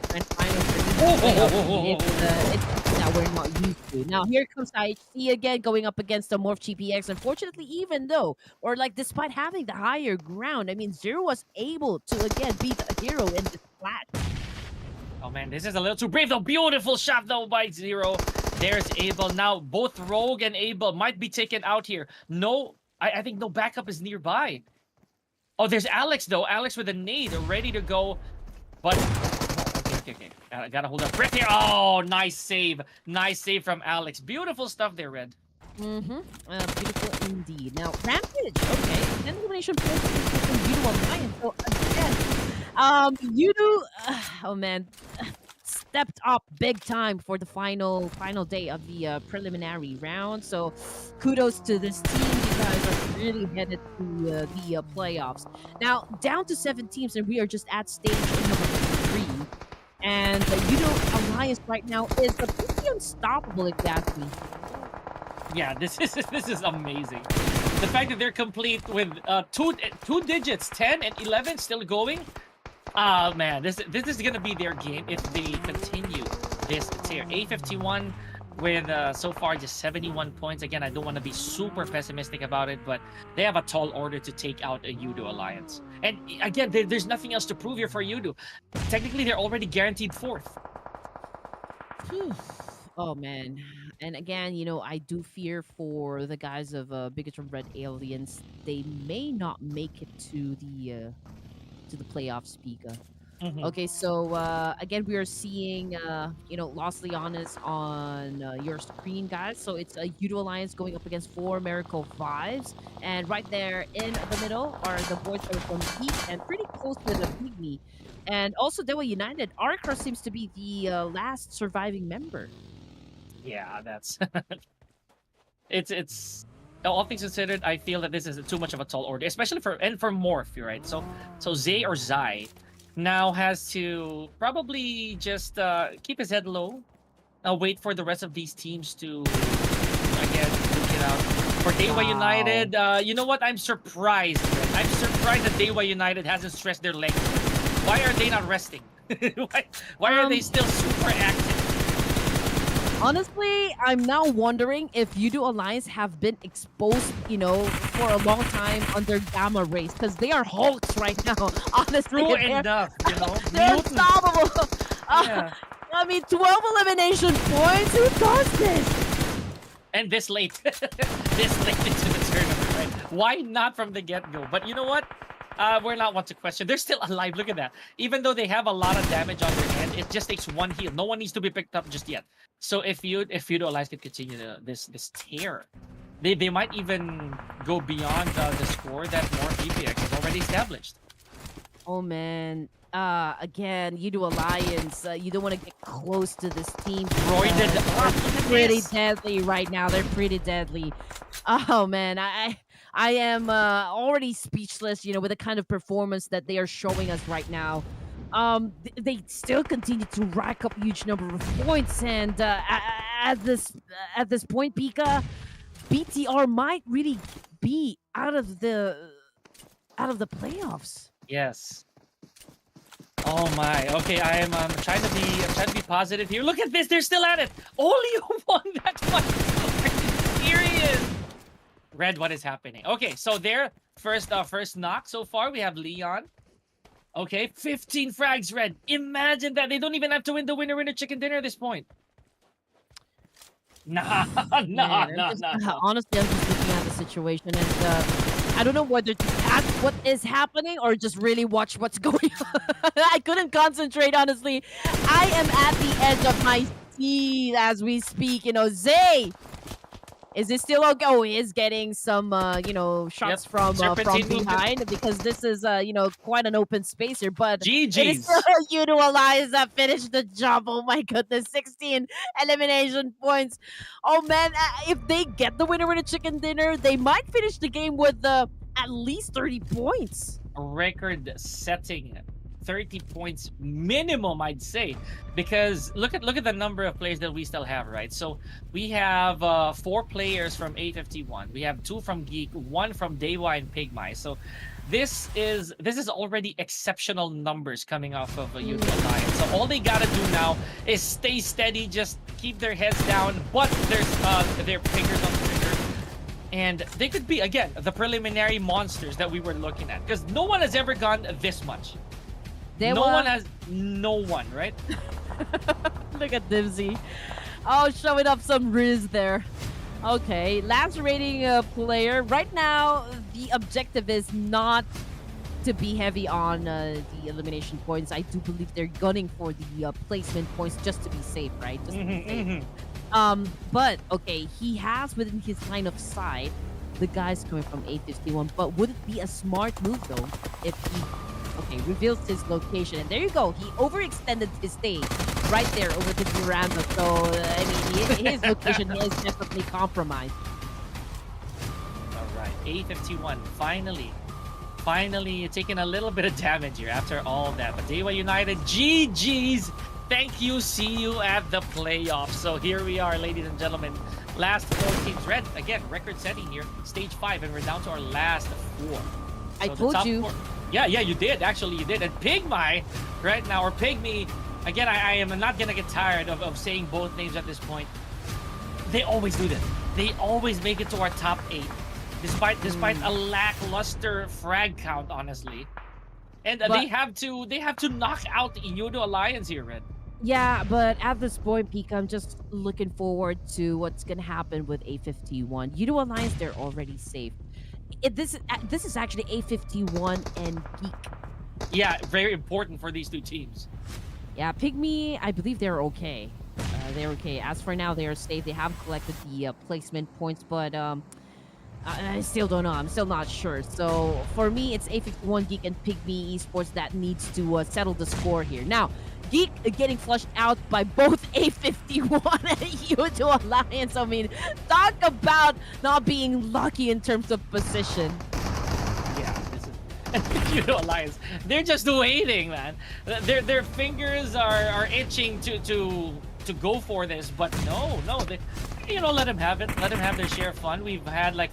grand finals or even playoffs, it's something that we're not used to. Now here comes IHC again, going up against the MORPH GPX. Unfortunately, even though, or like despite having the higher ground, I mean, Zero was able to again beat a hero in this clash. Oh man, this is a little too brave though. Beautiful shot though by Zero. There's Abel. Now both Rogue and Abel might be taken out here. No, I think no backup is nearby. Oh, there's Alex though. Alex with a nade ready to go. But okay. Gotta hold up breath here. Oh, nice save. Nice save from Alex. Beautiful stuff there, Red. Mm-hmm. Beautiful indeed. Now, Rampage. Okay. 10 elimination points from YOODO Alliance. So again, YOODO, oh man, stepped up big time for the final day of the preliminary round. So kudos to this team. You guys are really headed to the playoffs. Now, down to 7 teams, and we are just at stage number 3. And the YOODO Alliance right now is pretty unstoppable, exactly. Yeah, this is amazing. The fact that they're complete with two digits, 10 and 11 still going. Ah man, this is gonna be their game if they continue this tier. A51 with so far just 71 points. Again, I don't want to be super pessimistic about it, but they have a tall order to take out a YOODO Alliance. And again, there's nothing else to prove here for YOODO. Technically, they're already guaranteed 4th. Oh man. And again, I do fear for the guys of BIGETRON Red Aliens. They may not make it to the playoffs, Pika. Okay, so again, we are seeing Los Leones on your screen, guys. So it's a YOODO Alliance going up against 4 Miracle Vibes, and right there in the middle are the boys that are from GEEK and pretty close to the PIGMY, and also DEWA United. Arcra seems to be the last surviving member. Yeah, that's it's all things considered, I feel that this is too much of a tall order, especially for MORPH, right? So Zay or Zai now has to probably just keep his head low. Wait for the rest of these teams to again duke it out. For DEWA United, you know what? I'm surprised. I'm surprised that DEWA United hasn't stretched their legs. Why are they not resting? why are they still super active? Honestly, I'm now wondering if YOODO Alliance have been exposed, you know, for a long time under Gamma Rays, because they are Hulks right now. Honestly, True enough, you know. they're Mutants. unstoppable. Yeah. I mean, 12 elimination points. Who does this? And this late, this late into the tournament, right? Why not from the get-go? But you know what? We're not one to question. They're still alive. Look at that. Even though they have a lot of damage on their end, it just takes one heal. No one needs to be picked up just yet. So if YOODO Alliance could continue this tear, they might even go beyond the score that MORPH EPX has already established. Oh man. Again, YOODO Alliance. You don't want to get close to this team. Roided up. They're pretty deadly right now. They're pretty deadly. Oh man, I am already speechless, you know, with the kind of performance that they are showing us right now. They still continue to rack up huge number of points, and at this point, Pika, BTR might really be out of the playoffs. Yes. Oh my. Okay, I'm trying to be positive here. Look at this. They're still at it. Only won that fight. Are you serious? Red, what is happening? Okay, so their first knock so far. We have Leon. Okay, 15 frags, Red. Imagine that. They don't even have to win the winner chicken dinner at this point. Nah. Honestly, I'm just looking at the situation, and I don't know whether to ask what is happening or just really watch what's going on. I couldn't concentrate, honestly. I am at the edge of my seat as we speak. You know, Zay, is it still okay? Oh, he is getting some, you know, shots from behind, because this is, you know, quite an open space here. But GG's. It is still YOODO Alliance that finished the job. Oh my goodness, 16 elimination points. Oh man, if they get the winner in a chicken dinner, they might finish the game with at least 30 points. Record-setting 30 points minimum, I'd say, because look at the number of players that we still have, right? So we have 4 players from A51, we have 2 from GEEK, 1 from DEWA and PIGMY. So this is already exceptional numbers coming off of a YOODO Alliance. So all they gotta do now is stay steady, just keep their heads down, but their fingers on the trigger, and they could be again the preliminary monsters that we were looking at, because no one has ever gone this much. No one, right? Look at Dibsy. Oh, showing up some riz there. Okay, last rating player. Right now, the objective is not to be heavy on the elimination points. I do believe they're gunning for the placement points just to be safe, right? Just to be safe. But okay, he has within his line of sight the guys coming from A51. But would it be a smart move though if he reveals his location? And there you go, he overextended his stay right there over the veranda. So I mean, his location is definitely compromised. All right, A51 finally taking a little bit of damage here after all that. But DEWA United, GG's. Thank you. See you at the playoffs. So here we are, ladies and gentlemen. Last 4 teams. Red, again, record setting here. Stage 5, and we're down to our last 4. So I told you. 4. Yeah, you did. Actually, you did. And PIGMY, right now, or PIGMY, again, I am not going to get tired of saying both names at this point. They always do this. They always make it to our top 8. Despite a lackluster frag count, honestly. And they have to knock out YOODO Alliance here, Red. Yeah, but at this point, Pika, I'm just looking forward to what's gonna happen with A51. YOODO Alliance, they're already safe. This is actually A51 and GEEK. Yeah, very important for these 2 teams. Yeah, PIGMY, I believe they're okay. They're okay. As for now, they are safe. They have collected the placement points, but I still don't know. I'm still not sure. So for me, it's A51 GEEK and PIGMY Esports that needs to settle the score here. Now, Geek getting flushed out by both A51 and YOODO Alliance. I mean, talk about not being lucky in terms of position. Yeah, this is YOODO Alliance. They're just waiting, man. Their fingers are itching to go for this, but no, they, let them have it. Let them have their share of fun. We've had like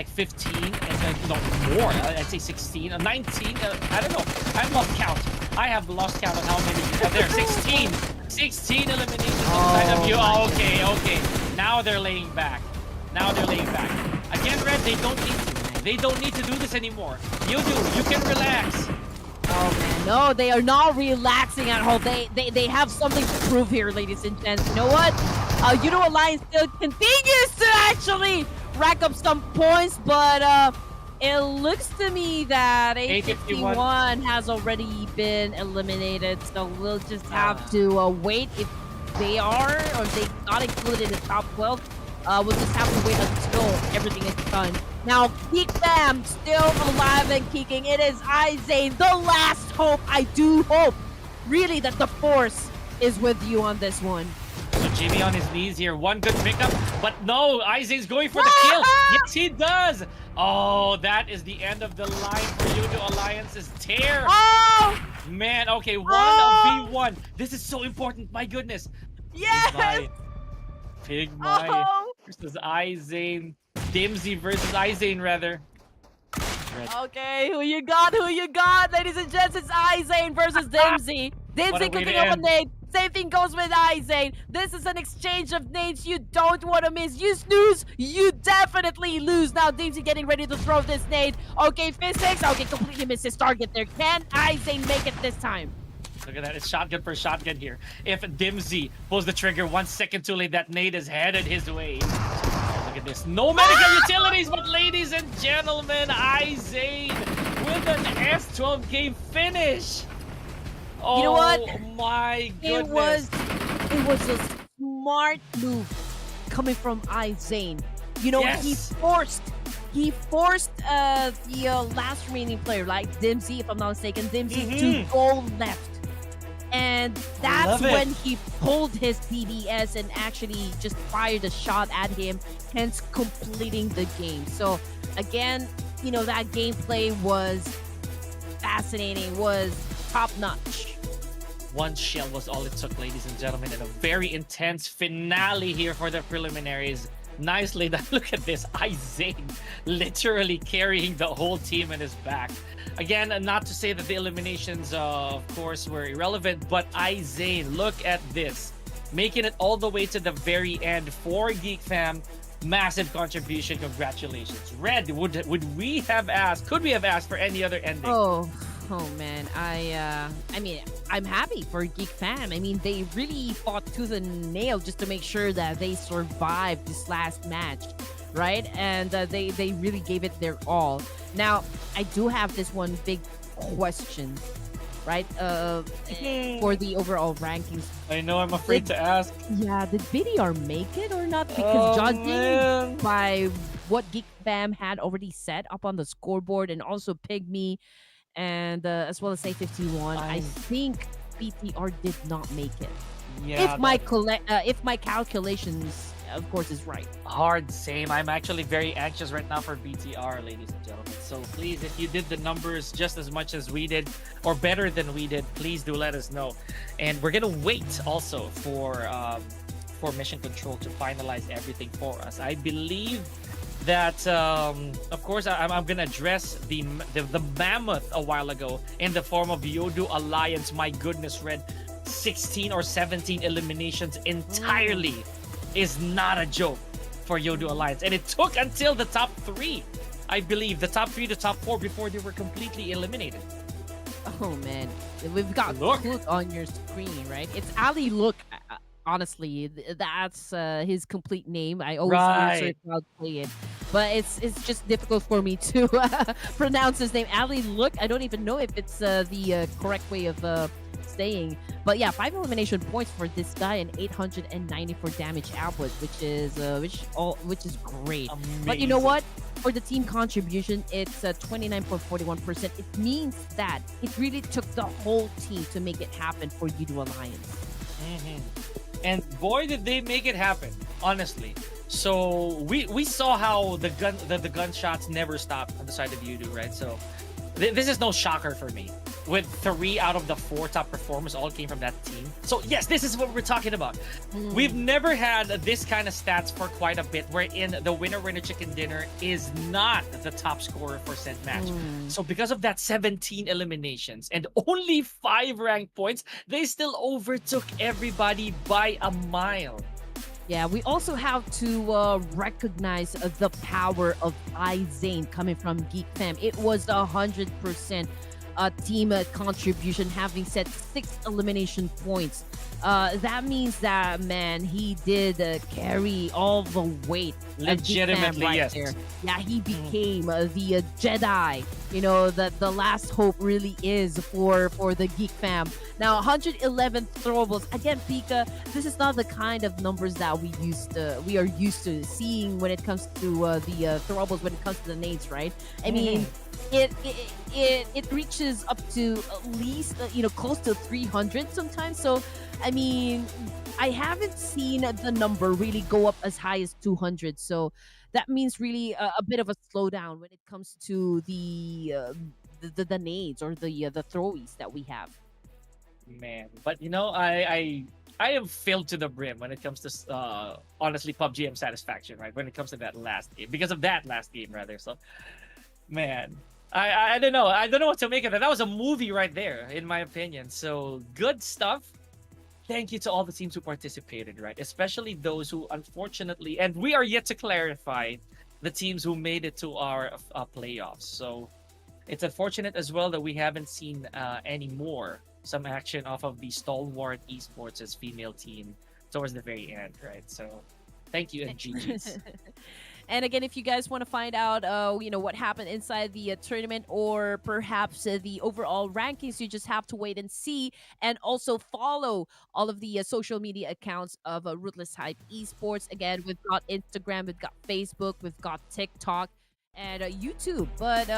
15 and no more. I'd say 16 or 19. I don't know. I've lost count. I have lost count on how many there. 16 eliminations inside of you. Oh, okay. Now they're laying back. Again, Red, they don't need to. They don't need to do this anymore. You can relax. Oh man, no, they are not relaxing at all. They have something to prove here, ladies and gents. You know what? YOODO Alliance still continues to actually rack up some points, but it looks to me that A51 has already been eliminated, so we'll just have to wait if they are or they not included in the top 12. We'll just have to wait until everything is done. Now, Geek Fam still alive and kicking. It is Izane, the last hope. I do hope, really, that the force is with you on this one. So Jimmy on his knees here. One good pickup, but no, Izane's going for the kill. Yes, he does. Oh, that is the end of the line for YOODO Alliance's tear. Oh! Man, okay, 1v1. This is so important, my goodness. Yes! PIGMY versus Izane. Dimsy versus Izane, rather. Okay, who you got? Ladies and gents, it's Izane versus Dimsy. Dimsy cooking up a nade. Same thing goes with Izane. This is an exchange of nades you don't want to miss. You snooze, you definitely lose. Now Dimsy getting ready to throw this nade. Okay, physics. Okay, completely missed his target there. Can Izane make it this time? Look at that. It's shotgun for shotgun here. If Dimsy pulls the trigger 1 second too late, that nade is headed his way. Look at this. No medical utilities, but ladies and gentlemen, Izane with an S12K finish. Oh, you know what? My goodness. It was a smart move coming from Izane. You know, yes. he forced the last remaining player, like Dimsy, if I'm not mistaken, Dimsy to go left. And that's when he pulled his PBS and actually just fired a shot at him, hence completing the game. So again, that gameplay was fascinating, was top-notch. One shell was all it took, ladies and gentlemen, and a very intense finale here for the preliminaries. Nicely done. Look at this. Izane literally carrying the whole team in his back. Again, not to say that the eliminations, of course, were irrelevant, but Izane, look at this. Making it all the way to the very end for Geek Fam. Massive contribution. Congratulations. Red, could we have asked for any other ending? Oh man, I mean, I'm happy for Geek Fam. I mean, they really fought tooth and nail just to make sure that they survived this last match, right? And they really gave it their all. Now, I do have this one big question, right? For the overall rankings. I know, I'm afraid to ask. Yeah, did BDR make it or not? Because judging by what Geek Fam had already set up on the scoreboard, and also PIGMY, and as well as A51, I think BTR did not make it. Yeah, if my calculations, of course, is right. Hard, same. I'm actually very anxious right now for BTR, ladies and gentlemen. So please, if you did the numbers just as much as we did, or better than we did, please do let us know. And we're gonna wait also for Mission Control to finalize everything for us. I believe that of course I'm gonna address the mammoth a while ago in the form of YOODO Alliance. My goodness, Red, 16 or 17 eliminations entirely is not a joke for YOODO Alliance, and it took until the top 3, I believe, the top 3 to top 4 before they were completely eliminated. Oh man, we've got Look on your screen, right? It's Ali Look. Honestly, that's his complete name. I always answer how to play it, but it's just difficult for me to pronounce his name. Ali Look. I don't even know if it's the correct way of saying. But yeah, 5 elimination points for this guy and 894 damage output, which is great. Amazing. But you know what? for the team contribution, it's 29.41%. It means that it really took the whole team to make it happen for YOODO Alliance. And boy, did they make it happen, honestly. So we saw how the gunshots never stopped on the side of YOODO, right? So this is no shocker for me. With 3 out of the 4 top performers all came from that team. So yes, this is what we're talking about. We've never had this kind of stats for quite a bit, wherein the winner chicken dinner is not the top scorer for said match. So because of that 17 eliminations and only 5 rank points, they still overtook everybody by a mile. Yeah, we also have to recognize the power of iZane coming from GEEK fam. It was 100% team contribution, having set 6 elimination points. That means that, man, he did carry all the weight. Legitimately, right yes. there. Yeah, he became the Jedi. You know, the last hope really is for the GEEK fam. Now, 111 throwables. Again, Pika, this is not the kind of numbers that we are used to seeing when it comes to the throwables, when it comes to the nades, right? I mean, it reaches up to at least close to 300 sometimes. So I mean, I haven't seen the number really go up as high as 200. So that means really a bit of a slowdown when it comes to the nades or the throwies that we have. Man, but I am filled to the brim when it comes to honestly PUBG M satisfaction, right? When it comes to that last game, because of that last game rather. So, man, I don't know. I don't know what to make of it. That was a movie right there, in my opinion. So good stuff. Thank you to all the teams who participated, right? Especially those who unfortunately, and we are yet to clarify the teams who made it to our playoffs. So it's unfortunate as well that we haven't seen any more some action off of the stalwart Esports' female team towards the very end, right? So thank you and GG's. And again, if you guys want to find out, what happened inside the tournament, or perhaps the overall rankings, you just have to wait and see. And also follow all of the social media accounts of Ruthless Hype Esports. Again, we've got Instagram, we've got Facebook, we've got TikTok, and YouTube. But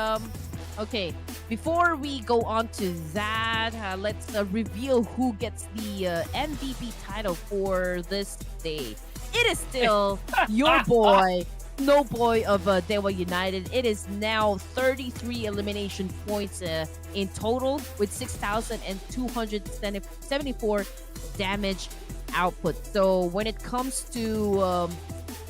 okay, before we go on to that, let's reveal who gets the MVP title for this day. It is still your boy, Snowboy of DEWA United. It is now 33 elimination points in total, with 6,274 damage output. So when it comes to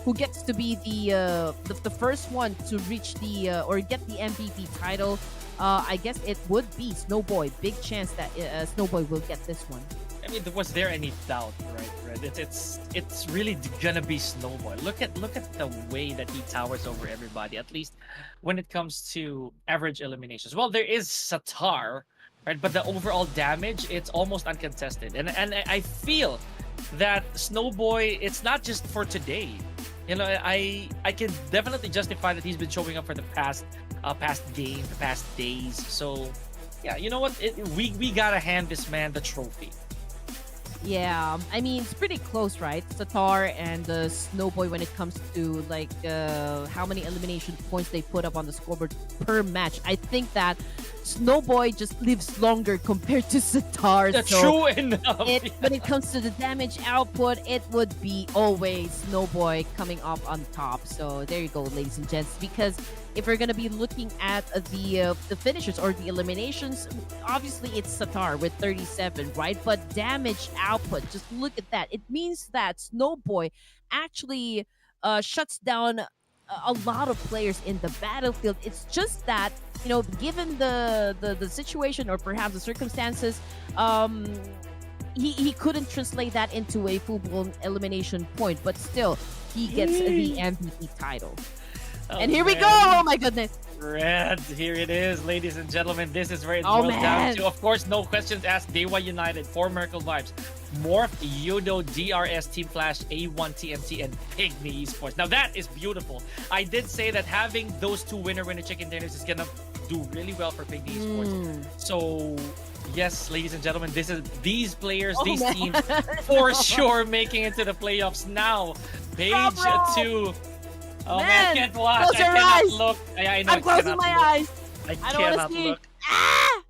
who gets to be the first one to reach the or get the MVP title, I guess it would be Snowboy. Big chance that Snowboy will get this one. I mean, was there any doubt, right? It's really gonna be Snowboy. Look at the way that he towers over everybody. At least when it comes to average eliminations. Well, there is Satar, right? But the overall damage, it's almost uncontested. And I feel that Snowboy, it's not just for today. I can definitely justify that he's been showing up for the past game, the past days. So yeah, you know what? We gotta hand this man the trophy. Yeah, I mean, it's pretty close, right? Satar and Snowboy when it comes to like how many elimination points they put up on the scoreboard per match. I think that Snowboy just lives longer compared to Satar. That's so true enough. When it comes to the damage output, it would be always Snowboy coming up on top. So there you go, ladies and gents. Because if we're gonna be looking at the finishers or the eliminations, obviously it's Satar with 37, right? But damage output, just look at that. It means that Snowboy actually shuts down a lot of players in the battlefield. It's just that, given the situation or perhaps the circumstances, he couldn't translate that into a full-blown elimination point, but still he gets the MVP title. Oh, and here we man. go. Oh my goodness. Red, here it is, ladies and gentlemen. This is where it Oh, boils down man. to. Of course, no questions asked. DEWA United, 4 Miracle Vibes, MORPH, YOODO, DRS, Team Flash, A1 TMT, and PIGMY Esports. Now that is beautiful. I did say that having those 2 winner chicken dinners is gonna do really well for PIGMY Esports. So yes, ladies and gentlemen, these players, these man. teams, for sure making it to the playoffs now. Page Bravo. 2. Oh man, I Man, can't watch. close I your cannot eyes. look. I know I I'm closing cannot my look. eyes. I I don't want to cannot see. look. Ah!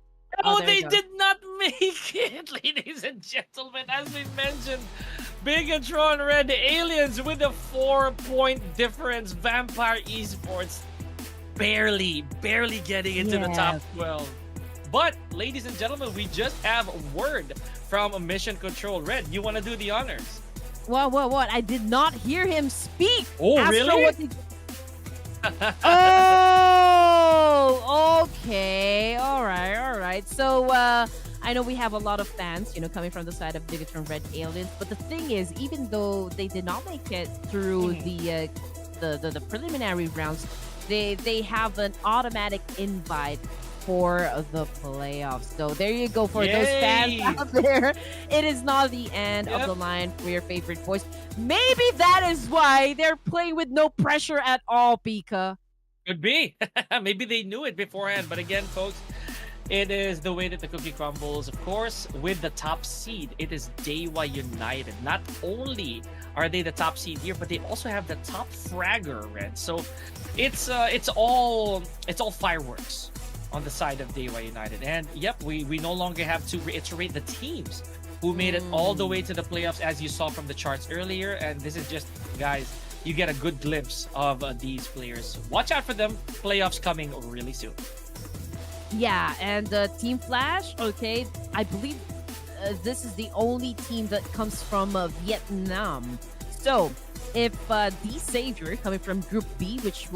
Oh, Oh, there they you go. did not make it, ladies and gentlemen. As we mentioned, Bigetron Red Aliens with a 4-point difference. Vampire Esports barely getting into the top 12. But, ladies and gentlemen, we just have a word from Mission Control. Red, you want to do the honors? What? I did not hear him speak. Oh, Astro, really? what did... Oh, okay. All right. So, I know we have a lot of fans, coming from the side of Bigetron Red Aliens. But the thing is, even though they did not make it through the preliminary rounds, they have an automatic invite for the playoffs. So there you go for those fans out there. It is not the end of the line for your favorite boys. Maybe that is why they're playing with no pressure at all, Pika. Could be. Maybe they knew it beforehand. But again, folks, it is the way that the cookie crumbles. Of course, with the top seed, it is DEWA United. Not only are they the top seed here, but they also have the top fragger, Red. So it's all fireworks on the side of DEWA United. And yep, we no longer have to reiterate the teams who made it all the way to the playoffs, as you saw from the charts earlier. And this is just, guys, you get a good glimpse of these players. Watch out for them. Playoffs coming really soon. Yeah, and Team Flash, okay, I believe this is the only team that comes from Vietnam. So, if the Savior, coming from Group B, which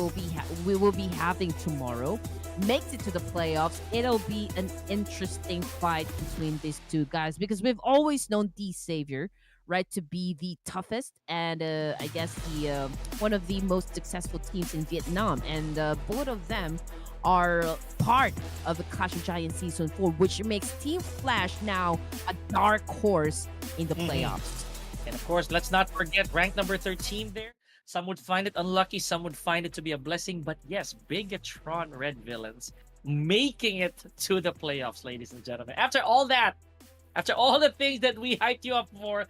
we will be having tomorrow, makes it to the playoffs, it'll be an interesting fight between these two guys, because we've always known the Savior, right, to be the toughest and I guess the one of the most successful teams in Vietnam, and both of them are part of the Clash of Giants Season 4, which makes Team Flash now a dark horse in the playoffs. And of course, let's not forget rank number 13 there. Some would find it unlucky, some would find it to be a blessing. But yes, Bigetron Red Villains making it to the playoffs, ladies and gentlemen. After all that, after all the things that we hyped you up for,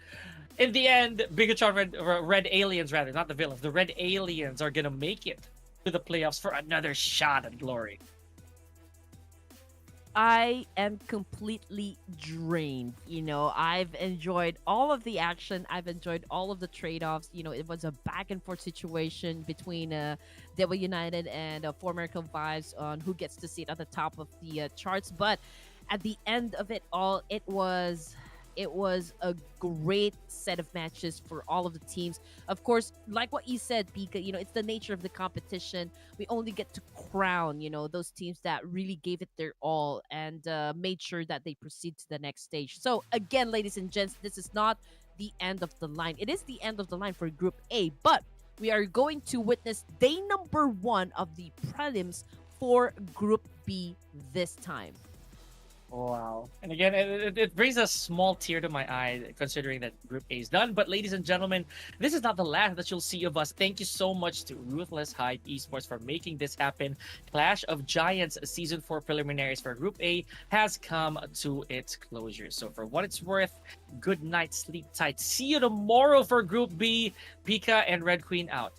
in the end, Bigetron Red Aliens, rather, not the villains, the Red Aliens are going to make it to the playoffs for another shot at glory. I am completely drained. I've enjoyed all of the action. I've enjoyed all of the trade-offs. It was a back and forth situation between DEWA United and For America Vibes on who gets to sit at the top of the charts. But at the end of it all, it was a great set of matches for all of the teams. Of course, like what you said, Pika, it's the nature of the competition. We only get to crown, those teams that really gave it their all and made sure that they proceed to the next stage. So again, ladies and gents, this is not the end of the line. It is the end of the line for Group A, but we are going to witness day number 1 of the prelims for Group B this time. Wow. And again, it brings a small tear to my eye considering that Group A is done. But ladies and gentlemen, this is not the last that you'll see of us. Thank you so much to Ruthless Hype Esports for making this happen. Clash of Giants Season 4 preliminaries for Group A has come to its closure. So for what it's worth, good night, sleep tight. See you tomorrow for Group B. Pika and Red Queen out.